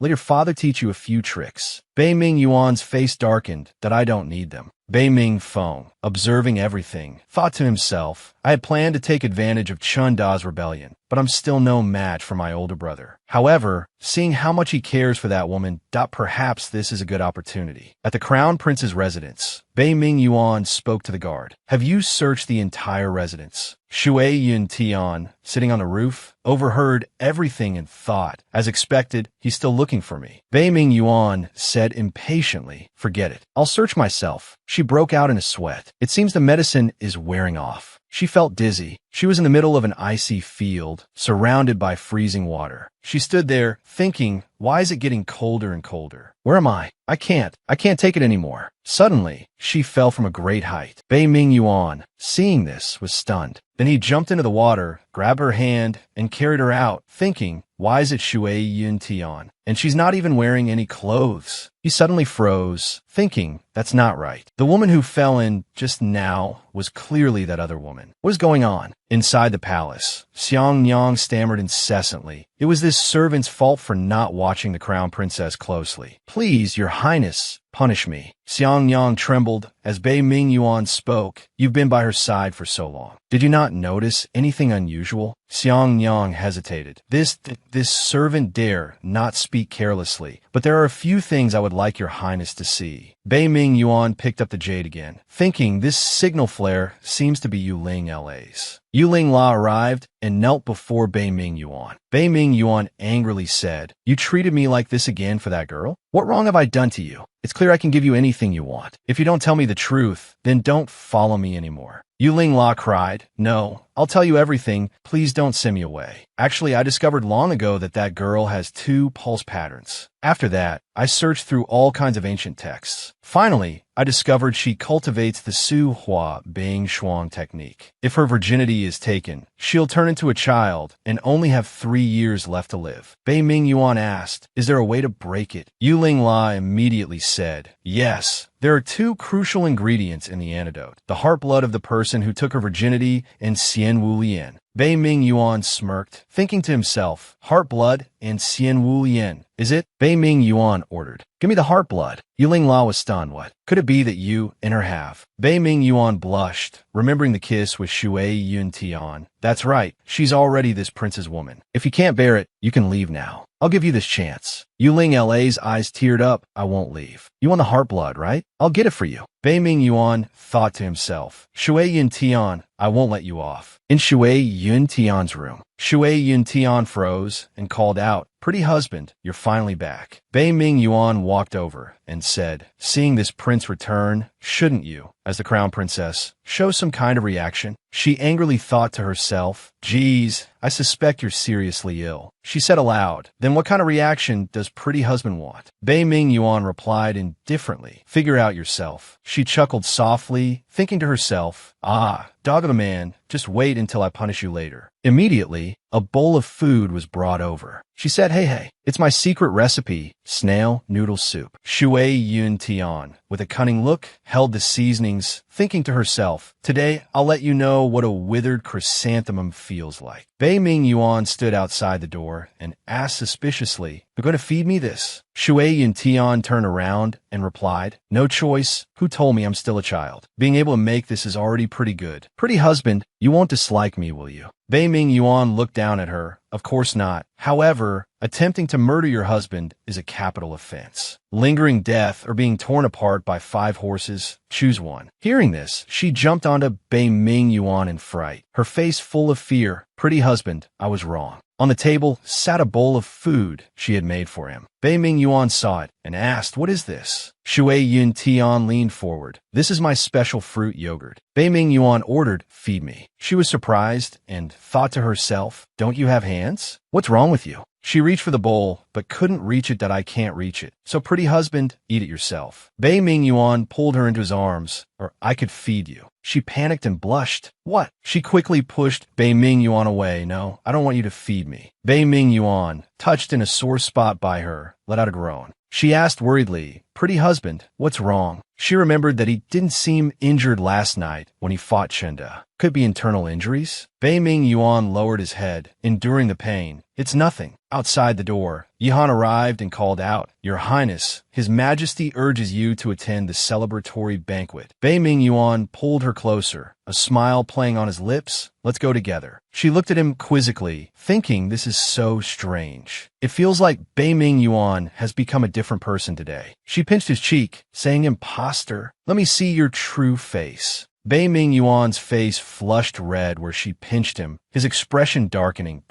let your father teach you a few tricks." Bei Ming Yuan's face darkened, "That I don't need them." Bei Mingfeng, observing everything, thought to himself, "I had planned to take advantage of Chunda's rebellion, but I'm still no match for my older brother. However, seeing how much he cares for that woman, perhaps this is a good opportunity. At the Crown Prince's residence, Bei Ming Yuan spoke to the guard. Have you searched the entire residence? Shui Yun Tian, sitting on the roof, overheard everything and thought, as expected, he's still looking for me. Bei Ming Yuan said impatiently, forget it. I'll search myself. She broke out in a sweat. It seems the medicine is wearing off. She felt dizzy. She was in the middle of an icy field, surrounded by freezing water. She stood there, thinking, why is it getting colder and colder? Where am I? I can't take it anymore. Suddenly, she fell from a great height. Bei Ming Yuan, seeing this, was stunned. Then he jumped into the water, grabbed her hand, and carried her out, thinking, why is it Shui Yun Tian? And she's not even wearing any clothes. He suddenly froze, thinking, that's not right. The woman who fell in just now was clearly that other woman. What is going on? Inside the palace, Xiang Yang stammered incessantly. It was this servant's fault for not watching the crown princess closely. Please, your highness, punish me. Xiang Yang trembled as Bei Ming Yuan spoke. You've been by her side for so long. Did you not notice anything unusual? Xiang Yang hesitated. This servant dare not speak carelessly, but there are a few things I would like your highness to see. Bei Ming Yuan picked up the jade again, thinking this signal flare seems to be Yuling LA's. Yuling La arrived and knelt before Bei Ming Yuan. Bei Ming Yuan angrily said, you treated me like this again for that girl? What wrong have I done to you? It's clear I can give you anything you want. If you don't tell me the truth, then don't follow me anymore. Yuling La cried, no, I'll tell you everything. Please don't send me away. Actually, I discovered long ago that girl has 2 pulse patterns. After that, I searched through all kinds of ancient texts. Finally, I discovered she cultivates the Su Hua Bing Shuang technique. If her virginity is taken, she'll turn into a child and only have 3 years left to live. Bei Ming Yuan asked, is there a way to break it? Yuling La immediately said, yes. There are 2 crucial ingredients in the antidote, the heart blood of the person who took her virginity and Xian Wu Lian. Bei Ming Yuan smirked, thinking to himself, heart blood and Xian Wu Lian. Is it? Bei Ming Yuan ordered. Give me the heart blood. Yuling La was stunned. What? Could it be that you and her have? Bei Ming Yuan blushed, remembering the kiss with Shui Yun Tian. That's right. She's already this prince's woman. If you can't bear it, you can leave now. I'll give you this chance. Yuling LA's eyes teared up. I won't leave. You want the heart blood, right? I'll get it for you. Bei Ming Yuan thought to himself, Shui Yun Tian, I won't let you off. In Shui Yun Tian's room, Shui Yun Tian froze and called out, pretty husband, you're finally back. Bei Ming Yuan walked over and said, seeing this prince return, shouldn't you, as the crown princess, show some kind of reaction? She angrily thought to herself, geez, I suspect you're seriously ill. She said aloud, then what kind of reaction does pretty husband want? Bei Ming Yuan replied indifferently, figure out yourself. She chuckled softly, thinking to herself, ah, dog of a man, just wait until I punish you later. Immediately, a bowl of food was brought over. She said, hey, it's my secret recipe, snail noodle soup. Shui Yun Tian, with a cunning look, held the seasonings, thinking to herself, today I'll let you know what a withered chrysanthemum feels like. Bei Ming Yuan stood outside the door and asked suspiciously, you're going to feed me this? Shui Yun Tian turned around and replied, no choice. Who told me I'm still a child? Being able to make this is already pretty good. Pretty husband, you won't dislike me, will you? Bei Ming Yuan looked down at her. Of course not. However, attempting to murder your husband is a capital offense. Lingering death or being torn apart by 5 horses, choose one. Hearing this, she jumped onto Bei Ming Yuan in fright, her face full of fear. Pretty husband, I was wrong. On the table sat a bowl of food she had made for him. Bei Ming Yuan saw it and asked, what is this? Shui Yun Tian leaned forward. This is my special fruit yogurt. Bei Ming Yuan ordered, feed me. She was surprised and thought to herself, don't you have hands? What's wrong with you? She reached for the bowl, but couldn't reach it that I can't reach it. So pretty husband, eat it yourself. Bei Ming Yuan pulled her into his arms, or I could feed you. She panicked and blushed. What? She quickly pushed Bei Ming Yuan away. No, I don't want you to feed me. Bei Ming Yuan, touched in a sore spot by her, let out a groan. She asked worriedly, pretty husband, what's wrong? She remembered that he didn't seem injured last night when he fought Chenda. Could be internal injuries. Bei Ming Yuan lowered his head, enduring the pain. It's nothing. Outside the door, Yihan arrived and called out, Your Highness, His Majesty urges you to attend the celebratory banquet. Bei Ming Yuan pulled her closer, a smile playing on his lips. Let's go together. She looked at him quizzically, thinking this is so strange. It feels like Bei Ming Yuan has become a different person today. She pinched his cheek, saying, Imposter, let me see your true face. Bei Ming Yuan's face flushed red where she pinched him, his expression darkening.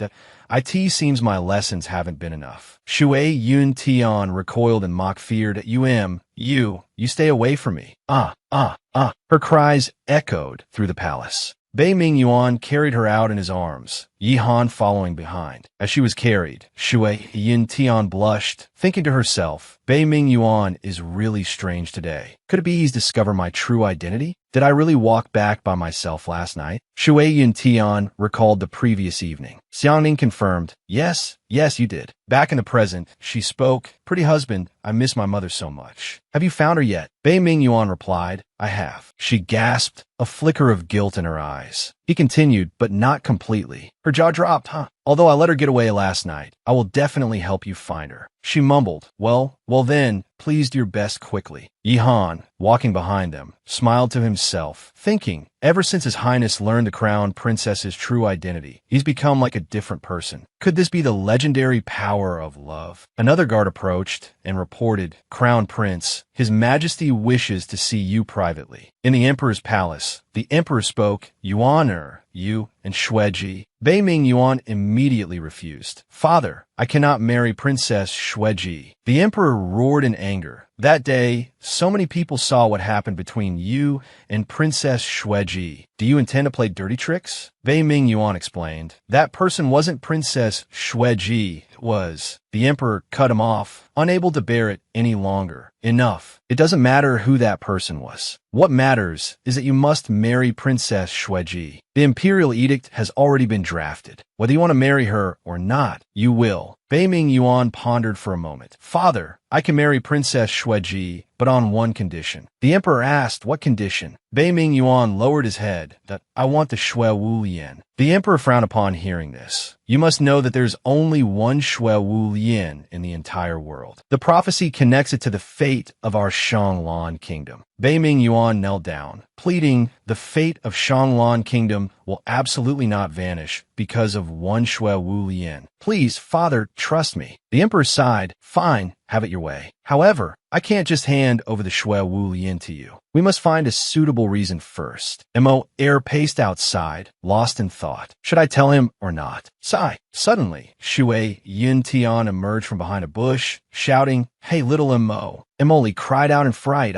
It seems my lessons haven't been enough. Shui Yun Tian recoiled in mock fear. You stay away from me. Her cries echoed through the palace. Bei Ming Yuan carried her out in his arms, Yi Han following behind. As she was carried, Shui Yin Tian blushed, thinking to herself, Bei Ming Yuan is really strange today. Could it be he's discovered my true identity? Did I really walk back by myself last night? Shui Yin Tian recalled the previous evening. Xiangning confirmed, Yes, you did. Back in the present, she spoke, Pretty husband, I miss my mother so much. Have you found her yet? Bei Ming Yuan replied, I have. She gasped, a flicker of guilt in her eyes. He continued, but not completely. Her jaw dropped, Although I let her get away last night, I will definitely help you find her. She mumbled, Well then, please do your best quickly. Yi Han, walking behind them, smiled to himself, thinking, ever since His Highness learned the Crown Princess's true identity, he's become like a different person. Could this be the legendary power of love? Another guard approached and reported, Crown Prince, His Majesty wishes to see you privately. In the Emperor's palace, the Emperor spoke, Yuan you and Xueji. Bei Ming Yuan immediately refused. Father, I cannot marry Princess Xueji. The Emperor roared in anger. That day, so many people saw what happened between you and Princess Xueji. Do you intend to play dirty tricks? Bei Ming Yuan explained. That person wasn't Princess Xueji, it was. The Emperor cut him off, unable to bear it any longer. Enough. It doesn't matter who that person was. What matters is that you must marry Princess Xueji. The imperial edict has already been drafted. Whether you want to marry her or not, you will. Bei Ming Yuan pondered for a moment. Father, I can marry Princess Xueji, but on one condition. The Emperor asked, what condition? Bei Ming Yuan lowered his head. I want the Xue Wu Lian. The Emperor frowned upon hearing this. You must know that there's only one Xue Wu Lian in the entire world. The prophecy connects it to the fate of our Shanglan kingdom. Bei Ming Yuan knelt down, pleading, the fate of Shanglan kingdom will absolutely not vanish because of one Xue Wu Lian. Please, Father, trust me. The Emperor sighed. Fine, have it your way. However, I can't just hand over the Xue Wu Lian to you. We must find a suitable reason first. Mo Air paced outside, lost in thought. Should I tell him or not? Sigh. Suddenly, Shui Yin Tian emerged from behind a bush, shouting, Hey, little Mo. Emoli cried out in fright,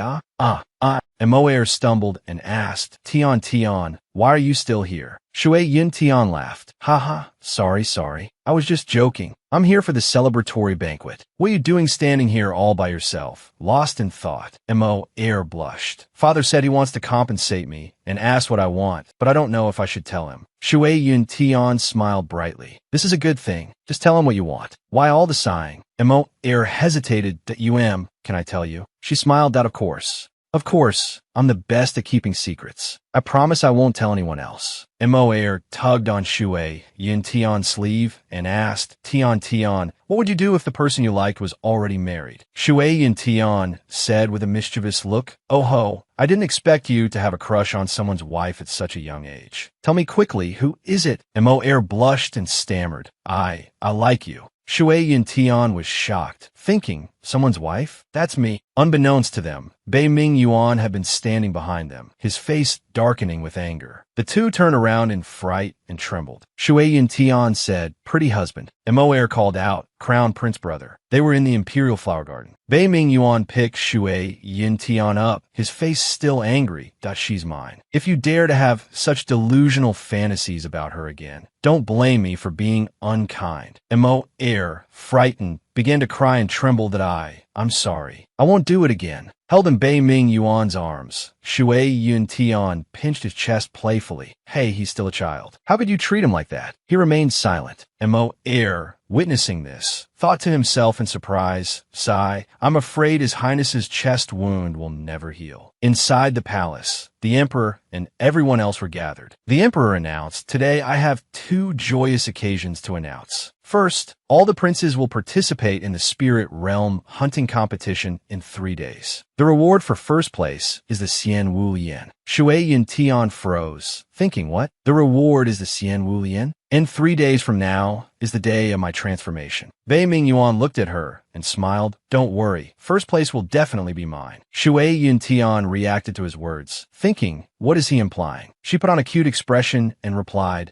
Mo Air stumbled and asked, Tian, why are you still here? Shui Yin Tian laughed. Sorry. I was just joking. I'm here for the celebratory banquet. What are you doing standing here all by yourself? Lost in thought. Mo Air blushed. Father said he wants to compensate me and asked what I want, but I don't know if I should tell him. Shui Yin Tian smiled brightly. This is a good thing. Just tell him what you want. Why all the sighing? Mo Air hesitated. Can I tell you? She smiled out, Of course, I'm the best at keeping secrets. I promise I won't tell anyone else. Mo Air tugged on Shui Yin Tian's sleeve and asked, Tian, what would you do if the person you liked was already married? Shui Yin Tian said with a mischievous look, Oh ho, I didn't expect you to have a crush on someone's wife at such a young age. Tell me quickly, who is it? Mo Air blushed and stammered, I like you. Shui Yin Tian was shocked, thinking, someone's wife? That's me. Unbeknownst to them, Bei Ming Yuan had been standing behind them, his face darkening with anger. The two turned around in fright and trembled. Shui Yin Tian said, Pretty husband. Mo Air called out, Crown Prince brother. They were in the Imperial Flower Garden. Bei Ming Yuan picked Shui Yin Tian up, his face still angry. She's mine. If you dare to have such delusional fantasies about her again, don't blame me for being unkind. Mo Air, frightened, began to cry and trembled that I'm sorry. I won't do it again. Held in Bei Ming Yuan's arms, Shui Yun Tian pinched his chest playfully. Hey, he's still a child. How could you treat him like that? He remained silent. Mo heir, witnessing this, thought to himself in surprise, sigh, I'm afraid His Highness's chest wound will never heal. Inside the palace, the emperor and everyone else were gathered. The emperor announced, today I have two joyous occasions to announce. First, all the princes will participate in the spirit realm hunting competition in 3 days. The reward for first place is the Xian Wu Lian. Shui Yin Tian froze, thinking what? The reward is the Xian Wu Lian? In 3 days from now is the day of my transformation. Bei Ming Yuan looked at her and smiled. Don't worry, first place will definitely be mine. Shui Yin Tian reacted to his words, thinking, what is he implying? She put on a cute expression and replied,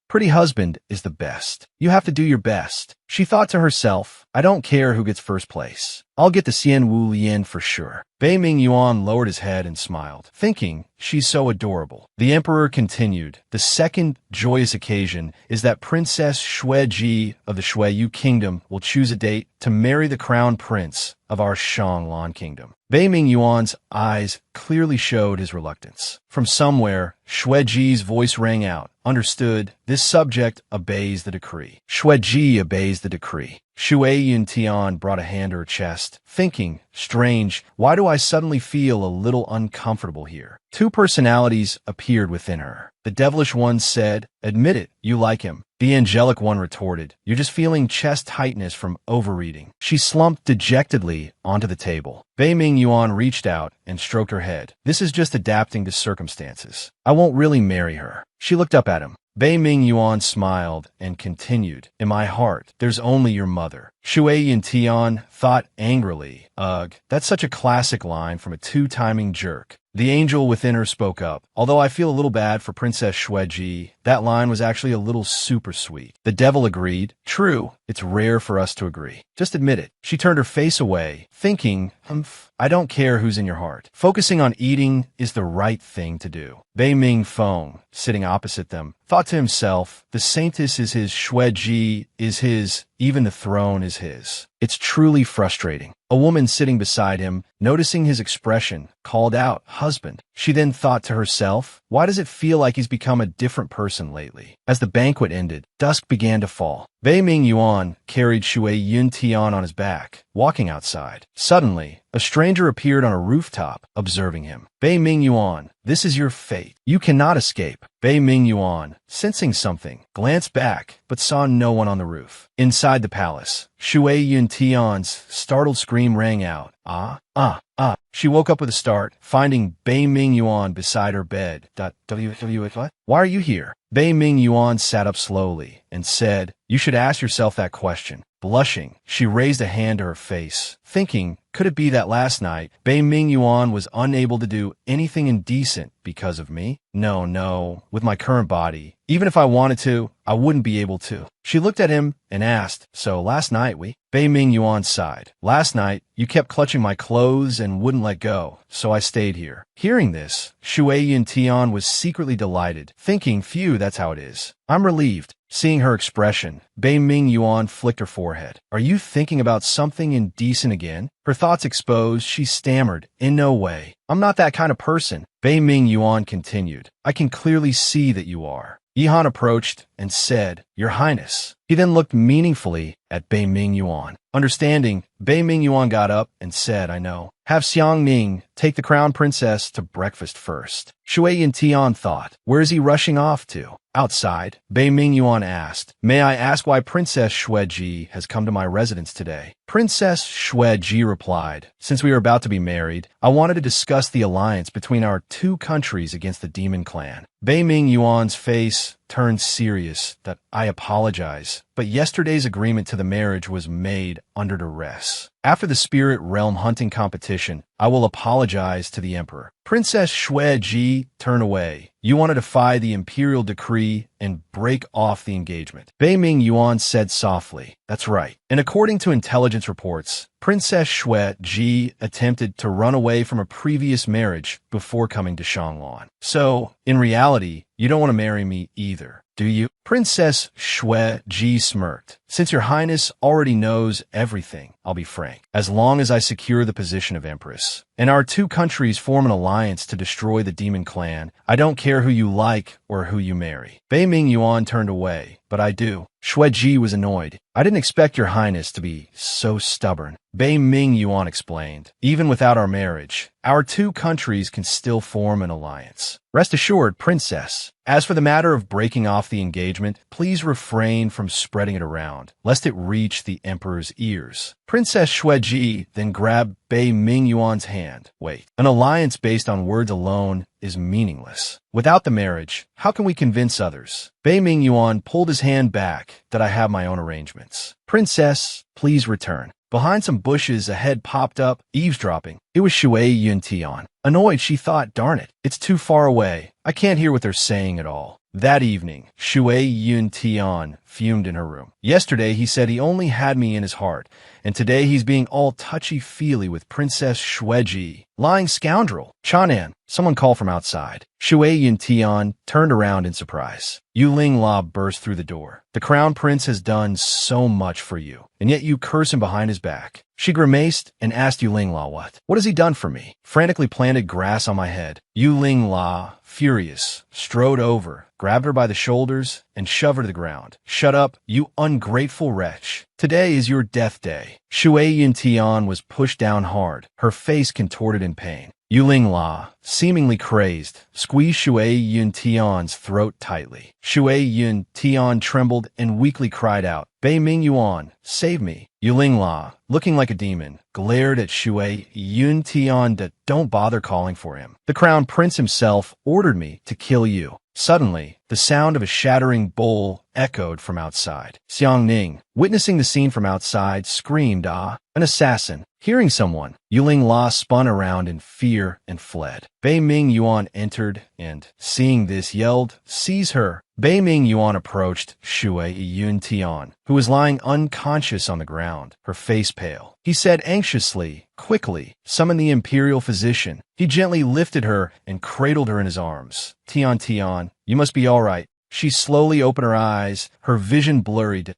pretty husband is the best. You have to do your best. She thought to herself, I don't care who gets first place. I'll get the Xian Wu Lian for sure. Bei Ming Yuan lowered his head and smiled, thinking, she's so adorable. The emperor continued, the second joyous occasion is that Princess Shui Ji of the Shui Yu Kingdom will choose a date to marry the crown prince of our Shanglan Kingdom. Bei Ming Yuan's eyes clearly showed his reluctance. From somewhere, Shui Ji's voice rang out. Understood, this subject obeys the decree. Shui Ji obeys the decree. Shui Yun Tian brought a hand to her chest, thinking, strange, why do I suddenly feel a little uncomfortable here? Two personalities appeared within her. The devilish one said, admit it, you like him. The angelic one retorted, you're just feeling chest tightness from overeating. She slumped dejectedly onto the table. Bei Ming Yuan reached out and stroked her head. This is just adapting to circumstances. I won't really marry her. She looked up at him. Bei Ming Yuan smiled and continued, in my heart, there's only your mother. Shui Yin Tian thought angrily, ugh, that's such a classic line from a two-timing jerk. The angel within her spoke up. Although I feel a little bad for Princess Shui Ji, that line was actually a little super sweet. The devil agreed. True, it's rare for us to agree. Just admit it. She turned her face away, thinking, I don't care who's in your heart. Focusing on eating is the right thing to do. Bei Ming Feng, sitting opposite them, thought to himself, the saintess is his, Shui Ji is his, even the throne is his. It's truly frustrating. A woman sitting beside him, noticing his expression, called out, husband. She then thought to herself, why does it feel like he's become a different person lately? As the banquet ended, dusk began to fall. Bei Ming Yuan carried Shui Yun Tian on his back, walking outside. Suddenly, a stranger appeared on a rooftop, observing him. Bei Ming Yuan, this is your fate. You cannot escape. Bei Ming Yuan, sensing something, glanced back, but saw no one on the roof. Inside the palace, Shui Yun Tian's startled scream rang out. She woke up with a start, finding Bei Ming Yuan beside her bed. What? Why are you here? Bei Ming Yuan sat up slowly and said, you should ask yourself that question. Blushing, she raised a hand to her face, thinking, could it be that last night, Bei Ming Yuan was unable to do anything indecent because of me? No, with my current body, even if I wanted to, I wouldn't be able to. She looked at him and asked, so last night Bei Ming Yuan sighed. Last night, you kept clutching my clothes and wouldn't let go, so I stayed here. Hearing this, Shui Yin Tian was secretly delighted, thinking, phew, that's how it is. I'm relieved. Seeing her expression, Bei Ming Yuan flicked her forehead. Are you thinking about something indecent again? Her thoughts exposed, she stammered, in no way. I'm not that kind of person. Bei Ming Yuan continued. I can clearly see that you are. Yihan approached and said, Your Highness. He then looked meaningfully at Bei Ming Yuan. Understanding, Bei Ming Yuan got up and said, I know. Have Xiang Ning take the crown princess to breakfast first. Shui Yin Tian thought, where is he rushing off to? Outside, Bei Ming Yuan asked, may I ask why Princess Shui Ji has come to my residence today? Princess Shui Ji replied, since we are about to be married, I wanted to discuss the alliance between our two countries against the demon clan. Bei Ming Yuan's face turned serious. That I apologize, but yesterday's agreement to the marriage was made under duress. After the spirit realm hunting competition, I will apologize to the emperor. Princess Shui Ji turned away. You want to defy the imperial decree and break off the engagement. Bei Ming Yuan said softly, that's right. And according to intelligence reports, Princess Shui Ji attempted to run away from a previous marriage before coming to Shanglan. So, in reality, you don't want to marry me either, do you? Princess Shui Ji smirked, Since your highness already knows everything, I'll be frank. As long as I secure the position of empress, and our two countries form an alliance to destroy the demon clan, I don't care who you like or who you marry. Bei Ming Yuan turned away, but I do. Xue Ji was annoyed. I didn't expect your highness to be so stubborn. Bei Ming Yuan explained. Even without our marriage, our two countries can still form an alliance. Rest assured, princess. As for the matter of breaking off the engagement, please refrain from spreading it around, lest it reach the emperor's ears. Princess Xue Ji then grabbed Bei Ming Yuan's hand. Wait, an alliance based on words alone is meaningless. Without the marriage, how can we convince others? Bei Ming Yuan pulled his hand back. That I have my own arrangements. Princess, please return. Behind some bushes, a head popped up, eavesdropping. It was Xue Yuntian. Annoyed, she thought, darn it, it's too far away. I can't hear what they're saying at all. That evening, Xue Yuntian fumed in her room. Yesterday, he said he only had me in his heart, and today he's being all touchy-feely with Princess Xue Ji. Lying scoundrel. Chanan, someone called from outside. Xue Yuntian turned around in surprise. Yu Lingla burst through the door. The crown prince has done so much for you, and yet you curse him behind his back. She grimaced and asked Yu Lingla what. What has he done for me? Frantically planted grass on my head. Yu Lingla, furious, strode over, grabbed her by the shoulders, and shoved her to the ground. Shut up, you ungrateful wretch. Today is your death day. Xue Yuntian was pushed down hard, her face contorted in pain. Yu Lingla, seemingly crazed, squeezed Xue Yuntian's throat tightly. Xue Yuntian trembled and weakly cried out, Bei Ming Yuan, save me. Yu Lingla, looking like a demon, glared at Xue Yuntian. Don't bother calling for him. The crown prince himself ordered me to kill you. Suddenly, the sound of a shattering bowl echoed from outside. Xiang Ning, witnessing the scene from outside, screamed, Ah, an assassin. Hearing someone, Yu Lingla spun around in fear and fled. Bei Ming Yuan entered and, seeing this, yelled, Seize her. Bei Ming Yuan approached Xue Yuntian, who was lying unconscious on the ground, her face pale. He said anxiously, Quickly, summon the imperial physician. He gently lifted her and cradled her in his arms. Tian, you must be all right. She slowly opened her eyes, her vision blurred.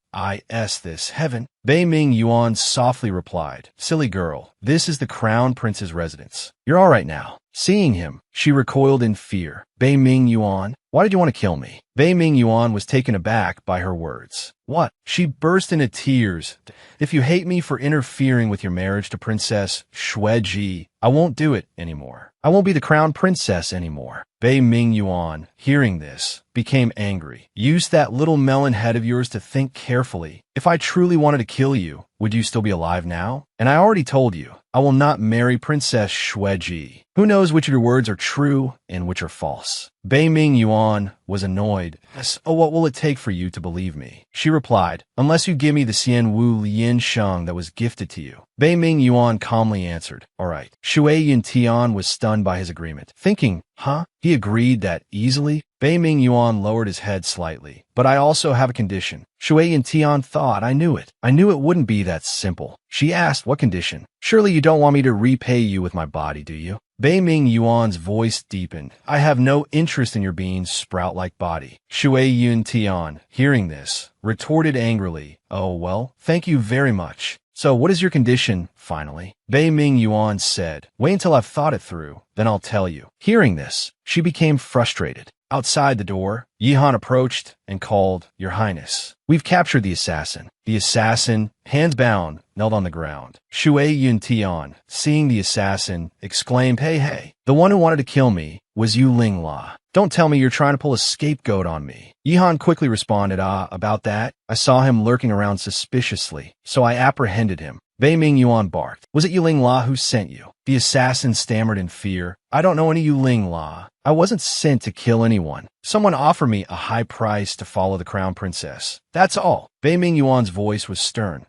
This heaven? Bei Ming Yuan softly replied, Silly girl, this is the crown prince's residence. You're all right now. Seeing him, she recoiled in fear. Bei Ming Yuan, why did you want to kill me? Bei Ming Yuan was taken aback by her words. What? She burst into tears. If you hate me for interfering with your marriage to Princess Xue Ji, I won't do it anymore. I won't be the crown princess anymore. Bei Ming Yuan, hearing this, became angry. Use that little melon head of yours to think carefully. If I truly wanted to kill you, would you still be alive now? And I already told you, I will not marry Princess Xue Ji. Who knows which of your words are true and which are false? Bei Ming Yuan was annoyed. Oh, what will it take for you to believe me? She replied, Unless you give me the Xian Wu Lian Sheng that was gifted to you. Bei Ming Yuan calmly answered, All right. Xue Yuntian was stunned by his agreement, thinking, Huh? He agreed that easily? Bei Ming Yuan lowered his head slightly. But I also have a condition. Xue Yuntian thought, I knew it. I knew it wouldn't be that simple. She asked, What condition? Surely you don't want me to repay you with my body, do you? Bei Ming Yuan's voice deepened. I have no interest in your being sprout-like body. Xue Yuntian, hearing this, retorted angrily, Oh, well, thank you very much. So what is your condition, finally? Bei Ming Yuan said, Wait until I've thought it through, then I'll tell you. Hearing this, she became frustrated. Outside the door, Yihan approached and called, Your Highness, we've captured the assassin. The assassin, hands bound, knelt on the ground. Xue Yuntian, seeing the assassin, exclaimed, Hey, the one who wanted to kill me was Yu Lingla. Don't tell me you're trying to pull a scapegoat on me. Yihan quickly responded, About that, I saw him lurking around suspiciously, so I apprehended him. Bei Ming Yuan barked, Was it Yu Lingla who sent you? The assassin stammered in fear, I don't know any Yu Lingla. I wasn't sent to kill anyone. Someone offered me a high price to follow the crown princess. That's all. Bei Ming Yuan's voice was stern.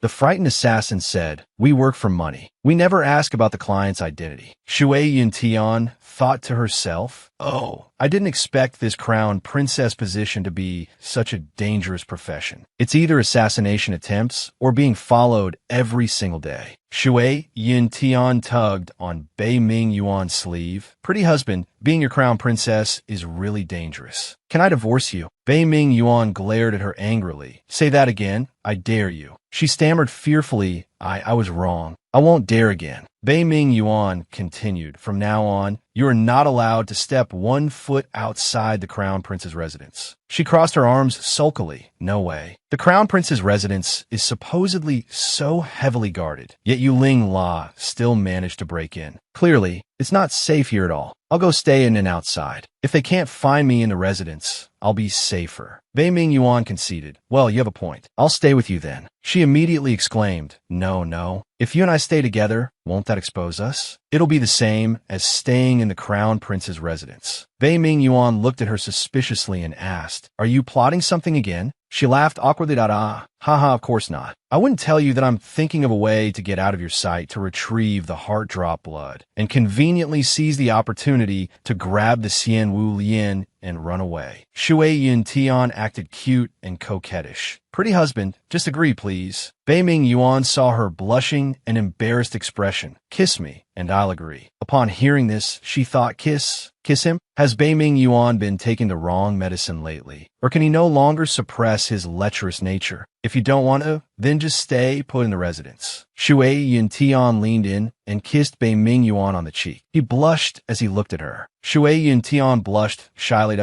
The frightened assassin said, We work for money. We never ask about the client's identity. Xue Yuntian thought to herself, Oh, I didn't expect this crown princess position to be such a dangerous profession. It's either assassination attempts or being followed every single day. Shui Yin Tian tugged on Bei Ming Yuan's sleeve. Pretty husband, being your crown princess is really dangerous. Can I divorce you? Bei Ming Yuan glared at her angrily. Say that again. I dare you. She stammered fearfully. I was wrong. I won't dare again. Bei Ming Yuan continued. From now on, you are not allowed to step 1 foot outside the crown prince's residence. She crossed her arms sulkily. No way. The crown prince's residence is supposedly so heavily guarded, yet Yu Ling La still managed to break in. Clearly, it's not safe here at all. I'll go stay in and outside. If they can't find me in the residence, I'll be safer. Bei Ming Yuan conceded. Well, you have a point. I'll stay with you then. She immediately exclaimed, No. If you and I stay together, won't that expose us? It'll be the same as staying in the crown prince's residence. Bei Ming Yuan looked at her suspiciously and asked, Are you plotting something again? She laughed awkwardly. Haha, of course not. I wouldn't tell you that I'm thinking of a way to get out of your sight to retrieve the heart-drop blood and conveniently seize the opportunity to grab the Xian Wu Lian and run away. Shui Yin Tian acted cute and coquettish. Pretty husband, just agree, please. Bei Ming Yuan saw her blushing and embarrassed expression. Kiss me, and I'll agree. Upon hearing this, she thought, Kiss him? Has Bei Ming Yuan been taking the wrong medicine lately? Or can he no longer suppress his lecherous nature? If you don't want to, then just stay put in the residence. Shui Yin Tian leaned in and kissed Bei Ming Yuan on the cheek. He blushed as he looked at her. Shui Yin Tian blushed shyly.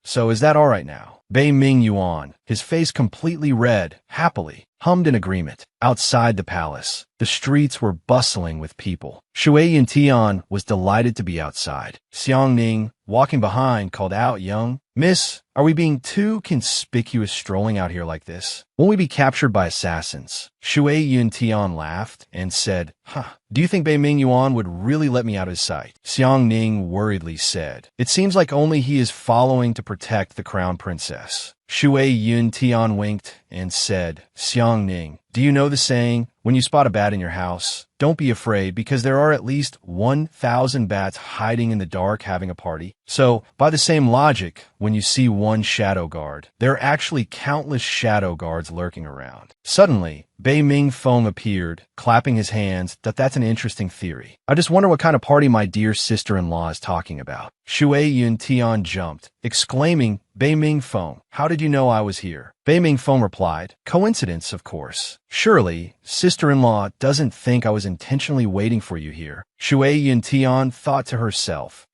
So is that all right now? Bei Ming Yuan, his face completely red, happily, hummed in agreement. Outside the palace, the streets were bustling with people. Shui Yin Tian was delighted to be outside. Xiang Ning, walking behind, called out, Young Miss, are we being too conspicuous strolling out here like this? Won't we be captured by assassins? Shui Yin Tian laughed and said, Do you think Bei Ming Yuan would really let me out of his sight? Xiang Ning worriedly said, It seems like only he is following to protect the crown princess. Shui Yin Tian winked and said, Xiang Ning, do you know the saying, when you spot a bat in your house, don't be afraid because there are at least 1,000 bats hiding in the dark having a party? So, by the same logic, when you see one shadow guard, there are actually countless shadow guards lurking around. Suddenly, Bei Ming Feng appeared, clapping his hands. That's an interesting theory. I just wonder what kind of party my dear sister-in-law is talking about. Shui Yin Tian jumped, exclaiming, Bei Ming Feng, how did you know I was here? Bei Ming Feng replied, Coincidence, of course. Surely, sister-in-law doesn't think I was intentionally waiting for you here. Shui Yin Tian thought to herself,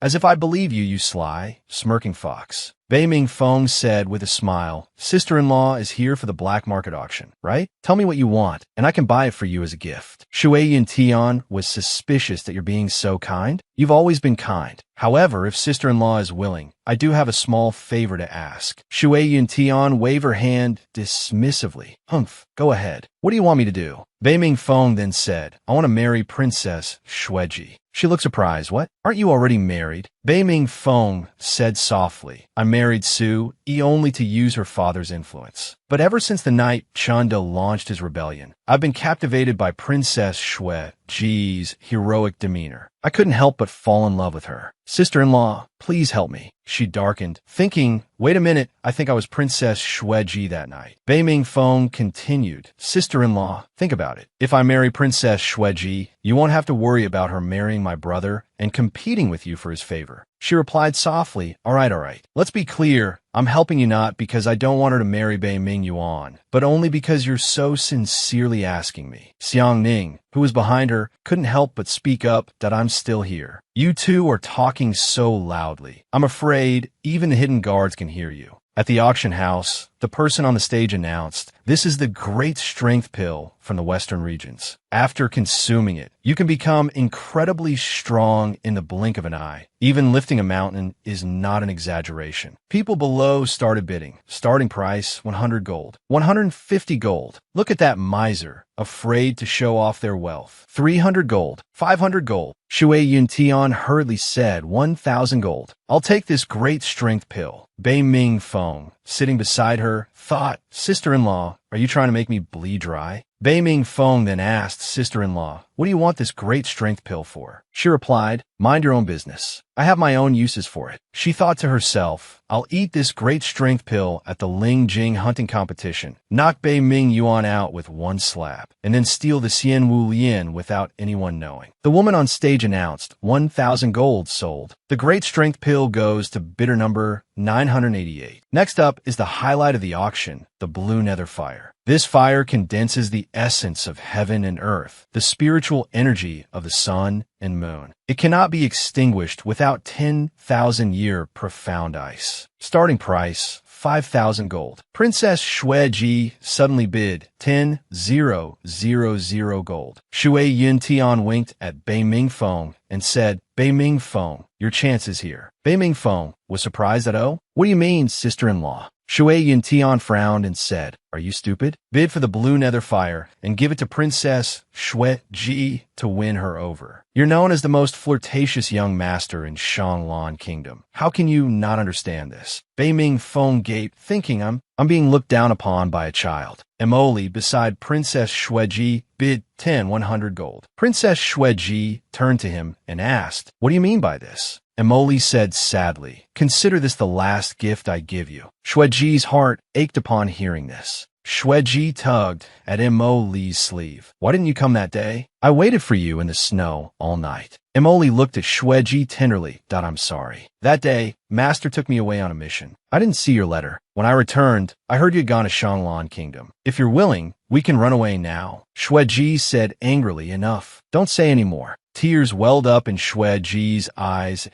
as if I believe you, you sly, smirking fox. Bei Ming Feng said with a smile, Sister-in-law is here for the black market auction, right? Tell me what you want, and I can buy it for you as a gift. Shui Yin Tian was suspicious that you're being so kind. You've always been kind. However, if sister-in-law is willing, I do have a small favor to ask. Shui Yin Tian waved her hand dismissively. Humph, go ahead. What do you want me to do? Bei Ming Feng then said, I want to marry Princess Shueji. She looked surprised. What? Aren't you already married? Bei Ming Feng said softly, I married Su Yi only to use her father's influence. But ever since the night Chanda launched his rebellion, I've been captivated by Princess Shueji's heroic demeanor. I couldn't help but fall in love with her. Sister-in-law, please help me. She darkened, thinking, wait a minute, I think I was Princess Shueji that night. Bei Ming Feng continued, Sister-in-law, think about it. If I marry Princess Shueji, you won't have to worry about her marrying my brother and competing with you for his favor. She replied softly, all right. Let's be clear. I'm helping you not because I don't want her to marry Bei Ming Yuan, but only because you're so sincerely asking me. Xiang Ning, who was behind her, couldn't help but speak up that I'm still here. You two are talking so loudly. I'm afraid even the hidden guards can hear you. At the auction house, the person on the stage announced, this is the great strength pill from the Western regions. After consuming it, you can become incredibly strong in the blink of an eye. Even lifting a mountain is not an exaggeration. People below started bidding. Starting price, 100 gold. 150 gold. Look at that miser, afraid to show off their wealth. 300 gold. 500 gold. Shui Yin Tian hurriedly said, 1,000 gold. I'll take this great strength pill. Bei Ming Feng, sitting beside her, thought, Sister-in-law, are you trying to make me bleed dry? Bei Ming Feng then asked, Sister-in-law, what do you want this great strength pill for? She replied, mind your own business. I have my own uses for it. She thought to herself, I'll eat this great strength pill at the Ling Jing hunting competition, knock Bei Ming Yuan out with one slap, and then steal the Xian Wu Lian without anyone knowing. The woman on stage announced, 1,000 gold sold. The great strength pill goes to bidder number 988. Next up is the highlight of the auction, the blue nether fire. This fire condenses the essence of heaven and earth, the spiritual energy of the sun and moon. It cannot be extinguished without 10,000-year profound ice. Starting price, 5,000 gold. Princess Shueji suddenly bid 10,000 gold. Shui Yun Tian winked at Bei Ming Feng and said, Bei Ming Feng, your chance is here. Bei Ming Feng was surprised at, oh, what do you mean, sister-in-law? Shui Yun Tian frowned and said, are you stupid? Bid for the blue nether fire and give it to Princess Shueji to win her over. You're known as the most flirtatious young master in Shanglan Kingdom. How can you not understand this? Bei Ming Feng gaped, thinking I'm being looked down upon by a child. Emoli beside Princess Shueji bid 100 gold. Princess Shueji turned to him and asked, what do you mean by this? Emoli said sadly, consider this the last gift I give you. Shueji's heart ached upon hearing this. Shueji tugged at Emoli's sleeve. Why didn't you come that day? I waited for you in the snow all night. Emoli looked at Shueji tenderly. I'm sorry. That day, Master took me away on a mission. I didn't see your letter. When I returned, I heard you had gone to Shanglan Kingdom. If you're willing, we can run away now. Shueji said angrily, enough. Don't say any more. Tears welled up in Shueji's eyes.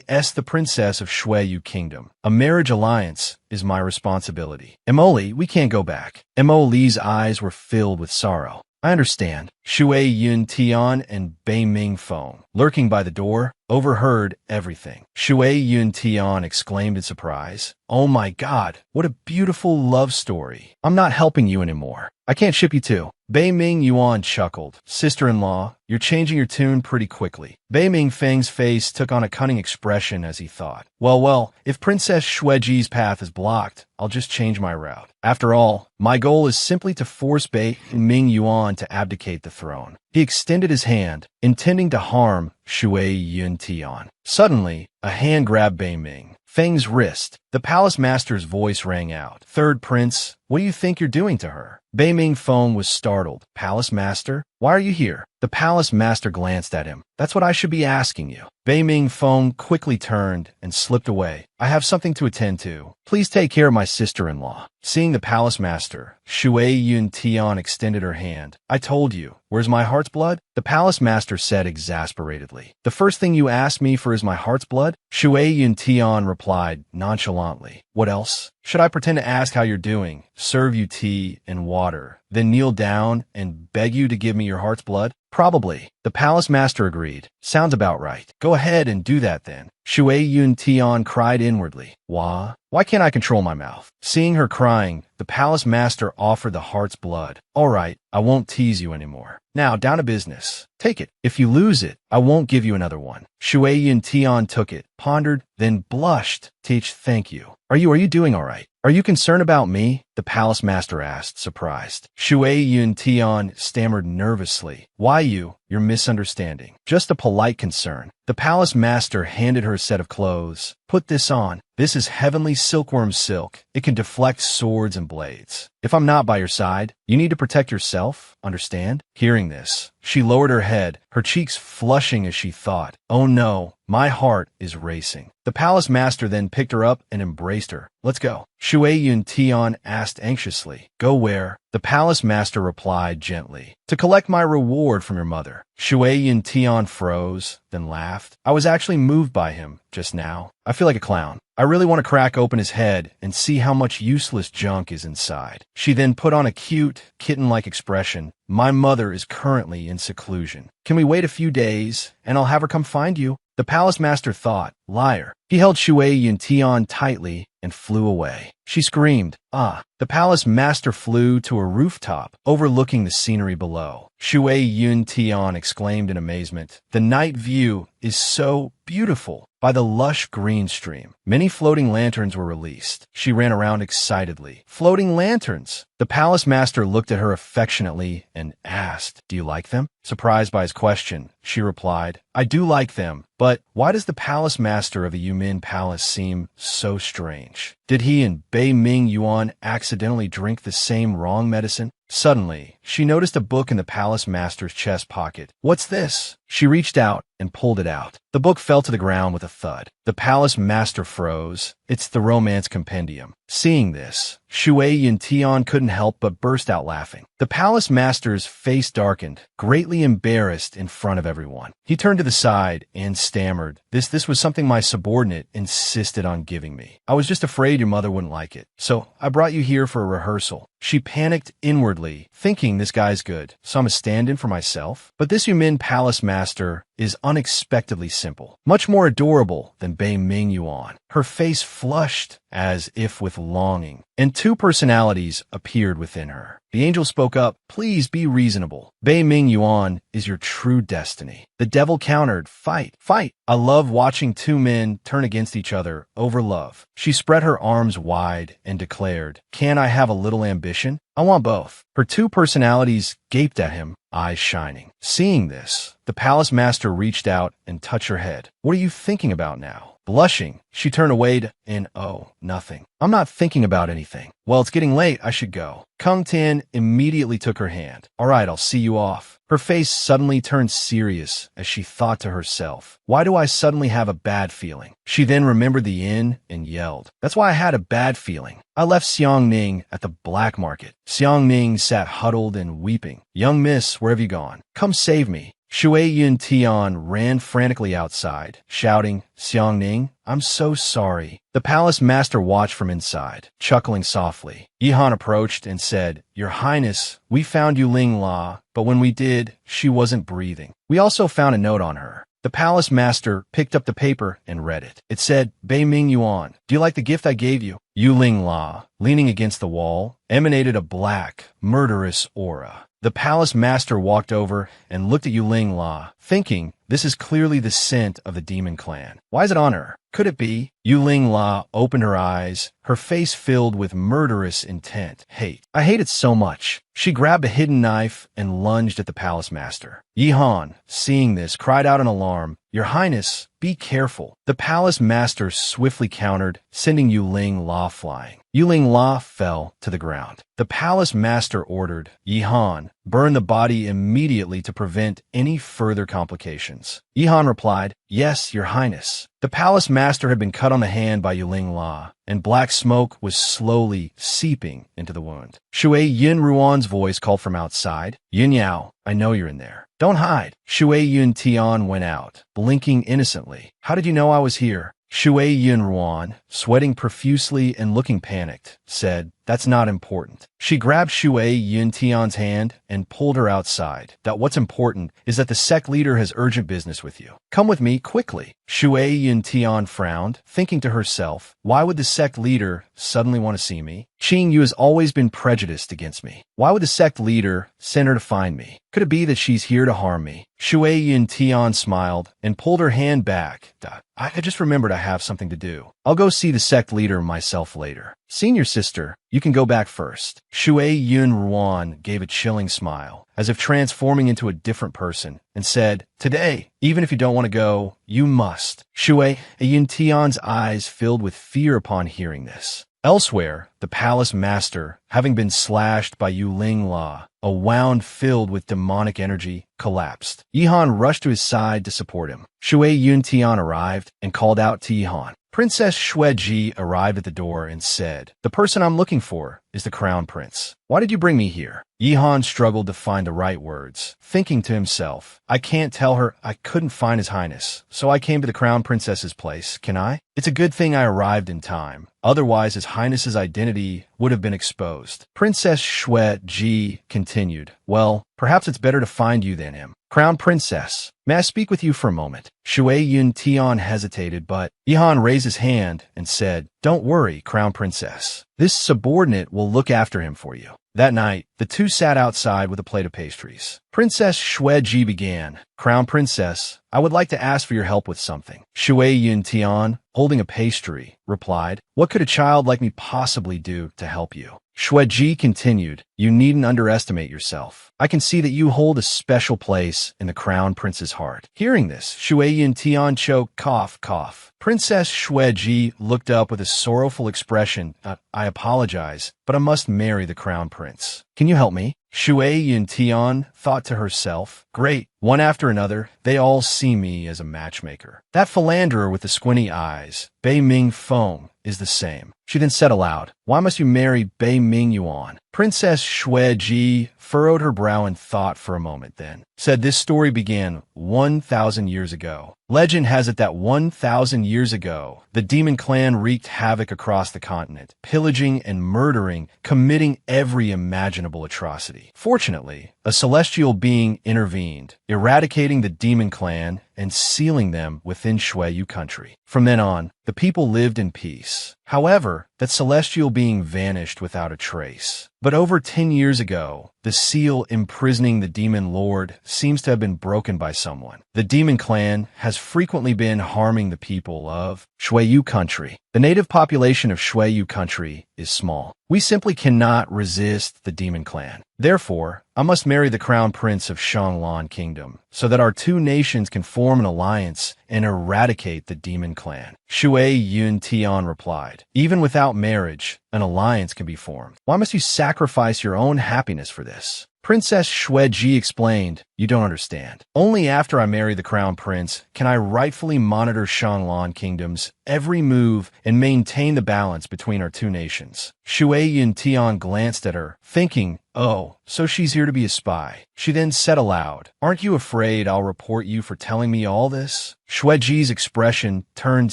As the princess of Shueyu Kingdom, a marriage alliance is my responsibility. Emoli, we can't go back. Emoli's eyes were filled with sorrow. I understand. Shui Yun Tian and Bei Ming Feng, lurking by the door, overheard everything. Shui Yun Tian exclaimed in surprise, oh my god, what a beautiful love story. I'm not helping you anymore. I can't ship you too. Bei Ming Yuan chuckled. Sister-in-law, you're changing your tune pretty quickly. Bei Ming Feng's face took on a cunning expression as he thought. Well, if Princess Shueji's path is blocked, I'll just change my route. After all, my goal is simply to force Bei Ming Yuan to abdicate the throne. He extended his hand, intending to harm Shui Yun Tian. Suddenly, a hand grabbed Bei Ming Feng's wrist. The palace master's voice rang out. Third prince, what do you think you're doing to her? Bei Ming Feng was startled. Palace master? Why are you here? The palace master glanced at him. That's what I should be asking you. Bei Ming Feng quickly turned and slipped away. I have something to attend to. Please take care of my sister-in-law. Seeing the palace master, Shui Yun Tian extended her hand. I told you. Where's my heart's blood? The palace master said exasperatedly. The first thing you asked me for is my heart's blood? Shui Yun Tian replied nonchalantly. What else? Should I pretend to ask how you're doing, serve you tea and water, then kneel down and beg you to give me your heart's blood? Probably. The palace master agreed. Sounds about right. Go ahead and do that then. Shui Yun Tian cried inwardly. Why can't I control my mouth? Seeing her crying, the palace master offered the heart's blood. All right, I won't tease you anymore. Now, down to business. Take it. If you lose it, I won't give you another one. Shui Yun Tian took it, pondered, then blushed. Teach, thank you. Are you doing all right? Are you concerned about me? The palace master asked, surprised. Shui Yun Tian stammered nervously. Why you? You're misunderstanding. Just a polite concern. The palace master handed her a set of clothes. Put this on. This is heavenly silkworm silk. It can deflect swords and blades. If I'm not by your side, you need to protect yourself, understand? Hearing this, she lowered her head, her cheeks flushing as she thought, oh no, my heart is racing. The palace master then picked her up and embraced her. Let's go. Shui Yun Tian asked anxiously. Go where? The palace master replied gently. To collect my reward from your mother. Shui Yun Tian froze, then laughed. I was actually moved by him just now. I feel like a clown. I really want to crack open his head and see how much useless junk is inside. She then put on a cute, kitten-like expression. My mother is currently in seclusion. Can we wait a few days, and I'll have her come find you? The palace master thought, liar. He held Shui Yun Tian tightly and flew away. She screamed, ah. The palace master flew to a rooftop, overlooking the scenery below. Shui Yun Tian exclaimed in amazement, the night view is so beautiful. by the lush green stream. Many floating lanterns were released. She ran around excitedly. Floating lanterns! The palace master looked at her affectionately and asked, "Do you like them?" Surprised by his question, she replied, "I do like them, but why does the palace master of a Yumin palace seem so strange? Did he and Bei Ming Yuan accidentally drink the same wrong medicine?" Suddenly, she noticed a book in the palace master's chest pocket. "What's this?" She reached out and pulled it out. The book fell to the ground with a thud. The palace master froze. "It's the romance compendium." Seeing this, Shui Yintian couldn't help but burst out laughing. The palace master's face darkened, greatly embarrassed in front of everyone. He turned to the side and stammered, This was something my subordinate insisted on giving me. I was just afraid your mother wouldn't like it, so I brought you here for a rehearsal." She panicked inwardly, thinking this guy's good, so I'm a stand-in for myself? But this Yumin palace master is unexpectedly simple, much more adorable than Bei Ming Yuan. Her face flushed as if with longing, and two personalities appeared within her. The angel spoke up, "Please be reasonable. Bei Ming Yuan is your true destiny." The devil countered, "Fight, fight." I love watching two men turn against each other over love. She spread her arms wide and declared, "Can I have a little ambition? I want both." Her two personalities gaped at him, eyes shining. Seeing this, the palace master reached out and touched her head. "What are you thinking about now?" Blushing, she turned away and, "Oh, nothing. I'm not thinking about anything." "Well, it's getting late. I should go." Kung Tian immediately took her hand. "All right, I'll see you off." Her face suddenly turned serious as she thought to herself, "Why do I suddenly have a bad feeling?" She then remembered the inn and yelled, "That's why I had a bad feeling. I left Xiang Ning at the black market." Xiang Ning sat huddled and weeping. "Young miss, where have you gone? Come save me." Shui Yun Tian ran frantically outside, shouting, "Xiang Ning, I'm so sorry." The palace master watched from inside, chuckling softly. Yihan approached and said, "Your Highness, we found Yuling La, but when we did, she wasn't breathing. We also found a note on her." The palace master picked up the paper and read it. It said, "Bei Ming Yuan, do you like the gift I gave you?" Yuling La, leaning against the wall, emanated a black, murderous aura. The palace master walked over and looked at Yuling La, thinking, this is clearly the scent of the demon clan. Why is it on her? Could it be? Yuling La opened her eyes, her face filled with murderous intent. Hate. I hate it so much. She grabbed a hidden knife and lunged at the palace master. Yihan, seeing this, cried out in alarm, "Your Highness, be careful." The palace master swiftly countered, sending Yuling La flying. Yuling La fell to the ground. The palace master ordered, "Yihan, burn the body immediately to prevent any further complications." Yihan replied, "Yes, Your Highness." The palace master had been cut on the hand by Yuling La, and black smoke was slowly seeping into the wound. Shui Yin Ruan's voice called from outside, "Yin Yao, I know you're in there. Don't hide." Shui Yun Tian went out, blinking innocently. "How did you know I was here?" Shui Yun Ruan, sweating profusely and looking panicked, said, "That's not important." She grabbed Shui Yun Tian's hand and pulled her outside. "That what's important is that the sect leader has urgent business with you. Come with me quickly." Shui Yun Tian frowned, thinking to herself, why would the sect leader suddenly want to see me? Qing Yu has always been prejudiced against me. Why would the sect leader send her to find me? Could it be that she's here to harm me? Shui Yun Tian smiled and pulled her hand back. I just remembered I have something to do. I'll go see the sect leader myself later. Senior sister, you can go back first. Shui Yun Ruan gave a chilling smile, as if transforming into a different person, and said, "Today, even if you don't want to go, you must." Shui Yun Tian's eyes filled with fear upon hearing this. Elsewhere, the palace master, having been slashed by Yuling La, a wound filled with demonic energy, collapsed. Yihan rushed to his side to support him. Shui Yun Tian arrived and called out to Yihan. Princess Shueji arrived at the door and said, "The person I'm looking for is the crown prince. Why did you bring me here?" Yihan struggled to find the right words, thinking to himself, I can't tell her I couldn't find His Highness, so I came to the crown princess's place, can I? It's a good thing I arrived in time. Otherwise, His Highness's identity would have been exposed. Princess Shueji continued, "Well, Perhaps it's better to find you than him. Crown Princess, may I speak with you for a moment? Shui Yun Tian hesitated, but Yihan raised his hand and said, Don't worry, Crown Princess. This subordinate will look after him for you. That night, the two sat outside with a plate of pastries. Princess Shui Ji began, Crown Princess, I would like to ask for your help with something. Shui Yun Tian, holding a pastry, replied, What could a child like me possibly do to help you? Shui Ji continued, You needn't underestimate yourself. I can see that you hold a special place in the Crown Prince's heart. Hearing this, Shui Yun Tian choked, cough. Princess Shui Ji looked up with a sorrowful expression. I apologize, but I must marry the Crown Prince. Can you help me? Shui Yun Tian thought to herself, Great, one after another, they all see me as a matchmaker. That philanderer with the squinty eyes, Bei Ming Feng, is the same. She then said aloud, Why must you marry Bei Ming Yuan? Princess Shui Ji furrowed her brow in thought for a moment, then said this story began 1,000 years ago. Legend has it that 1,000 years ago, the demon clan wreaked havoc across the continent, pillaging and murdering, committing every imaginable atrocity. Fortunately, a celestial being intervened, eradicating the demon clan and sealing them within Shui country. From then on, the people lived in peace. However, that celestial being vanished without a trace. But over 10 years ago, the seal imprisoning the demon lord seems to have been broken by someone. The demon clan has frequently been harming the people of Shui country. The native population of Shui country is small. We simply cannot resist the demon clan. Therefore, I must marry the crown prince of Shanglan Kingdom, so that our two nations can form an alliance and eradicate the demon clan. Shui Yun Tian replied, Even without marriage, an alliance can be formed. Why must you sacrifice your own happiness for this? Princess Shui Ji explained, You don't understand. Only after I marry the crown prince can I rightfully monitor Shanglan Kingdom's every move and maintain the balance between our two nations. Shui Yun Tian glanced at her, thinking, Oh, so she's here to be a spy. She then said aloud, Aren't you afraid I'll report you for telling me all this? Shui Ji's expression turned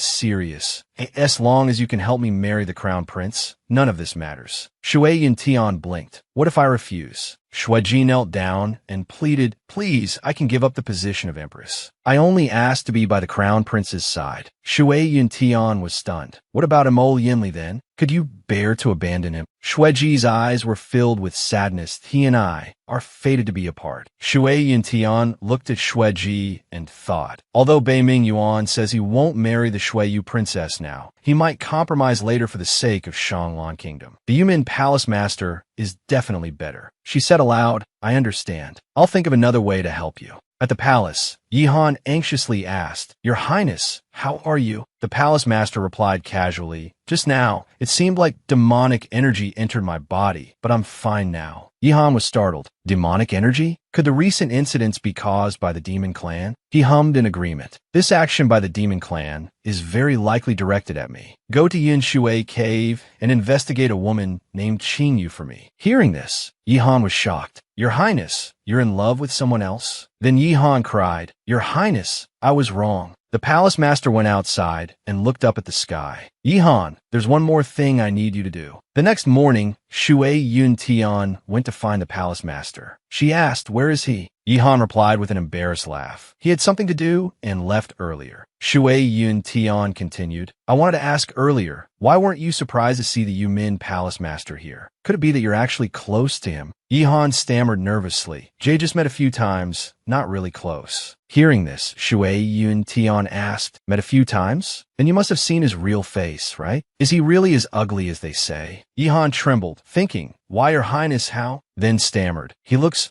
serious. As long as you can help me marry the crown prince, none of this matters. Shui Yun Tian blinked. What if I refuse? Shui Ji knelt down and pleaded, Please, I can give up the position of empress. I only asked to be by the crown prince's side. Shui Yun Tian was stunned. What about Emo Yinli then? Could you bear to abandon him? Shui Ji's eyes were filled with sadness. He and I are fated to be apart. Shui Yun Tian looked at Shui Ji and thought, although Bei Ming Yuan says he won't marry the Shui princess now, he might compromise later for the sake of Shanglan Kingdom. The Yumin Palace Master is definitely better. She said aloud, I understand. I'll think of another way to help you. At the palace, Yihan anxiously asked, Your Highness, how are you? The palace master replied casually, Just now, it seemed like demonic energy entered my body, but I'm fine now. Yihan was startled. Demonic energy? Could the recent incidents be caused by the demon clan? He hummed in agreement. This action by the demon clan is very likely directed at me. Go to Yin Shui cave and investigate a woman named Qingyu for me. Hearing this, Yihan was shocked. Your Highness, you're in love with someone else? Then Yihan cried, Your Highness, I was wrong. The palace master went outside and looked up at the sky. Yihan, there's one more thing I need you to do. The next morning, Shui Yun Tian went to find the palace master. She asked, Where is he? Yihan replied with an embarrassed laugh. He had something to do and left earlier. Shui Yun Tian continued, I wanted to ask earlier, why weren't you surprised to see the Yumin Palace Master here? Could it be that you're actually close to him? Yihan stammered nervously. Jay just met a few times, not really close. Hearing this, Shui Yun Tian asked, Met a few times? Then you must have seen his real face, right? Is he really as ugly as they say? Yihan trembled, thinking, Why, Your Highness, how? Then stammered, He looks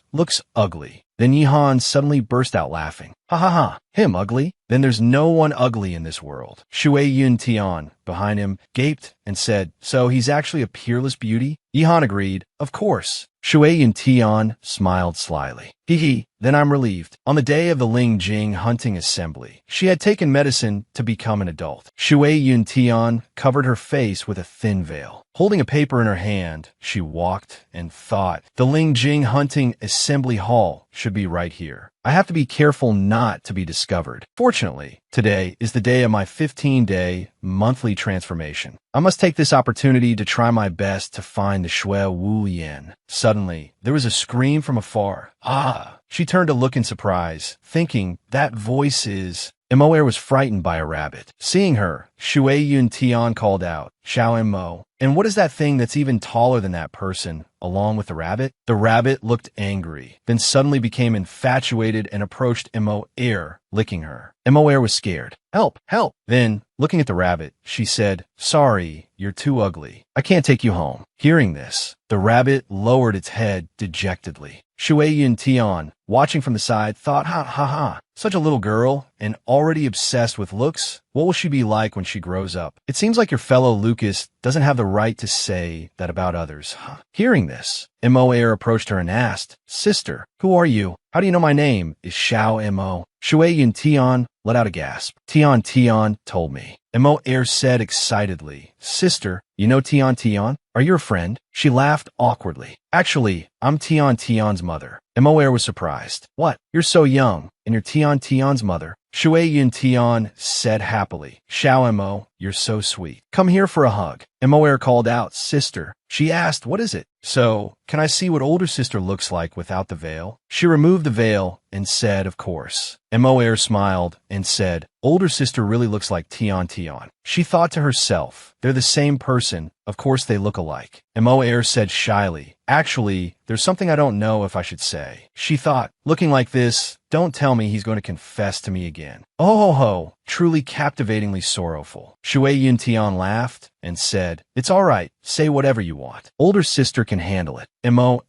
ugly. Then Yihan suddenly burst out laughing. Ha ha ha, him ugly? Then there's no one ugly in this world. Shui Yun Tian, behind him, gaped and said, So he's actually a peerless beauty? Yihan agreed, Of course. Shui Yun Tian smiled slyly. Hee, then I'm relieved. On the day of the Ling Jing hunting assembly, she had taken medicine to become an adult. Shui Yun Tian covered her face with a thin veil. Holding a paper in her hand, she walked and thought, The Ling Jing hunting assembly hall should be right here. I have to be careful not to be discovered. Fortunately, today is the day of my 15-day monthly transformation. I must take this opportunity to try my best to find the Shui Wu Yan. Suddenly, there was a scream from afar. Ah! She turned to look in surprise, thinking, that voice is... Mo was frightened by a rabbit. Seeing her, Shui Yun Tian called out, Xiao Mo. And what is that thing that's even taller than that person, along with the rabbit? The rabbit looked angry, then suddenly became infatuated and approached Mo, licking her. Mo was scared. Help, help. Then, looking at the rabbit, she said, sorry, you're too ugly. I can't take you home. Hearing this, the rabbit lowered its head dejectedly. Shui Yun Tian, watching from the side, thought, ha ha ha, such a little girl, and already obsessed with looks? What will she be like when she grows up? It seems like your fellow Lucas doesn't have the right to say that about others. Huh? Hearing this, Mo approached her and asked, sister, who are you? How do you know my name is Xiao Mo? Shui Yun Tian let out a gasp. Tian told me. Mo said excitedly, sister, you know Tian? Are you a friend? She laughed awkwardly. Actually, I'm Tian's mother. Mo was surprised. What? You're so young, and you're Tian's mother? Shui Yun Tian said happily. Xiao Mo, you're so sweet. Come here for a hug. Mo called out, sister. She asked, what is it? So, can I see what older sister looks like without the veil? She removed the veil and said, of course. Mo smiled and said, older sister really looks like Tian. She thought to herself, they're the same person. Of course they look alike. Mo said shyly, actually, there's something I don't know if I should say. She thought, looking like this, don't tell me he's going to confess to me again. Oh ho ho, truly captivatingly sorrowful. Shui Yun Tian laughed and said, it's all right, say whatever you want. Older sister can handle it. Mo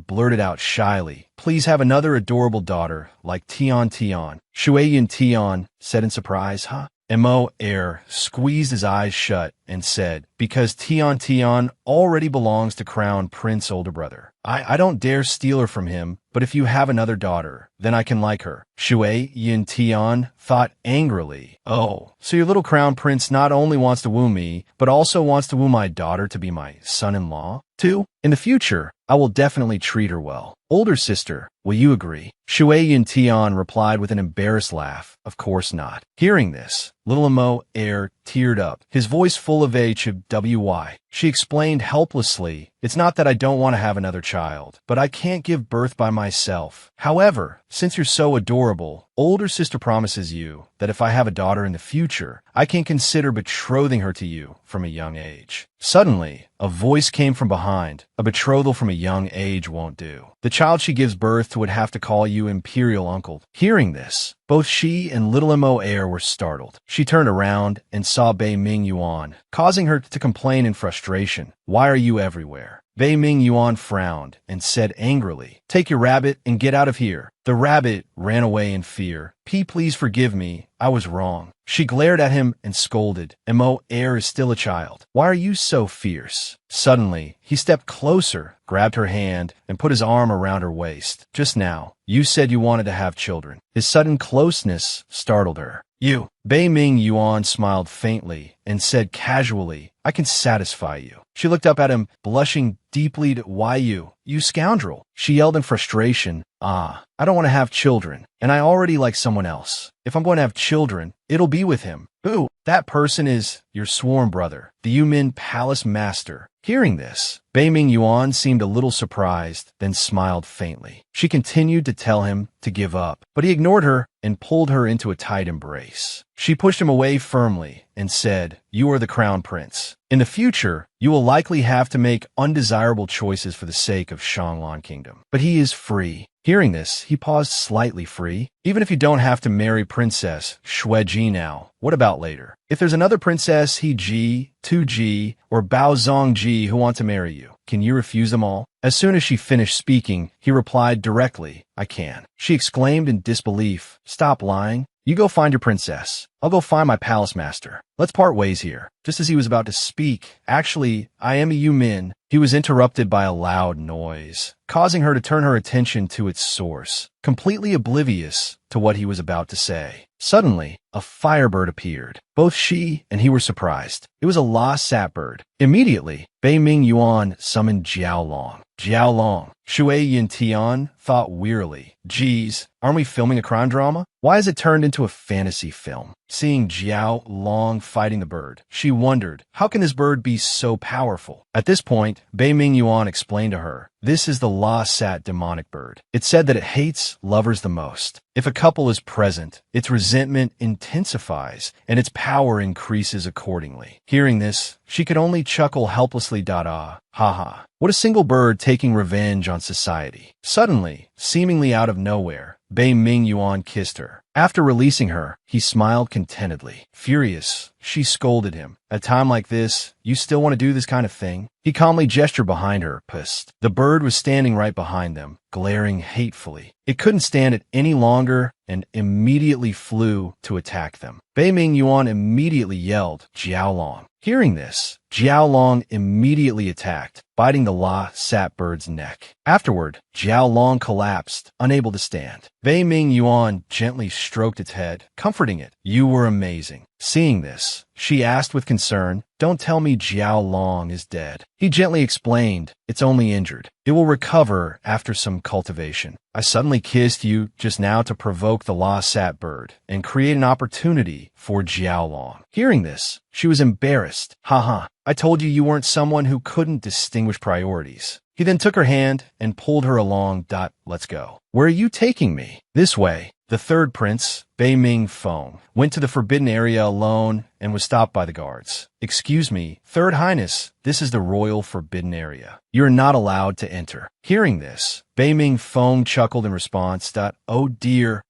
blurted out shyly, please have another adorable daughter like Tian. Shui Yun Tian said in surprise, huh? Mo squeezed his eyes shut and said, because Tian already belongs to Crown Prince older brother. I don't dare steal her from him, but if you have another daughter, then I can like her. Shui Yun Tian thought angrily, oh, so your little Crown Prince not only wants to woo me, but also wants to woo my daughter to be my son-in-law, too? In the future, I will definitely treat her well. Older sister, will you agree? Shui Yun Tian replied with an embarrassed laugh, of course not. Hearing this, little Mo teared up, his voice full of HWY. She explained helplessly, it's not that I don't want to have another child, but I can't give birth by myself. However, since you're so adorable, older sister promises you that if I have a daughter in the future, I can consider betrothing her to you from a young age. Suddenly, a voice came from behind. A betrothal from a young age won't do. The child she gives birth to would have to call you imperial uncle. Hearing this, both she and little Mo were startled. She turned around and saw Bei Ming Yuan, causing her to complain in frustration. Why are you everywhere? Bei Ming Yuan frowned and said angrily, take your rabbit and get out of here. The rabbit ran away in fear. Please forgive me. I was wrong. She glared at him and scolded. Mo is still a child. Why are you so fierce? Suddenly, he stepped closer, grabbed her hand, and put his arm around her waist. Just now, you said you wanted to have children. His sudden closeness startled her. You. Bei Ming Yuan smiled faintly and said casually, I can satisfy you. She looked up at him, blushing deeply. Why you scoundrel? She yelled in frustration, I don't want to have children, and I already like someone else. If I'm going to have children, it'll be with him. Who? That person is your sworn brother, the Yumin Palace Master. Hearing this, Bei Ming Yuan seemed a little surprised, then smiled faintly. She continued to tell him to give up, but he ignored her and pulled her into a tight embrace. She pushed him away firmly and said, you are the crown prince. In the future, you will likely have to make undesirable choices for the sake of Shanglan Kingdom. But he is free. Hearing this, he paused slightly. Free? Even if you don't have to marry Princess Shuiji now, what about later? If there's another Princess He-ji, Tu-ji, or Bao-zong-ji who want to marry you, can you refuse them all? As soon as she finished speaking, he replied directly, I can. She exclaimed in disbelief, stop lying. You go find your princess. I'll go find my palace master. Let's part ways here. Just as he was about to speak, actually, I am a Yumin, he was interrupted by a loud noise, causing her to turn her attention to its source, completely oblivious to what he was about to say. Suddenly, a firebird appeared. Both she and he were surprised. It was a La Sat bird. Immediately, Bei Ming Yuan summoned Jiao Long. Jiao Long. Shui Yintian thought wearily. Geez, aren't we filming a crime drama? Why has it turned into a fantasy film? Seeing Jiao Long fighting the bird, she wondered, how can this bird be so powerful? At this point, Bei Ming Yuan explained to her, this is the La Sat demonic bird. It said that it hates lovers the most. If a couple is present, its resentment intensifies and its power increases accordingly. Hearing this, she could only chuckle helplessly. Haha. What a single bird taking revenge on society. Suddenly, seemingly out of nowhere, Bei Ming Yuan kissed her. After releasing her, he smiled contentedly. Furious, she scolded him. At a time like this, you still want to do this kind of thing? He calmly gestured behind her, pissed. The bird was standing right behind them, glaring hatefully. It couldn't stand it any longer and immediately flew to attack them. Bei Ming Yuan immediately yelled, Jiao Long. Hearing this, Jiao Long immediately attacked, biting the La Sat bird's neck. Afterward, Jiao Long collapsed, unable to stand. Bei Ming Yuan gently stroked its head, comforting it. You were amazing. Seeing this, she asked with concern, don't tell me Jiao Long is dead. He gently explained, it's only injured. It will recover after some cultivation. I suddenly kissed you just now to provoke the La Sat bird and create an opportunity for Jiao Long. Hearing this, she was embarrassed. Haha, I told you you weren't someone who couldn't distinguish priorities. He then took her hand and pulled her along. Let's go. Where are you taking me? This way. The third prince, Bei Ming Feng, went to the forbidden area alone and was stopped by the guards. Excuse me, Third Highness, this is the royal forbidden area. You are not allowed to enter. Hearing this, Bei Ming Feng chuckled in response. Oh dear,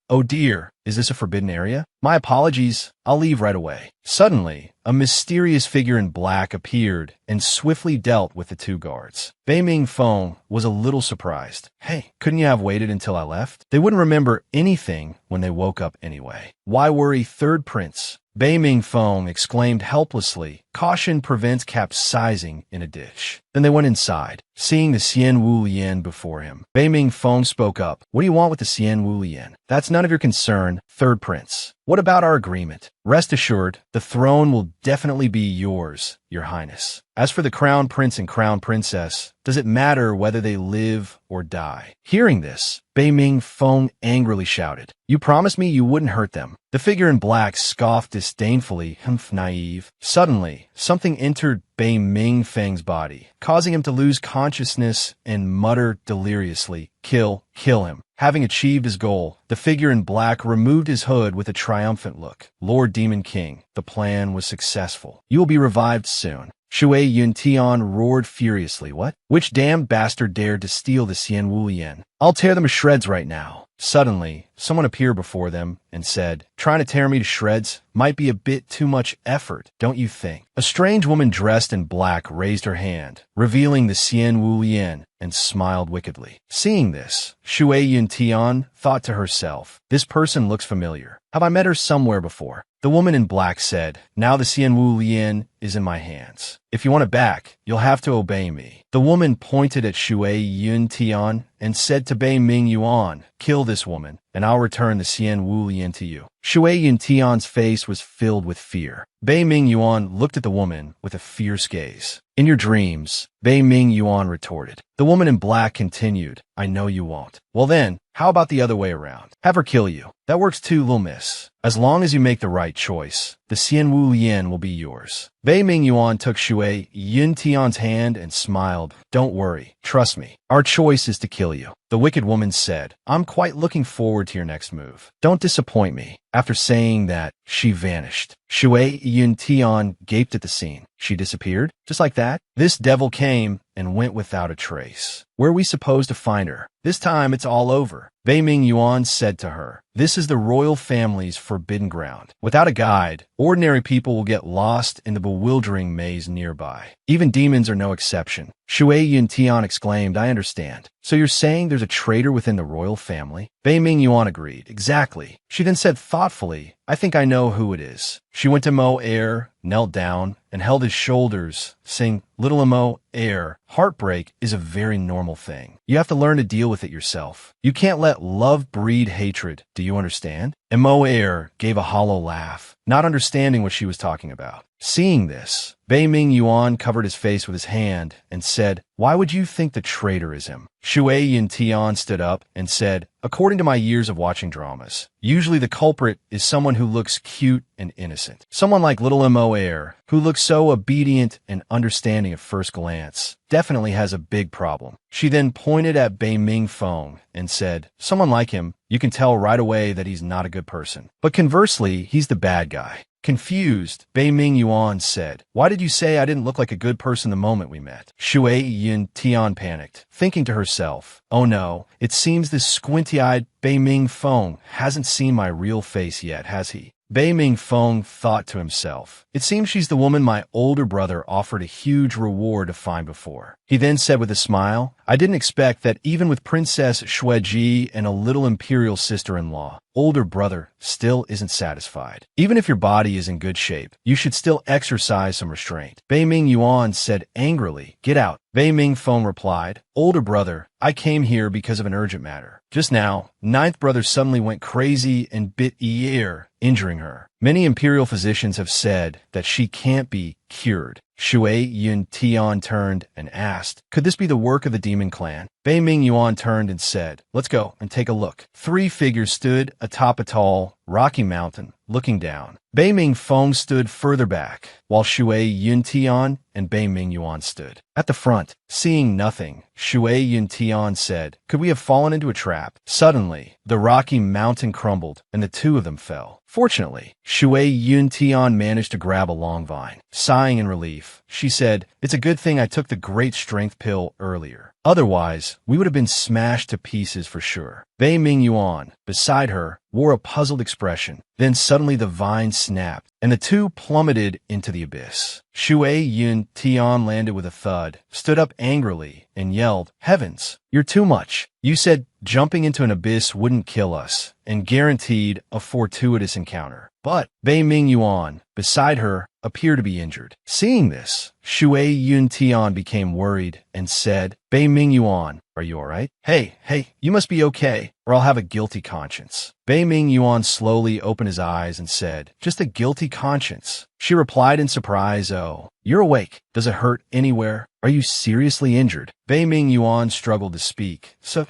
is this a forbidden area? My apologies, I'll leave right away. Suddenly, a mysterious figure in black appeared and swiftly dealt with the two guards. Bei Ming Feng was a little surprised. Hey, couldn't you have waited until I left? They wouldn't remember anything when they woke up anyway. Why worry, third prince? Bei Ming Feng exclaimed helplessly. Caution prevents capsizing in a dish. Then they went inside, seeing the Xian Wu Lian before him. Bei Ming Feng spoke up. What do you want with the Xian Wu Lian? That's none of your concern, third prince. What about our agreement? Rest assured, the throne will definitely be yours, your highness. As for the crown prince and crown princess, does it matter whether they live or die? Hearing this, Bei Ming Feng angrily shouted, you promised me you wouldn't hurt them. The figure in black scoffed disdainfully, naive. Suddenly, something entered Bei Ming Feng's body, causing him to lose consciousness and mutter deliriously, kill him. Having achieved his goal, the figure in black removed his hood with a triumphant look. Lord Demon King, the plan was successful. You will be revived soon. Shui Yuntian roared furiously. What? Which damned bastard dared to steal the Xian Wu Lian? I'll tear them to shreds right now. Suddenly, someone appeared before them and said, trying to tear me to shreds might be a bit too much effort, don't you think? A strange woman dressed in black raised her hand, revealing the Xian Wu Lian, and smiled wickedly. Seeing this, Shui Yuntian thought to herself, this person looks familiar. Have I met her somewhere before? The woman in black said, now the Xian Wu Lian is in my hands. If you want it back, you'll have to obey me. The woman pointed at Shui Yuntian and said to Bei Ming Yuan, kill this woman, and I'll return the Xian Wu Lian to you. Shui Yuntian's face was filled with fear. Bei Ming Yuan looked at the woman with a fierce gaze. In your dreams, Bei Ming Yuan retorted. The woman in black continued, I know you won't. Well then, how about the other way around? Have her kill you. That works too, little miss. As long as you make the right choice, the Xian Wu Lian will be yours. Bei Ming Yuan took Shui Yuntian's hand and smiled. Don't worry, trust me. Our choice is to kill you. The wicked woman said, I'm quite looking forward to your next move. Don't disappoint me. After saying that, she vanished. Shui Yuntian gaped at the scene. She disappeared? Just like that? This devil came and went without a trace. Where are we supposed to find her? This time it's all over. Bei Ming Yuan said to her, this is the royal family's forbidden ground. Without a guide, ordinary people will get lost in the bewildering maze nearby. Even demons are no exception. Shui Yuntian exclaimed, I understand. So you're saying there's a traitor within the royal family? Bei Ming Yuan agreed. Exactly. She then said thoughtfully, I think I know who it is. She went to Mo Air, knelt down, and held his shoulders, saying, Little Mo Air, heartbreak is a very normal normal thing. You have to learn to deal with it yourself. You can't let love breed hatred. Do you understand? NAMA-MANGAI gave a hollow laugh, not understanding what she was talking about. Seeing this, Bei-Ming Yuan covered his face with his hand and said, "Why would you think the traitor is him?" Shui Yin Tian stood up and said, "According to my years of watching dramas, usually the culprit is someone who looks cute and innocent. Someone like little Mo-Air, who looks so obedient and understanding at first glance, definitely has a big problem." She then pointed at Bei-Ming Feng and said, "Someone like him, you can tell right away that he's not a good person. But conversely, he's the bad guy." Confused, Bei-Ming Yuan said, "Why did you say I didn't look like a good person the moment we met?" Shui Yin Tian panicked, thinking to herself, "Oh no, it seems this squinty-eyed Bei-Ming Feng hasn't seen my real face yet, has he?" Bei-Ming Feng thought to himself, "It seems she's the woman my older brother offered a huge reward to find before." He then said with a smile, "I didn't expect that even with Princess Shueji and a little imperial sister-in-law, older brother still isn't satisfied. Even if your body is in good shape, you should still exercise some restraint." Bei-Ming Yuan said angrily, "Get out." Bei-Ming Feng replied, "Older brother, I came here because of an urgent matter. Just now, ninth brother suddenly went crazy and bit ear, injuring her. Many imperial physicians have said that she can't be cured." Shui Yin Tian turned and asked, "Could this be the work of the demon clan?" Bei-Ming Yuan turned and said, "Let's go and take a look." Three figures stood atop a tall, rocky mountain, looking down. Bei-Ming Feng stood further back, while Shui Yin Tian and Bei-Ming Yuan stood at the front. Seeing nothing, Shui Yin Tian said, "Could we have fallen into a trap?" Suddenly, the rocky mountain crumbled, and the two of them fell. Fortunately, Shui Yin Tian managed to grab a long vine. Sighing in relief, she said, "It's a good thing I took the great strength pill earlier. Otherwise, we would have been smashed to pieces for sure." Bei-Ming Yuan, beside her, wore a puzzled expression. Then suddenly the vine snapped, and the two plummeted into the abyss. Shui Yin Tian landed with a thud, stood up angrily, and yelled, "Heavens, you're too much. You said jumping into an abyss wouldn't kill us, and guaranteed a fortuitous encounter." But Bei-Ming Yuan, beside her, appeared to be injured. Seeing this, Shui Yin Tian became worried and said, "Bei-Ming Yuan, are you all right? Hey, you must be okay, or I'll have a guilty conscience." Bei-Ming Yuan slowly opened his eyes and said, "Just a guilty conscience." She replied in surprise, "Oh, you're awake. Does it hurt anywhere? Are you seriously injured?" Bei-Ming Yuan struggled to speak. So,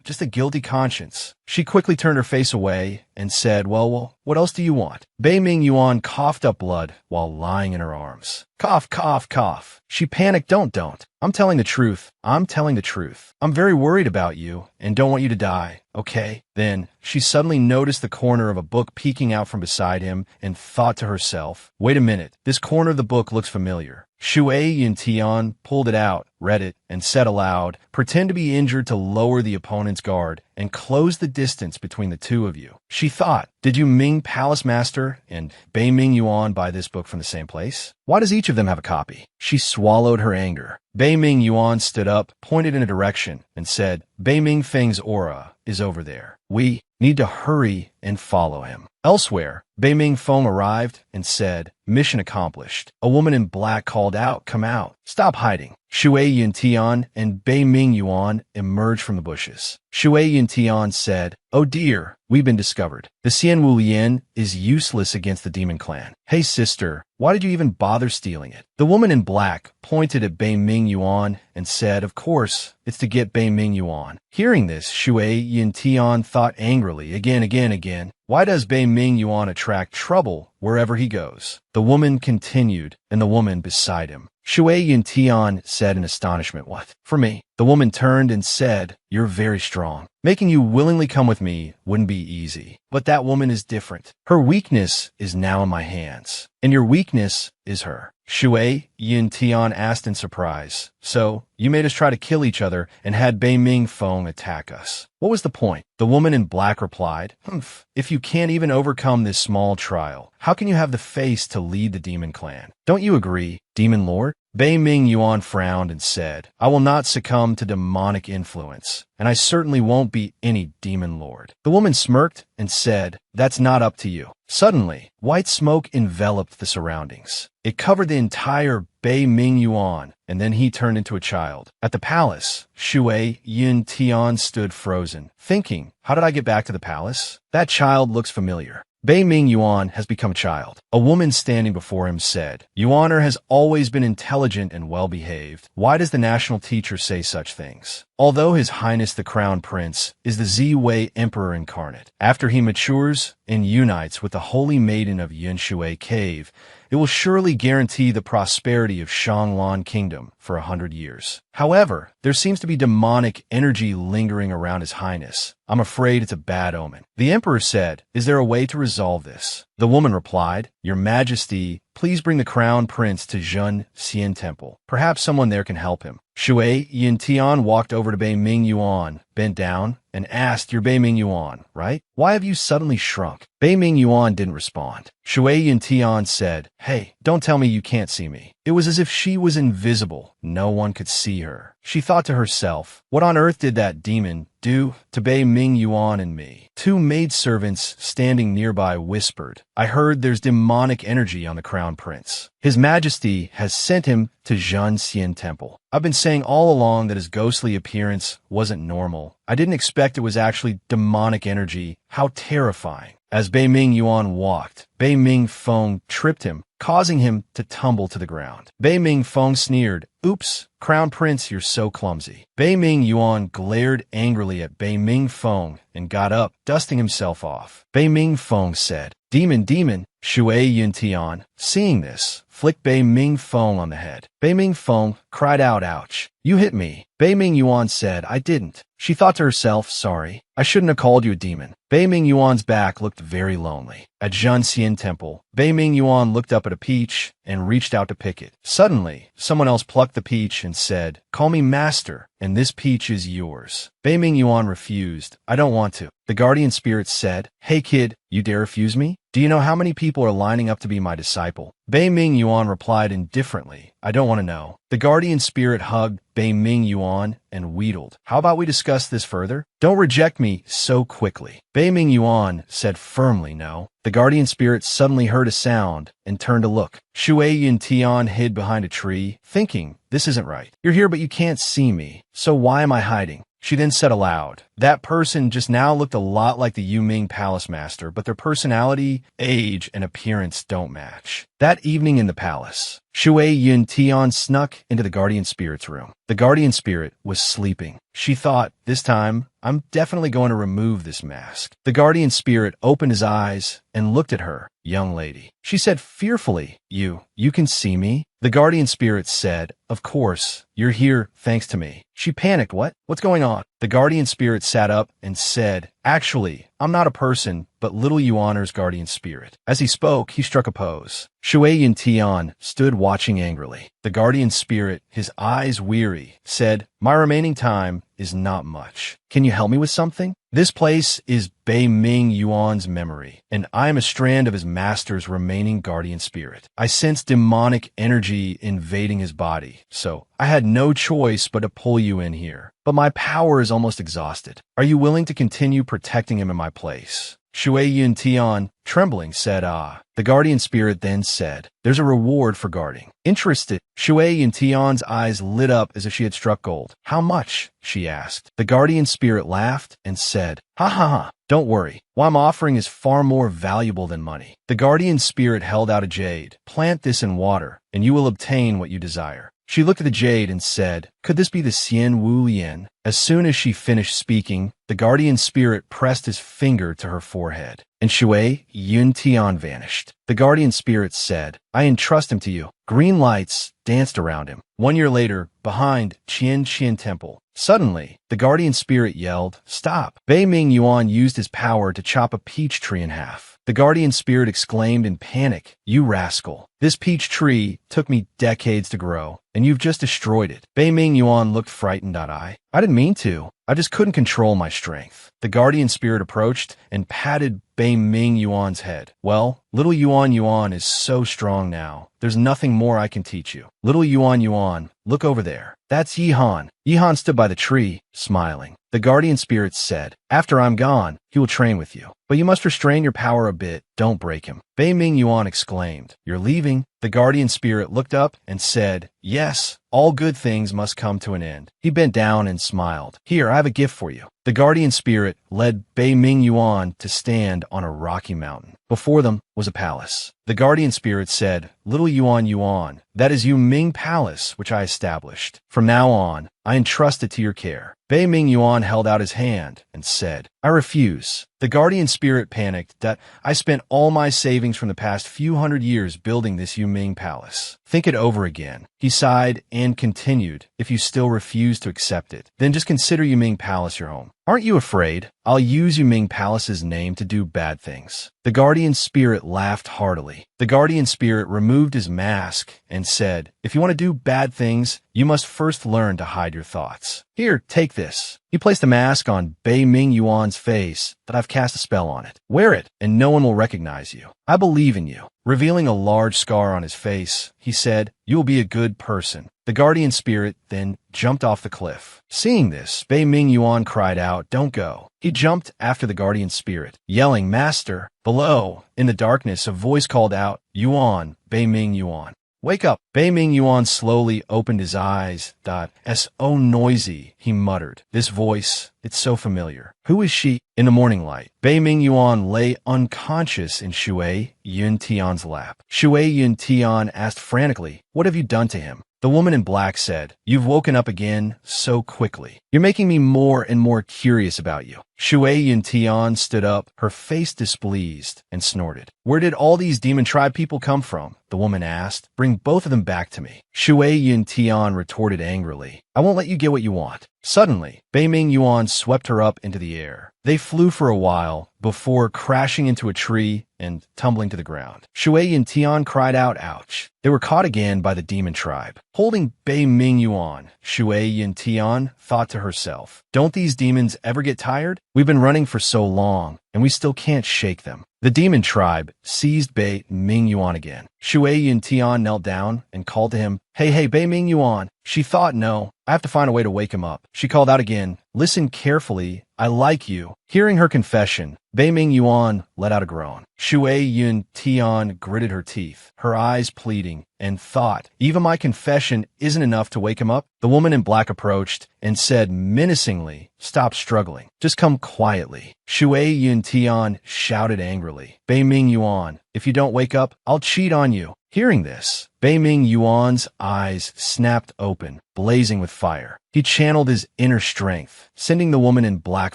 just a guilty conscience." She quickly turned her face away and said, well, what else do you want?" Bei-Ming Yuan coughed up blood while lying in her arms. Cough, cough, cough. She panicked, Don't. I'm telling the truth. I'm telling the truth. I'm very worried about you and don't want you to die, okay?" Then, she suddenly noticed the corner of a book peeking out from beside him and thought to herself, "Wait a minute, this corner of the book looks familiar." Shui Yin Tian pulled it out, read it, and said aloud, "Pretend to be injured to lower the opponent's guard and close the distance between the two of you." She thought, "Did you Ming Palace Master and Bei-Ming Yuan buy this book from the same place? Why does each of them have a copy?" She swallowed her anger. Bei-Ming Yuan stood up, pointed in a direction, and said, "Bei-Ming Feng's aura is over there. We need to hurry and follow him." Elsewhere, Bei-Ming Feng arrived and said, "Mission accomplished." A woman in black called out, "Come out. Stop hiding." Shui Yin Tian and Bei-Ming Yuan emerged from the bushes. Shui Yin Tian said, "Oh dear, we've been discovered. The Xian Wu Lian is useless against the demon clan. Hey sister, why did you even bother stealing it?" The woman in black pointed at Bei-Ming Yuan and said, "Of course, it's to get Bei-Ming Yuan." Hearing this, Shui Yin Tian thought angrily, again. Why does Bei-Ming Yuan attract trouble wherever he goes? The woman continued, and the woman beside him. Shui Yin Tian said in astonishment, "What? For me?" The woman turned and said, "You're very strong. Making you willingly come with me wouldn't be easy. But that woman is different. Her weakness is now in my hands, and your weakness is her." Shui Yin Tian asked in surprise, "So, you made us try to kill each other and had Bei-Ming Feng attack us. What was the point?" The woman in black replied, "Humph. If you can't even overcome this small trial, how can you have the face to lead the demon clan? Don't you agree, Demon Lord?" Bei Ming Yuan frowned and said, I will not succumb to demonic influence, and I certainly won't be any demon lord. The woman smirked and said, that's not up to you. Suddenly, white smoke enveloped the surroundings. It covered the entire Bei Ming Yuan, and then he turned into a child. At the palace, Shui Yun Tian stood frozen, thinking, how did I get back to the palace? That child looks familiar. Bei Ming Yuan has become a child. A woman standing before him said, Yuaner has always been intelligent and well-behaved. Why does the national teacher say such things? Although His Highness the Crown Prince is the Zi-Wei Emperor incarnate, after he matures and unites with the Holy Maiden of Yunshui Cave, it will surely guarantee the prosperity of Shanglan Kingdom for 100 years. However, there seems to be demonic energy lingering around His Highness. I'm afraid it's a bad omen. The Emperor said, is there a way to resolve this? The woman replied, Your Majesty, please bring the Crown Prince to Zhun Xian Temple. Perhaps someone there can help him. Shui Yintian walked over to Bei Ming Yuan, bent down, and asked, You're Bei Ming Yuan, right? Why have you suddenly shrunk? Bei Ming Yuan didn't respond. Shui Yintian said, Hey, don't tell me you can't see me. It was as if she was invisible. No one could see her. She thought to herself, what on earth did that demon do to Bei Ming Yuan and me? Two maidservants standing nearby whispered, I heard there's demonic energy on the Crown Prince. His Majesty has sent him to Zhun Xian Temple. I've been saying all along that his ghostly appearance wasn't normal. I didn't expect it was actually demonic energy. How terrifying. As Bei Ming Yuan walked, Bei Ming Feng tripped him, causing him to tumble to the ground. Bei Ming Feng sneered, Oops, Crown Prince, you're so clumsy. Bei Ming Yuan glared angrily at Bei Ming Feng and got up, dusting himself off. Bei Ming Feng said, Demon, demon. Shui Yuntian, seeing this, flicked Bei Ming Feng on the head. Bei Ming Feng cried out, Ouch. You hit me. Bei Ming Yuan said, I didn't. She thought to herself, Sorry, I shouldn't have called you a demon. Bei Ming Yuan's back looked very lonely. At Zhun Xian Temple, Bei Ming Yuan looked up at a peach and reached out to pick it. Suddenly, someone else plucked the peach and said, Call me master, and this peach is yours. Bei Ming Yuan refused. I don't want to. The guardian spirit said, Hey kid, you dare refuse me? Do you know how many people are lining up to be my disciple? Bei Ming Yuan replied indifferently, I don't want to know. The guardian spirit hugged Bei Ming Yuan and wheedled, How about we discuss this further? Don't reject me so quickly. Bei Ming Yuan said firmly no. The guardian spirit suddenly heard a sound and turned to look. Shui Yintian hid behind a tree, thinking, This isn't right. You're here but you can't see me, so why am I hiding? She then said aloud, That person just now looked a lot like the Yuming Palace Master, but their personality, age, and appearance don't match. That evening in the palace, Shui Yuntian snuck into the guardian spirit's room. The guardian spirit was sleeping. She thought, This time, I'm definitely going to remove this mask. The guardian spirit opened his eyes and looked at her. Young lady. She said fearfully, You can see me? The guardian spirit said, Of course, you're here thanks to me. She panicked, What's going on? The guardian spirit sat up and said, Actually, I'm not a person, but little Yuaner's guardian spirit. As he spoke, he struck a pose. Shui Yintian stood watching angrily. The guardian spirit, his eyes weary, said, My remaining time is not much. Can you help me with something? This place is Bei Ming Yuan's memory, and I am a strand of his master's remaining guardian spirit. I sense demonic energy invading his body, so I had no choice but to pull you in here. But my power is almost exhausted. Are you willing to continue protecting him in my place? Shui Yuntian, trembling, said, The guardian spirit then said, There's a reward for guarding. Interested, Shui Yuntian's eyes lit up as if she had struck gold. How much? She asked. The guardian spirit laughed and said, Ha ha ha. Don't worry. What I'm offering is far more valuable than money. The guardian spirit held out a jade. Plant this in water, and you will obtain what you desire. She looked at the jade and said, Could this be the Xian Wu Yin? As soon as she finished speaking, the guardian spirit pressed his finger to her forehead, and Shui Yuntian vanished. The guardian spirit said, I entrust him to you. Green lights danced around him. 1 year later, behind Qian Temple, suddenly, the guardian spirit yelled, Stop! Bei Ming Yuan used his power to chop a peach tree in half. The guardian spirit exclaimed in panic, You rascal! This peach tree took me decades to grow, and you've just destroyed it. Bei Ming Yuan looked frightened. I didn't mean to. I just couldn't control my strength. The guardian spirit approached and patted Bei Ming Yuan's head. Well, little Yuan is so strong now. There's nothing more I can teach you. Little Yuan, look over there. That's Yihan. Yihan stood by the tree, smiling. The guardian spirit said, after I'm gone, he will train with you. But you must restrain your power a bit. Don't break him. Bei Ming Yuan exclaimed, you're leaving? The guardian spirit looked up and said, yes, all good things must come to an end. He bent down and smiled. Here, I have a gift for you. The guardian spirit led Bei Ming Yuan to stand on a rocky mountain. Before them was a palace. The guardian spirit said, little Yuan, that is Yu Ming Palace, which I established. From now on, I entrust it to your care. Bei Ming Yuan held out his hand and said, I refuse. The guardian spirit panicked that I spent all my savings from the past few hundred years building this Yu Ming Palace. Think it over again. He sighed and continued, if you still refuse to accept it, then just consider Yu Ming Palace your home. Aren't you afraid? I'll use Yu Ming Palace's name to do bad things. The guardian spirit laughed heartily. The guardian spirit removed his mask and said, if you want to do bad things, you must first learn to hide your thoughts. Here, take this. He placed a mask on Bei Ming Yuan's face that I've cast a spell on it. Wear it, and no one will recognize you. I believe in you. Revealing a large scar on his face, he said, you will be a good person. The guardian spirit then jumped off the cliff. Seeing this, Bei Ming Yuan cried out, don't go. He jumped after the guardian spirit, yelling, Master! Below, in the darkness, a voice called out, Yuan, Bei Ming Yuan. Wake up! Bei Ming Yuan slowly opened his eyes. So noisy, he muttered. This voice, it's so familiar. Who is she? In the morning light, Bei Ming Yuan lay unconscious in Shui Yun Tian's lap. Shui Yun Tian asked frantically, what have you done to him? The woman in black said, you've woken up again so quickly. You're making me more and more curious about you. Shui Yun Tian stood up, her face displeased, and snorted. Where did all these demon tribe people come from? The woman asked. Bring both of them back to me. Shui Yun Tian retorted angrily. I won't let you get what you want. Suddenly, Bei Ming Yuan swept her up into the air. They flew for a while before crashing into a tree and tumbling to the ground. Shui Yun Tian cried out, ouch. They were caught again by the demon tribe. Holding Bei Ming Yuan, Shui Yun Tian thought to herself, don't these demons ever get tired? We've been running for so long, and we still can't shake them. The demon tribe seized Bei Ming Yuan again. Shui Yun Tian knelt down and called to him, hey, Bei Ming Yuan. She thought, no, I have to find a way to wake him up. She called out again, listen carefully, I like you. Hearing her confession, Bei Ming Yuan let out a groan. Shui Yun Tian gritted her teeth, her eyes pleading, and thought, even my confession isn't enough to wake him up? The woman in black approached and said menacingly, stop struggling. Just come quietly. Shui Yun Tian shouted angrily, Bei Ming Yuan, if you don't wake up, I'll cheat on you. Hearing this, Bei Ming Yuan's eyes snapped open, blazing with fire. He channeled his inner strength, sending the woman in black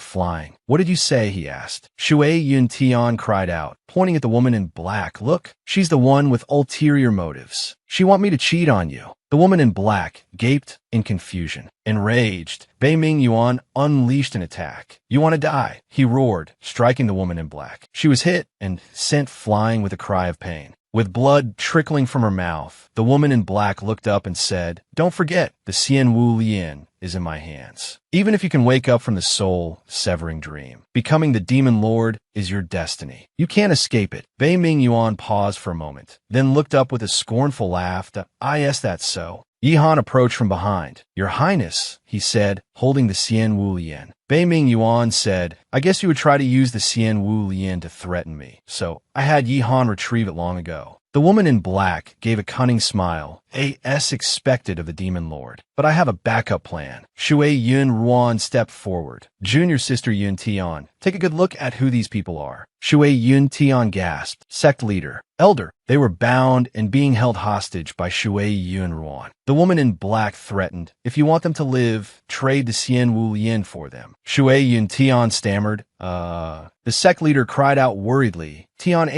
flying. What did you say? He asked. Shui Yun Tian cried out, pointing at the woman in black. Look, she's the one with ulterior motives. She want me to cheat on you. The woman in black gaped in confusion. Enraged, Bei Ming Yuan unleashed an attack. You want to die? He roared, striking the woman in black. She was hit and sent flying with a cry of pain. With blood trickling from her mouth, the woman in black looked up and said, don't forget, the Xian Wu Lian is in my hands. Even if you can wake up from the soul-severing dream, becoming the demon lord is your destiny. You can't escape it. Bei Ming Yuan paused for a moment, then looked up with a scornful laugh. Yes, that's so. Yihan approached from behind. Your Highness, he said, holding the Xian Wu Lian. Bei Ming Yuan said, I guess you would try to use the Xian Wu Lian to threaten me, so I had Yihan retrieve it long ago. The woman in black gave a cunning smile, as expected of the demon lord. But I have a backup plan. Shui Yun Ruan stepped forward. Junior sister Yun Tian, take a good look at who these people are. Shui Yun Tian gasped. Sect leader. Elder. They were bound and being held hostage by Shui Yun Ruan. The woman in black threatened, if you want them to live, trade the Xian Wu Lian for them. Shui Yun Tian stammered, The sect leader cried out worriedly, Tian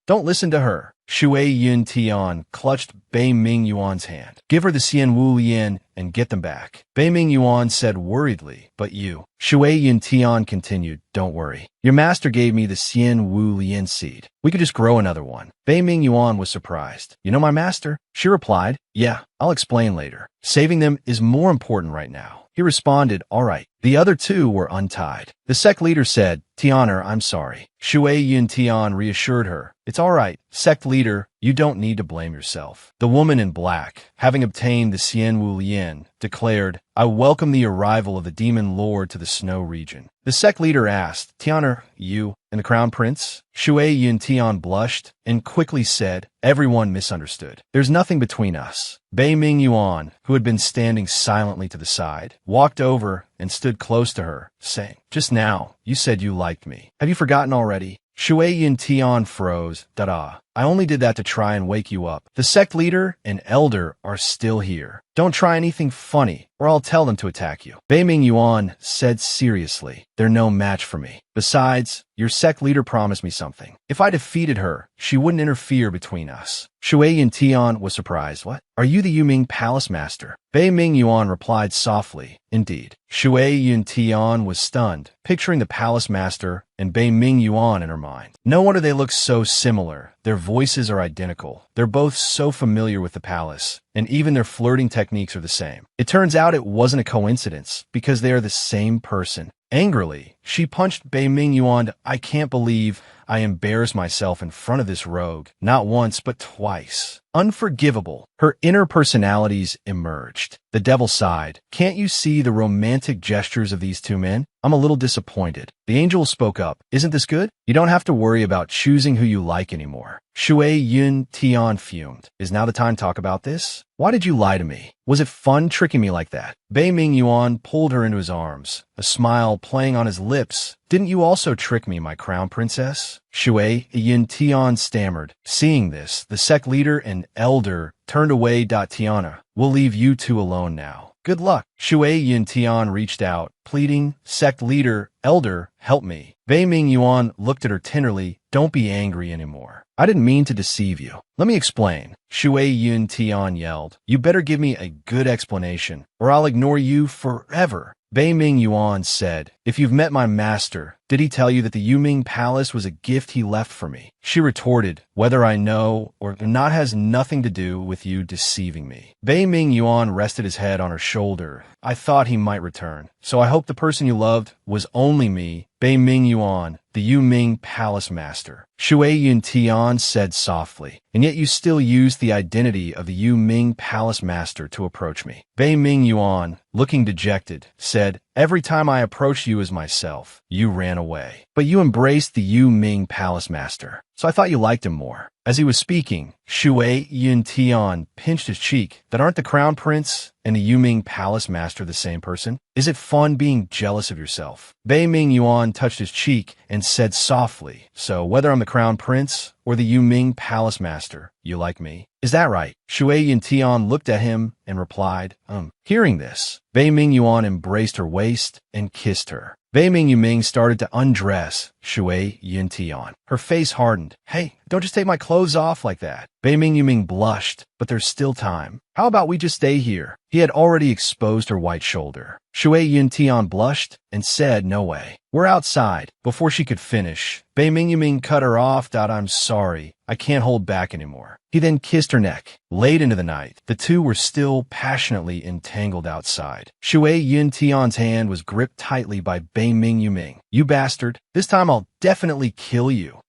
don't listen to her. Shui Yun Tian clutched Bei Ming Yuan's hand. Give her the Xian Wu Lian and get them back. Bei Ming Yuan said worriedly, but you. Shui Yun Tian continued, don't worry. Your master gave me the Xian Wu Lian seed. We could just grow another one. Bei Ming Yuan was surprised. You know my master? She replied, yeah, I'll explain later. Saving them is more important right now. He responded, all right. The other two were untied. The sect leader said, Tiana, I'm sorry. Shui Yun Tian reassured her. It's all right. Sect leader, you don't need to blame yourself. The woman in black, having obtained the Xian Wu Lian, declared, I welcome the arrival of the demon lord to the snow region. The sect leader asked, Tiana, you and the crown prince? Shui Yun Tian blushed and quickly said, everyone misunderstood. There's nothing between us. Bei Ming Yuan, who had been standing silently to the side, walked over and stood close to her, saying, just now, you said you liked me. Have you forgotten already? Shui Yin Tian froze. Da-da. I only did that to try and wake you up. The sect leader and elder are still here. Don't try anything funny, or I'll tell them to attack you. Bei Ming Yuan said seriously, they're no match for me. Besides, your sect leader promised me something. If I defeated her, she wouldn't interfere between us. Shui Yin Tian was surprised. What? Are you the Yuming Palace Master? Bei Ming Yuan replied softly, indeed. Shui Yin Tian was stunned, picturing the Palace Master and Bei Ming Yuan in her mind. No wonder they look so similar. Their voices are identical. They're both so familiar with the palace, and even their flirting techniques are the same. It turns out it wasn't a coincidence, because they are the same person. Angrily, she punched Bei Ming Yuan. I can't believe I embarrassed myself in front of this rogue, not once but twice. Unforgivable. Her inner personalities emerged. The devil sighed. Can't you see the romantic gestures of these two men? I'm a little disappointed. The angel spoke up. Isn't this good? You don't have to worry about choosing who you like anymore. Shui Yun Tian fumed. Is now the time to talk about this? Why did you lie to me? Was it fun tricking me like that? Bei Ming Yuan pulled her into his arms, a smile playing on his lips. Didn't you also trick me, my crown princess? Shui Yin Tian stammered. Seeing this, the sect leader and elder turned away. Tiana, we'll leave you two alone now. Good luck. Shui Yin Tian reached out, pleading, sect leader, elder, help me. Bei Ming Yuan looked at her tenderly. Don't be angry anymore. I didn't mean to deceive you. Let me explain. Shui Yun Tian yelled. You better give me a good explanation, or I'll ignore you forever. Bei Ming Yuan said, if you've met my master, did he tell you that the Yuming Palace was a gift he left for me? She retorted, whether I know or not has nothing to do with you deceiving me. Bei Ming Yuan rested his head on her shoulder. I thought he might return, so I hope the person you loved was only me. Bei Ming Yuan, the Yuming Palace Master. Shui Yun Tian said softly, and yet you still use the identity of the Yuming Palace Master to approach me. Bei Ming Yuan, looking dejected, said, every time I approached you as myself, you ran away. But you embraced the Yuming Palace Master, so I thought you liked him more. As he was speaking, Shui Yun Tian pinched his cheek. That aren't the Crown Prince and the Yuming Palace Master the same person? Is it fun being jealous of yourself? Bei Ming Yuan touched his cheek and said softly, so whether I'm the Crown Prince or the Yuming Palace Master, you like me? Is that right? Shui Yin Tian looked at him and replied, Hearing this, Bei Ming Yuan embraced her waist and kissed her. Bei Ming Yuming started to undress Shui Yin Tian. Her face hardened. Hey, don't just take my clothes off like that. Bei Ming Yuming blushed, but there's still time. How about we just stay here? He had already exposed her white shoulder. Shui Yin Tian blushed and said, no way. We're outside. Before she could finish, Bei Ming Yuming cut her off. I'm sorry. I can't hold back anymore. He then kissed her neck. Late into the night, the two were still passionately entangled outside. Shui Yin Tian's hand was gripped tightly by Bei Ming Yuming. You bastard. This time I'll definitely kill you.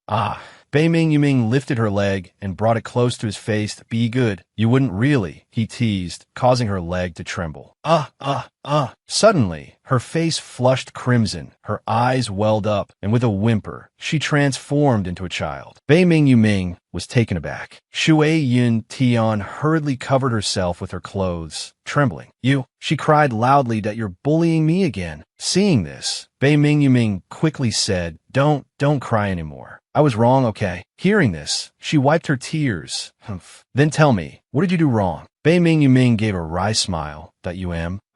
Bei Ming Yuming lifted her leg and brought it close to his face. Be good. You wouldn't really, he teased, causing her leg to tremble. Suddenly, her face flushed crimson, her eyes welled up, and with a whimper, she transformed into a child. Bei Ming Yuming was taken aback. Shui Yin Tian hurriedly covered herself with her clothes, trembling. She cried loudly that you're bullying me again. Seeing this, Bei Ming Yuming quickly said, Don't cry anymore. I was wrong, okay? Hearing this, she wiped her tears. Then tell me, what did you do wrong? Bei Ming Yuming gave a wry smile.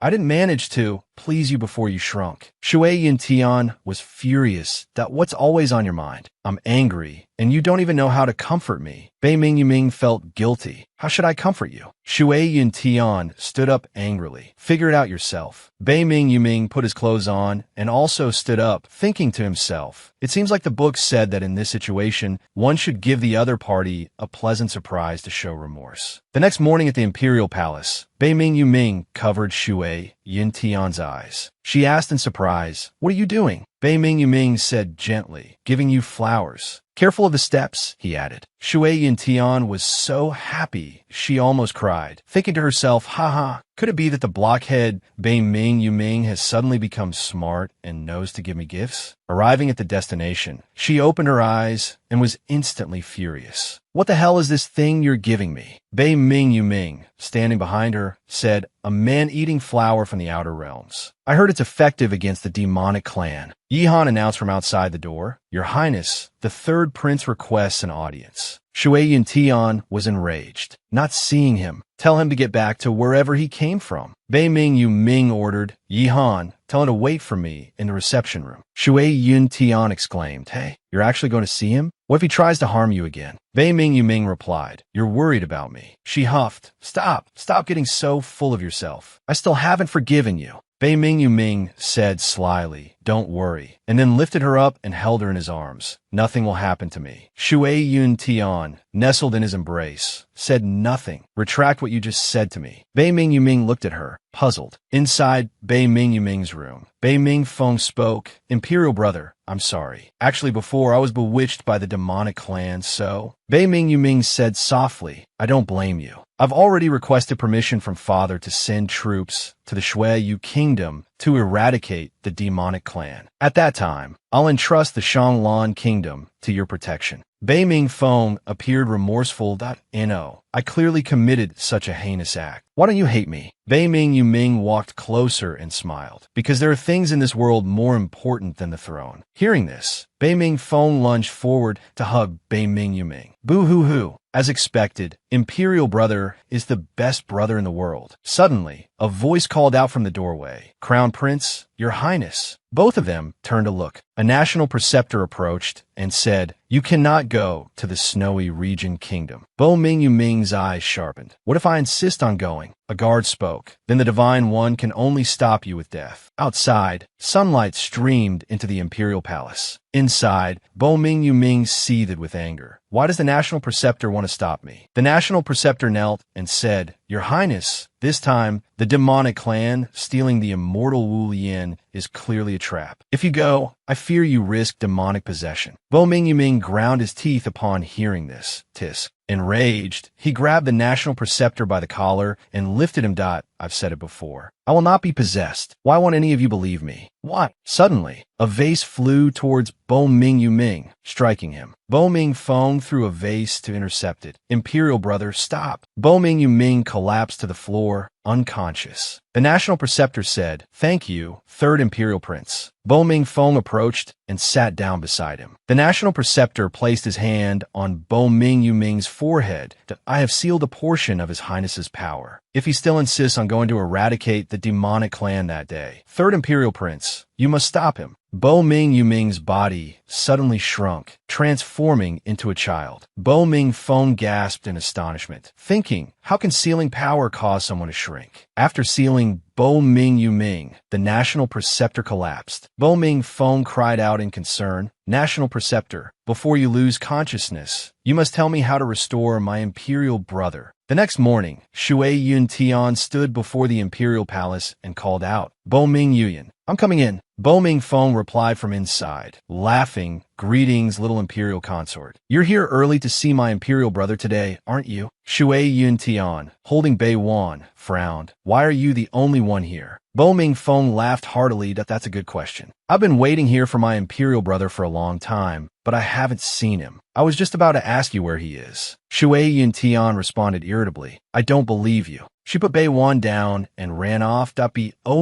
I didn't manage to please you before you shrunk. Shui Yin Tian was furious. What's always on your mind? I'm angry, and you don't even know how to comfort me. Bei Ming Yuming felt guilty. How should I comfort you? Shui Yin Tian stood up angrily. Figure it out yourself. Bei Ming Yuming put his clothes on and also stood up, thinking to himself, it seems like the book said that in this situation, one should give the other party a pleasant surprise to show remorse. The next morning at the Imperial Palace, Bei Ming Yuming covered Shui Yun Tian's eyes. She asked in surprise, "What are you doing?" Bei Ming Yuming said gently, "Giving you flowers." "Careful of the steps," he added. Shui Yun Tian was so happy she almost cried, thinking to herself, haha, could it be that the blockhead Bei Ming Yuming has suddenly become smart and knows to give me gifts? Arriving at the destination, she opened her eyes and was instantly furious. "What the hell is this thing you're giving me?" Bei Ming Yuming, standing behind her, said, "A man-eating flower from the outer realms. I heard it's effective against the demonic clan." Yihan announced from outside the door, "Your Highness, the third prince requests an audience." Shui Yun Tian was enraged. "Not seeing him. Tell him to get back to wherever he came from." Bei Ming Yuming ordered, "Yihan, tell him to wait for me in the reception room." Shui Yun Tian exclaimed, "Hey, you're actually going to see him? What if he tries to harm you again?" Bei Ming Yuming replied, "You're worried about me." She huffed, Stop getting so full of yourself. I still haven't forgiven you." Bei Ming Yuming said slyly, "Don't worry," and then lifted her up and held her in his arms. "Nothing will happen to me." Shui Yun Tian, nestled in his embrace, said, "Nothing. Retract what you just said to me." Bei Ming Yuming looked at her, puzzled. Inside Bei Ming Yuming's room, Bei Ming Feng spoke, "Imperial brother, I'm sorry. Actually, before I was bewitched by the demonic clan, so..." Bei Ming Yuming said softly, "I don't blame you. I've already requested permission from Father to send troops to the Shui Yu Kingdom to eradicate the demonic clan. At that time, I'll entrust the Shanglan Kingdom to your protection." Bei Ming Feng appeared remorseful. "No, I clearly committed such a heinous act. Why don't you hate me?" Bei Ming Yuming walked closer and smiled. "Because there are things in this world more important than the throne." Hearing this, Bei Ming Feng lunged forward to hug Bei Ming Yuming. "Boo-hoo-hoo. As expected, Imperial brother is the best brother in the world." Suddenly, a voice called out from the doorway, "Crown Prince, Your Highness." Both of them turned to look. A national preceptor approached and said, "You cannot go to the Snowy Region Kingdom." Bei Ming Yuming's eyes sharpened. "What if I insist on going?" A guard spoke. "Then the Divine One can only stop you with death." Outside, sunlight streamed into the Imperial Palace. Inside, Bei Ming Yuming seethed with anger. "Why does the National Preceptor want to stop me?" The National Preceptor knelt and said, "Your Highness, this time, the demonic clan stealing the immortal Wu Yin is clearly a trap. If you go, I fear you risk demonic possession." Bei Ming Yuming ground his teeth upon hearing this. Tisk. Enraged, he grabbed the National Preceptor by the collar and lifted him. "I've said it before. I will not be possessed. Why won't any of you believe me?" "Why?" Suddenly, a vase flew towards Bei Ming Yuming, striking him. Bei Ming Feng threw a vase to intercept it. "Imperial brother, stop." Bei Ming Yuming collapsed to the floor, unconscious. The National Preceptor said, "Thank you, Third Imperial Prince." Bei Ming Feng approached and sat down beside him. The National Preceptor placed his hand on Bei Ming Yuming's forehead. "I have sealed a portion of His Highness's power. If he still insists on going to eradicate the demonic clan that day, Third Imperial Prince, you must stop him." Bei Ming Yuming's body suddenly shrunk, transforming into a child. Bei Ming Feng gasped in astonishment, thinking, how can sealing power cause someone to shrink? After sealing Bei Ming Yuming, the National Preceptor collapsed. Bei Ming Feng cried out in concern, "National Preceptor, before you lose consciousness, you must tell me how to restore my imperial brother." The next morning, Shui Yun Tian stood before the imperial palace and called out, "Bei Ming Yun, I'm coming in." Bei Ming Feng replied from inside, laughing, "Greetings, little imperial consort. You're here early to see my imperial brother today, aren't you?" Shui Yun Tian, holding Bei Wan, frowned. "Why are you the only one here?" Bei Ming Feng laughed heartily. "That's a good question. I've been waiting here for my imperial brother for a long time, but I haven't seen him. I was just about to ask you where he is." Shui Yun Tian responded irritably, "I don't believe you." She put Bei Wan down and ran off. Bei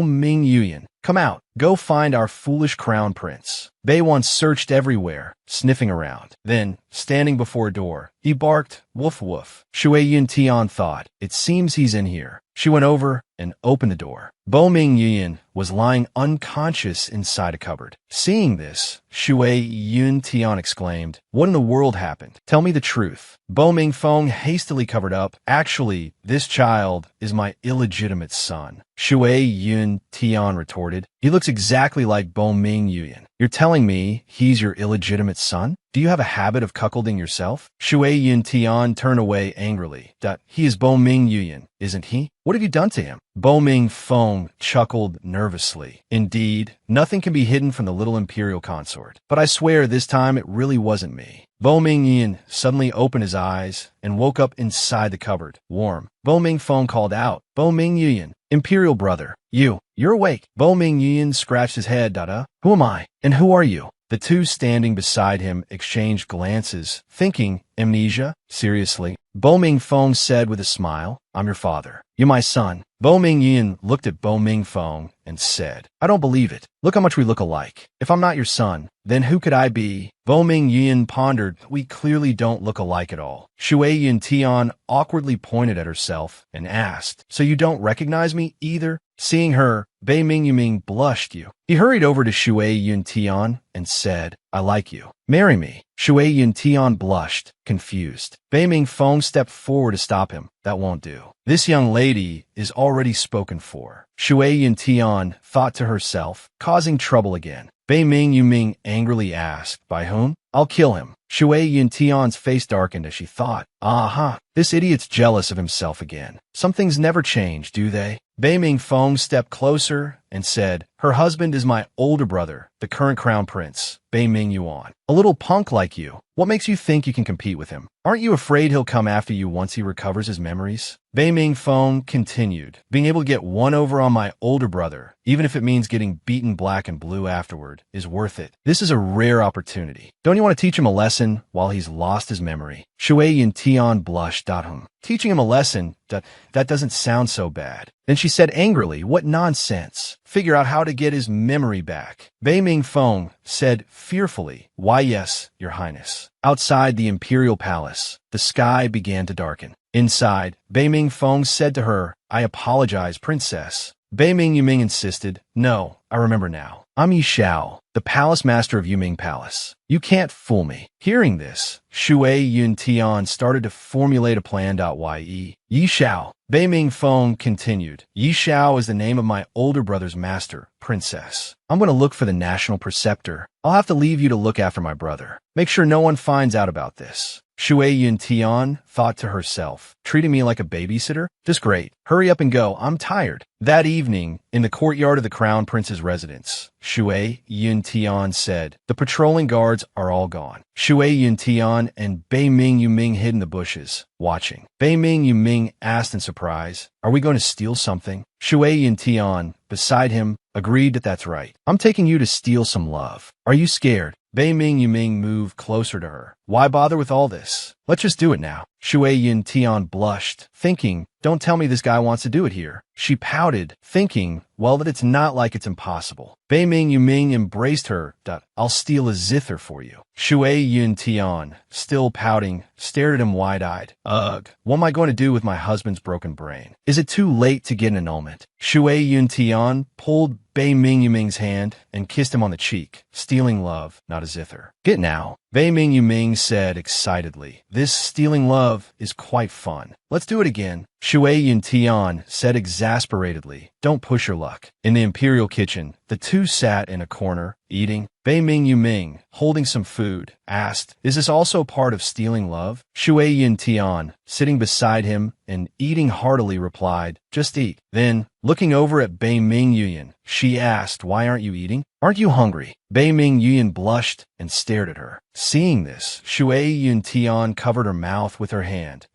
Ming Yun, come out. Go find our foolish crown prince. Bei Wan searched everywhere, sniffing around. Then, standing before a door, he barked, "Woof woof." Shui Yun Tian thought, "It seems he's in here." She went over and opened the door. Bei Ming Yun was lying unconscious inside a cupboard. Seeing this, Shui Yun Tian exclaimed, "What in the world happened? Tell me the truth." Bei Ming Feng hastily covered up, "Actually, this child is my illegitimate son." Shui Yun Tian retorted, "He looks exactly like Bo Ming Yuyan. You're telling me he's your illegitimate son? Do you have a habit of cuckolding yourself? Shui Yun Tian turned away angrily. He is Bo Ming Yuyan, isn't he? What have you done to him? Bo Ming Feng chuckled nervously. Indeed, nothing can be hidden from the little imperial consort. But I swear this time it really wasn't me. Bo Ming Yin suddenly opened his eyes and woke up inside the cupboard, warm. Bo Ming Feng called out, Bo Ming Yuyan, Imperial brother, you're awake. Bo Ming Yuyan scratched his head, Who am I? And who are you? The two standing beside him exchanged glances, thinking, amnesia? Seriously? Bo Ming Feng said with a smile, I'm your father. You're my son. Bo Ming Yin looked at Bo Ming Feng and said, I don't believe it. Look how much we look alike. If I'm not your son, then who could I be? Bo Ming Yin pondered, we clearly don't look alike at all. Shui Yin Tian awkwardly pointed at herself and asked, so you don't recognize me either? Seeing her, Bei Ming Yuming blushed. He hurried over to Shui Yun Tian and said, I like you. Marry me. Shui Yun Tian blushed, confused. Bei Ming Feng stepped forward to stop him. That won't do. This young lady is already spoken for. Shui Yun Tian thought to herself, causing trouble again. Bei Ming Yuming angrily asked, by whom? I'll kill him. Shui Yun Tian's face darkened as she thought, this idiot's jealous of himself again. Some things never change, do they? Bei Ming Feng stepped closer and said, her husband is my older brother, the current crown prince, Bei Ming Yuan. A little punk like you. What makes you think you can compete with him? Aren't you afraid he'll come after you once he recovers his memories? Bei Ming Feng continued, being able to get one over on my older brother, even if it means getting beaten black and blue afterward, is worth it. This is a rare opportunity. Don't you want to teach him a lesson while he's lost his memory? Shui Yin Tian blushed. Teaching him a lesson? That doesn't sound so bad. Then she said angrily, what nonsense. Figure out how to get his memory back. Bei Ming Feng said fearfully, why yes, your highness. Outside the imperial palace, the sky began to darken. Inside, Bei Ming Feng said to her, I apologize, princess. Bei Ming Yuming insisted, no, I remember now. I'm Yi Xiao, the palace master of Yuming Palace. You can't fool me. Hearing this, Shui Yun Tian started to formulate a plan. Yi Xiao. Bei Ming Feng continued, Yi Xiao is the name of my older brother's master, princess. I'm going to look for the national preceptor. I'll have to leave you to look after my brother. Make sure no one finds out about this. Shui Yun Tian thought to herself, treating me like a babysitter? Just great. Hurry up and go. I'm tired. That evening, in the courtyard of the crown prince's residence, Shui Yun Tian said, the patrolling guards are all gone. Shui Yun Tian and Bei Ming Yuming hid in the bushes, watching. Bei Ming Yuming asked in surprise, are we going to steal something? Shui Yun Tian, beside him, agreed that that's right. I'm taking you to steal some love. Are you scared? Bei Ming Yuming moved closer to her. Why bother with all this? Let's just do it now. Shui Yun Tian blushed, thinking, don't tell me this guy wants to do it here. She pouted, thinking, well, that it's not like it's impossible. Bei Ming Yuming embraced her. I'll steal a zither for you. Shui Yun Tian, still pouting, stared at him wide-eyed. Ugh, what am I going to do with my husband's broken brain? Is it too late to get an annulment? Shui Yun Tian pulled Bei Ming Yuming's hand and kissed him on the cheek, stealing love, not a zither. Get now. Bei Ming Yuming said excitedly, this stealing love is quite fun. Let's do it again. Shui Yun Tian said exasperatedly, don't push your luck. In the imperial kitchen, the two sat in a corner, eating. Bei Ming Yuming, holding some food, asked, is this also part of stealing love? Shui Yun Tian, sitting beside him and eating heartily, replied, just eat. Then, looking over at Bei Ming Yuyan, she asked, why aren't you eating? Aren't you hungry? Bei Ming Yuyan blushed and stared at her. Seeing this, Shui Yun Tian covered her mouth with her hand.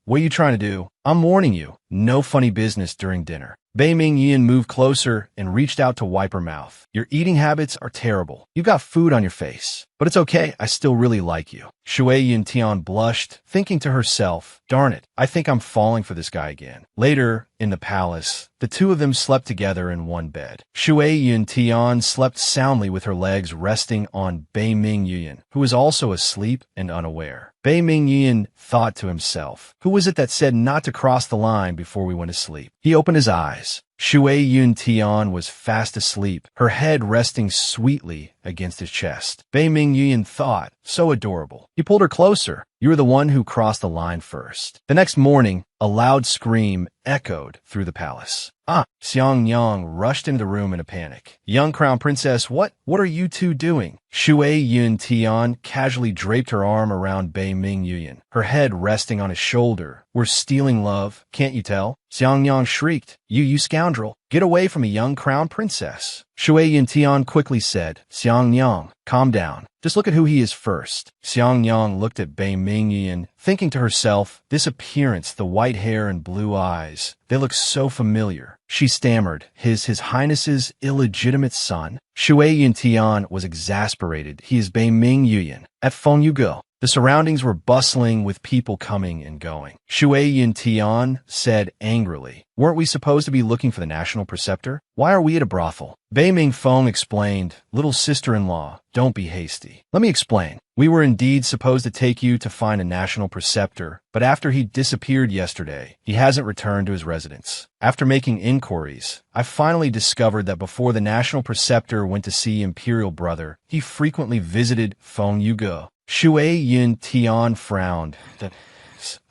What are you trying to do? I'm warning you, no funny business during dinner. Bei Ming Yuyan moved closer and reached out to wipe her mouth. Your eating habits are terrible. You've got food on your face. But it's okay, I still really like you. Shui Yun Tian blushed, thinking to herself, darn it, I think I'm falling for this guy again. Later, in the palace, the two of them slept together in one bed. Shui Yun Tian slept soundly with her legs resting on Bei Ming Yuyan, who was also asleep and unaware. Bei Ming Yuyan thought to himself, who was it that said not to cross the line before we went to sleep? He opened his eyes. Shui Yun Tian was fast asleep, her head resting sweetly against his chest. Bei Ming Yuyan thought, so adorable. He pulled her closer. You were the one who crossed the line first. The next morning, a loud scream echoed through the palace. Xiang Yang rushed into the room in a panic. Young Crown Princess, what are you two doing? Shui Yun Tian casually draped her arm around Bei Ming Yuyan, her head resting on his shoulder. We're stealing love, can't you tell? Xiang Yang shrieked. You scoundrel, get away from a young crown princess. Shui Yun Tian quickly said, Xiang Yang, calm down. Just look at who he is first. Xiang Yang looked at Bei Ming Yuyan, thinking to herself, this appearance, the white hair and blue eyes, they look so familiar. She stammered, His Highness's illegitimate son? Shui Yun Tian was exasperated. He is Bei Ming Yuyan. At Feng Yugo. The surroundings were bustling with people coming and going. Shui Yun Tian said angrily, weren't we supposed to be looking for the national preceptor? Why are we at a brothel? Bei Ming Feng explained, little sister-in-law, don't be hasty. Let me explain. We were indeed supposed to take you to find a national preceptor, but after he disappeared yesterday, he hasn't returned to his residence. After making inquiries, I finally discovered that before the national preceptor went to see Imperial Brother, he frequently visited Feng Yuge. Shui Yun Tian frowned.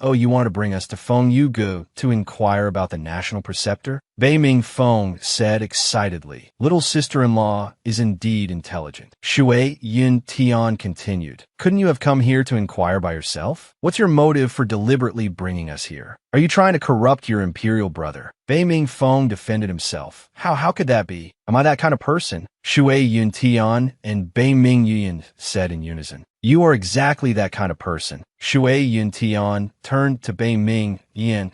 Oh, you want to bring us to Feng Yuge to inquire about the national preceptor? Bei Ming Feng said excitedly. Little sister-in-law is indeed intelligent. Shui Yun Tian continued. Couldn't you have come here to inquire by yourself? What's your motive for deliberately bringing us here? Are you trying to corrupt your imperial brother? Bei Ming Feng defended himself. How could that be? Am I that kind of person? Shui Yun Tian and Bei Ming Yuyan said in unison. You are exactly that kind of person. Shui Yun Tian turned to Bei Ming Yuyan.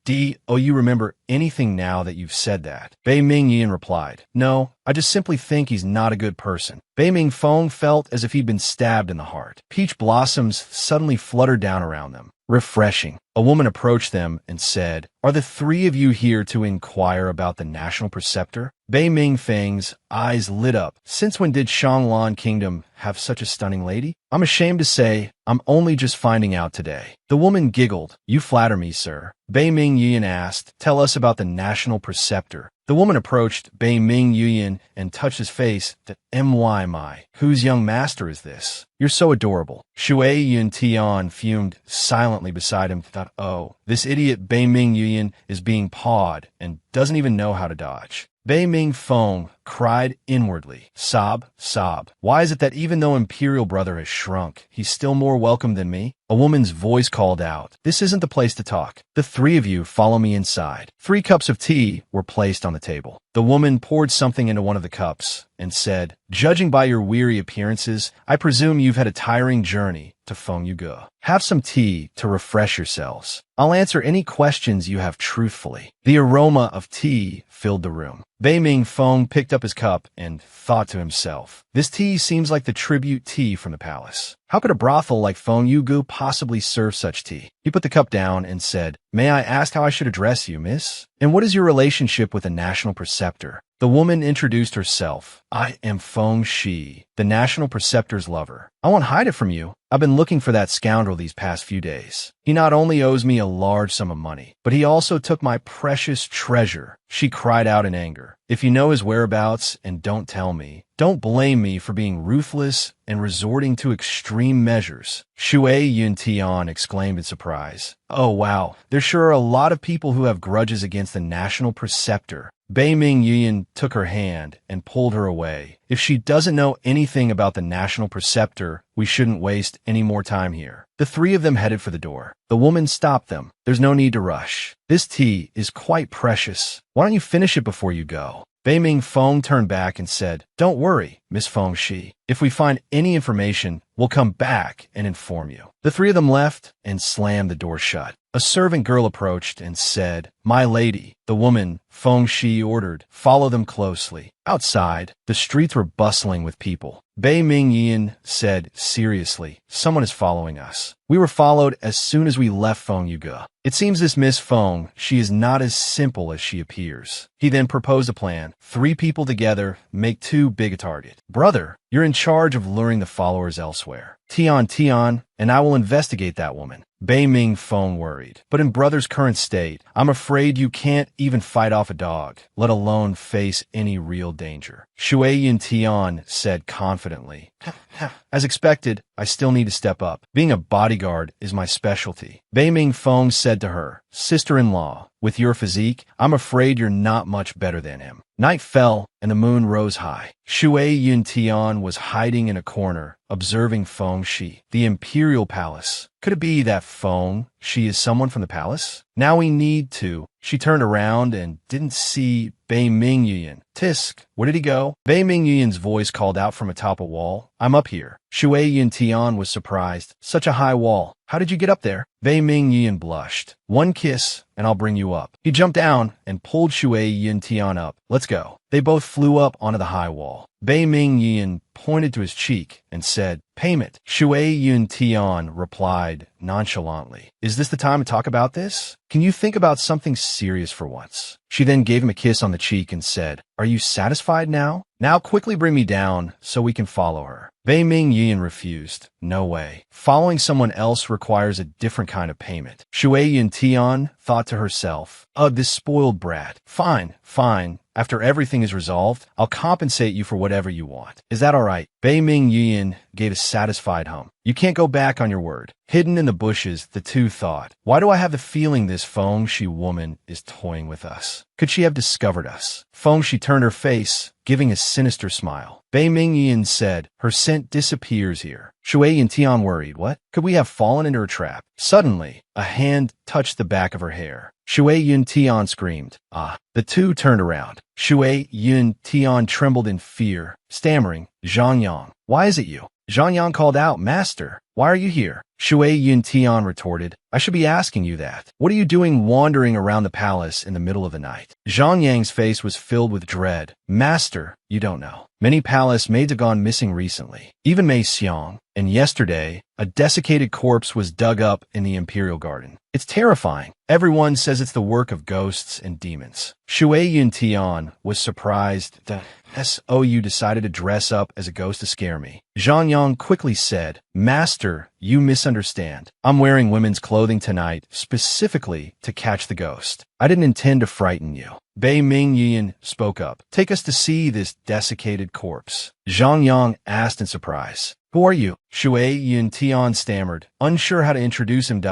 Do you remember anything now that you've said that? Bei Ming Yuyan replied, no, I just simply think he's not a good person. Bei Ming Feng felt as if he'd been stabbed in the heart. Peach blossoms suddenly fluttered down around them. Refreshing. A woman approached them and said, are the three of you here to inquire about the national preceptor? Bei Ming Feng's eyes lit up. Since when did Shanglan Kingdom have such a stunning lady? I'm ashamed to say, I'm only just finding out today. The woman giggled. You flatter me, sir. Bei Ming Yuyan asked, tell us about the national preceptor. The woman approached Bei Ming Yuyan and touched his face. My, whose young master is this? You're so adorable. Shui Yun Tian fumed silently beside him. Oh, this idiot Bei Ming Yuyan is being pawed and doesn't even know how to dodge. Bei Ming Feng cried inwardly. Sob. Why is it that even though Imperial Brother has shrunk, he's still more welcome than me? A woman's voice called out. This isn't the place to talk. The three of you follow me inside. 3 cups of tea were placed on the table. The woman poured something into one of the cups and said, judging by your weary appearances, I presume you've had a tiring journey to Feng Yuge. Have some tea to refresh yourselves. I'll answer any questions you have truthfully. The aroma of tea filled the room. Bei Ming Feng picked up his cup and thought to himself, this tea seems like the tribute tea from the palace. How could a brothel like Feng Yuge possibly serve such tea? He put the cup down and said, may I ask how I should address you, miss? And what is your relationship with the national preceptor? The woman introduced herself. I am Feng Shi, the national preceptor's lover. I won't hide it from you. I've been looking for that scoundrel these past few days. He not only owes me a large sum of money, but he also took my precious treasure. She cried out in anger. If you know his whereabouts and don't tell me, don't blame me for being ruthless and resorting to extreme measures. Shui Yun Tian exclaimed in surprise. Oh wow, there sure are a lot of people who have grudges against the national preceptor. Bei Ming Yuyan took her hand and pulled her away. If she doesn't know anything about the national preceptor, we shouldn't waste any more time here. The 3 of them headed for the door. The woman stopped them. There's no need to rush. This tea is quite precious. Why don't you finish it before you go? Bei Ming Feng turned back and said, don't worry, Miss Feng Shi. If we find any information, we'll come back and inform you. The 3 of them left and slammed the door shut. A servant girl approached and said, my lady. The woman, Feng Shi, ordered, follow them closely. Outside, the streets were bustling with people. Bei Ming Yuyan said seriously, someone is following us. We were followed as soon as we left Feng Yuge. It seems this Miss Feng, she is not as simple as she appears. He then proposed a plan. 3 people together make too big a target. Brother, you're in charge of luring the followers elsewhere. Tian, and I will investigate that woman. Bei Ming phoned worried. But in brother's current state, I'm afraid you can't even fight off a dog, let alone face any real danger. Shui Yuntian said confidently. As expected, I still need to step up. Being a bodyguard is my specialty. Bei Ming Feng said to her, sister-in-law, with your physique, I'm afraid you're not much better than him. Night fell, and the moon rose high. Shui Yuntian was hiding in a corner, observing Feng Shi. The imperial palace. Could it be that Feng Shi is someone from the palace? Now we need to. She turned around and didn't see Bei Ming Yuan. Tisk, where did he go? Bei Ming Yuan's voice called out from atop a wall. I'm up here. Shui Yuntian was surprised. Such a high wall. How did you get up there? Bei Ming Yuan blushed. One kiss, and I'll bring you up. He jumped down and pulled Shui Yuntian up. Let's go. They both flew up onto the high wall. Bei Ming Yuan pointed to his cheek and said, payment. Shui Yuntian replied nonchalantly. Is this the time to talk about this? Can you think about something serious for once? She then gave him a kiss on the cheek and said, are you satisfied now? Now quickly bring me down so we can follow her. Bei Ming Yuan refused. No way. Following someone else requires a different kind of payment. Shui Yuntian thought to herself, this spoiled brat. Fine, fine. After everything is resolved, I'll compensate you for whatever you want. Is that all right? Bei Ming Yuan gave a satisfied hum. You can't go back on your word. Hidden in the bushes, the two thought, why do I have the feeling this Feng Shi woman is toying with us? Could she have discovered us? Feng Shi turned her face, giving a sinister smile. Bei Ming Yuan said, her scent disappears here. Shui Yuntian worried, what? Could we have fallen into her trap? Suddenly, a hand touched the back of her hair. Shui Yuntian screamed. The two turned around. Shui Yuntian trembled in fear, stammering, Zhangyang, why is it you? Zhangyang called out, Master, why are you here? Shui Yuntian retorted, I should be asking you that. What are you doing wandering around the palace in the middle of the night? Zhangyang's face was filled with dread. Master, you don't know. Many palace maids have gone missing recently. Even Mei Xiang. And yesterday, a desiccated corpse was dug up in the imperial garden. It's terrifying. Everyone says it's the work of ghosts and demons. Shui Yuntian was surprised that SOU decided to dress up as a ghost to scare me. Zhangyang quickly said, Master, you misunderstand. I'm wearing women's clothing tonight specifically to catch the ghost. I didn't intend to frighten you. Bei Ming Yuan spoke up. Take us to see this desiccated corpse. Zhangyang asked in surprise. Who are you? Shui Yuntian stammered, unsure how to introduce him.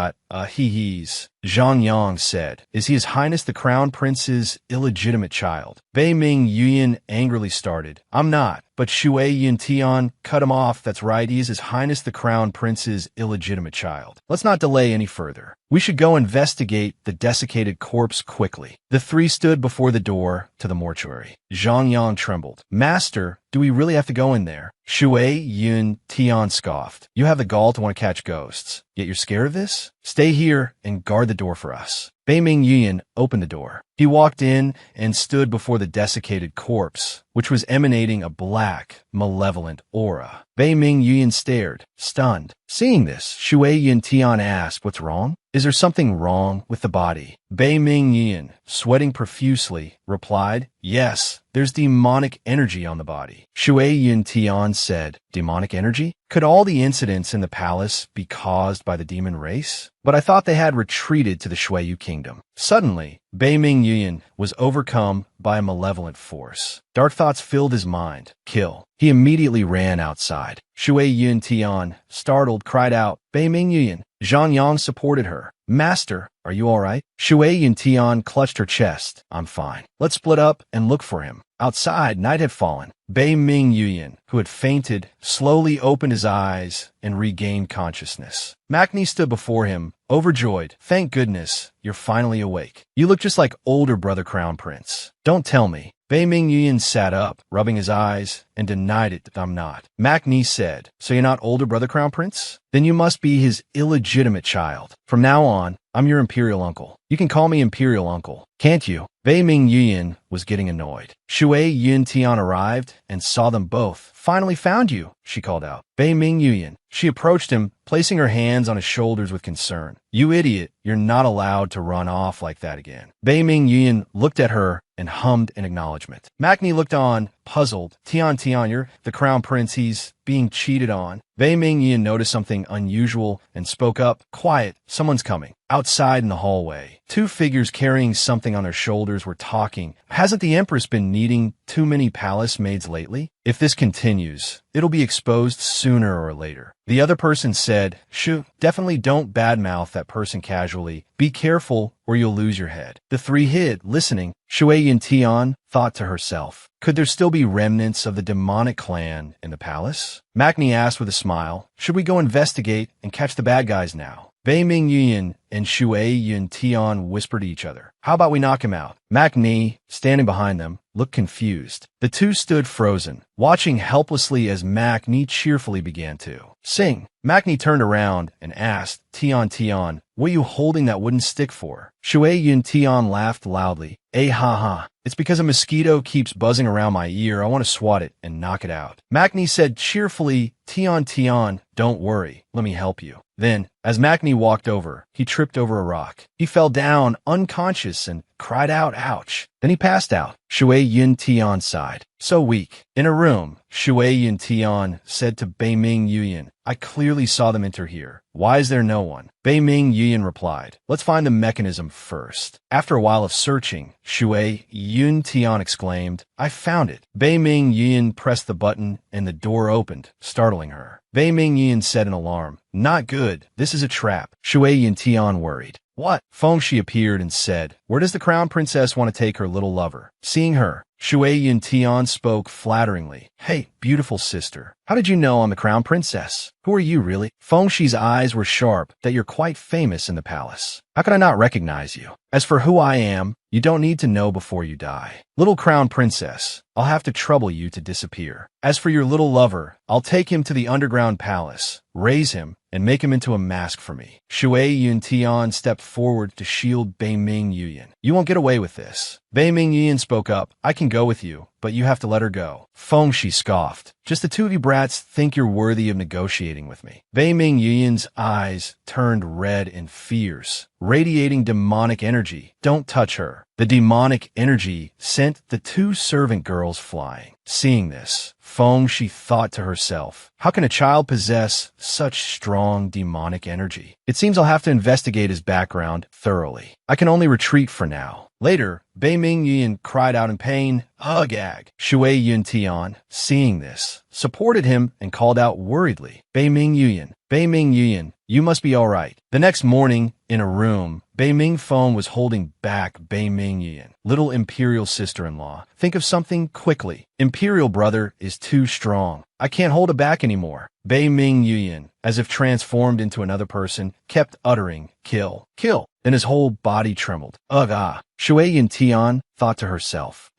He's. Zhangyang said, is he His Highness the Crown Prince's illegitimate child? Bei Ming Yuan angrily started. I'm not. But Shui Yuntian cut him off. That's right, he is His Highness the Crown Prince's illegitimate child. Let's not delay any further. We should go investigate the desiccated corpse quickly. The three stood before the door to the mortuary. Zhangyang trembled. Master, do we really have to go in there? Shui Yuntian scoffed. You have the gall to want to catch ghosts, yet you're scared of this? Stay here and guard the door for us. Bei Ming Yuan opened the door. He walked in and stood before the desiccated corpse, which was emanating a black, malevolent aura. Bei Ming Yuan stared, stunned. Seeing this, Shui Yuntian asked, what's wrong? Is there something wrong with the body? Bei Ming Yuan, sweating profusely, replied, yes, there's demonic energy on the body. Shui Yuntian said, demonic energy? Could all the incidents in the palace be caused by the demon race? But I thought they had retreated to the Shuiyu kingdom. Suddenly, Bei Ming Yuan was overcome by a malevolent force. Dark thoughts filled his mind. Kill. He immediately ran outside. Shui Yuntian, startled, cried out, Bei Ming Yuan. Zhangyang supported her. Master, are you all right? Shui Yuntian clutched her chest. I'm fine. Let's split up and look for him. Outside, night had fallen. Bei Ming Yuan, who had fainted, slowly opened his eyes and regained consciousness. Makni stood before him, overjoyed. Thank goodness, you're finally awake. You look just like older brother Crown Prince. Don't tell me. Bei Ming Yuan sat up, rubbing his eyes, and denied it. I'm not. Makni said, so you're not older brother Crown Prince? Then you must be his illegitimate child. From now on, I'm your imperial uncle. You can call me imperial uncle, can't you? Bei Ming Yuan was getting annoyed. Shui Yuntian arrived and saw them both. Finally found you, she called out. Bei Ming Yuan. She approached him, placing her hands on his shoulders with concern. You idiot, you're not allowed to run off like that again. Bei Ming Yuan looked at her and hummed in acknowledgement. Makni looked on, puzzled. Tian, you're the Crown Prince. He's being cheated on. Bei Mingyan noticed something unusual and spoke up. Quiet, someone's coming. Outside in the hallway, two figures carrying something on their shoulders were talking. Hasn't the Empress been needing too many palace maids lately? If this continues, it'll be exposed sooner or later. The other person said, Shoo, definitely don't badmouth that person casually. Be careful or you'll lose your head. The three hid, listening. Shui Yintian thought to herself, could there still be remnants of the demonic clan in the palace? Makni asked with a smile, should we go investigate and catch the bad guys now? Bei Mingyan and Shui Yintian whispered to each other. How about we knock him out? Makni, standing behind them, looked confused. The two stood frozen, watching helplessly as Makni cheerfully began to sing. Makni turned around and asked, Tian, what are you holding that wooden stick for? Shui Yintian laughed loudly. Ha. It's because a mosquito keeps buzzing around my ear. I want to swat it and knock it out. Makni said cheerfully, Tian, don't worry. Let me help you. Then, as Makni walked over, he tripped over a rock. He fell down unconscious and cried out, ouch. Then he passed out. Shui Yintian sighed. So weak. In a room, Shui Yintian said to Bei Mingyan, I clearly saw them enter here. Why is there no one? Bei Mingyan replied, let's find the mechanism first. After a while of searching, Shui Yintian exclaimed, I found it. Bei Mingyan pressed the button and the door opened, startling her. Bei Mingyan said in alarm, not good. This is a trap. Shui Yintian worried. What? Fengshi appeared and said, where does the crown princess want to take her little lover? Seeing her, Shui Yintian spoke flatteringly. Hey, beautiful sister. How did you know I'm the crown princess? Who are you really? Fengshi's eyes were sharp, that you're quite famous in the palace. How could I not recognize you? As for who I am, you don't need to know before you die. Little crown princess, I'll have to trouble you to disappear. As for your little lover, I'll take him to the underground palace, raise him, and make him into a mask for me. Shui Yintian stepped forward to shield Bei Mingyan. You won't get away with this. Bei Mingyan spoke up. I can go with you, but you have to let her go. Fengshi scoffed. Just the two of you brats think you're worthy of negotiating with me. Bei Mingyan's eyes turned red and fierce, radiating demonic energy. Don't touch her. The demonic energy sent the two servant girls flying. Seeing this, Fengshi thought to herself, how can a child possess such strong demonic energy? It seems I'll have to investigate his background thoroughly. I can only retreat for now. Later, Bei Mingyan cried out in pain, gag. Shui Yintian, seeing this, supported him and called out worriedly, Bei Mingyan, you must be all right. The next morning, in a room, Bei Mingfeng was holding back Bei Mingyan, little imperial sister-in-law. Think of something quickly. Imperial brother is too strong. I can't hold it back anymore. Bei Mingyan, as if transformed into another person, kept uttering, kill. Then his whole body trembled. Shui Yintian thought to herself,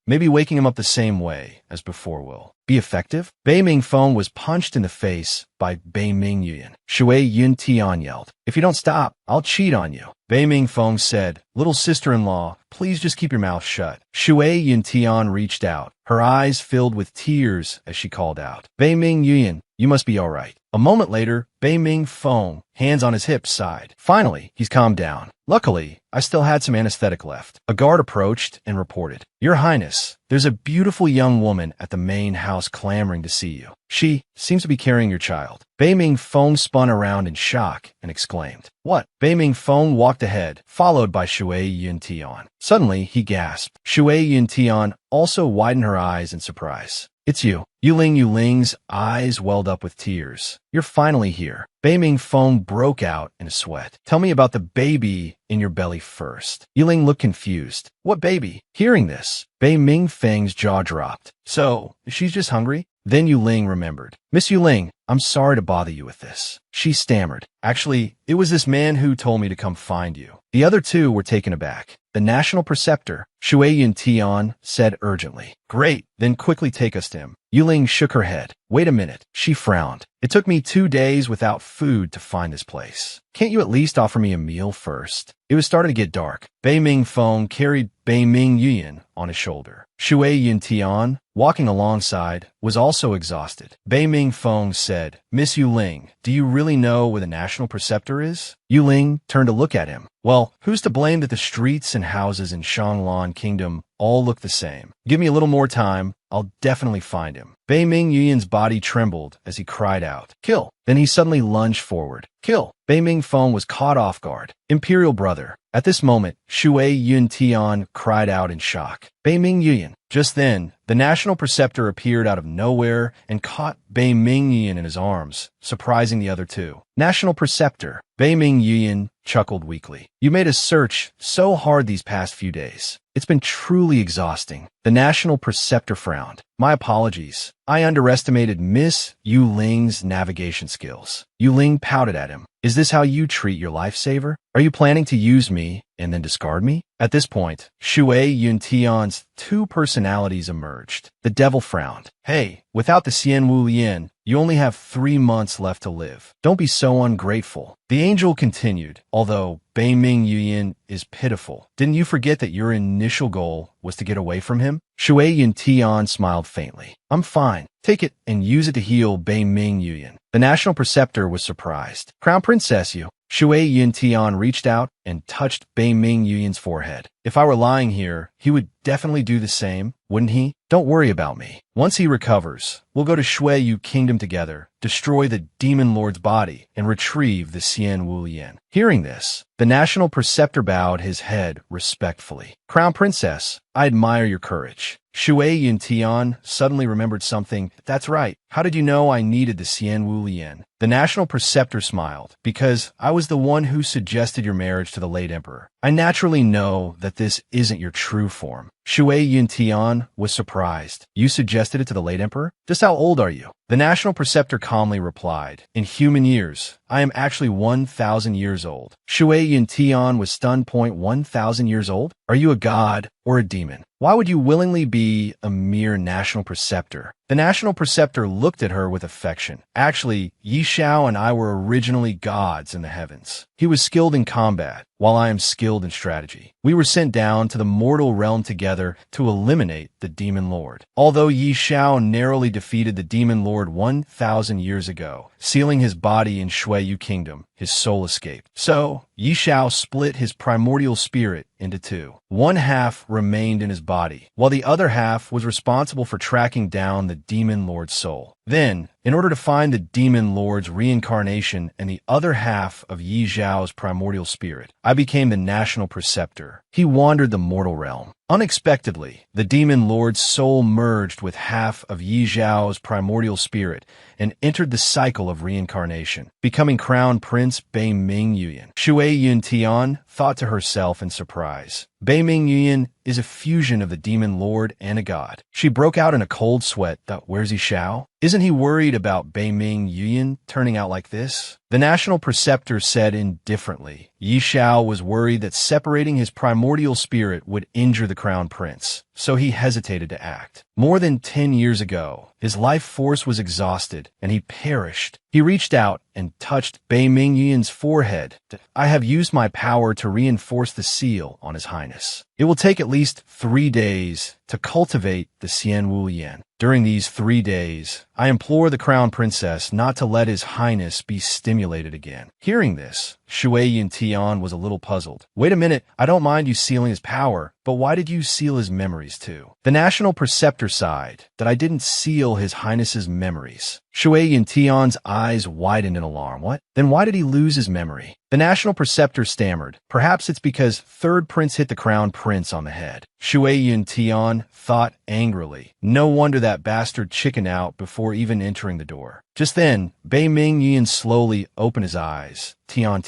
maybe waking him up the same way as before will be effective. Bei Mingfeng was punched in the face by Bei Mingyan. Shui Yintian yelled, if you don't stop, I'll cheat on you. Bei Mingfeng said, little sister-in-law, please just keep your mouth shut. Shui Yintian reached out. Her eyes filled with tears as she called out, Bei Mingyan, you must be all right. A moment later, Bei Mingfeng, hands on his hips, sighed. Finally, he's calmed down. Luckily, I still had some anesthetic left. A guard approached and reported, Your Highness, there's a beautiful young woman at the main house clamoring to see you. She seems to be carrying your child. Bei Mingfeng spun around in shock and exclaimed, What? Bei Mingfeng walked ahead, followed by Shui Yintian. Suddenly, he gasped. Shui Yintian also widened her eyes in surprise. It's you. Yuling's eyes welled up with tears. You're finally here. Bei Mingfeng broke out in a sweat. Tell me about the baby in your belly first. Yuling looked confused. What baby? Hearing this, Bei Mingfeng's jaw dropped. So, she's just hungry? Then Yuling remembered. Miss Yuling, I'm sorry to bother you with this. She stammered. Actually, it was this man who told me to come find you. The other two were taken aback. The national preceptor, Shui Yintian, said urgently. Great, then quickly take us to him. Yuling shook her head. Wait a minute. She frowned. It took me 2 days without food to find this place. Can't you at least offer me a meal first? It was starting to get dark. Bei Mingfeng carried Bei Mingyan on his shoulder. Shui Yintian, walking alongside, was also exhausted. Bei Mingfeng said, Miss Yu Ling, do you really know where the national preceptor is? Yu Ling turned to look at him. Well, who's to blame that the streets and houses in Shanglan Kingdom all look the same? Give me a little more time. I'll definitely find him. Bei Ming Yuyan's body trembled as he cried out, "Kill!" Then he suddenly lunged forward. "Kill!" Bei Ming Feng was caught off guard. Imperial brother. At this moment, Shui Yun Tian cried out in shock. Bei Ming Yuyan. Just then, the national preceptor appeared out of nowhere and caught Bei Ming Yuyan in his arms, surprising the other two. National preceptor. Bei Ming Yuyan chuckled weakly. You made us search so hard these past few days. It's been truly exhausting. The national preceptor frowned. My apologies. I underestimated Miss Yu Ling's navigation skills. Yu Ling pouted at him. Is this how you treat your lifesaver? Are you planning to use me and then discard me? At this point, Shui Yun Tian's two personalities emerged. The devil frowned. Hey, without the Xian Wu Lian, you only have 3 months left to live. Don't be so ungrateful. The angel continued, although Bei Ming Yuyan is pitiful. Didn't you forget that your initial goal was to get away from him? Shui Yun Tian smiled faintly. I'm fine. Take it and use it to heal Bei Ming Yuyan. The national preceptor was surprised. Crown Princess Yu. Shui Yun Tian reached out and touched Bei Ming Yuyan's forehead. If I were lying here, he would definitely do the same, wouldn't he? Don't worry about me. Once he recovers, we'll go to Shui Yu Kingdom together, destroy the Demon Lord's body, and retrieve the Xian Wu Lian. Hearing this, the national preceptor bowed his head respectfully. Crown Princess, I admire your courage. Shui Yun Tian suddenly remembered something. That's right. How did you know I needed the Xian Wu Lian? The national preceptor smiled. Because I was the one who suggested your marriage to the late emperor. I naturally know that this isn't your true form. Shui Yun Tian was surprised. You suggested it to the late emperor? Just how old are you? The national preceptor calmly replied, in human years, I am actually 1,000 years old. Shui Yun Tian was stunned. 1,000 years old? Are you a god or a demon? Why would you willingly be a mere national preceptor? The national preceptor looked at her with affection. Actually, Yi Xiao and I were originally gods in the heavens. He was skilled in combat, while I am skilled in strategy. We were sent down to the mortal realm together to eliminate the Demon Lord. Although Yi Xiao narrowly defeated the Demon Lord 1,000 years ago, sealing his body in Shui Yu Kingdom, his soul escaped. So, Yi Xiao split his primordial spirit into two. One half remained in his body, while the other half was responsible for tracking down the Demon Lord's soul. Then, in order to find the Demon Lord's reincarnation and the other half of Yi Xiao's primordial spirit, I became the national preceptor. He wandered the mortal realm. Unexpectedly, the Demon Lord's soul merged with half of Yi Xiao's primordial spirit and entered the cycle of reincarnation, becoming Crown Prince Bei Ming Yuyan. Shui Yun Tian thought to herself in surprise. Bei Ming Yuyan is a fusion of the Demon Lord and a god. She broke out in a cold sweat. Where's Yi Xiao? Isn't he worried about Bei Ming Yuyan turning out like this? The national preceptor said indifferently. Yi Xiao was worried that separating his primordial spirit would injure the crown prince, so he hesitated to act. More than 10 years ago, his life force was exhausted, and he perished. He reached out and touched Bei Ming Yuyan's forehead. I have used my power to reinforce the seal on His Highness. It will take at least 3 days to cultivate the Xian Wu Lian. During these 3 days, I implore the Crown Princess not to let His Highness be stimulated again. Hearing this, Shui Yun Tian was a little puzzled. Wait a minute, I don't mind you sealing his power, but why did you seal his memories too? The national preceptor sighed that I didn't seal His Highness's memories. Shui Yun Tian's eyes widened in alarm. What? Then why did he lose his memory? The national preceptor stammered. Perhaps it's because third prince hit the crown prince on the head. Shui Yun Tian thought angrily. No wonder that bastard chickened out before even entering the door. Just then, Bei Ming Yuyan slowly opened his eyes. Tian.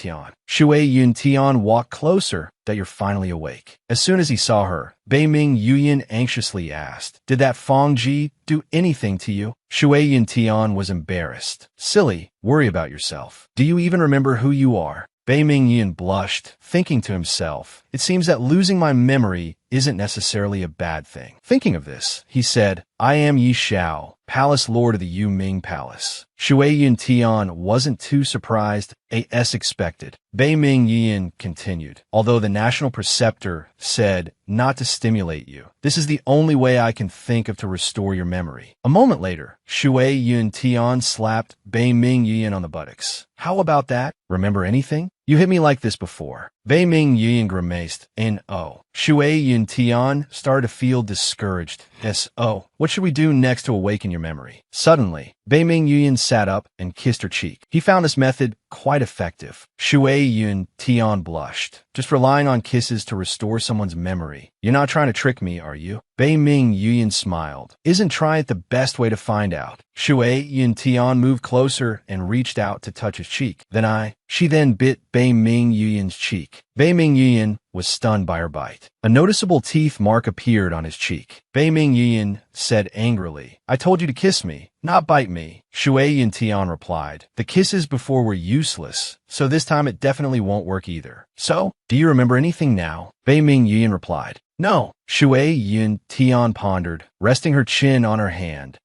Shui Yun Tian walked closer. That you're finally awake. As soon as he saw her, Bei Ming Yuyan anxiously asked, Did that Fong Ji do anything to you? Shui Yun Tian was embarrassed. Silly, worry about yourself. Do you even remember who you are? Bei Ming Yuyan blushed, thinking to himself, it seems that losing my memory isn't necessarily a bad thing. Thinking of this, he said, I am Yi Xiao, palace lord of the Yu Ming Palace. Shui Yun Tian wasn't too surprised, as expected. Bei Ming Yin continued, although the national preceptor said not to stimulate you. This is the only way I can think of to restore your memory. A moment later, Shui Yun Tian slapped Bei Ming Yin on the buttocks. How about that? Remember anything? You hit me like this before. Bei Ming Yin grimaced, N.O. Shui Yun Tian started to feel discouraged. S.O. What should we do next to awaken your memory? Suddenly, Bei Ming Yin sat up and kissed her cheek. He found this method quite effective. Shui Yun Tian blushed. Just relying on kisses to restore someone's memory. You're not trying to trick me, are you? Bei Ming Yin smiled. Isn't try it the best way to find out? Shui Yun Tian moved closer and reached out to touch his cheek. She then bit Bei Ming Yin's cheek. Bei Ming Yin was stunned by her bite. A noticeable teeth mark appeared on his cheek. Bei Ming Yin said angrily, I told you to kiss me, not bite me. Shui Yun Tian replied, the kisses before were useless, so this time it definitely won't work either. So, do you remember anything now? Bei Ming Yin replied, no. Shui Yun Tian pondered, resting her chin on her hand.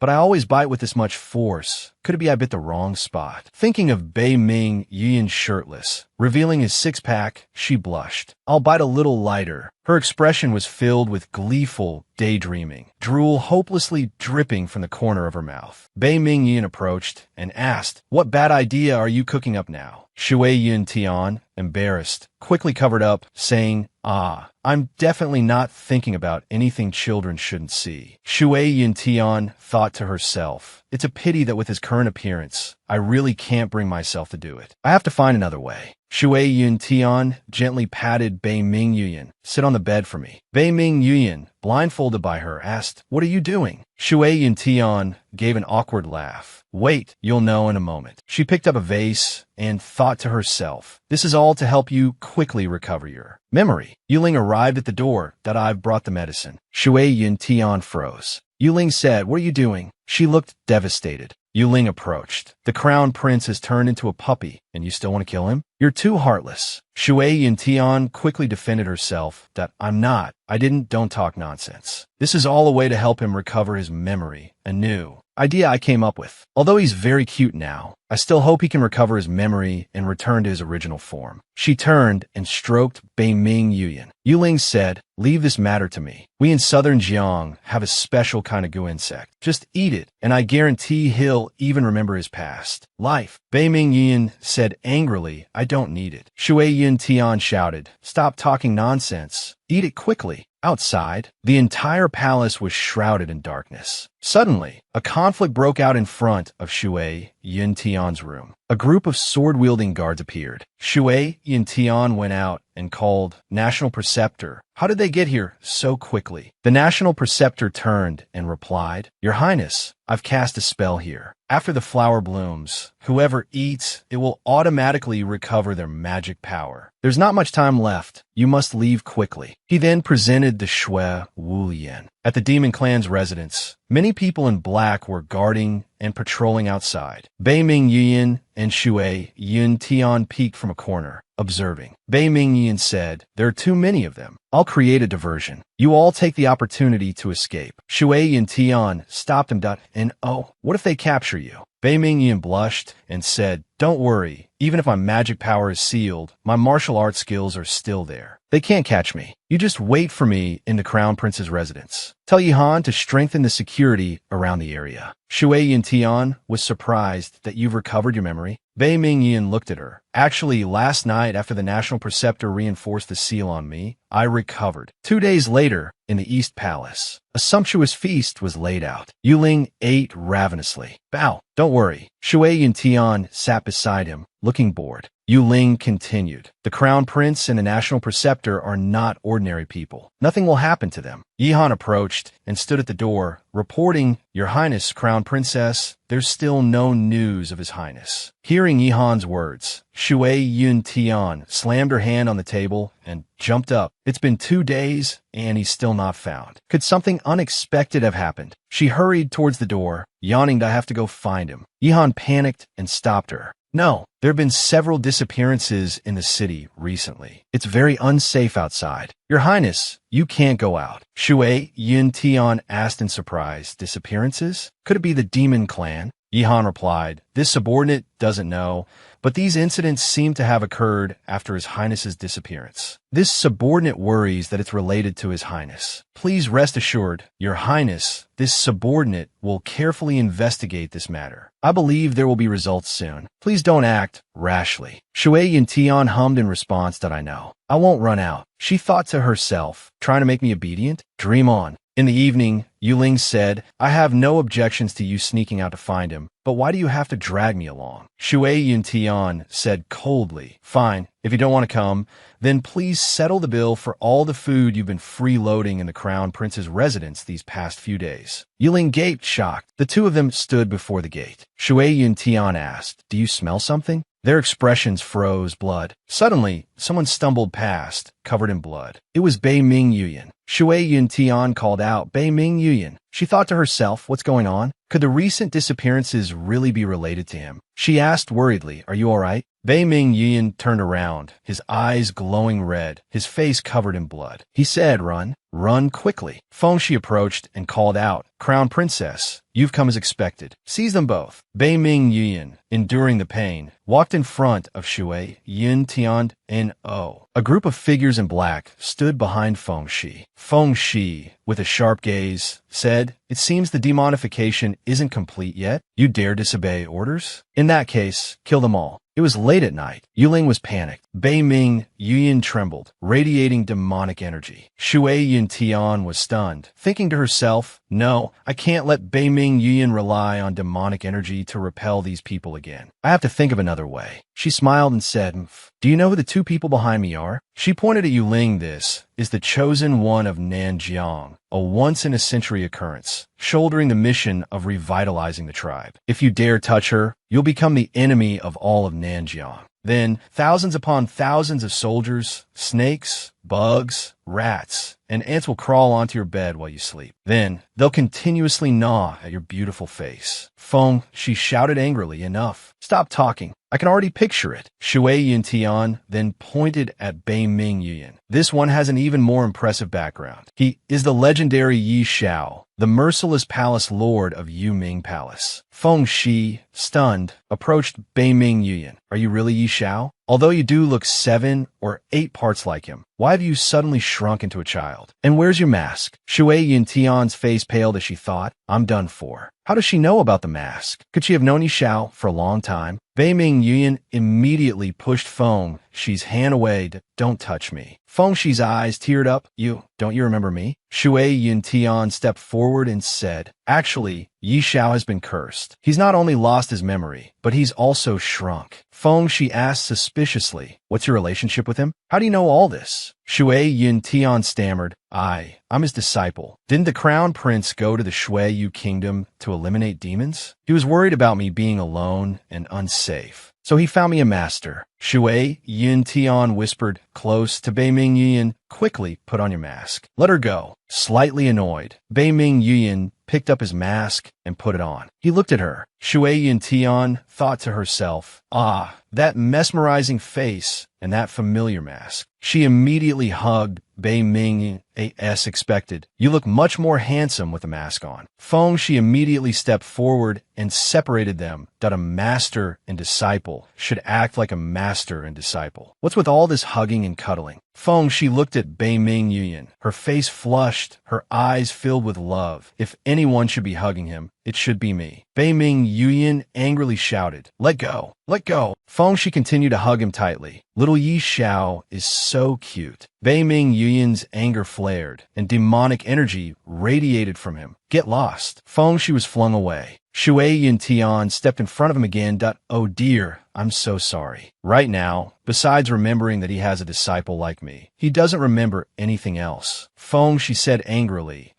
But I always bite with this much force. Could it be I bit the wrong spot? Thinking of Bei Ming Yin shirtless, revealing his six-pack, she blushed. I'll bite a little lighter. Her expression was filled with gleeful daydreaming, drool hopelessly dripping from the corner of her mouth. Bei Ming Yin approached and asked, what bad idea are you cooking up now? Shui Yun Tian, embarrassed, quickly covered up, saying, I'm definitely not thinking about anything children shouldn't see. Shui Yun Tian thought to herself, it's a pity that with his current appearance, I really can't bring myself to do it. I have to find another way. Shui Yun Tian gently patted Bei Ming Yin. Sit on the bed for me. Bei Ming Yin, blindfolded by her, asked, what are you doing? Shui Yun Tian gave an awkward laugh. Wait, you'll know in a moment. She picked up a vase and thought to herself, this is all to help you quickly recover your memory. Yuling arrived at the door. That I've brought the medicine. Shui Yun Tian froze. Yuling said, what are you doing? She looked devastated. Yuling approached. The crown prince has turned into a puppy, and you still want to kill him? You're too heartless. Shui Yun Tian quickly defended herself. That I'm not. Don't talk nonsense. This is all a way to help him recover his memory. A new idea I came up with. Although he's very cute now, I still hope he can recover his memory and return to his original form. She turned and stroked Bei Ming Yin. Yuling said, leave this matter to me. We in southern Jiang have a special kind of goo insect. Just eat it, and I guarantee he'll even remember his past life. Bei Ming Yin said angrily, I don't need it. Shui Yun Tian shouted, stop talking nonsense. Eat it quickly. Outside, the entire palace was shrouded in darkness. Suddenly, a conflict broke out in front of Shui Yun Tian's room. A group of sword-wielding guards appeared. Shui Yun Tian went out and called, National Preceptor. How did they get here so quickly? The National Preceptor turned and replied, Your Highness, I've cast a spell here. After the flower blooms, whoever eats, it will automatically recover their magic power. There's not much time left. You must leave quickly. He then presented the Shui Wu Lian. At the Demon Clan's residence, many people in black were guarding and patrolling outside. Bei Ming Yin and Shui Yun Tian peeked from a corner, observing. Bei Ming Yin said, there are too many of them. I'll create a diversion. You all take the opportunity to escape. Shui Yun Tian stopped him. What if they capture you? Bei Ming Yin blushed and said, don't worry, even if my magic power is sealed, my martial arts skills are still there. They can't catch me. You just wait for me in the Crown Prince's residence. Tell Yihan to strengthen the security around the area. Shui Yun Tian was surprised that you've recovered your memory. Bei Ming Yin looked at her. Actually, last night after the National Preceptor reinforced the seal on me, I recovered. 2 days later, in the East Palace, a sumptuous feast was laid out. Yuling ate ravenously. Bow, don't worry. Shui Yun Tian sat beside him, looking bored. Yuling continued. The Crown Prince and the National Preceptor are not ordinary people. Nothing will happen to them. Yihan approached and stood at the door, reporting, Your Highness, Crown Princess, there's still no news of His Highness. Hearing Yihan's words, Shui Yun Tian slammed her hand on the table and jumped up. It's been 2 days, and he's still not found. Could something unexpected have happened? She hurried towards the door, yawning, I have to go find him. Yihan panicked and stopped her. No, there have been several disappearances in the city recently. It's very unsafe outside. Your Highness, you can't go out. Shui Yuntian asked in surprise. Disappearances? Could it be the demon clan? Yihan replied, this subordinate doesn't know, but these incidents seem to have occurred after His Highness's disappearance. This subordinate worries that it's related to His Highness. Please rest assured, Your Highness, this subordinate will carefully investigate this matter. I believe there will be results soon. Please don't act rashly. Shui Yuntian hummed in response that I know. I won't run out. She thought to herself, trying to make me obedient? Dream on. In the evening, Yuling said, I have no objections to you sneaking out to find him, but why do you have to drag me along? Shui Yuntian said coldly, fine, if you don't want to come, then please settle the bill for all the food you've been freeloading in the Crown Prince's residence these past few days. Yuling gaped, shocked. The two of them stood before the gate. Shui Yuntian asked, do you smell something? Their expressions froze blood. Suddenly, someone stumbled past, covered in blood. It was Bei Ming Yuyan. Shui Yuntian called out, Bei Ming Yuyan. She thought to herself, what's going on? Could the recent disappearances really be related to him? She asked worriedly, are you all right? Bei Ming Yuyan turned around, his eyes glowing red, his face covered in blood. He said, run quickly. Feng Shi approached and called out, Crown Princess, you've come as expected. Seize them both. Bei Ming Yuyan, enduring the pain, walked in front of Shui Yuntian N.O. A group of figures in black stood behind Feng Shi. Feng Shi, with a sharp gaze, said, it seems the demonification isn't complete yet. You dare disobey orders? In that case, kill them all. It was late at night. Yuling was panicked. Bei Ming Yuyan trembled, radiating demonic energy. Shui Yuntian was stunned, thinking to herself, no, I can't let Bei Ming Yuyan rely on demonic energy to repel these people again. I have to think of another way. She smiled and said, do you know who the two people behind me are? She pointed at Yuling. This is the chosen one of Nanjiang, a once-in-a-century occurrence, shouldering the mission of revitalizing the tribe. If you dare touch her, you'll become the enemy of all of Nanjiang. Then, thousands upon thousands of soldiers, snakes, bugs, rats, and ants will crawl onto your bed while you sleep. Then, they'll continuously gnaw at your beautiful face. Feng, she shouted angrily, enough. Stop talking. I can already picture it. Shui Yuntian then pointed at Bei Ming Yuyan. This one has an even more impressive background. He is the legendary Yi Xiao, the merciless palace lord of Yuming Palace. Feng Shi, stunned, approached Bei Ming Yuyan. Are you really Yi Xiao? Although you do look 7 or 8 parts like him, why have you suddenly shrunk into a child? And where's your mask? Shui Yuntian's face paled as she thought, I'm done for. How does she know about the mask? Could she have known Yi Xiao for a long time? Bei Ming Yuyan immediately pushed Feng Shi's hand away. Don't touch me. Feng Shi's eyes teared up. Don't you remember me? Shui Yuntian stepped forward and said, actually, Yi Xiao has been cursed. He's not only lost his memory, but he's also shrunk. Feng Shi asked suspiciously, what's your relationship with him? How do you know all this? Shui Yuntian stammered, I'm his disciple. Didn't the crown prince go to the Shui Yu kingdom to eliminate demons? He was worried about me being alone and unsafe. So he found me a master. Shui Yuntian whispered close to Bei Ming Yuyan, quickly put on your mask. Let her go. Slightly annoyed, Bei Ming Yuyan picked up his mask and put it on. He looked at her. Shui Yuntian thought to herself, that mesmerizing face and that familiar mask. She immediately hugged Bei Ming as expected. You look much more handsome with a mask on. Feng Shi immediately stepped forward and separated them. That a master and disciple should act like a master and disciple. What's with all this hugging and cuddling? Feng Shi looked at Bei Ming Yuyan. Her face flushed, her eyes filled with love. If anyone should be hugging him, it should be me. Bei Ming Yuyan angrily shouted, let go, let go. Feng Shi continued to hug him tightly. Little Yi Xiao is so cute. Bei Ming Yuyan's anger flared, and demonic energy radiated from him. Get lost. Feng Shi was flung away. Shui Yuntian stepped in front of him again. Oh dear, I'm so sorry. Right now, Besides remembering that he has a disciple like me, he doesn't remember anything else. Feng, she said angrily.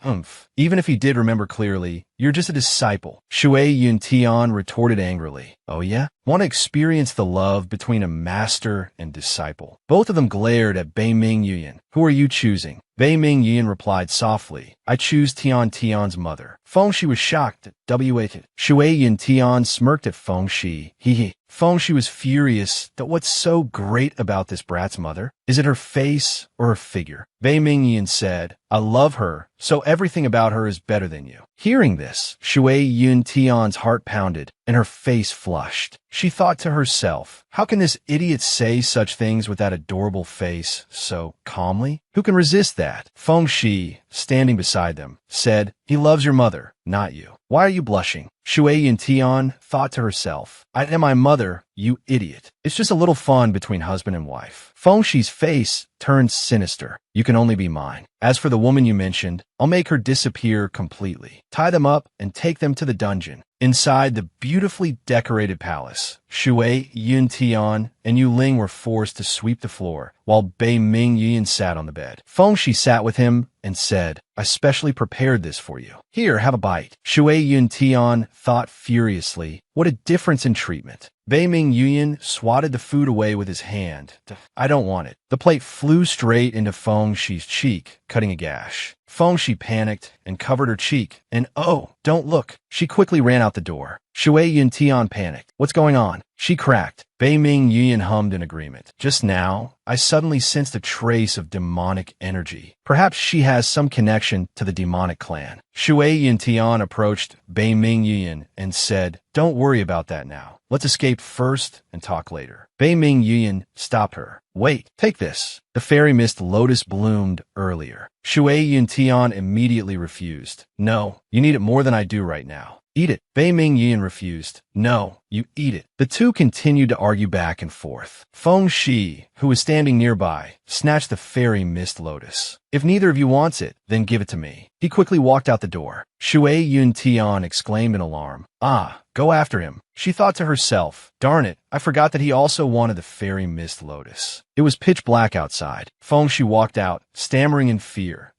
Even if he did remember clearly, you're just a disciple. Shui Yun Tian retorted angrily. Oh yeah? Want to experience the love between a master and disciple? Both of them glared at Bei Ming Yuan. Who are you choosing? Bei Ming Yuan replied softly. I choose Tian Tian's mother. Feng Shi was shocked. W-waited. Shui Yun Tian smirked at Feng Shi. Hee. Feng Shi was furious that what's so great about this brat's mother? Is it her face or her figure? Bei Ming Yuan said, I love her, so everything about her is better than you. Hearing this, Shui Yun Tian's heart pounded and her face flushed. She thought to herself, how can this idiot say such things with that adorable face so calmly? Who can resist that? Feng Shi, standing beside them, said, he loves your mother, not you. Why are you blushing? Shui Yun Tian thought to herself, I am my mother, you idiot. It's just a little fun between husband and wife. Feng Shi's face turned sinister. You can only be mine. As for the woman you mentioned, I'll make her disappear completely. Tie them up and take them to the dungeon. Inside the beautifully decorated palace, Shui Yun Tian and Yu Ling were forced to sweep the floor, while Bei Ming Yuan sat on the bed. Feng Shi sat with him and said, I specially prepared this for you. Here, have a bite. Shui Yun Tian thought furiously, what a difference in treatment. Bei Ming Yuan swatted the food away with his hand. I don't want it. The plate flew straight into Feng Shi's cheek, cutting a gash. Feng Shi panicked and covered her cheek, and oh, don't look. She quickly ran out the door. Shui Yun Tian panicked. What's going on? She cracked. Bei Ming Yuan hummed in agreement. Just now, I suddenly sensed a trace of demonic energy. Perhaps she has some connection to the demonic clan. Shui Yun Tian approached Bei Ming Yuan and said, don't worry about that now. Let's escape first and talk later. Bei Ming Yuan stopped her. Wait, take this. The fairy mist lotus bloomed earlier. Shui Yun Tian immediately refused. No, you need it more than I do right now. Eat it. Bei Ming Yuan refused. No, you eat it. The two continued to argue back and forth. Feng Shi, who was standing nearby, snatched the fairy mist lotus. If neither of you wants it, then give it to me. He quickly walked out the door. Shui Yun Tian exclaimed in alarm. Ah, go after him. She thought to herself, darn it, I forgot that he also wanted the fairy mist lotus. It was pitch black outside. Feng Shi walked out, stammering in fear.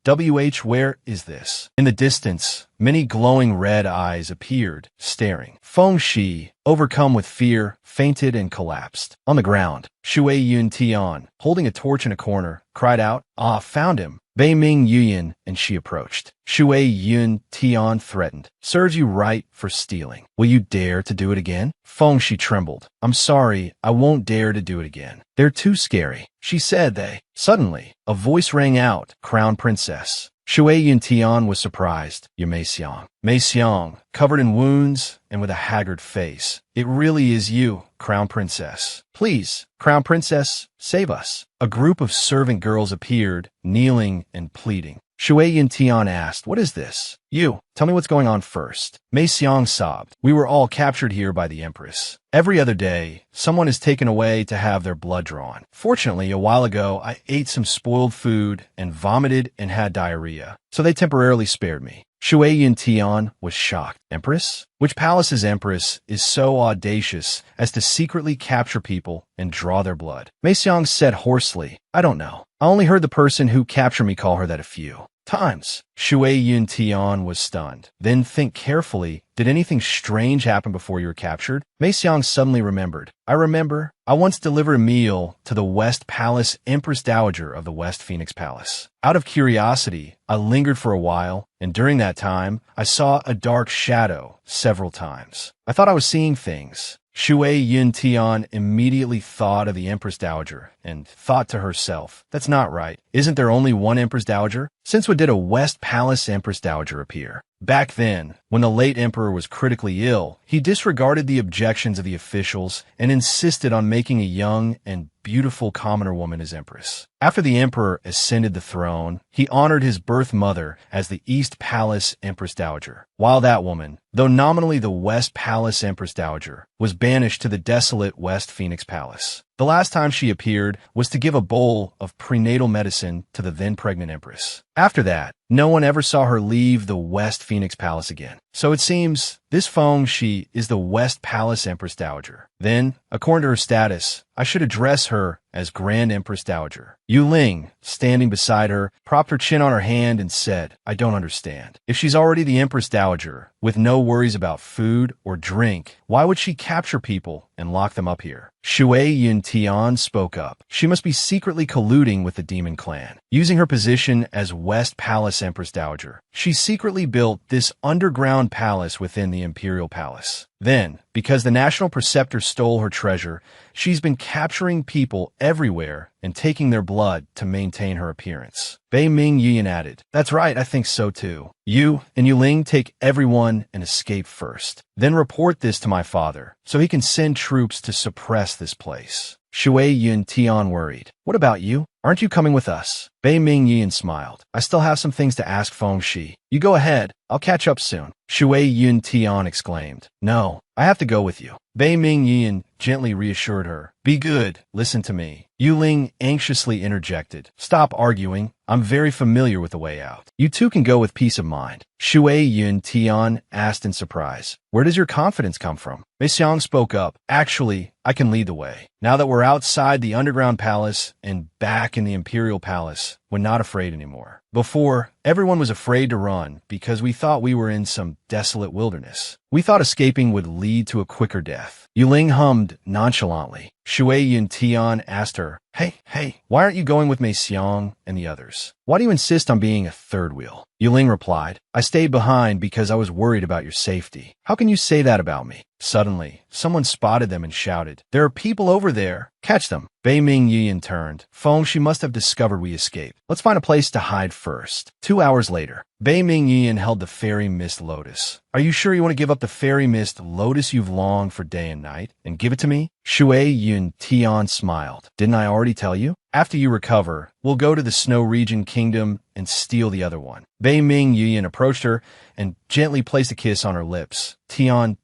Where is this? In the distance, many glowing red eyes appeared, staring. Feng Shi, overcome with fear, fainted and collapsed. On the ground, Shui Yun Tian, holding a torch in a corner, cried out, Ah, found him. Bei Ming Yuan and she approached. Shui Yun Tian threatened. Serves you right for stealing. Will you dare to do it again? Feng Shi trembled. I'm sorry, I won't dare to do it again. They're too scary. She said Suddenly, a voice rang out, Crown Princess. Shui Yun Tian was surprised. You're Mei Xiang. Mei Xiang, covered in wounds and with a haggard face. It really is you, Crown Princess. Please, Crown Princess, save us. A group of servant girls appeared, kneeling and pleading. Shui Yun Tian asked, what is this? You, tell me what's going on first. Mei Xiang sobbed. We were all captured here by the Empress. Every other day, someone is taken away to have their blood drawn. Fortunately, a while ago, I ate some spoiled food and vomited and had diarrhea, so they temporarily spared me. Shui Yun Tian was shocked. Empress? Which palace's empress is so audacious as to secretly capture people and draw their blood? Mei Xiang said hoarsely, I don't know. I only heard the person who captured me call her that a few times. Shui Yun Tian was stunned. Then think carefully. Did anything strange happen before you were captured? Mei Xiang suddenly remembered. I remember. I once delivered a meal to the West Palace Empress Dowager of the West Phoenix Palace. Out of curiosity, I lingered for a while, and during that time, I saw a dark shadow several times. I thought I was seeing things. Shui Yun Tian immediately thought of the Empress Dowager and thought to herself, that's not right. Isn't there only one Empress Dowager? Since when did a West Palace Empress Dowager appear? Back then, when the late emperor was critically ill, he disregarded the objections of the officials and insisted on making a young and beautiful commoner woman his empress. After the emperor ascended the throne, he honored his birth mother as the East Palace Empress Dowager, while that woman, though nominally the West Palace Empress Dowager, was banished to the desolate West Phoenix Palace. The last time she appeared was to give a bowl of prenatal medicine to the then pregnant empress. After that, no one ever saw her leave the West Phoenix Palace again. So it seems this Feng Shi is the West Palace Empress Dowager. Then, according to her status, I should address her as Grand Empress Dowager. Yu Ling, standing beside her, propped her chin on her hand and said, I don't understand. If she's already the Empress Dowager, with no worries about food or drink, why would she capture people and lock them up here? Shui Yun Tian spoke up. She must be secretly colluding with the demon clan. Using her position as West Palace Empress Dowager, she secretly built this underground palace within the Imperial Palace. Then, because the National Preceptor stole her treasure, she's been capturing people everywhere and taking their blood to maintain her appearance. Bei Ming Yian added, That's right, I think so too. You and Yu Ling take everyone and escape first. Then report this to my father, so he can send troops to suppress this place. Shui Yun Tian worried. What about you? Aren't you coming with us? Bei Ming Yian smiled. I still have some things to ask Feng Shi. You go ahead. I'll catch up soon. Shui Yun Tian exclaimed. No, I have to go with you. Bei Ming Yian gently reassured her. Be good. Listen to me. Yu Ling anxiously interjected. Stop arguing. I'm very familiar with the way out. You two can go with peace of mind. Shui Yun Tian asked in surprise. Where does your confidence come from? Mei Xiang spoke up. Actually, I can lead the way. Now that we're outside the underground palace and back in the Imperial Palace, we're not afraid anymore. Before, everyone was afraid to run because we thought we were in some desolate wilderness. We thought escaping would lead to a quicker death. Yu Ling hummed nonchalantly. Shui Yun Tian asked her, Hey, why aren't you going with Mei Xiang and the others? Why do you insist on being a third wheel? Yu Ling replied, I stayed behind because I was worried about your safety. How can you say that about me? Suddenly, someone spotted them and shouted, There are people over there. Catch them. Bei Ming Yian turned. Feng, she must have discovered we escaped. Let's find a place to hide first. 2 hours later, Bei Ming Yian held the fairy mist lotus. Are you sure you want to give up the fairy mist lotus you've longed for day and night and give it to me? Shui Yun Tian smiled. Didn't I already tell you? After you recover, we'll go to the Snow Region Kingdom and steal the other one. Bei Ming Yian approached her and gently placed a kiss on her lips. Tian,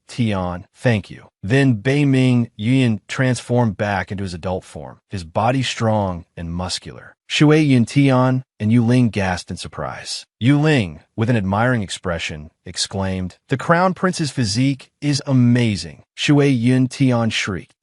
thank you. Then Bei Ming Yian transformed back into his adult form, his body strong and muscular. Shui Yun Tian and Yu Ling gasped in surprise. Yu Ling, with an admiring expression, exclaimed, The Crown Prince's physique is amazing. Shui Yun Tian shrieked,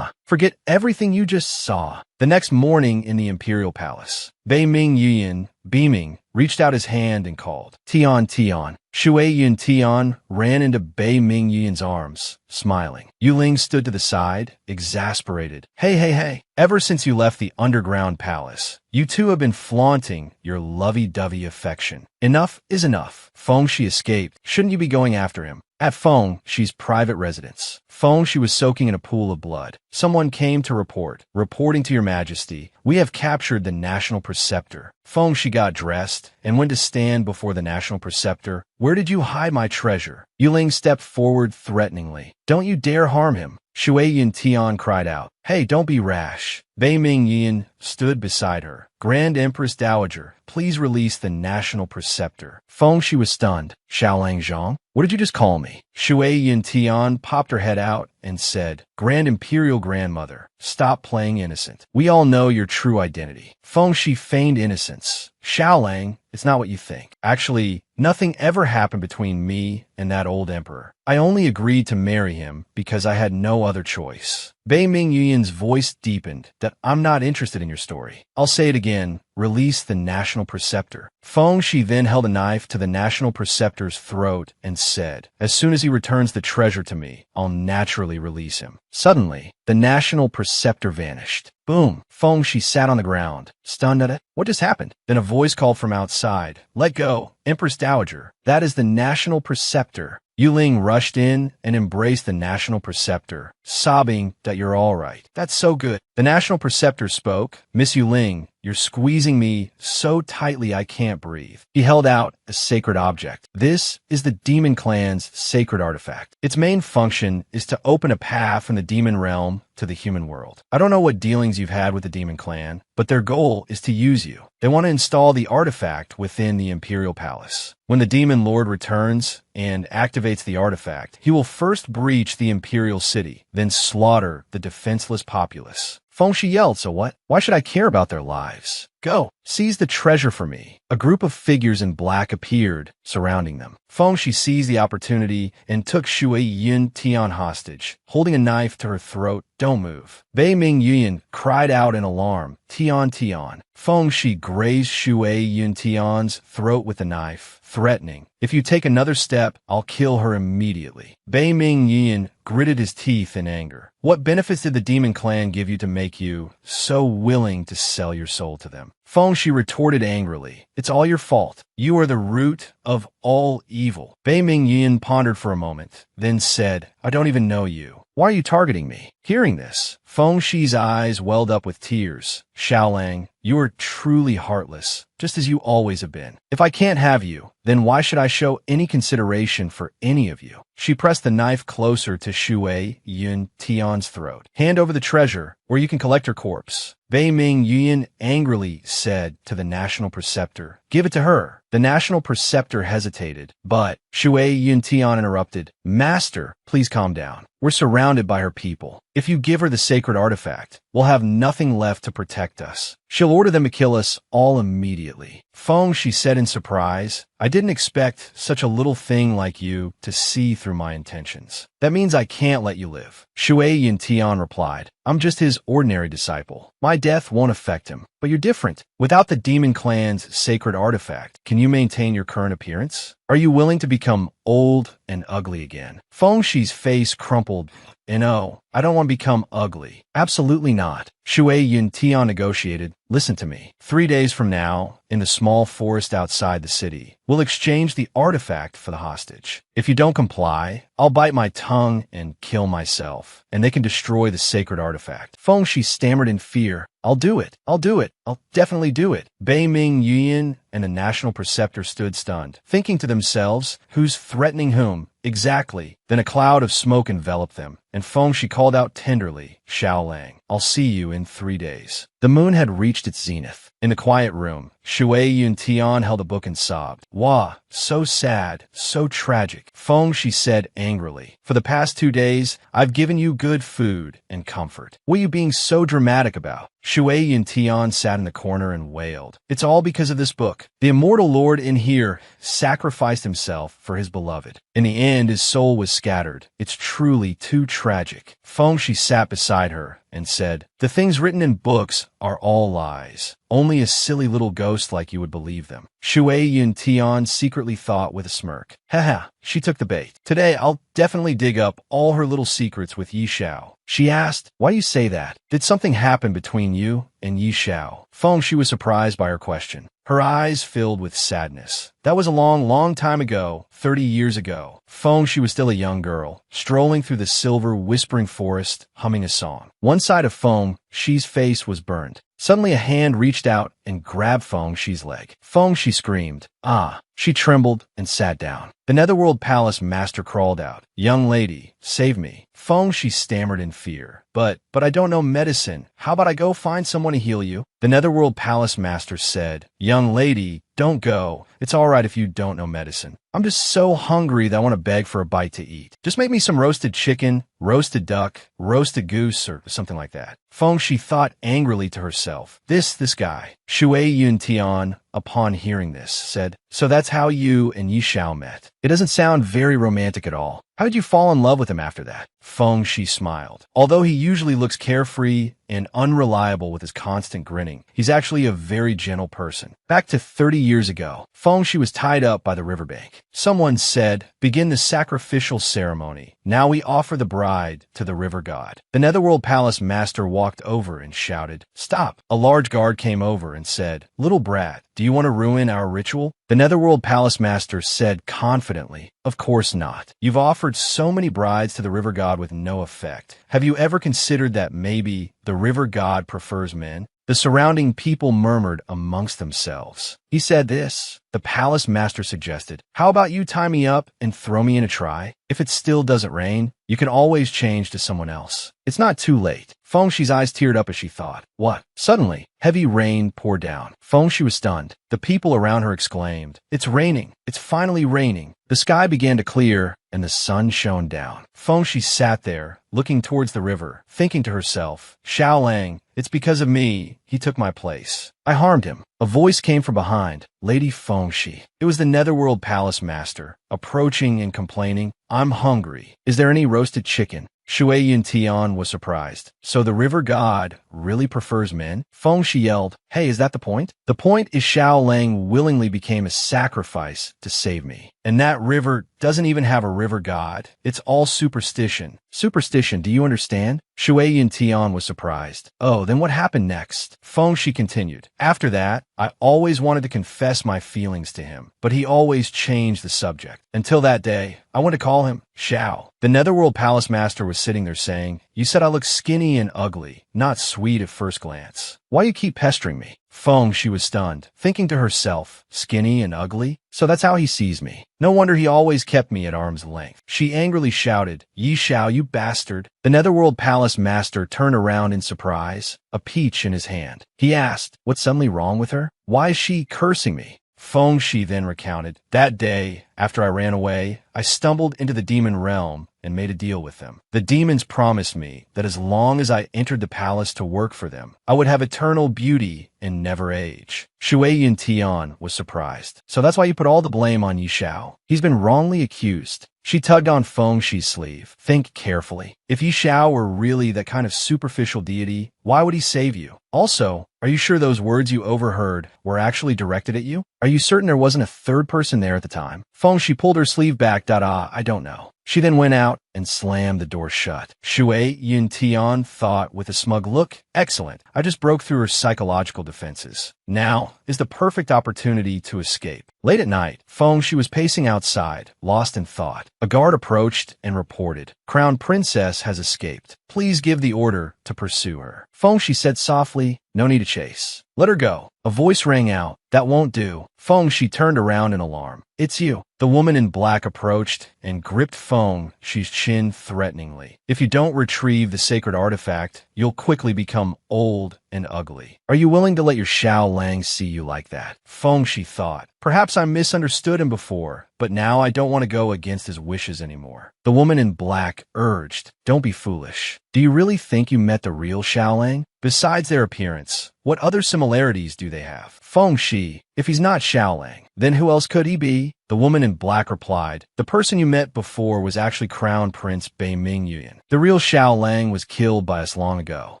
forget everything you just saw. The next morning in the Imperial Palace, Bei Ming Yian, beaming, reached out his hand and called, Tian. Shui Yun Tian ran into Bei Ming Yian's arms, smiling. Yu Ling stood to the side, exasperated. Hey. Ever since you left the underground palace, you two have been flaunting your lovey-dovey affection. Enough is enough. Feng Shi escaped. Shouldn't you be going after him? At Feng Shi's private residence, Feng Shi was soaking in a pool of blood. Someone came to report. Reporting to your majesty, we have captured the National Preceptor. Feng Shi got dressed and went to stand before the National Preceptor. Where did you hide my treasure? Yu Ling stepped forward threateningly. Don't you dare harm him. Shui Yun Tian cried out. Hey, don't be rash. Bei Ming Yian stood beside her. Grand Empress Dowager, please release the National Preceptor. Feng Shi was stunned. Xiaolang Zhang? What did you just call me? Shui Yun Tian popped her head out and said, Grand Imperial Grandmother, stop playing innocent. We all know your true identity. Feng Shi feigned innocence. Xiaolang, it's not what you think. Actually, nothing ever happened between me and that old emperor. I only agreed to marry him because I had no other choice. Bei Ming Yian's voice deepened. That I'm not interested in your story. I'll say it again. Release the National Preceptor. Feng Shi then held a knife to the National Preceptor's throat and said, As soon as he returns the treasure to me, I'll naturally release him. Suddenly, the National Preceptor vanished. Boom! Feng Shi sat on the ground, stunned at it. What just happened? Then a voice called from outside. Let go, Empress Dowager. That is the National Preceptor. Yu Ling rushed in and embraced the National Preceptor, sobbing that you're all right. That's so good. The National Preceptor spoke. Miss Yu Ling, you're squeezing me so tightly I can't breathe. He held out a sacred object. This is the Demon Clan's sacred artifact. Its main function is to open a path from the demon realm to the human world. I don't know what dealings you've had with the Demon Clan, but their goal is to use you. They want to install the artifact within the Imperial Palace. When the Demon Lord returns and activates the artifact, he will first breach the Imperial City, then slaughter the defenseless populace. Feng Shi yelled, so what? Why should I care about their lives? Go, seize the treasure for me. A group of figures in black appeared, surrounding them. Feng Shi seized the opportunity and took Shui Yun Tian hostage, holding a knife to her throat. Don't move. Bei Ming Yun cried out in alarm. Tian Tian. Feng Shi grazed Shui Yun Tian's throat with the knife, threatening, if you take another step, I'll kill her immediately. Bei Ming Yun gritted his teeth in anger. What benefits did the demon clan give you to make you so willing to sell your soul to them? Feng Shi retorted angrily. It's all your fault. You are the root of all evil. Bei Ming Yun pondered for a moment, then said, I don't even know you. Why are you targeting me? Hearing this, Feng Shi's eyes welled up with tears. Xiaolang, you are truly heartless, just as you always have been. If I can't have you, then why should I show any consideration for any of you? She pressed the knife closer to Shui Yun Tian's throat. Hand over the treasure, or you can collect her corpse. Bei Ming Yun angrily said to the National Preceptor, give it to her. The National Preceptor hesitated, but Shui Yun Tian interrupted, Master, please calm down. We're surrounded by her people. If you give her the sacred artifact, we'll have nothing left to protect us. She'll order them to kill us all immediately. Feng, she said in surprise, I didn't expect such a little thing like you to see through my intentions. That means I can't let you live. Shui Yun Tian replied, I'm just his ordinary disciple. My death won't affect him, but you're different. Without the demon clan's sacred artifact, can you maintain your current appearance? Are you willing to become old and ugly again? Feng Shi's face crumpled. No, I don't want to become ugly. Absolutely not. Shui Yun Tian negotiated. Listen to me. 3 days from now, in the small forest outside the city, we'll exchange the artifact for the hostage. If you don't comply, I'll bite my tongue and kill myself, and they can destroy the sacred artifact. Feng Shi stammered in fear. I'll do it. I'll do it. I'll definitely do it. Bei Ming Yun and the National Preceptor stood stunned, thinking to themselves, who's threatening whom? Exactly. Then a cloud of smoke enveloped them, and Feng Shi called out tenderly, Xiaolang, I'll see you in 3 days. The moon had reached its zenith. In the quiet room, Shui Yun Tian held a book and sobbed. Wah, so sad, so tragic. Feng, she said angrily, for the past 2 days, I've given you good food and comfort. What are you being so dramatic about? Shui Yun Tian sat in the corner and wailed. It's all because of this book. The immortal lord in here sacrificed himself for his beloved. In the end, his soul was scattered. It's truly too tragic. Feng, she sat beside her and said, the things written in books are all lies. Only a silly little ghost like you would believe them. Shui Yun Tian secretly thought with a smirk. Haha, she took the bait. Today, I'll definitely dig up all her little secrets with Yi Xiao. She asked, why do you say that? Did something happen between you and Yi Xiao? Feng, she was surprised by her question. Her eyes filled with sadness. That was a long, long time ago, 30 years ago. Feng, she was still a young girl, strolling through the silver, whispering forest, humming a song. One side of Feng, Shi's face was burned. Suddenly a hand reached out and grabbed Feng Shi's leg. Feng, she screamed. Ah! She trembled and sat down. The Netherworld Palace master crawled out. Young lady, save me. Feng, she stammered in fear. But I don't know medicine. How about I go find someone to heal you? The Netherworld Palace master said, young lady, don't go. It's all right if you don't know medicine. I'm just so hungry that I want to beg for a bite to eat. Just make me some roasted chicken, roasted duck, roasted goose, or something like that. Feng, she thought angrily to herself. This guy. Shui Yun Tian, upon hearing this, said, so that's how you and Yi Xiao met. It doesn't sound very romantic at all. How did you fall in love with him after that? Feng, she smiled. Although he usually looks carefree and unreliable with his constant grinning, he's actually a very gentle person. Back to 30 years ago, Feng, she was tied up by the riverbank. Someone said, begin the sacrificial ceremony. Now we offer the bride to the river god. The Netherworld Palace master walked over and shouted, stop. A large guard came over and said, little brat, do you want to ruin our ritual? The Netherworld Palace master said confidently, of course not. You've offered so many brides to the river god with no effect. Have you ever considered that maybe the river god prefers men? The surrounding people murmured amongst themselves. He said this. the palace master suggested. How about you tie me up and throw me in a try? If it still doesn't rain, you can always change to someone else. It's not too late. Fengshi's eyes teared up as she thought. What? Suddenly, heavy rain poured down. Fengshi was stunned. The people around her exclaimed, "It's raining! It's finally raining!" The sky began to clear, and the sun shone down. Fengshi sat there, looking towards the river, thinking to herself, "Xiao Lang, it's because of me. He took my place. I harmed him." A voice came from behind. Lady Fengshi. It was the Netherworld Palace Master, approaching and complaining, "I'm hungry. Is there any roasted chicken?" Shui Yuntian was surprised. So the river god really prefers men? Fengshi yelled, "Hey, is that the point?" "The point is Xiao Lang willingly became a sacrifice to save me. And that river doesn't even have a river god. It's all superstition." "Superstition, do you understand?" Shui Yuntian was surprised. "Oh, then what happened next?" Fengshi continued. "After that, I always wanted to confess my feelings to him, but he always changed the subject. Until that day, I went to call him Xiao." The Netherworld Palace Master was sitting there saying, "You said I look skinny and ugly, not sweet at first glance. Why you keep pestering me?" Fengshi was stunned, thinking to herself, "Skinny and ugly? So that's how he sees me. No wonder he always kept me at arm's length." She angrily shouted, "Yi Xiao, you bastard." The Netherworld Palace Master turned around in surprise, a peach in his hand. He asked, "What's suddenly wrong with her? Why is she cursing me?" Fengshi then recounted, "That day, after I ran away, I stumbled into the demon realm and made a deal with them. The demons promised me that as long as I entered the palace to work for them, I would have eternal beauty and never age." Shui Yuntian was surprised. "So that's why you put all the blame on Yi Xiao. He's been wrongly accused." She tugged on Fengshi's sleeve. "Think carefully. If Yi Xiao were really that kind of superficial deity, why would he save you? Also, are you sure those words you overheard were actually directed at you? Are you certain there wasn't a third person there at the time?" Fengshi pulled her sleeve back. I don't know." She then went out and slammed the door shut. Shui Yuntian thought with a smug look, "Excellent. I just broke through her psychological defenses. Now is the perfect opportunity to escape." Late at night, Fengshi was pacing outside, lost in thought. A guard approached and reported, "Crown Princess has escaped. Please give the order to pursue her." Fengshi said softly, "No need to chase. Let her go." A voice rang out, "That won't do." Fengshi turned around in alarm. "It's you." The woman in black approached and gripped Fengshi's chin threateningly. "If you don't retrieve the sacred artifact, you'll quickly become old and ugly. Are you willing to let your Xiao Lang see you like that?" Fengshi thought, "Perhaps I misunderstood him before, but now I don't want to go against his wishes anymore." The woman in black urged, "Don't be foolish. Do you really think you met the real Xiao Lang? Besides their appearance, what other similarities do they have?" Fengshi, "If he's not Xiao Lang, then who else could he be?" The woman in black replied, "The person you met before was actually Crown Prince Bei Mingyuan. The real Xiao Lang was killed by us long ago."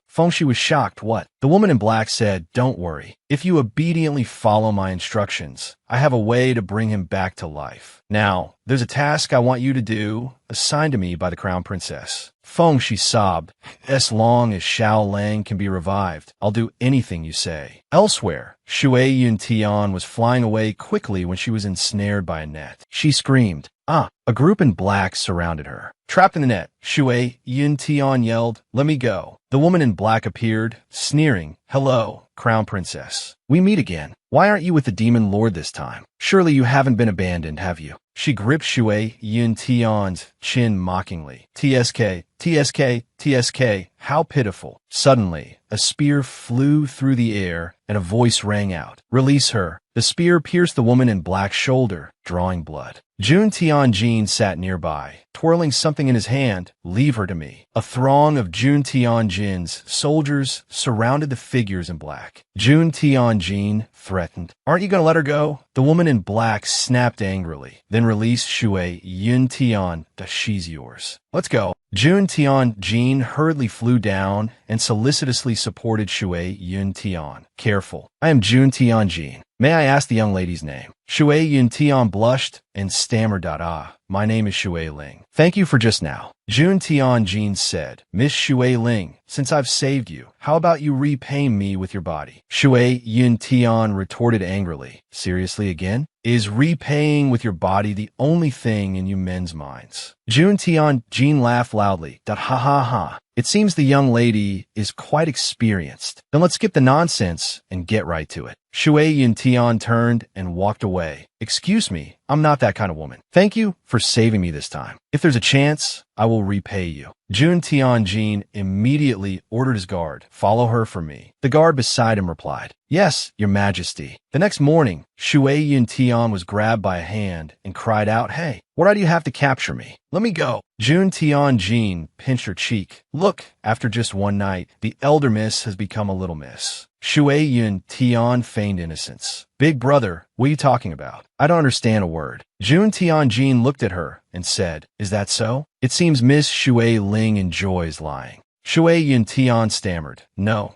Fengshi was shocked. "What?" The woman in black said, "Don't worry. If you obediently follow my instructions, I have a way to bring him back to life. Now, there's a task I want you to do, assigned to me by the Crown Princess." Fengshi sobbed, "As long as Xiao Lang can be revived, I'll do anything you say." Elsewhere, Shui Yuntian was flying away quickly when she was ensnared by a net. She screamed, "Ah!" A group in black surrounded her. Trapped in the net, Shui Yuntian yelled, "Let me go." The woman in black appeared, sneering, "Hello, Crown Princess. We meet again. Why aren't you with the demon lord this time? Surely you haven't been abandoned, have you?" She gripped Shui Yuntian's chin mockingly. "TSK, TSK, TSK, how pitiful." Suddenly, a spear flew through the air and a voice rang out, "Release her." The spear pierced the woman in black's shoulder, drawing blood. Jun Tianjin sat nearby, twirling something in his hand. "Leave her to me." A throng of Jun Tianjin's soldiers surrounded the figures in black. Jun Tianjin threatened, "Aren't you going to let her go?" The woman in black snapped angrily, then released Shui Yuntian. "She's yours. Let's go." Jun Tianjin hurriedly flew down and solicitously supported Shui Yuntian. "Careful. I am Jun Tianjin. May I ask the young lady's name?" Shui Yuntian blushed and stammered, "My name is Shui Ling. Thank you for just now." Jun Tianjin said, "Miss Shui Ling, since I've saved you, how about you repay me with your body?" Shui Yuntian retorted angrily, "Seriously again? Is repaying with your body the only thing in you men's minds?" Jun Tian Jean laughed loudly. Ha ha ha. It seems the young lady is quite experienced. Then let's skip the nonsense and get right to it. Shui Yun Tian turned and walked away. Excuse me, I'm not that kind of woman. Thank you for saving me this time. If there's a chance, I will repay you. Jun Tianjin immediately ordered his guard, follow her for me. The guard beside him replied, yes, your majesty. The next morning, Shui Yun Tian was grabbed by a hand and cried out, hey, why do you have to capture me? Let me go. Jun Tianjin pinched her cheek. Look, after just one night, the elder miss has become a little miss. Shui Yun Tian feigned innocence. Big brother, what are you talking about? I don't understand a word. Jun Tianjin looked at her and said, is that so? It seems Miss Shui Ling enjoys lying. Shui Yun Tian stammered, no,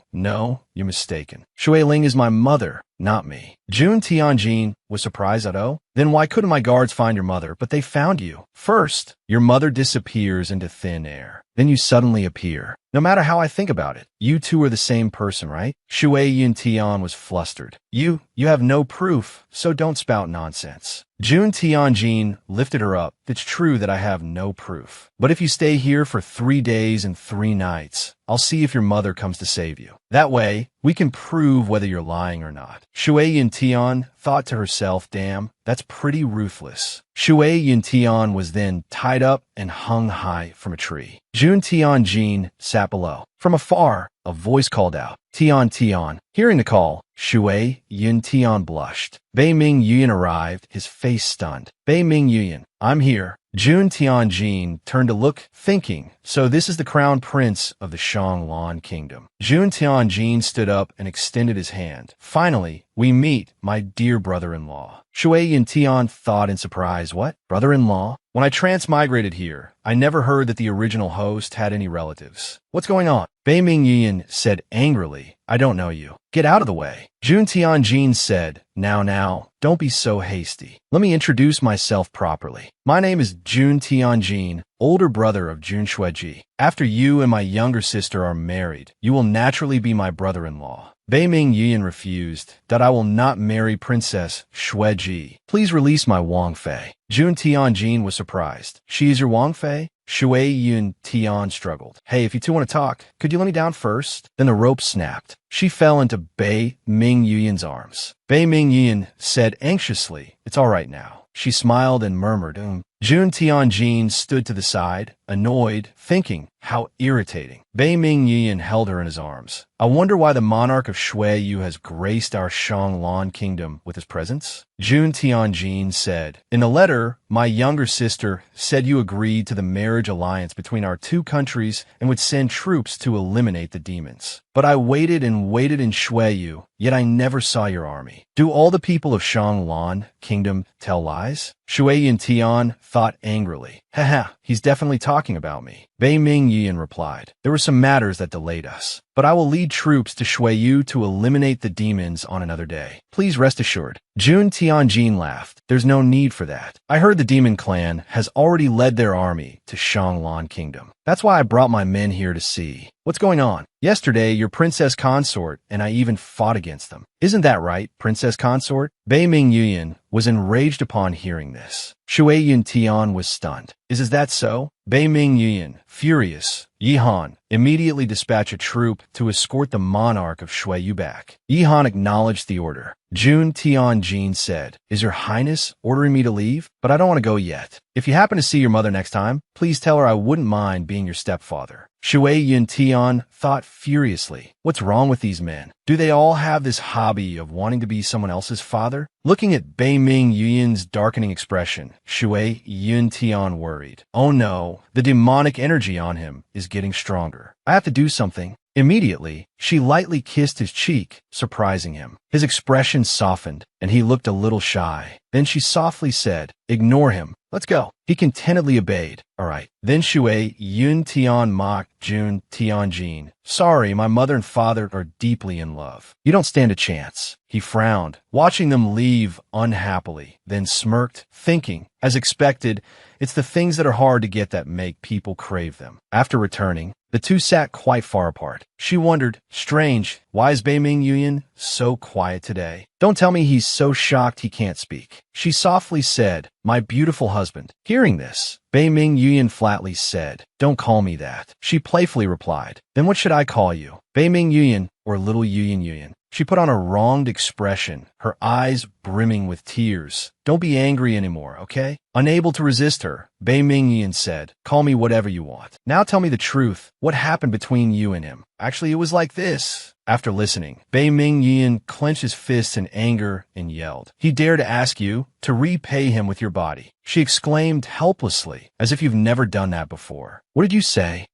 you're mistaken. Shui Ling is my mother, not me. Jun Tianjin was surprised at, oh, then why couldn't my guards find your mother, but they found you? First, your mother disappears into thin air. Then you suddenly appear. No matter how I think about it, you two are the same person, right? Shui Yun Tian was flustered. You have no proof, so don't spout nonsense. Jun Tianjin lifted her up. It's true that I have no proof. But if you stay here for 3 days and 3 nights, I'll see if your mother comes to save you. That way, we can prove whether you're lying or not. Shui Yun Tian thought to herself, damn, that's pretty ruthless. Shui Yun Tian was then tied up and hung high from a tree. Jun Tianjin sat below. From afar, a voice called out, Tian Tian. Hearing the call, Shui Yun Tian blushed. Bei Ming Yuan arrived, his face stunned. Bei Ming Yuan, I'm here. Jun Tianjin turned to look, thinking, so this is the crown prince of the Shanglan kingdom. Jun Tianjin stood up and extended his hand. Finally, we meet, my dear brother-in-law. Shui Yun Tian thought in surprise, what? Brother-in-law? When I transmigrated here, I never heard that the original host had any relatives. What's going on? Bei Ming Yuan said angrily, I don't know you. Get out of the way. Jun Tianjin said, now, don't be so hasty. Let me introduce myself properly. My name is Jun Tianjin, older brother of Jun Shueji. After you and my younger sister are married, you will naturally be my brother-in-law. Bei Ming Yuan refused, that I will not marry Princess Shueji. Please release my Wang Fei. Jun Tianjin was surprised. She is your Wang Fei? Shui Yun Tian struggled. Hey, if you two want to talk, could you let me down first? Then the rope snapped. She fell into Bei Ming Yuan's arms. Bei Ming Yuan said anxiously, it's all right now. She smiled and murmured, Jun Tianjin stood to the side, annoyed, thinking, how irritating. Bei Ming Yuan held her in his arms. I wonder why the monarch of Shuiyu has graced our Shanglan kingdom with his presence? Jun Tianjin said, in a letter, my younger sister said you agreed to the marriage alliance between our two countries and would send troops to eliminate the demons. But I waited in Shuiyu, yet I never saw your army. Do all the people of Shanglan kingdom tell lies? Shui Yun Tian thought angrily. Haha, he's definitely talking about me. Bei Ming Yuan replied, there were some matters that delayed us, but I will lead troops to Shuiyu to eliminate the demons on another day. Please rest assured. Jun Tianjin laughed. There's no need for that. I heard the demon clan has already led their army to Shanglan kingdom. That's why I brought my men here to see. What's going on? Yesterday, your princess consort and I even fought against them. Isn't that right, princess consort? Bei Ming Yuan was enraged upon hearing this. Shui Yun Tian was stunned. Is that so? Bei Ming Yuan, furious, Yihan, immediately dispatch a troop to escort the monarch of Shuiyu back. Yihan acknowledged the order. Jun Tianjin said, is your highness ordering me to leave? But I don't want to go yet. If you happen to see your mother next time, please tell her I wouldn't mind being your stepfather. Shui Yun Tian thought furiously, what's wrong with these men? Do they all have this hobby of wanting to be someone else's father? Looking at Bei Ming Yuan's darkening expression, Shui Yun Tian worried. Oh no, the demonic energy on him is getting stronger. I have to do something. Immediately, she lightly kissed his cheek, surprising him. His expression softened, and he looked a little shy. Then she softly said, ignore him. Let's go. He contentedly obeyed. All right. Then Shui Yun Tian mocked Jun Tianjin. Sorry, my mother and father are deeply in love. You don't stand a chance. He frowned, watching them leave unhappily, then smirked, thinking, as expected, it's the things that are hard to get that make people crave them. After returning, the two sat quite far apart. She wondered, strange, why is Bei Ming Yuan so quiet today? Don't tell me he's so shocked he can't speak. She softly said, my beautiful husband, here Hearing this, Bei Ming Yuan flatly said, "Don't call me that." She playfully replied, "Then what should I call you?" Bei Ming Yuan, or Little Yuan Yuan. She put on a wronged expression, her eyes brimming with tears. "Don't be angry anymore, okay?" Unable to resist her, Bei Ming Yuan said, "Call me whatever you want. Now tell me the truth. What happened between you and him?" "Actually, it was like this." After listening, Bei Ming Yuan clenched his fists in anger and yelled, "He dared to ask you to repay him with your body." She exclaimed helplessly, as if you've never done that before. "What did you say?"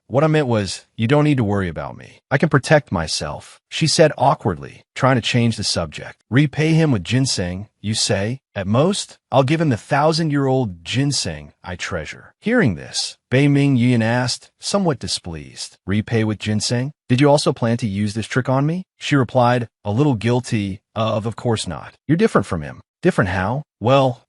What I meant was, you don't need to worry about me. I can protect myself," she said awkwardly, trying to change the subject. "Repay him with ginseng, you say? At most, I'll give him the 1,000-year-old ginseng I treasure." Hearing this, Bei Ming Yuan asked, somewhat displeased, "Repay with ginseng? Did you also plan to use this trick on me?" She replied, a little guilty, of course not. You're different from him." "Different how?" "Well,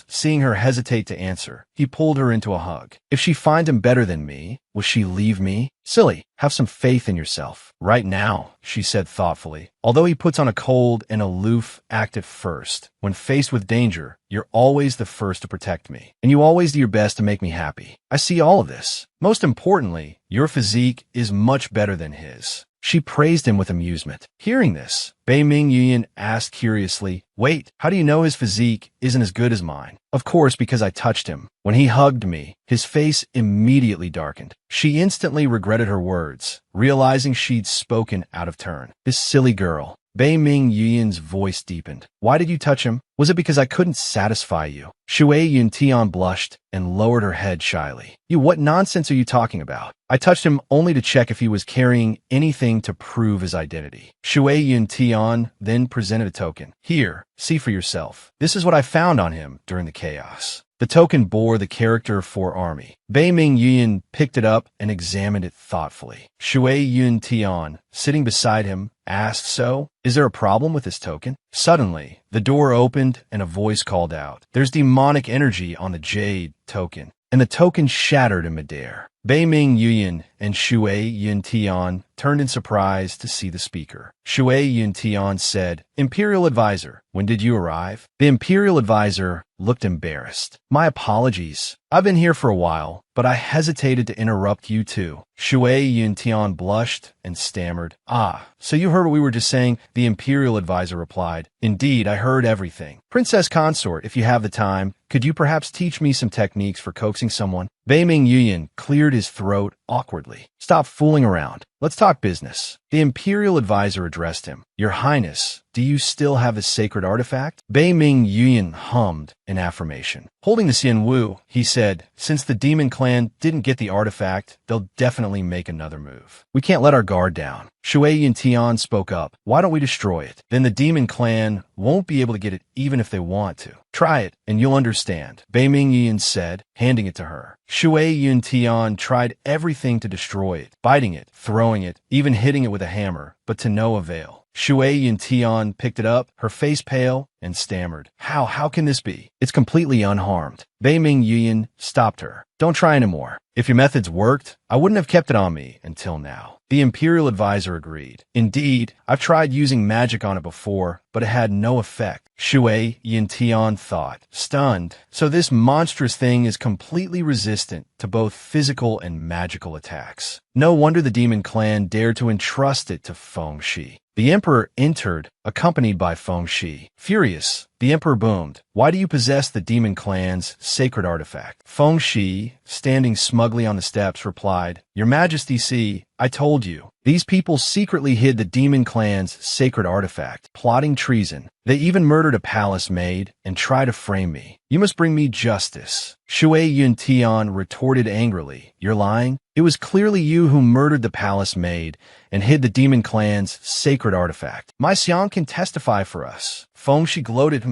seeing her hesitate to answer, he pulled her into a hug. "If she finds him better than me, will she leave me?" "Silly, have some faith in yourself." "Right now," she said thoughtfully, "although he puts on a cold and aloof act at first, when faced with danger, you're always the first to protect me, and you always do your best to make me happy. I see all of this. Most importantly, your physique is much better than his." She praised him with amusement. Hearing this, Bei Ming Yuan asked curiously, "Wait, how do you know his physique isn't as good as mine?" "Of course, because I touched him. When he hugged me, his face immediately darkened." She instantly regretted her words, realizing she'd spoken out of turn. This silly girl. Bei Ming Yuan's voice deepened. "Why did you touch him? Was it because I couldn't satisfy you?" Shui Yuntian blushed and lowered her head shyly. What nonsense are you talking about? I touched him only to check if he was carrying anything to prove his identity." Shui Yuntian then presented a token. "Here, see for yourself. This is what I found on him during the chaos." The token bore the character for army. Bei Ming Yuan picked it up and examined it thoughtfully. Shui Yuntian, sitting beside him, asked, "So, is there a problem with this token?" Suddenly, the door opened and a voice called out, "There's demonic energy on the jade token," and the token shattered in midair. Bei Ming Yuan and Shui Yuntian turned in surprise to see the speaker. Shui Yuntian said, "Imperial Advisor, when did you arrive?" The Imperial Advisor looked embarrassed. "My apologies. I've been here for a while, but I hesitated to interrupt you too." Shui Yuntian blushed and stammered, "Ah, so you heard what we were just saying?" The Imperial Advisor replied, "Indeed, I heard everything. Princess Consort, if you have the time, could you perhaps teach me some techniques for coaxing someone?" Bei Ming Yuan cleared his throat awkwardly. "Stop fooling around. Let's talk business." The Imperial Advisor addressed him. "Your Highness, do you still have the sacred artifact?" Bei Ming Yuan hummed in affirmation. Holding the Xian Wu, he said, "Since the demon clan didn't get the artifact, they'll definitely make another move. We can't let our guard down." Shui Yuntian spoke up. "Why don't we destroy it? Then the demon clan won't be able to get it even if they want to. Try it, and you'll understand," Bei Ming Yuan said, handing it to her. Shui Yuntian tried everything to destroy it, biting it, throwing it, even hitting it with a hammer, but to no avail. Shui Yuntian picked it up, her face pale, and stammered, How can this be? It's completely unharmed." Bei Ming Yuan stopped her. "Don't try anymore. If your methods worked, I wouldn't have kept it on me until now." The Imperial Advisor agreed. "Indeed, I've tried using magic on it before, but it had no effect." Shui Yuntian thought, stunned. So this monstrous thing is completely resistant to both physical and magical attacks. No wonder the demon clan dared to entrust it to Feng Shi. The Emperor entered, accompanied by Feng Shi. Furious, the Emperor boomed, "Why do you possess the demon clan's sacred artifact?" Feng Shi, standing smugly on the steps, replied, "Your Majesty, see, I told you. These people secretly hid the demon clan's sacred artifact, plotting treason. They even murdered a palace maid and tried to frame me. You must bring me justice." Shui Yuntian retorted angrily, "You're lying? It was clearly you who murdered the palace maid and hid the demon clan's sacred artifact. My Xiang can testify for us." Feng Shi gloated,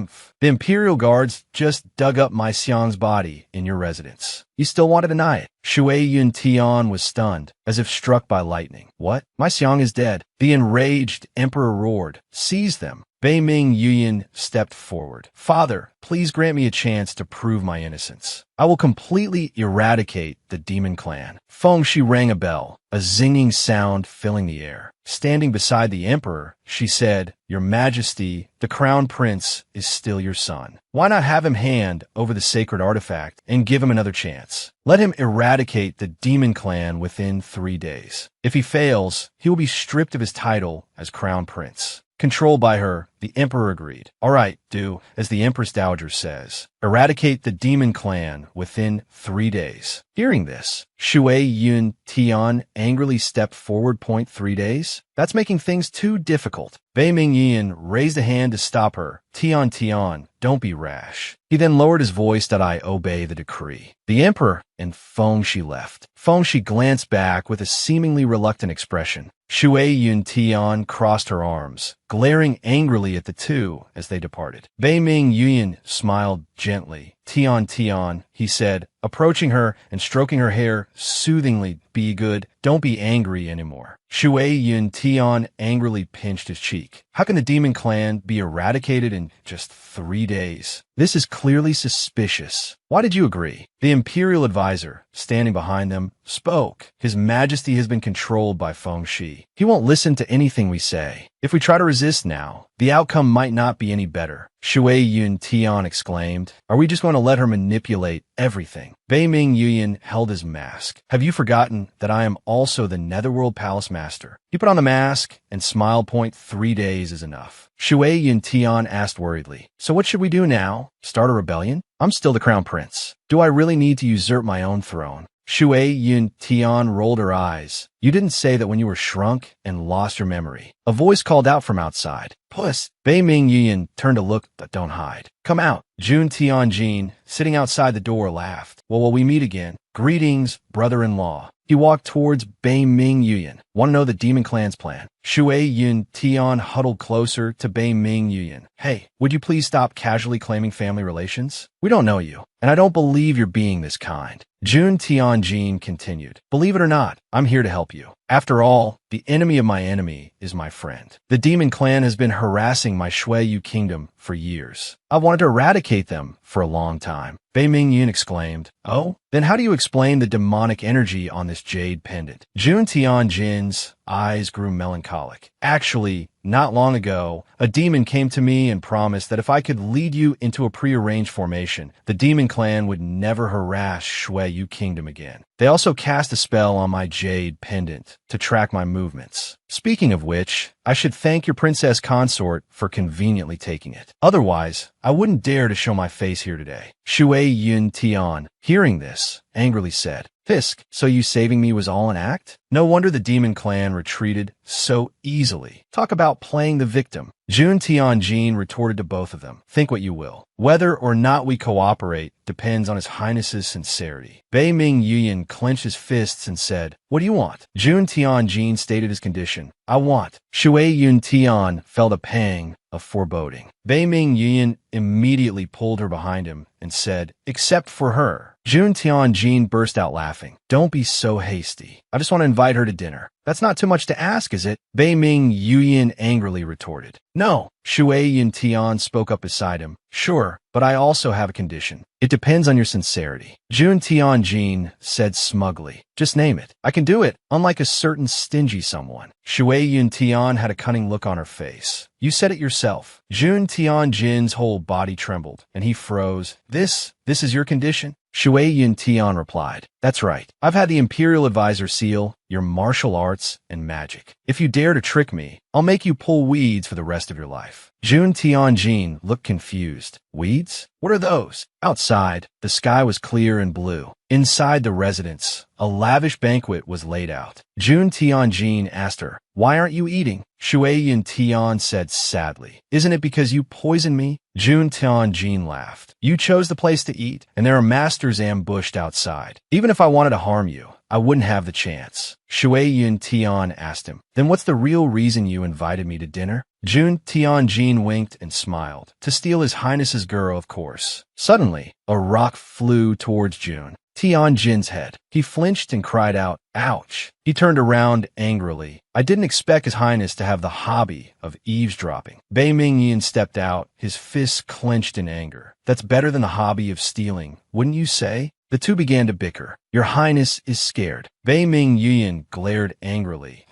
"The Imperial Guards just dug up my Xiang's body in your residence. You still want to deny it?" Shui Yuntian was stunned, as if struck by lightning. "What? My Xiang is dead." The enraged Emperor roared, "Seize them." Bei Ming Yuyan stepped forward. Father, please grant me a chance to prove my innocence. I will completely eradicate the demon clan. Feng Shi rang a bell, a zinging sound filling the air. Standing beside the emperor, she said, Your Majesty, the crown prince is still your son. Why not have him hand over the sacred artifact and give him another chance? Let him eradicate the demon clan within 3 days. If he fails, he will be stripped of his title as crown prince. Controlled by her, the emperor agreed. All right, do as the empress dowager says. Eradicate the demon clan within 3 days. Hearing this, Shui Yun Tian angrily stepped forward. 3 days? That's making things too difficult. Bei Ming Yin raised a hand to stop her. Tian, don't be rash. He then lowered his voice that I obey the decree. The emperor and Feng Shi left. Feng Shi glanced back with a seemingly reluctant expression. Shui Yun Tian crossed her arms, glaring angrily at the two as they departed. Bei Ming Yuan smiled gently. Tian, he said, approaching her and stroking her hair soothingly. Be good, don't be angry anymore. Shui Yun Tian angrily pinched his cheek. How can the demon clan be eradicated in just 3 days? This is clearly suspicious. Why did you agree? The imperial advisor, standing behind them, spoke. His Majesty has been controlled by Feng Shi. He won't listen to anything we say. If we try to resist now, the outcome might not be any better. Shui Yun Tian exclaimed. Are we just going to let her manipulate everything? Bei Ming Yuan held his mask. Have you forgotten that I am also the Netherworld Palace Master? He put on the mask and smiled. 3 days is enough. Shui Yun Tian asked worriedly. So what should we do now? Start a rebellion? I'm still the crown prince. Do I really need to usurp my own throne? Shui Yun Tian rolled her eyes. You didn't say that when you were shrunk and lost your memory. A voice called out from outside. Puss! Bei Ming Yuan turned to look, but don't hide. Come out. Jun Tianjin, sitting outside the door, laughed. Well, will we meet again? Greetings, brother-in-law. He walked towards Bei Ming Yuan. Want to know the demon clan's plan? Shui Yun Tian huddled closer to Bei Ming Yuan. Hey, would you please stop casually claiming family relations? We don't know you, and I don't believe you're being this kind. Jun Tianjin continued. Believe it or not, I'm here to help you. After all, the enemy of my enemy is my friend. The demon clan has been harassing my Shui kingdom for years. I've wanted to eradicate them for a long time. Bei Ming Yuan exclaimed. Oh? Then how do you explain the demonic energy on this jade pendant? Jun Tianjin's eyes grew melancholic. Actually, not long ago, a demon came to me and promised that if I could lead you into a prearranged formation, the demon clan would never harass Shui kingdom again. They also cast a spell on my jade pendant to track my movements. Speaking of which, I should thank your princess consort for conveniently taking it. Otherwise, I wouldn't dare to show my face here today. Shui Yun Tian, hearing this, angrily said, Fisk, so you saving me was all an act? No wonder the demon clan retreated so easily. Talk about playing the victim. Jun Tianjin retorted to both of them. Think what you will. Whether or not we cooperate depends on His Highness's sincerity. Bei Ming Yuan clenched his fists and said, What do you want? Jun Tianjin stated his condition. I want. Shui Yun Tian felt a pang of foreboding. Bei Ming Yuan immediately pulled her behind him and said, Except for her. Jun Tianjin burst out laughing. Don't be so hasty. I just want to invite her to dinner. That's not too much to ask, is it? Bei Ming Yuan angrily retorted. No. Shui Yun Tian spoke up beside him. Sure, but I also have a condition. It depends on your sincerity. Jun Tianjin said smugly. Just name it. I can do it, unlike a certain stingy someone. Shui Yun Tian had a cunning look on her face. You said it yourself. Jun Tianjin's whole body trembled, and he froze. This is your condition? Shui Yun Tian replied. That's right. I've had the Imperial Advisor seal your martial arts and magic. If you dare to trick me, I'll make you pull weeds for the rest of your life. Jun Tianjin looked confused. Weeds? What are those? Outside, the sky was clear and blue. Inside the residence, a lavish banquet was laid out. Jun Tianjin asked her, Why aren't you eating? Shui Yun Tian said sadly, Isn't it because you poisoned me? Jun Tianjin laughed. You chose the place to eat, and there are masters ambushed outside. Even if I wanted to harm you, I wouldn't have the chance. Shui Yun Tian asked him, Then what's the real reason you invited me to dinner? Jun Tianjin winked and smiled. To steal His Highness's girl, of course. Suddenly, a rock flew towards Jun. Tianjin's head. He flinched and cried out, "Ouch!" He turned around angrily. I didn't expect His Highness to have the hobby of eavesdropping. Bei Mingyan stepped out, his fists clenched in anger. That's better than the hobby of stealing, wouldn't you say? The two began to bicker. Your Highness is scared. Bei Mingyan glared angrily.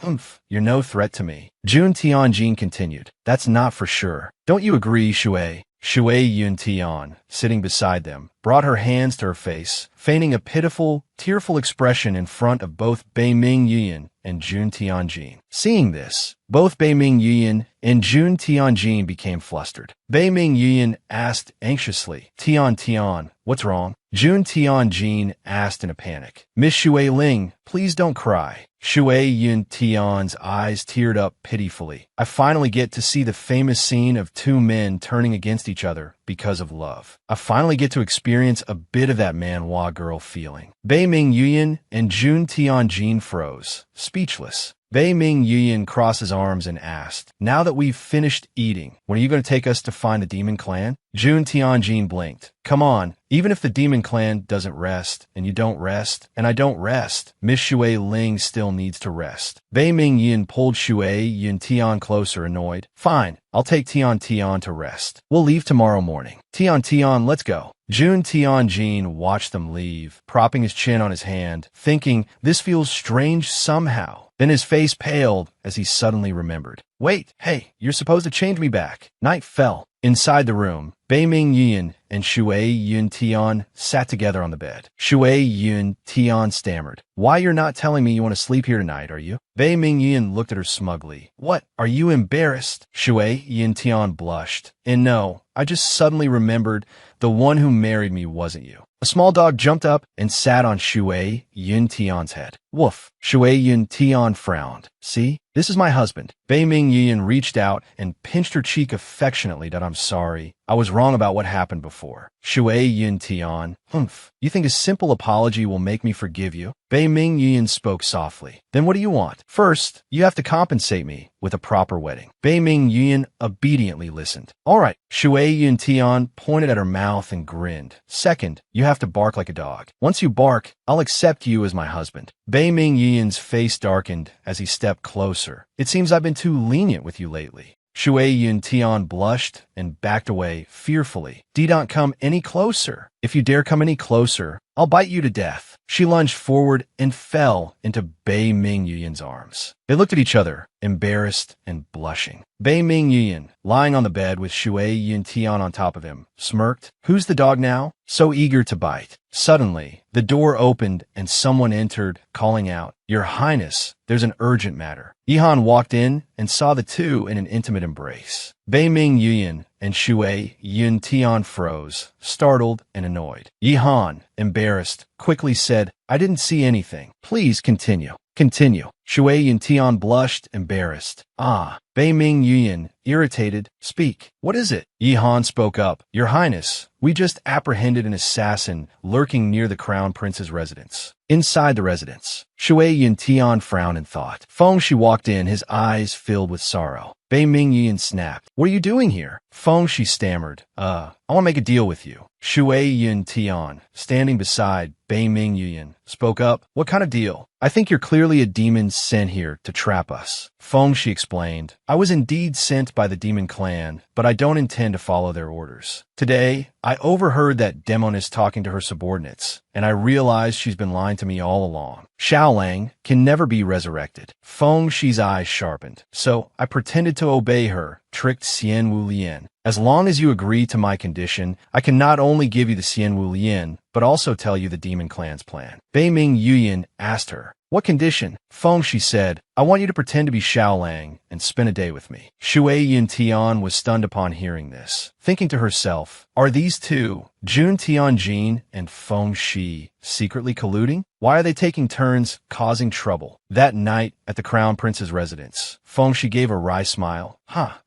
You're no threat to me. Jun Tianjin continued. That's not for sure. Don't you agree, Shui? Shui Yun Tian, sitting beside them, brought her hands to her face, feigning a pitiful, tearful expression in front of both Bei Mingyan and Jun Tianjin. Seeing this, both Bei Mingyan and Jun Tianjin became flustered. Bei Mingyan asked anxiously, Tian, what's wrong? Jun Tianjin asked in a panic. Miss Shui Ling, please don't cry. Shui Yun Tian's eyes teared up pitifully. I finally get to see the famous scene of two men turning against each other because of love. I finally get to experience a bit of that manhwa girl feeling. Bei Mingyan and Jun Tianjin froze, speechless. Bei Mingyan crossed his arms and asked, now that we've finished eating, when are you going to take us to find the demon clan? Jun Tianjin blinked. Come on, even if the demon clan doesn't rest, and you don't rest, and I don't rest, Miss Shui Ling still needs to rest. Bei Mingyan pulled Shui Yun Tian closer, annoyed. Fine, I'll take Tian to rest. We'll leave tomorrow morning. Tian, let's go. Jun Tianjin watched them leave, propping his chin on his hand, thinking, this feels strange somehow. Then his face paled as he suddenly remembered. Wait, hey, you're supposed to change me back. Night fell. Inside the room, Bei Mingyan and Shui Yun Tian sat together on the bed. Shui Yun Tian stammered. Why you're not telling me you want to sleep here tonight, are you? Bei Mingyan looked at her smugly. What, are you embarrassed? Shui Yun Tian blushed. And no, I just suddenly remembered the one who married me wasn't you. A small dog jumped up and sat on Shui Yun Tian's head. Woof. Shui Yun Tian frowned. See? This is my husband. Bei Mingyan reached out and pinched her cheek affectionately that I'm sorry. I was wrong about what happened before. Shui Yun Tian. You think a simple apology will make me forgive you? Bei Mingyan spoke softly. Then what do you want? First, you have to compensate me with a proper wedding. Bei Mingyan obediently listened. All right. Shui Yun Tian pointed at her mouth and grinned. Second, you have to bark like a dog. Once you bark, I'll accept you as my husband. Bei Mingyan's face darkened as he stepped closer. It seems I've been too lenient with you lately. Shui Yun Tian blushed and backed away fearfully. Don't come any closer. If you dare come any closer, I'll bite you to death. She lunged forward and fell into Bei Mingyan's arms. They looked at each other, embarrassed and blushing. Bei Mingyan, lying on the bed with Shui Yun Tian on top of him, smirked. Who's the dog now? So eager to bite. Suddenly, the door opened and someone entered, calling out, Your Highness, there's an urgent matter. Yihan walked in and saw the two in an intimate embrace. Bei Mingyan and Shui Yun Tian froze, startled and annoyed. Yihan, embarrassed, quickly said, I didn't see anything. Please continue. Continue. Shui Yun Tian blushed, embarrassed. Bei Mingyan, irritated, speak. What is it? Yihan spoke up. Your Highness, we just apprehended an assassin lurking near the Crown Prince's residence. Inside the residence, Shui Yun Tian frowned in thought. Fengshi walked in, his eyes filled with sorrow. Bei Mingyan snapped. What are you doing here? Fengshi stammered. I want to make a deal with you. Shui Yun Tian, standing beside Bei Mingyan, spoke up. What kind of deal? I think you're clearly a demon sent here to trap us. Fengshi explained. I was indeed sent by the demon clan, but I don't intend to follow their orders. Today, I overheard that demoness talking to her subordinates, and I realized she's been lying to me all along. Xiaolang can never be resurrected. Fengshi's eyes sharpened. So I pretended to obey her, tricked Xian Wu Lian. As long as you agree to my condition, I can not only give you the Xian Wu Lian, but also tell you the demon clan's plan. Bei Mingyan asked her, what condition? Fengshi said, I want you to pretend to be Xiaolang and spend a day with me. Shui Yun Tian was stunned upon hearing this, thinking to herself, are these two, Jun Tianjin and Fengshi, secretly colluding? Why are they taking turns causing trouble? That night at the Crown Prince's residence, Fengshi gave a wry smile.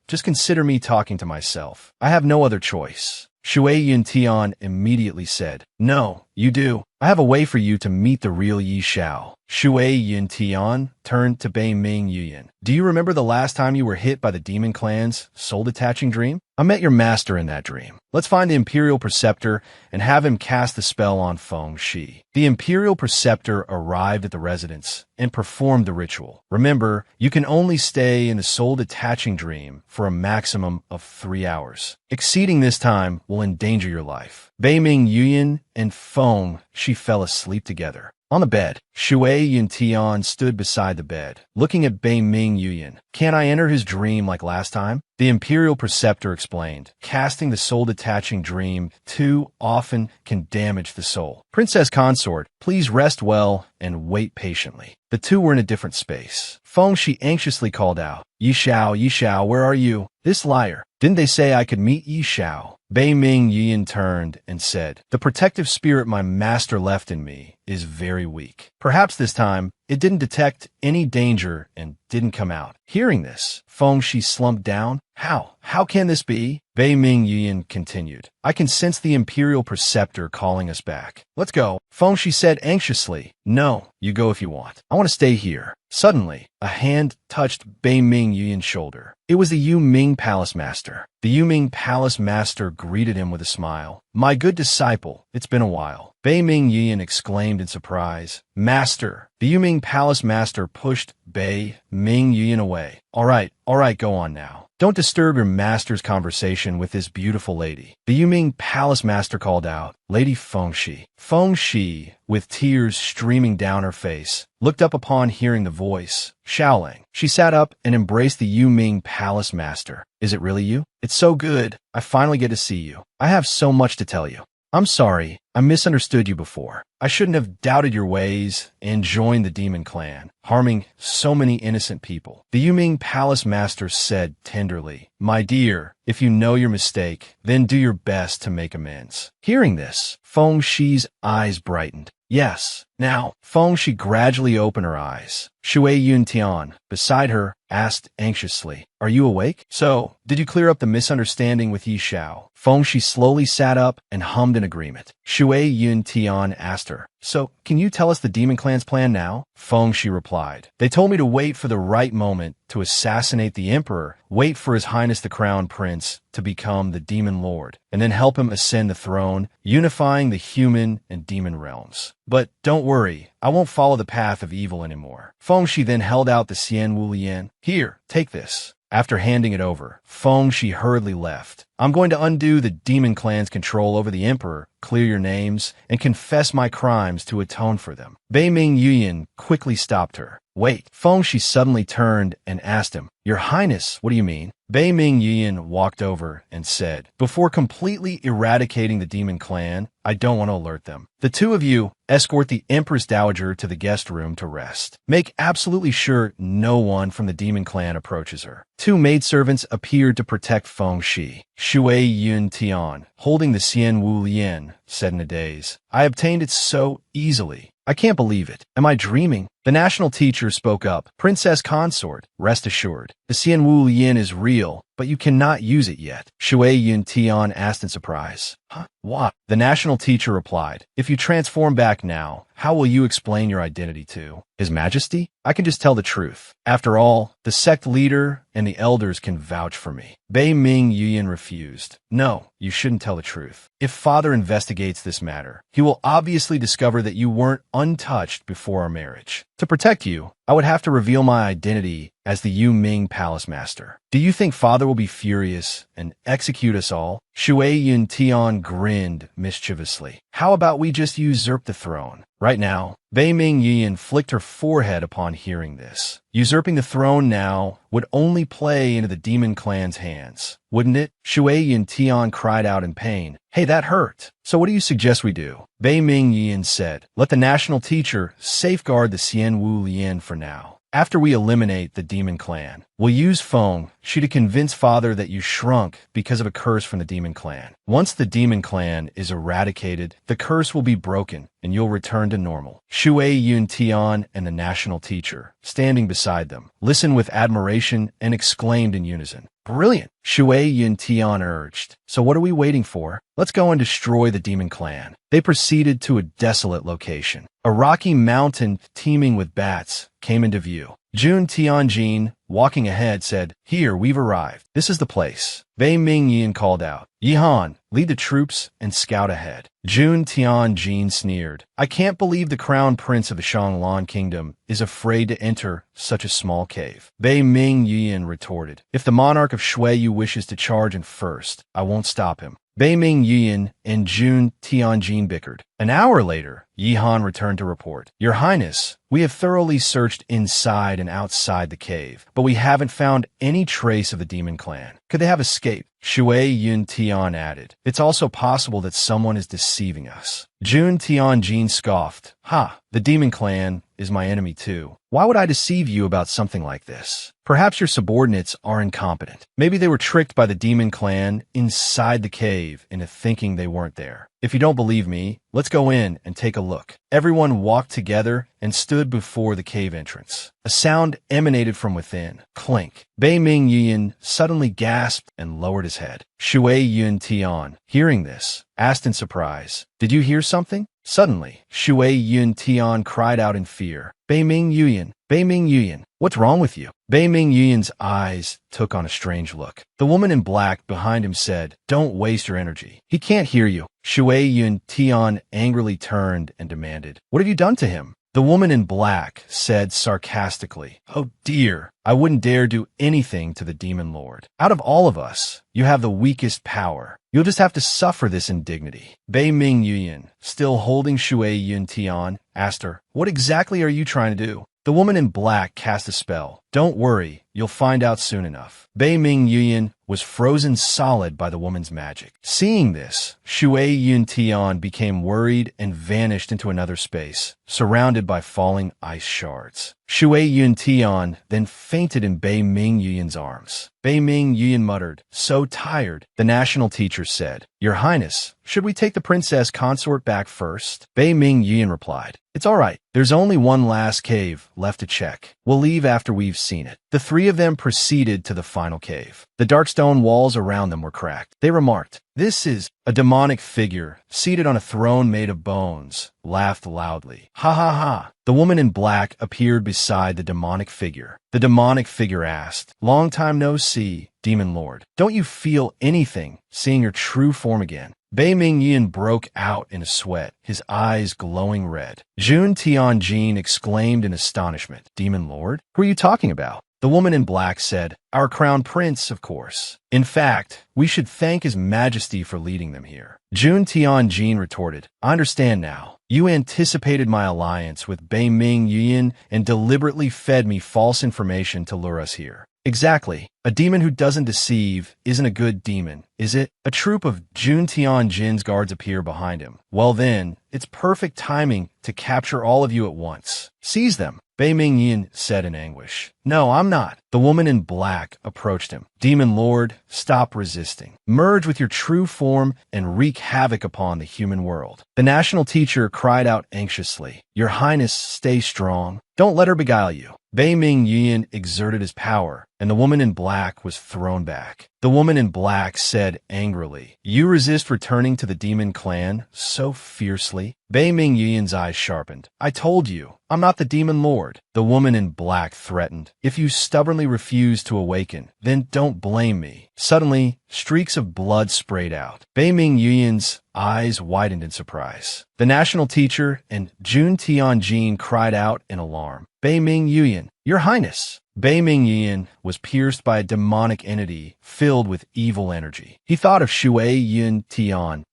Just consider me talking to myself. I have no other choice. Shui Yun Tian immediately said, no, You do. I have a way for you to meet the real Yi Xiao. Shui Yin Tian turned to Bei Ming Yuyan. Do you remember the last time you were hit by the demon clan's soul-detaching dream? I met your master in that dream. Let's find the Imperial Preceptor and have him cast the spell on Feng Shi. The Imperial Preceptor arrived at the residence and performed the ritual. Remember, you can only stay in the soul-detaching dream for a maximum of 3 hours. Exceeding this time will endanger your life. Bei Ming Yuyan and Feng Shi fell asleep together. On the bed, Shui Yin Tian stood beside the bed, looking at Bei Ming Yuyan. Can't I enter his dream like last time? The Imperial Preceptor explained. Casting the soul-detaching dream too often can damage the soul. Princess Consort, please rest well and wait patiently. The two were in a different space. Feng Shi anxiously called out, Yi Xiao, where are you? This liar. Didn't they say I could meet Yi Xiao? Bei Ming Yuyan turned and said, the protective spirit my master left in me is very weak. Perhaps this time, it didn't detect any danger and didn't come out. Hearing this, Feng Shi slumped down. How can this be? Bei Ming Yuyan continued. I can sense the Imperial Preceptor calling us back. Let's go. Feng Shi said anxiously. No, you go if you want. I want to stay here. Suddenly, a hand touched Bei Ming Yuyan's shoulder. It was the Yu Ming Palace Master. The Yu Ming Palace Master greeted him with a smile. My good disciple, it's been a while. Bei Ming Yuyan exclaimed in surprise. Master. The Yu Ming Palace Master pushed Bei Ming Yuyan away. All right, go on now. Don't disturb your master's conversation with this beautiful lady. The Yu Ming Palace Master called out, Lady Feng Shi. Feng Shi, with tears streaming down her face, looked up upon hearing the voice. Shaoling. She sat up and embraced the Yu Ming Palace Master. Is it really you? It's so good. I finally get to see you. I have so much to tell you. I'm sorry. I misunderstood you before. I shouldn't have doubted your ways and joined the demon clan, harming so many innocent people. The Yu Ming Palace Master said tenderly, My dear, if you know your mistake, then do your best to make amends. Hearing this, Feng Shi's eyes brightened. Yes. Now, Feng Shi gradually opened her eyes. Shui Yun Tian, beside her, asked anxiously, Are you awake? So, did you clear up the misunderstanding with Yi Xiao? Feng Shi slowly sat up and hummed in agreement. Shui Yun Tian asked her, So, can you tell us the Demon Clan's plan now? Feng Shi replied, They told me to wait for the right moment to assassinate the Emperor, wait for His Highness the Crown Prince to become the Demon Lord, and then help him ascend the throne, unifying the human and demon realms. But don't worry, I won't follow the path of evil anymore. Feng Shi then held out the Xian Wu Lian. Here, take this. After handing it over, Feng Shi hurriedly left. I'm going to undo the Demon Clan's control over the Emperor, clear your names, and confess my crimes to atone for them. Bei Ming Yuyan quickly stopped her. Wait. Feng Shi suddenly turned and asked him, Your Highness, what do you mean? Bei Ming Yuyan walked over and said, Before completely eradicating the Demon Clan, I don't want to alert them. The two of you escort the Empress Dowager to the guest room to rest. Make absolutely sure no one from the Demon Clan approaches her. Two maidservants appeared to protect Feng Shi. Shui Yun Tian, holding the Xian Wu Lian, said in a daze, I obtained it so easily. I can't believe it. Am I dreaming? The national teacher spoke up. Princess Consort, rest assured. The Xian Wu Lian is real, but you cannot use it yet. Shui Yun Tian asked in surprise. Huh? What? The national teacher replied, If you transform back now, how will you explain your identity to His Majesty? I can just tell the truth. After all, the sect leader and the elders can vouch for me. Bei Ming Yuyan refused. No, you shouldn't tell the truth. If Father investigates this matter, he will obviously discover that you weren't untouched before our marriage. To protect you, I would have to reveal my identity as the Yu Ming Palace Master. Do you think Father will be furious and execute us all? Shui Yun Tian grinned mischievously. How about we just usurp the throne? Right now, Bei Ming Yuyan flicked her forehead upon hearing this. Usurping the throne now would only play into the Demon Clan's hands, wouldn't it? Shui Yun Tian cried out in pain. Hey, that hurt. So what do you suggest we do? Bei Ming Yuyan said, Let the national teacher safeguard the Xian Wu Lian for now. After we eliminate the Demon Clan, we'll use Feng Shi to convince Father that you shrunk because of a curse from the Demon Clan. Once the Demon Clan is eradicated, the curse will be broken and you'll return to normal. Shui Yun Tian and the national teacher, standing beside them, listened with admiration and exclaimed in unison, Brilliant, Shui Yun Tian urged. So what are we waiting for? Let's go and destroy the demon clan. They proceeded to a desolate location. A rocky mountain teeming with bats came into view. Jun Tianjin, walking ahead, said, "Here, we've arrived. This is the place." Bei Mingyan called out, "Yihan, lead the troops and scout ahead." Jun Tianjin sneered, "I can't believe the crown prince of the Shanglan kingdom is afraid to enter such a small cave." Bei Mingyan retorted, "If the monarch of Shuiyu wishes to charge in first, I won't stop him." Bei Mingyan and Jun Tianjin bickered. An hour later, Yihan returned to report, "Your Highness, we have thoroughly searched inside and outside the cave, but we haven't found any trace of the demon clan. Could they have escaped?" Shui Yun Tian added, "It's also possible that someone is deceiving us." Jun Tianjin scoffed, "Ha, the demon clan is my enemy too. Why would I deceive you about something like this? Perhaps your subordinates are incompetent. Maybe they were tricked by the demon clan inside the cave into thinking they weren't there. If you don't believe me, let's go in and take a look." Everyone walked together and stood before the cave entrance. A sound emanated from within. Clink. Bei Mingyan suddenly gasped and lowered his head. Shui Yun Tian, hearing this, asked in surprise, "Did you hear something?" Suddenly, Shui Yun Tian cried out in fear, Bei Mingyan, what's wrong with you?" Bei Mingyan's eyes took on a strange look. The woman in black behind him said, "Don't waste your energy. He can't hear you." Shui Yun Tian angrily turned and demanded, "What have you done to him?" The woman in black said sarcastically, "Oh dear, I wouldn't dare do anything to the demon lord. Out of all of us, you have the weakest power. You'll just have to suffer this indignity." Bei Mingyan, still holding Shui Yun Tian, asked her, "What exactly are you trying to do?" The woman in black cast a spell. "Don't worry, you'll find out soon enough." Bei Mingyan was frozen solid by the woman's magic. Seeing this, Shui Yun Tian became worried and vanished into another space, surrounded by falling ice shards. Shui Yun Tian then fainted in Bei Mingyan's arms. Bei Mingyan muttered, "So tired." The national teacher said, "Your Highness, should we take the princess consort back first?" Bei Mingyan replied, "It's all right. There's only one last cave left to check. We'll leave after we've seen it." The three of them proceeded to the final cave. The dark stone walls around them were cracked. They remarked, "This is..." A demonic figure, seated on a throne made of bones, laughed loudly. "Ha ha ha." The woman in black appeared beside the demonic figure. The demonic figure asked, "Long time no see, Demon Lord. Don't you feel anything seeing your true form again?" Bei Mingyan broke out in a sweat, his eyes glowing red. Jun Tianjin exclaimed in astonishment, "Demon Lord? Who are you talking about?" The woman in black said, "Our crown prince, of course. In fact, we should thank his majesty for leading them here." Jun Tianjin retorted, "I understand now. You anticipated my alliance with Bei Mingyan and deliberately fed me false information to lure us here." "Exactly. A demon who doesn't deceive isn't a good demon, is it?" A troop of Jun Tianjin's guards appear behind him. "Well then, it's perfect timing to capture all of you at once. Seize them." Bei Mingyan said in anguish. "No, I'm not." The woman in black approached him. "Demon Lord, stop resisting. Merge with your true form and wreak havoc upon the human world." The national teacher cried out anxiously, "Your Highness, stay strong. Don't let her beguile you." Bei Mingyan exerted his power, and the woman in black was thrown back. The woman in black said angrily, "You resist returning to the demon clan so fiercely?" Bei Mingyan's eyes sharpened. "I told you, I'm not the demon lord." The woman in black threatened, "If you stubbornly refuse to awaken, then don't blame me." Suddenly, streaks of blood sprayed out. Bei Mingyan's eyes widened in surprise. The national teacher and Jun Tianjin cried out in alarm, "Bei Mingyan, Your Highness!" Bei Mingyan was pierced by a demonic entity filled with evil energy. He thought of Shui Yun Tian.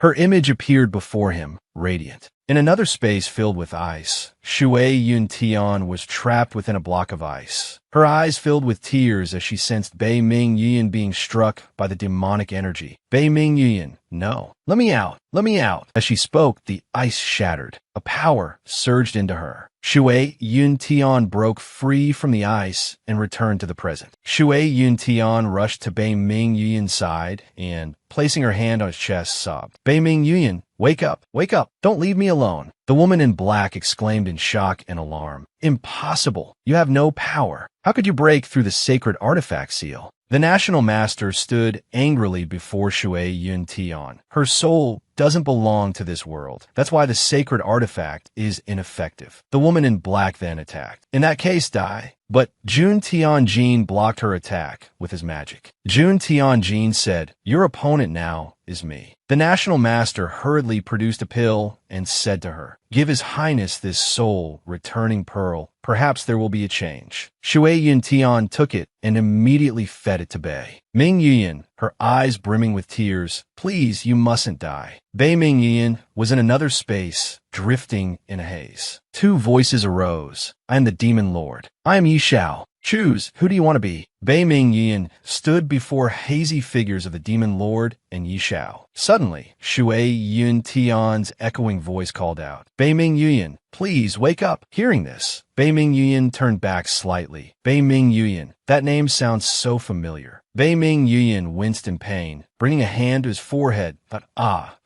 Her image appeared before him, radiant. In another space filled with ice, Shui Yun Tian was trapped within a block of ice. Her eyes filled with tears as she sensed Bei Mingyan being struck by the demonic energy. "Bei Mingyan, no. Let me out. Let me out." As she spoke, the ice shattered. A power surged into her. Shui Yun Tian broke free from the ice and returned to the present. Shui Yun Tian rushed to Bei Mingyan's side and, placing her hand on his chest, sobbed, "Bei Mingyan, wake up, wake up. Don't leave me alone." The woman in black exclaimed in shock and alarm, "Impossible. You have no power. How could you break through the sacred artifact seal? The national master stood angrily before Shui Yun Tian. Her soul doesn't belong to this world. That's why the sacred artifact is ineffective. The woman in black then attacked. In that case, die. But Jun Tianjin blocked her attack with his magic. Jun Tianjin said, "Your opponent now is me." The national master hurriedly produced a pill and said to her, "Give His Highness this soul-returning pearl. Perhaps there will be a change." Shui Yun Tian took it and immediately fed it to Bei Ming Yuan, her eyes brimming with tears. "Please, you mustn't die." Bei Ming Yuan was in another space, drifting in a haze. Two voices arose. "I am the Demon Lord. I am Yi Shao. Choose, who do you want to be?" Bei Ming Yuan stood before hazy figures of the Demon Lord and Yi Shao. Suddenly, Shui Yun Tian's echoing voice called out, "Bei Ming Yuan, please wake up." Hearing this, Bei Ming Yuan turned back slightly. Bei Ming Yuan, that name sounds so familiar. Bei Ming Yuan winced in pain, bringing a hand to his forehead, thought,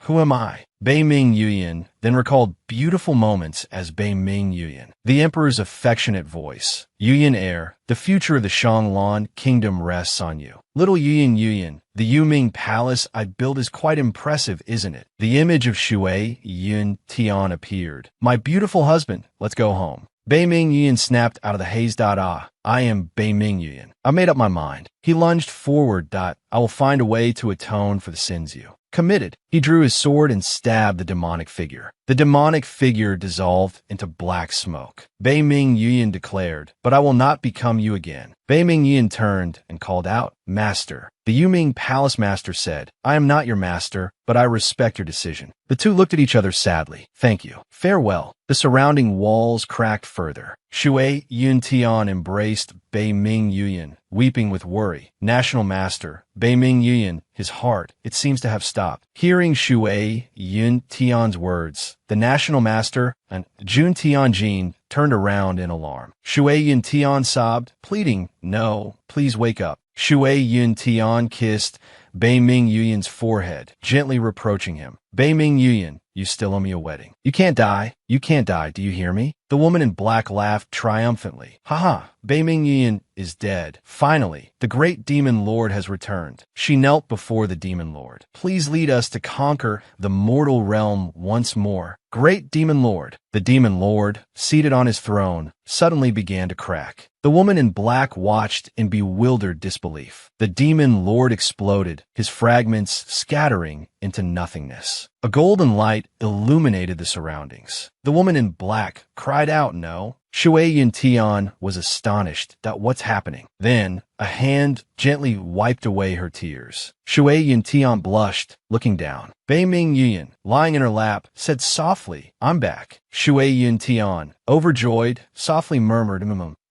who am I? Bei Ming Yuan then recalled beautiful moments as Bei Ming Yuan, the emperor's affectionate voice. "Yuan heir, the future of the Shanglan kingdom rests on you. Little Yuan, the Yuming palace I built is quite impressive, isn't it?" The image of Shui Yun Tian appeared. "My beautiful husband, let's go home." Bei Ming Yuan snapped out of the haze. "I am Bei Ming Yuan. I made up my mind." He lunged forward. "I will find a way to atone for the sins you committed." He drew his sword and stabbed the demonic figure. The demonic figure dissolved into black smoke. Bei Ming Yuan declared, "But I will not become you again." Bei Ming Yuan turned and called out, "Master." The Yuming palace master said, "I am not your master, but I respect your decision." The two looked at each other sadly. "Thank you. Farewell." The surrounding walls cracked further. Shui Yun Tian embraced Bei Ming Yuan, weeping with worry. National master, Bei Ming Yuan, his heart, it seems to have stopped. Hearing Shui Yun Tian's words, the national master and Jun Tianjin turned around in alarm. Shui Yun Tian sobbed, pleading, "No, please wake up." Shui Yun Tian kissed Bei Ming Yuan's forehead, gently reproaching him. "Bei Ming Yuan, you still owe me a wedding. You can't die. You can't die. Do you hear me?" The woman in black laughed triumphantly. "Haha, Bei Ming Yuan is dead. Finally, the great Demon Lord has returned." She knelt before the Demon Lord. "Please lead us to conquer the mortal realm once more." "Great Demon Lord." The Demon Lord, seated on his throne, suddenly began to crack. The woman in black watched in bewildered disbelief. The Demon Lord exploded, his fragments scattering into nothingness. A golden light illuminated the surroundings. The woman in black cried out, "No." Shui Yun Tian was astonished at what's happening. Then, a hand gently wiped away her tears. Shui Yun Tian blushed, looking down. Bei Ming Yuan, lying in her lap, said softly, "I'm back." Shui Yun Tian, overjoyed, softly murmured,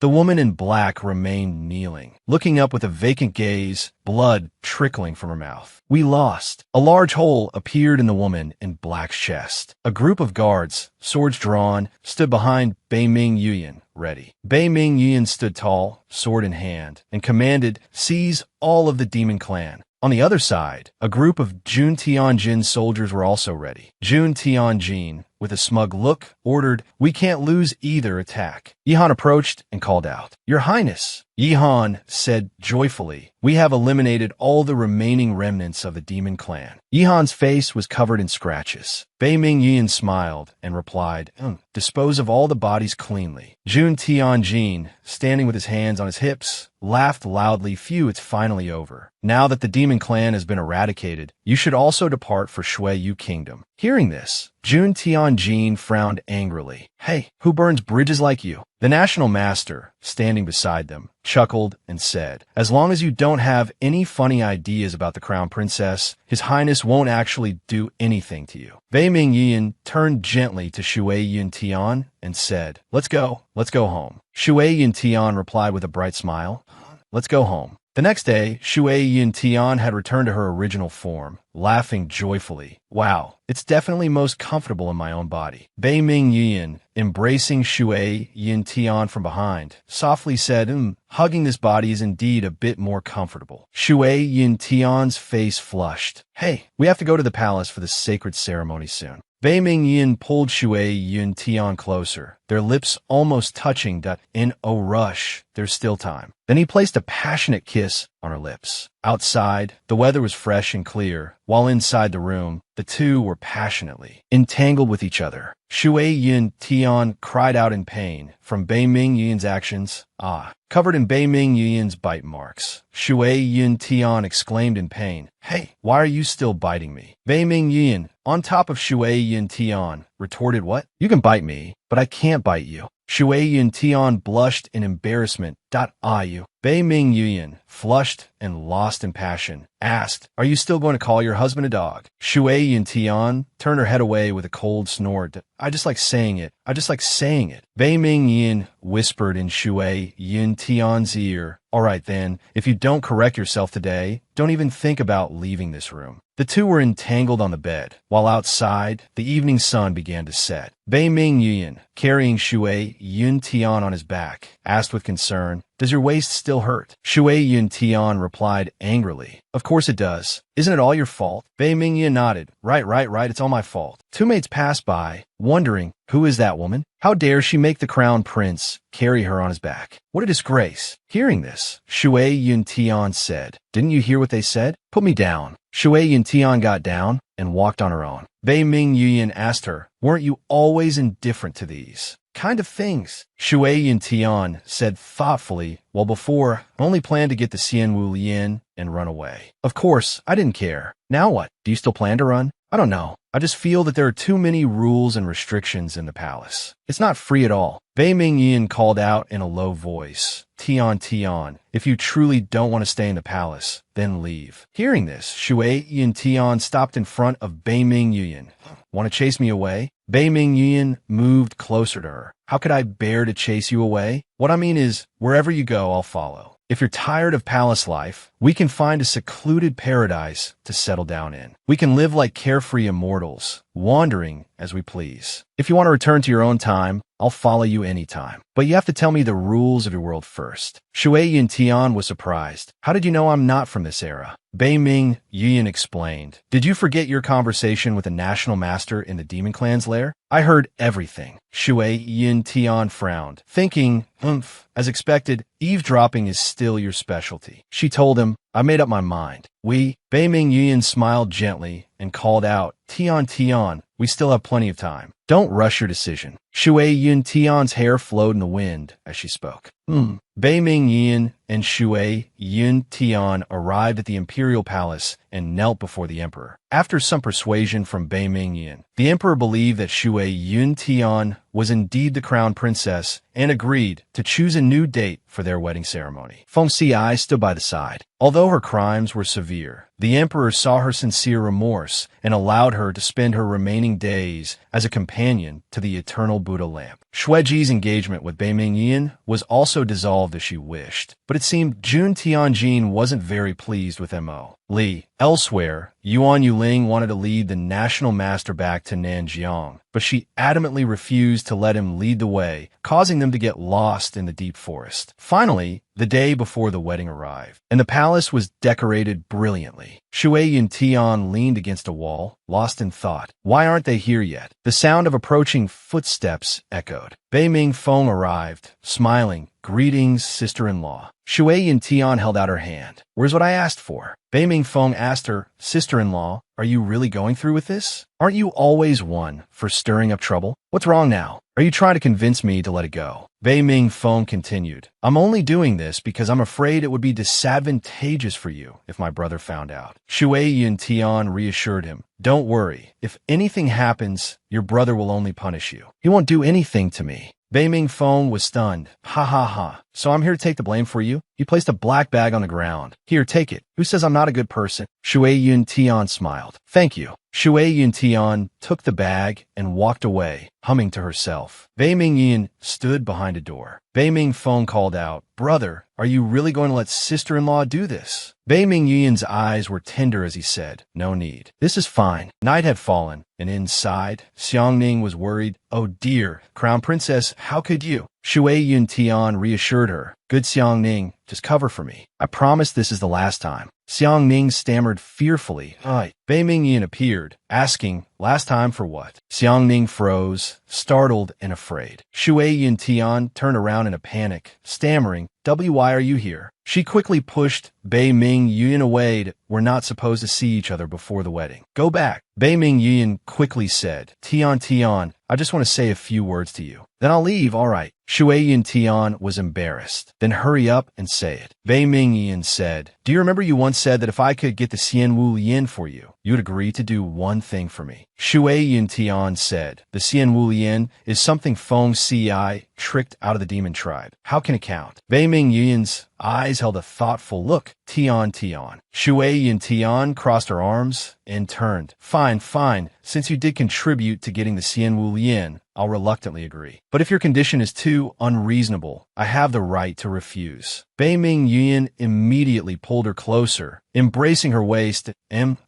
The woman in black remained kneeling, looking up with a vacant gaze, blood trickling from her mouth. "We lost." A large hole appeared in the woman in black's chest. A group of guards, swords drawn, stood behind Bei Ming Yuan, ready. Bei Ming Yuan stood tall, sword in hand, and commanded, "Seize all of the demon clan." On the other side, a group of Jun Tianjin soldiers were also ready. Jun Tianjin, with a smug look, ordered, "We can't lose either attack." Yihan approached and called out, "Your Highness." Yihan said joyfully, "We have eliminated all the remaining remnants of the demon clan." Yihan's face was covered in scratches. Bei Ming Yuan smiled and replied, "Dispose of all the bodies cleanly." Jun Tianjin, standing with his hands on his hips, laughed loudly. "Phew, it's finally over. Now that the demon clan has been eradicated, you should also depart for Shui Yu Kingdom." Hearing this, Jun Tianjin frowned angrily. "Hey, who burns bridges like you?" The national master, standing beside them, chuckled and said, "As long as you don't have any funny ideas about the crown princess, His Highness won't actually do anything to you." Bei Ming Yuan turned gently to Shui Yun Tian and said, Let's go home." Shui Yun Tian replied with a bright smile, "Let's go home." The next day, Shui Yun Tian had returned to her original form, laughing joyfully. "Wow, it's definitely most comfortable in my own body." Bei Ming Yuan, embracing Shui Yun Tian from behind, softly said, "Hugging this body is indeed a bit more comfortable." Shui Yun Tian's face flushed. "Hey, we have to go to the palace for the sacred ceremony soon." Bei Mingyan pulled Shui Yun Tian closer, their lips almost touching. In a rush, there's still time. Then he placed a passionate kiss on her lips. Outside, the weather was fresh and clear, while inside the room, the two were passionately entangled with each other. Shui Yun Tian cried out in pain from Bei Mingyan's actions. Covered in Bei Mingyan's bite marks, Shui Yun Tian exclaimed in pain, "Hey, why are you still biting me?" Bei Mingyan, on top of Shui Yun Tian, retorted, "What? You can bite me, but I can't bite you." Shui Yun Tian blushed in embarrassment. You. Bei Mingyan, flushed and lost in passion, asked, "Are you still going to call your husband a dog?" Shui Yun Tian turned her head away with a cold snort. I just like saying it. I just like saying it." Bei Mingyan whispered in Shui Yun Tian's ear, "All right then, if you don't correct yourself today, don't even think about leaving this room." The two were entangled on the bed, while outside, the evening sun began to set. Bei Mingyan, carrying Shui Yun Tian on his back, asked with concern, "Does your waist still hurt?" Shui Yun Tian replied angrily, "Of course it does. Isn't it all your fault?" Bei Mingyan nodded. Right, it's all my fault." Two maids passed by, wondering, who is that woman? How dare she make the crown prince carry her on his back? What a disgrace. Hearing this, Shui Yun Tian said, "Didn't you hear what they said? Put me down." Shui Yun Tian got down and walked on her own. Bei Mingyan asked her, "Weren't you always indifferent to these kind of things?" Shui Yun Tian said thoughtfully, "Well, before, I only planned to get the Xian Wu Lian and run away. Of course, I didn't care. Now what? Do you still plan to run?" "I don't know. I just feel that there are too many rules and restrictions in the palace. It's not free at all." Bei Mingyan called out in a low voice, Tian, if you truly don't want to stay in the palace, then leave." Hearing this, Shui Yun Tian stopped in front of Bei Mingyan. "Want to chase me away?" Bei Mingyan moved closer to her. "How could I bear to chase you away? What I mean is, wherever you go, I'll follow. If you're tired of palace life, we can find a secluded paradise to settle down in. We can live like carefree immortals, wandering as we please. If you want to return to your own time, I'll follow you anytime. But you have to tell me the rules of your world first." Shui Yun Tian was surprised. "How did you know I'm not from this era?" Bei Mingyan explained. "Did you forget your conversation with the national master in the demon clan's lair? I heard everything." Shui Yun Tian frowned, thinking, as expected, eavesdropping is still your specialty. She told him, "I made up my mind. Bei Mingyan smiled gently and called out, Tian, we still have plenty of time. Don't rush your decision." Shui Yun Tian's hair flowed in the wind as she spoke. Bei Mingyan and Shui Yun Tian arrived at the imperial palace and knelt before the emperor. After some persuasion from Bei Mingyan, the emperor believed that Shui Yun Tian was indeed the crown princess and agreed to choose a new date for their wedding ceremony. Feng Xiai stood by the side. Although her crimes were severe, the emperor saw her sincere remorse and allowed her to spend her remaining days as a companion to the eternal Buddha lamp. Xueji's engagement with Bei Mingyan was also dissolved as she wished, but it seemed Jun Tianjin wasn't very pleased with Mo. Li. Elsewhere, Yuan Yuling wanted to lead the national master back to Nanjiang, but she adamantly refused to let him lead the way, causing them to get lost in the deep forest. Finally, the day before the wedding arrived, and the palace was decorated brilliantly. Shui Yun Tian leaned against a wall, lost in thought. Why aren't they here yet? The sound of approaching footsteps echoed. Bei Mingfeng arrived, smiling. Greetings, sister-in-law. Shui Yun Tian held out her hand. Where's what I asked for? Bei Mingfeng asked her, Sister-in-law, are you really going through with this? Aren't you always one for stirring up trouble? What's wrong now? Are you trying to convince me to let it go? Bei Mingfeng continued. I'm only doing this because I'm afraid it would be disadvantageous for you if my brother found out. Shui Yun Tian reassured him. Don't worry. If anything happens, your brother will only punish you. He won't do anything to me. Bei Mingfeng was stunned. Ha ha ha. So I'm here to take the blame for you? He placed a black bag on the ground. Here, take it. Who says I'm not a good person? Shui Yun Tian smiled. Thank you. Shui Yun Tian took the bag and walked away, humming to herself. Bei Mingyan stood behind a door. Bei Mingfeng called out, Brother, are you really going to let sister-in-law do this? Bei Mingyan's eyes were tender as he said, No need. This is fine. Night had fallen, and inside, Xiangning was worried. Oh dear, Crown Princess, how could you? Shui Yun Tian reassured her. Good Xiangning, just cover for me. I promise this is the last time. Xiangning stammered fearfully. Bei Mingyan appeared, asking, "Last time for what?" Xiangning froze, startled and afraid. Shui Yuntian turned around in a panic, stammering, "Why are you here?" She quickly pushed Bei Ming Yuan away. "We're not supposed to see each other before the wedding. Go back." Bei Ming Yuan quickly said, Tian, I just want to say a few words to you. Then I'll leave, all right." Shui Yun Tian was embarrassed. "Then hurry up and say it." Bei Ming Yin said, "Do you remember you once said that if I could get the Xian Wu Yin for you, you would agree to do one thing for me?" Shui Yun Tian said, "The Xian Wu Yin is something Feng Ci tricked out of the demon tribe. How can it count?" Bei Ming Yin's eyes held a thoughtful look. Tian. Shui Yun Tian crossed her arms and turned. Fine. Since you did contribute to getting the Xian Wu Yin, I'll reluctantly agree. But if your condition is too unreasonable, I have the right to refuse." Bei Ming Yuan immediately pulled her closer, embracing her waist.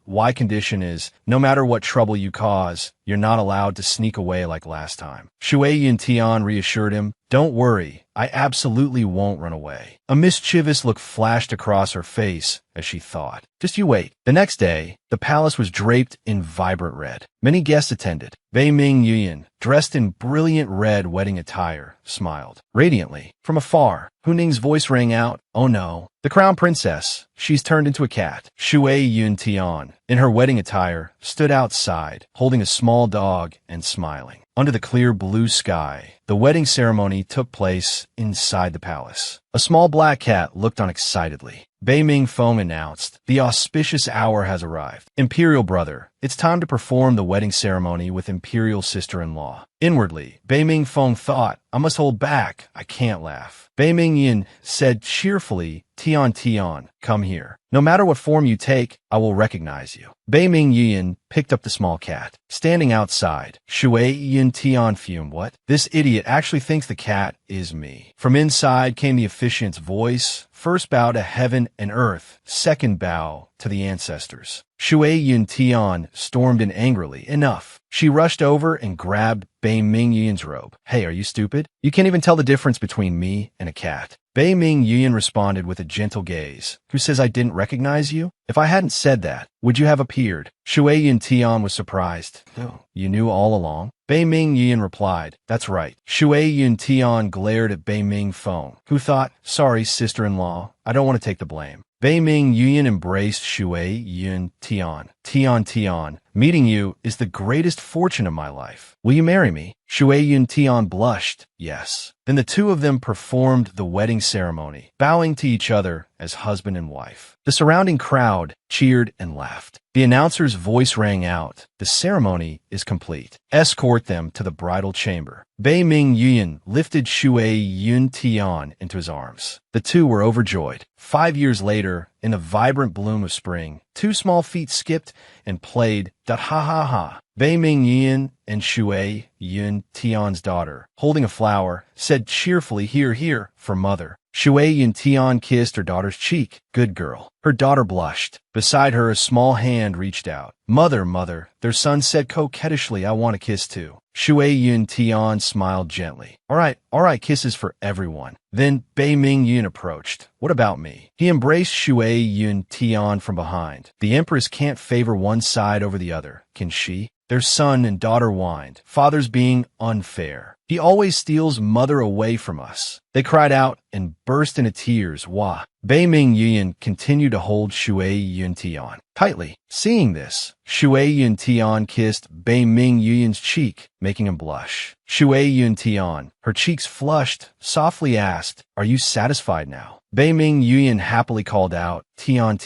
"My condition is, no matter what trouble you cause, you're not allowed to sneak away like last time." Shui Yun Tian reassured him, "Don't worry, I absolutely won't run away." A mischievous look flashed across her face as she thought, "Just you wait." The next day, the palace was draped in vibrant red. Many guests attended. Bei Ming Yuan, dressed in brilliant red wedding attire, smiled radiantly. From afar, Hu Ning's voice rang out, "Oh no, the crown princess. She's turned into a cat." Shui Yun Tian, in her wedding attire, stood outside, holding a small dog and smiling. Under the clear blue sky, the wedding ceremony took place inside the palace. A small black cat looked on excitedly. Bei Ming Feng announced, "The auspicious hour has arrived. Imperial brother, it's time to perform the wedding ceremony with Imperial sister-in-law." Inwardly, Bei Ming Feng thought, "I must hold back. I can't laugh." Bei Ming Yin said cheerfully, Tian, come here. No matter what form you take, I will recognize you." Bei Ming Yin picked up the small cat. Standing outside, Shui Yin Tian fumed, "What? This idiot actually thinks the cat is me." From inside came the officiant's voice, "First bow to heaven and earth, second bow to the ancestors." Shui Yun Tian stormed in angrily. "Enough." She rushed over and grabbed Bei Ming Yin's robe. "Hey, are you stupid? You can't even tell the difference between me and a cat." Bei Ming Yin responded with a gentle gaze. "Who says I didn't recognize you? If I hadn't said that, would you have appeared?" Shui Yun Tian was surprised. "Oh, you knew all along?" Bei Ming Yin replied, "That's right." Shui Yun Tian glared at Bei Ming Feng, who thought, "Sorry, sister-in-law, I don't want to take the blame." Bei Ming Yin embraced Shui Yun Tian. Tian, meeting you is the greatest fortune of my life. Will you marry me?" Shui Yun Tian blushed, "Yes." Then the two of them performed the wedding ceremony, bowing to each other as husband and wife. The surrounding crowd cheered and laughed. The announcer's voice rang out, "The ceremony is complete. Escort them to the bridal chamber." Bei Ming Yin lifted Shui Yun Tian into his arms. The two were overjoyed. 5 years later, in the vibrant bloom of spring, two small feet skipped and played ha. Bei Ming Yin and Shui Yun Tian's daughter, holding a flower, said cheerfully, "Here, for mother." Shui Yun Tian kissed her daughter's cheek. "Good girl." Her daughter blushed. Beside her, a small hand reached out. Mother, their son said coquettishly, "I want a kiss too." Shui Yun Tian smiled gently. All right, kisses for everyone." Then Bei Ming Yin approached. "What about me?" He embraced Shui Yun Tian from behind. "The empress can't favor one side over the other, can she?" Their son and daughter whined, "Father's being unfair. He always steals mother away from us." They cried out and burst into tears. Wah. Bei Ming Yin continued to hold Shui Yun Tian tightly. Seeing this, Shui Yun Tian kissed Bei Ming Yin's cheek, making him blush. Shui Yun Tian, her cheeks flushed, softly asked, "Are you satisfied now?" Bei Ming Yin happily called out, Tian,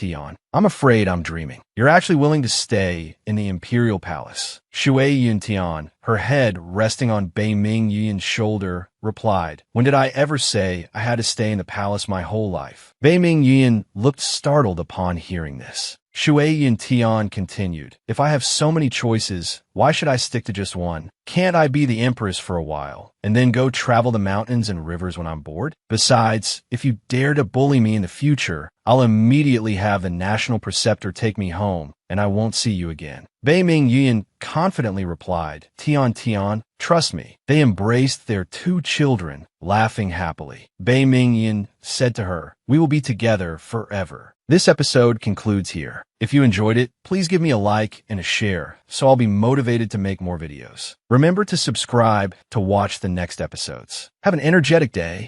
I'm afraid I'm dreaming. You're actually willing to stay in the imperial palace." Shui Yun Tian, her head resting on Bei Ming Yin's shoulder, replied, "When did I ever say I had to stay in the palace my whole life?" Bei Ming Yin looked startled upon hearing this. Shui Yun Tian continued, "If I have so many choices, why should I stick to just one? Can't I be the empress for a while, and then go travel the mountains and rivers when I'm bored? Besides, if you dare to bully me in the future, I'll immediately have the national preceptor take me home, and I won't see you again." Bei Ming Yin confidently replied, Tian, trust me." They embraced their 2 children, laughing happily. Bei Ming Yin said to her, "We will be together forever." This episode concludes here. If you enjoyed it, please give me a like and a share so I'll be motivated to make more videos. Remember to subscribe to watch the next episodes. Have an energetic day.